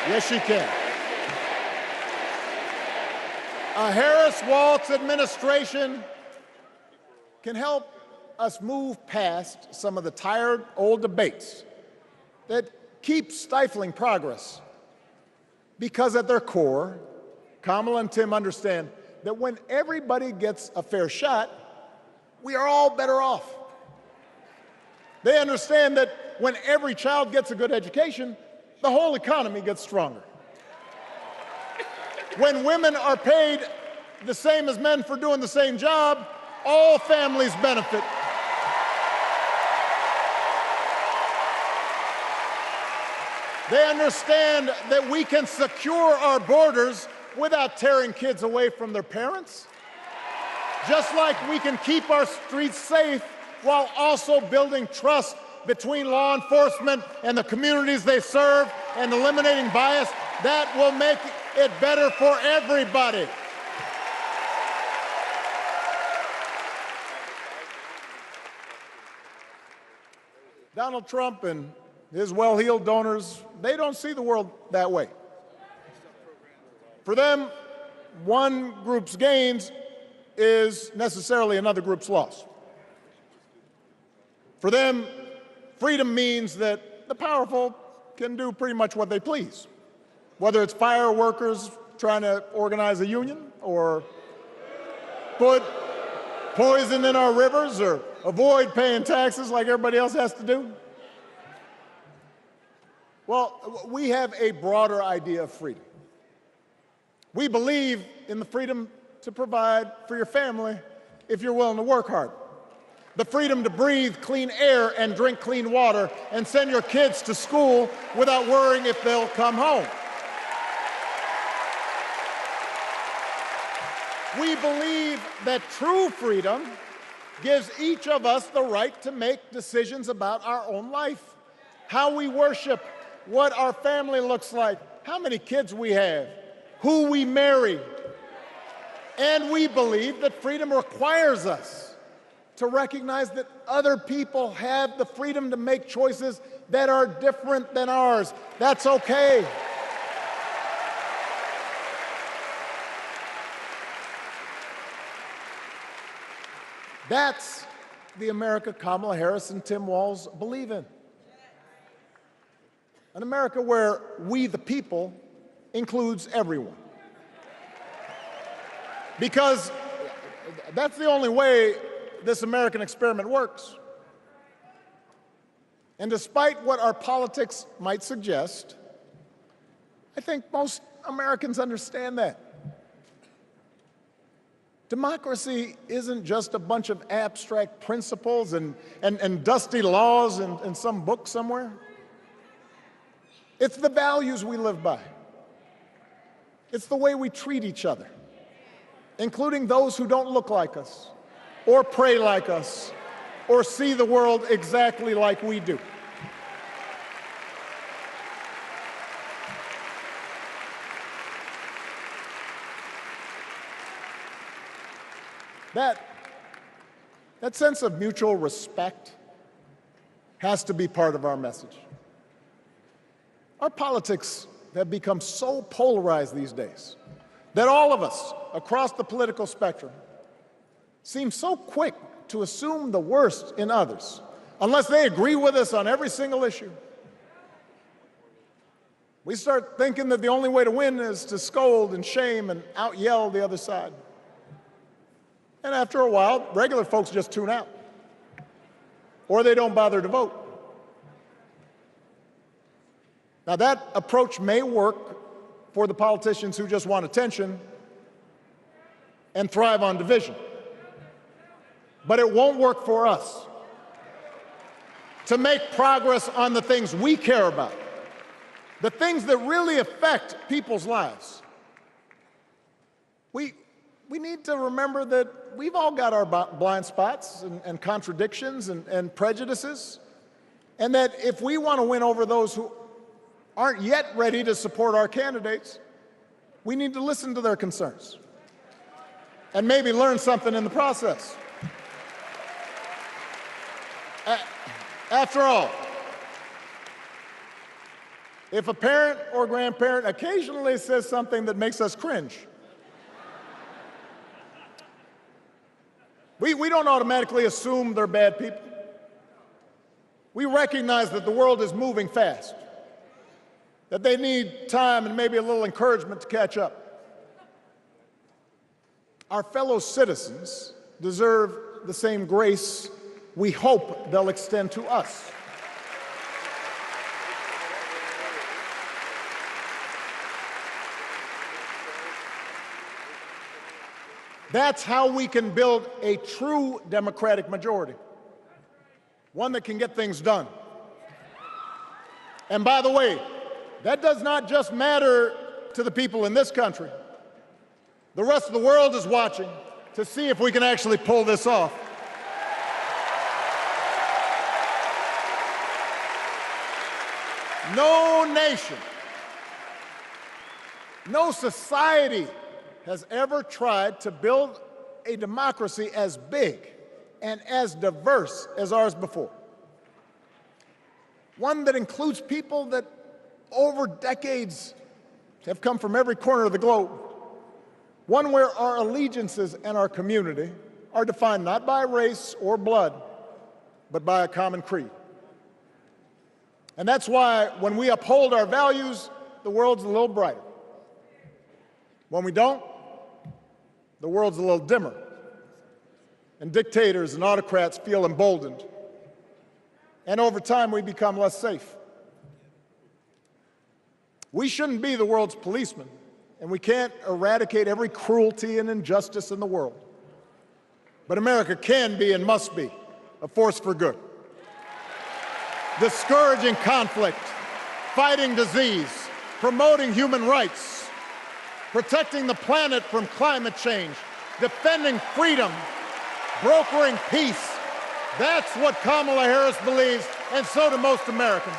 Yes, she can. A Harris-Walz administration can help us move past some of the tired old debates that keep stifling progress, because at their core, Kamala and Tim understand that when everybody gets a fair shot, we are all better off. They understand that when every child gets a good education, the whole economy gets stronger. When women are paid the same as men for doing the same job, all families benefit. They understand that we can secure our borders without tearing kids away from their parents, just like we can keep our streets safe while also building trust between law enforcement and the communities they serve and eliminating bias. That will make it better for everybody. Donald Trump and his well-heeled donors, they don't see the world that way. For them, one group's gains is necessarily another group's loss. For them, freedom means that the powerful can do pretty much what they please, whether it's fire workers trying to organize a union, or put poison in our rivers, or avoid paying taxes like everybody else has to do. Well, we have a broader idea of freedom. We believe in the freedom to provide for your family if you're willing to work hard. The freedom to breathe clean air and drink clean water and send your kids to school without worrying if they'll come home. We believe that true freedom gives each of us the right to make decisions about our own life, how we worship, what our family looks like, how many kids we have, who we marry. And we believe that freedom requires us to recognize that other people have the freedom to make choices that are different than ours. That's okay. That's the America Kamala Harris and Tim Walz believe in. An America where we, the people, includes everyone. Because that's the only way this American experiment works. And despite what our politics might suggest, I think most Americans understand that. Democracy isn't just a bunch of abstract principles and dusty laws in some book somewhere. It's the values we live by. It's the way we treat each other, including those who don't look like us, or pray like us, or see the world exactly like we do. That sense of mutual respect has to be part of our message. Our politics have become so polarized these days that all of us across the political spectrum seem so quick to assume the worst in others, unless they agree with us on every single issue. We start thinking that the only way to win is to scold and shame and out-yell the other side. And after a while, regular folks just tune out, or they don't bother to vote. Now, that approach may work for the politicians who just want attention and thrive on division, but it won't work for us. To make progress on the things we care about, the things that really affect people's lives, we need to remember that we've all got our blind spots and contradictions and prejudices, and that if we want to win over those who aren't yet ready to support our candidates, we need to listen to their concerns and maybe learn something in the process. After all, if a parent or grandparent occasionally says something that makes us cringe. We don't automatically assume they're bad people. We recognize that the world is moving fast, that they need time and maybe a little encouragement to catch up. Our fellow citizens deserve the same grace we hope they'll extend to us. That's how we can build a true democratic majority, one that can get things done. And by the way, that does not just matter to the people in this country. The rest of the world is watching to see if we can actually pull this off. No nation, no society has ever tried to build a democracy as big and as diverse as ours before. One that includes people that over decades have come from every corner of the globe. One where our allegiances and our community are defined not by race or blood, but by a common creed. And that's why when we uphold our values, the world's a little brighter. When we don't, the world's a little dimmer. And dictators and autocrats feel emboldened. And over time, we become less safe. We shouldn't be the world's policemen, and we can't eradicate every cruelty and injustice in the world. But America can be and must be a force for good. Discouraging conflict, fighting disease, promoting human rights, protecting the planet from climate change, defending freedom, brokering peace. That's what Kamala Harris believes, and so do most Americans.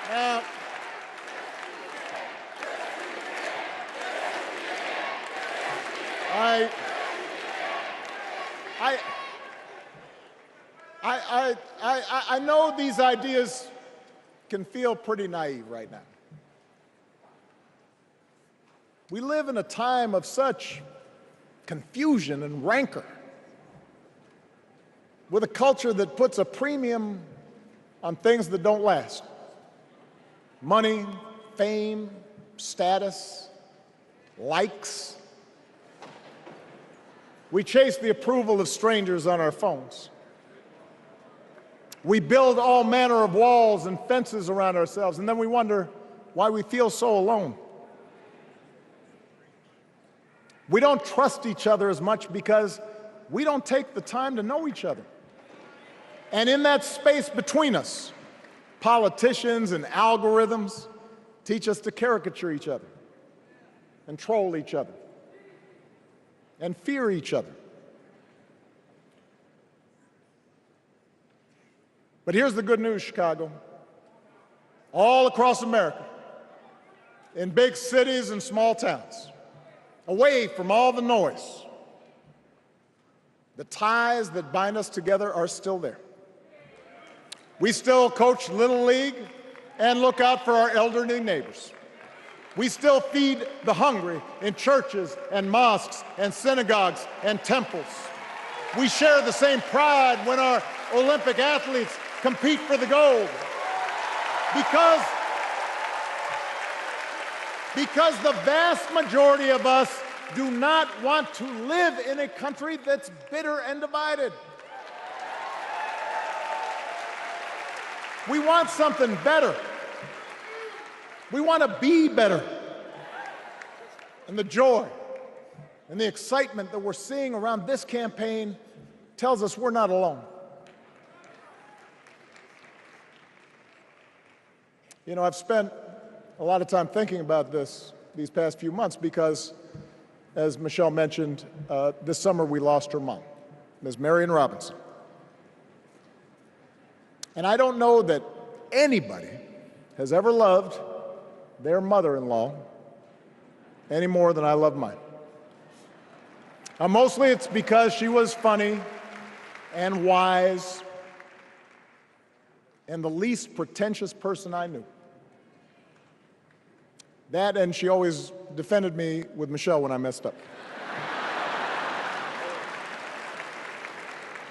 Now, I know these ideas can feel pretty naive right now. We live in a time of such confusion and rancor, with a culture that puts a premium on things that don't last. Money, fame, status, likes. We chase the approval of strangers on our phones. We build all manner of walls and fences around ourselves, and then we wonder why we feel so alone. We don't trust each other as much because we don't take the time to know each other. And in that space between us, politicians and algorithms teach us to caricature each other, and troll each other, and fear each other. But here's the good news, Chicago. All across America, in big cities and small towns, away from all the noise, the ties that bind us together are still there. We still coach Little League and look out for our elderly neighbors. We still feed the hungry in churches and mosques and synagogues and temples. We share the same pride when our Olympic athletes compete for the gold. Because the vast majority of us do not want to live in a country that's bitter and divided. We want something better. We want to be better. And the joy and the excitement that we're seeing around this campaign tells us we're not alone. You know, I've spent a lot of time thinking about these past few months because, as Michelle mentioned, this summer we lost her mom, Ms. Marion Robinson. And I don't know that anybody has ever loved their mother-in-law any more than I love mine. Mostly it's because she was funny and wise and the least pretentious person I knew. That, and she always defended me with Michelle when I messed up.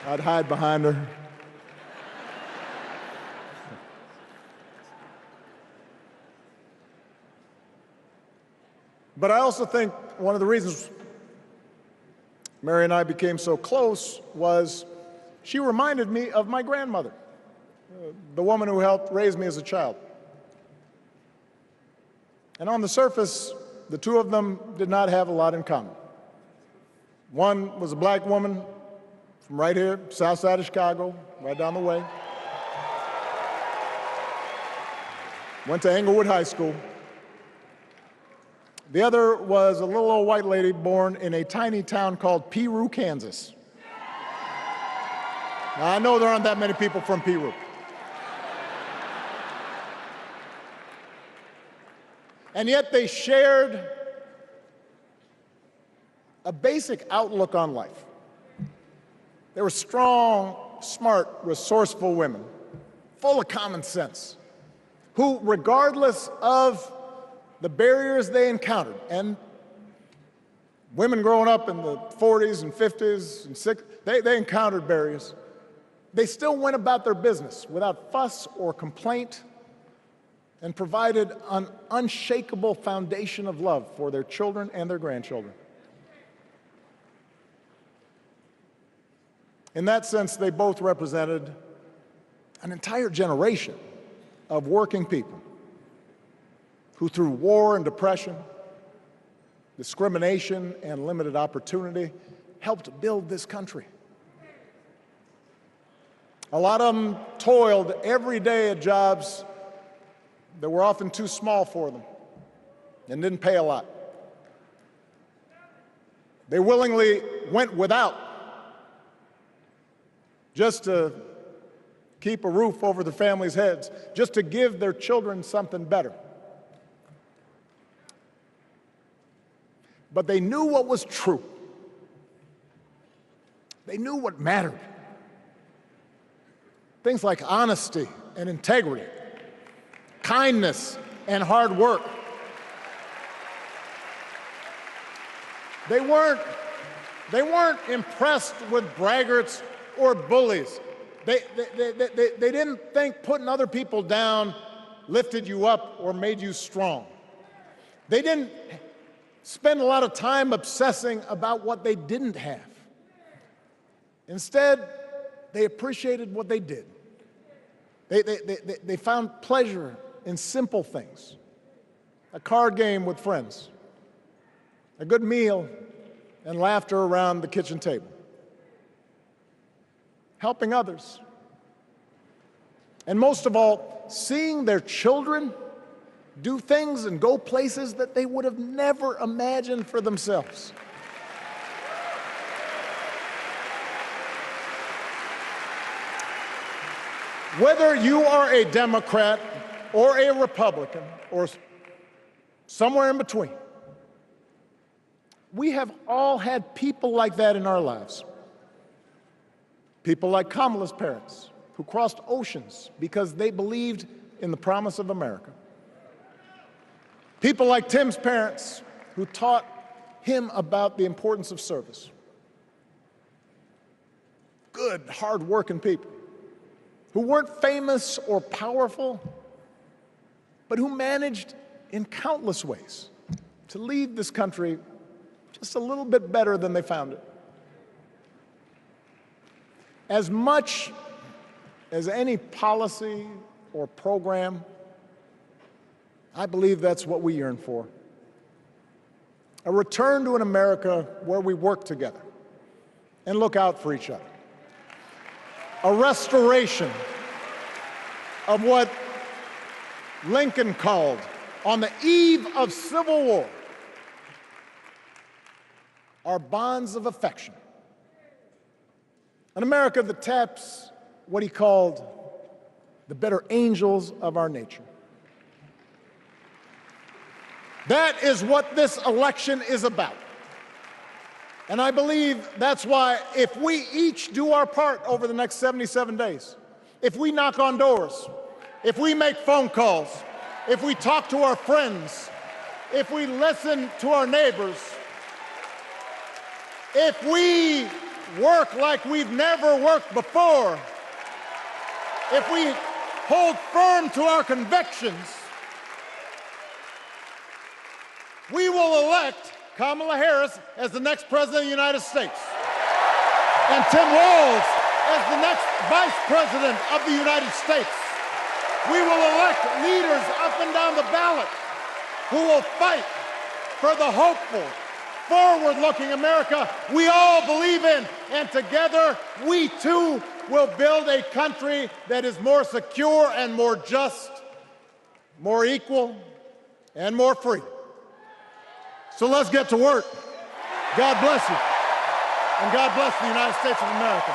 I'd hide behind her. But I also think one of the reasons Mary and I became so close was she reminded me of my grandmother, the woman who helped raise me as a child. And on the surface, the two of them did not have a lot in common. One was a black woman from right here, south side of Chicago, right down the way. Went to Englewood High School. The other was a little old white lady born in a tiny town called Peru, Kansas. Now, I know there aren't that many people from Peru. And yet they shared a basic outlook on life. They were strong, smart, resourceful women, full of common sense, who, regardless of the barriers they encountered, and women growing up in the 40s and 50s and 60s, they encountered barriers. They still went about their business without fuss or complaint and provided an unshakable foundation of love for their children and their grandchildren. In that sense, they both represented an entire generation of working people who, through war and depression, discrimination and limited opportunity, helped build this country. A lot of them toiled every day at jobs that were often too small for them and didn't pay a lot. They willingly went without just to keep a roof over their families' heads, just to give their children something better. But they knew what was true. They knew what mattered. Things like honesty and integrity, kindness and hard work. They weren't impressed with braggarts or bullies. They didn't think putting other people down lifted you up or made you strong. They didn't spend a lot of time obsessing about what they didn't have. Instead, they appreciated what they did. They found pleasure in simple things. A card game with friends, a good meal, and laughter around the kitchen table. Helping others. And most of all, seeing their children do things and go places that they would have never imagined for themselves. Whether you are a Democrat or a Republican or somewhere in between, we have all had people like that in our lives. People like Kamala's parents, who crossed oceans because they believed in the promise of America. People like Tim's parents, who taught him about the importance of service. Good, hard-working people who weren't famous or powerful, but who managed in countless ways to leave this country just a little bit better than they found it. As much as any policy or program, I believe that's what we yearn for. A return to an America where we work together and look out for each other. A restoration of what Lincoln called, on the eve of Civil War, our bonds of affection. An America that taps what he called the better angels of our nature. That is what this election is about. And I believe that's why if we each do our part over the next 77 days, if we knock on doors, if we make phone calls, if we talk to our friends, if we listen to our neighbors, if we work like we've never worked before, if we hold firm to our convictions, we will elect Kamala Harris as the next President of the United States, and Tim Walz as the next Vice President of the United States. We will elect leaders up and down the ballot who will fight for the hopeful, forward-looking America we all believe in, and together we too will build a country that is more secure and more just, more equal, and more free. So let's get to work. God bless you, and God bless the United States of America.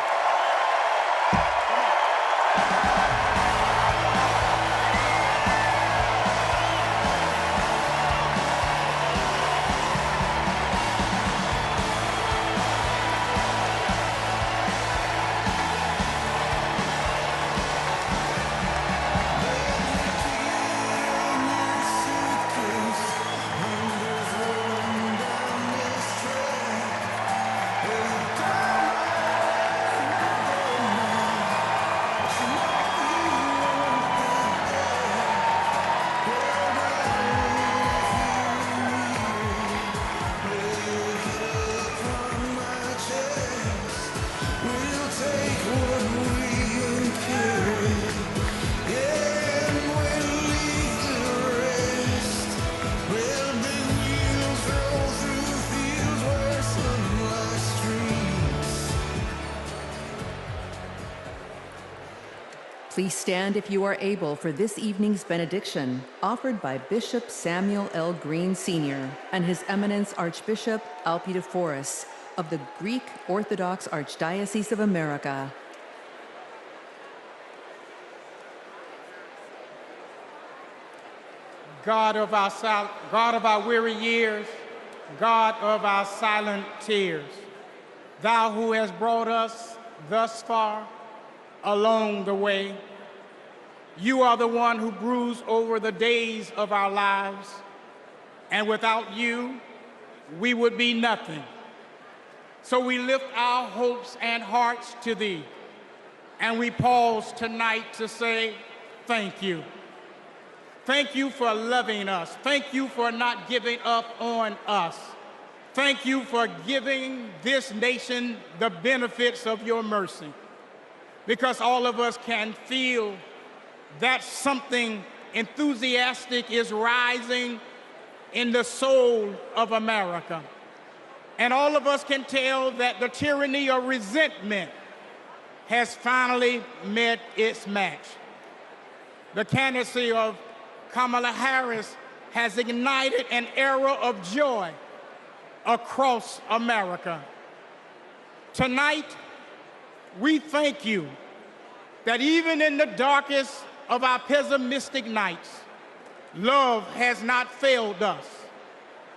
Please stand if you are able for this evening's benediction, offered by Bishop Samuel L. Green Sr. and His Eminence Archbishop Alpidophoros of the Greek Orthodox Archdiocese of America. God of our weary years, God of our silent tears, Thou who has brought us thus far along the way, You are the one who brews over the days of our lives, and without You, we would be nothing. So we lift our hopes and hearts to Thee, and we pause tonight to say thank You. Thank You for loving us. Thank You for not giving up on us. Thank You for giving this nation the benefits of Your mercy, because all of us can feel that something enthusiastic is rising in the soul of America. And all of us can tell that the tyranny of resentment has finally met its match. The candidacy of Kamala Harris has ignited an era of joy across America. Tonight, we thank You that even in the darkest of our pessimistic nights, love has not failed us,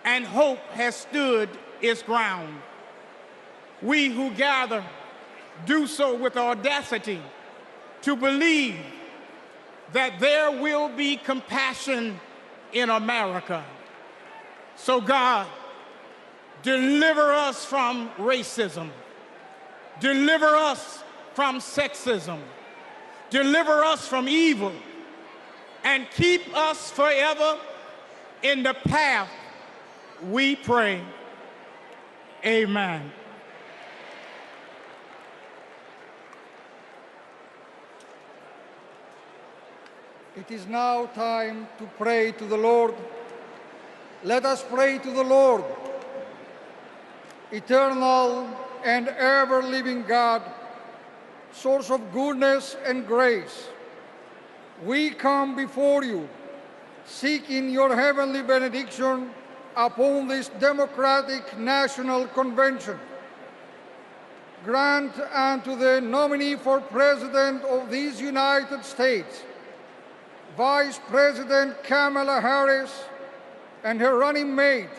and hope has stood its ground. We who gather do so with audacity to believe that there will be compassion in America. So God, deliver us from racism, deliver us from sexism, deliver us from evil, and keep us forever in the path we pray. Amen. It is now time to pray to the Lord. Let us pray to the Lord. Eternal and ever-living God, source of goodness and grace, we come before You, seeking Your heavenly benediction upon this democratic national convention. Grant unto the nominee for President of these United States, Vice President Kamala Harris, and her running mate,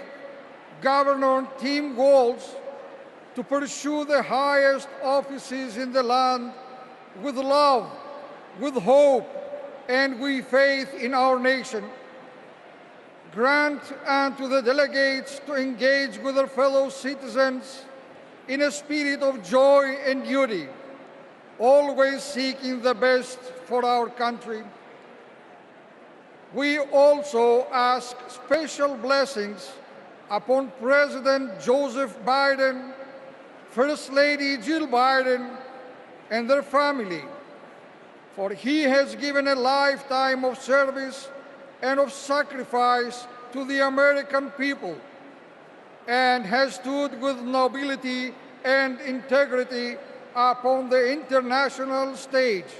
Governor Tim Walz, to pursue the highest offices in the land with love, with hope, and with faith in our nation. Grant unto the delegates to engage with their fellow citizens in a spirit of joy and duty, always seeking the best for our country. We also ask special blessings upon President Joseph Biden, First Lady Jill Biden, and their family, for he has given a lifetime of service and of sacrifice to the American people, and has stood with nobility and integrity upon the international stage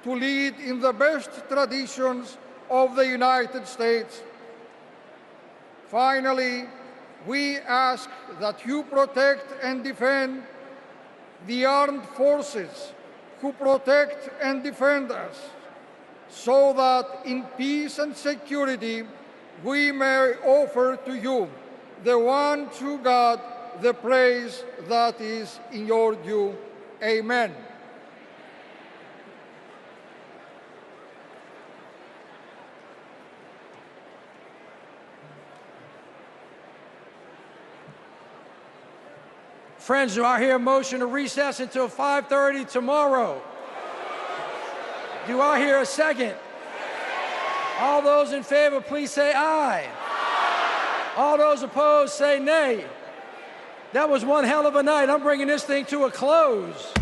to lead in the best traditions of the United States. Finally, we ask that you protect and defend the armed forces who protect and defend us, so that in peace and security we may offer to you, the one true God, the praise that is in your due. Amen. Friends, do I hear a motion to recess until 5:30 tomorrow? Do I hear a second? All those in favor, please say aye. All those opposed, say nay. That was one hell of a night. I'm bringing this thing to a close.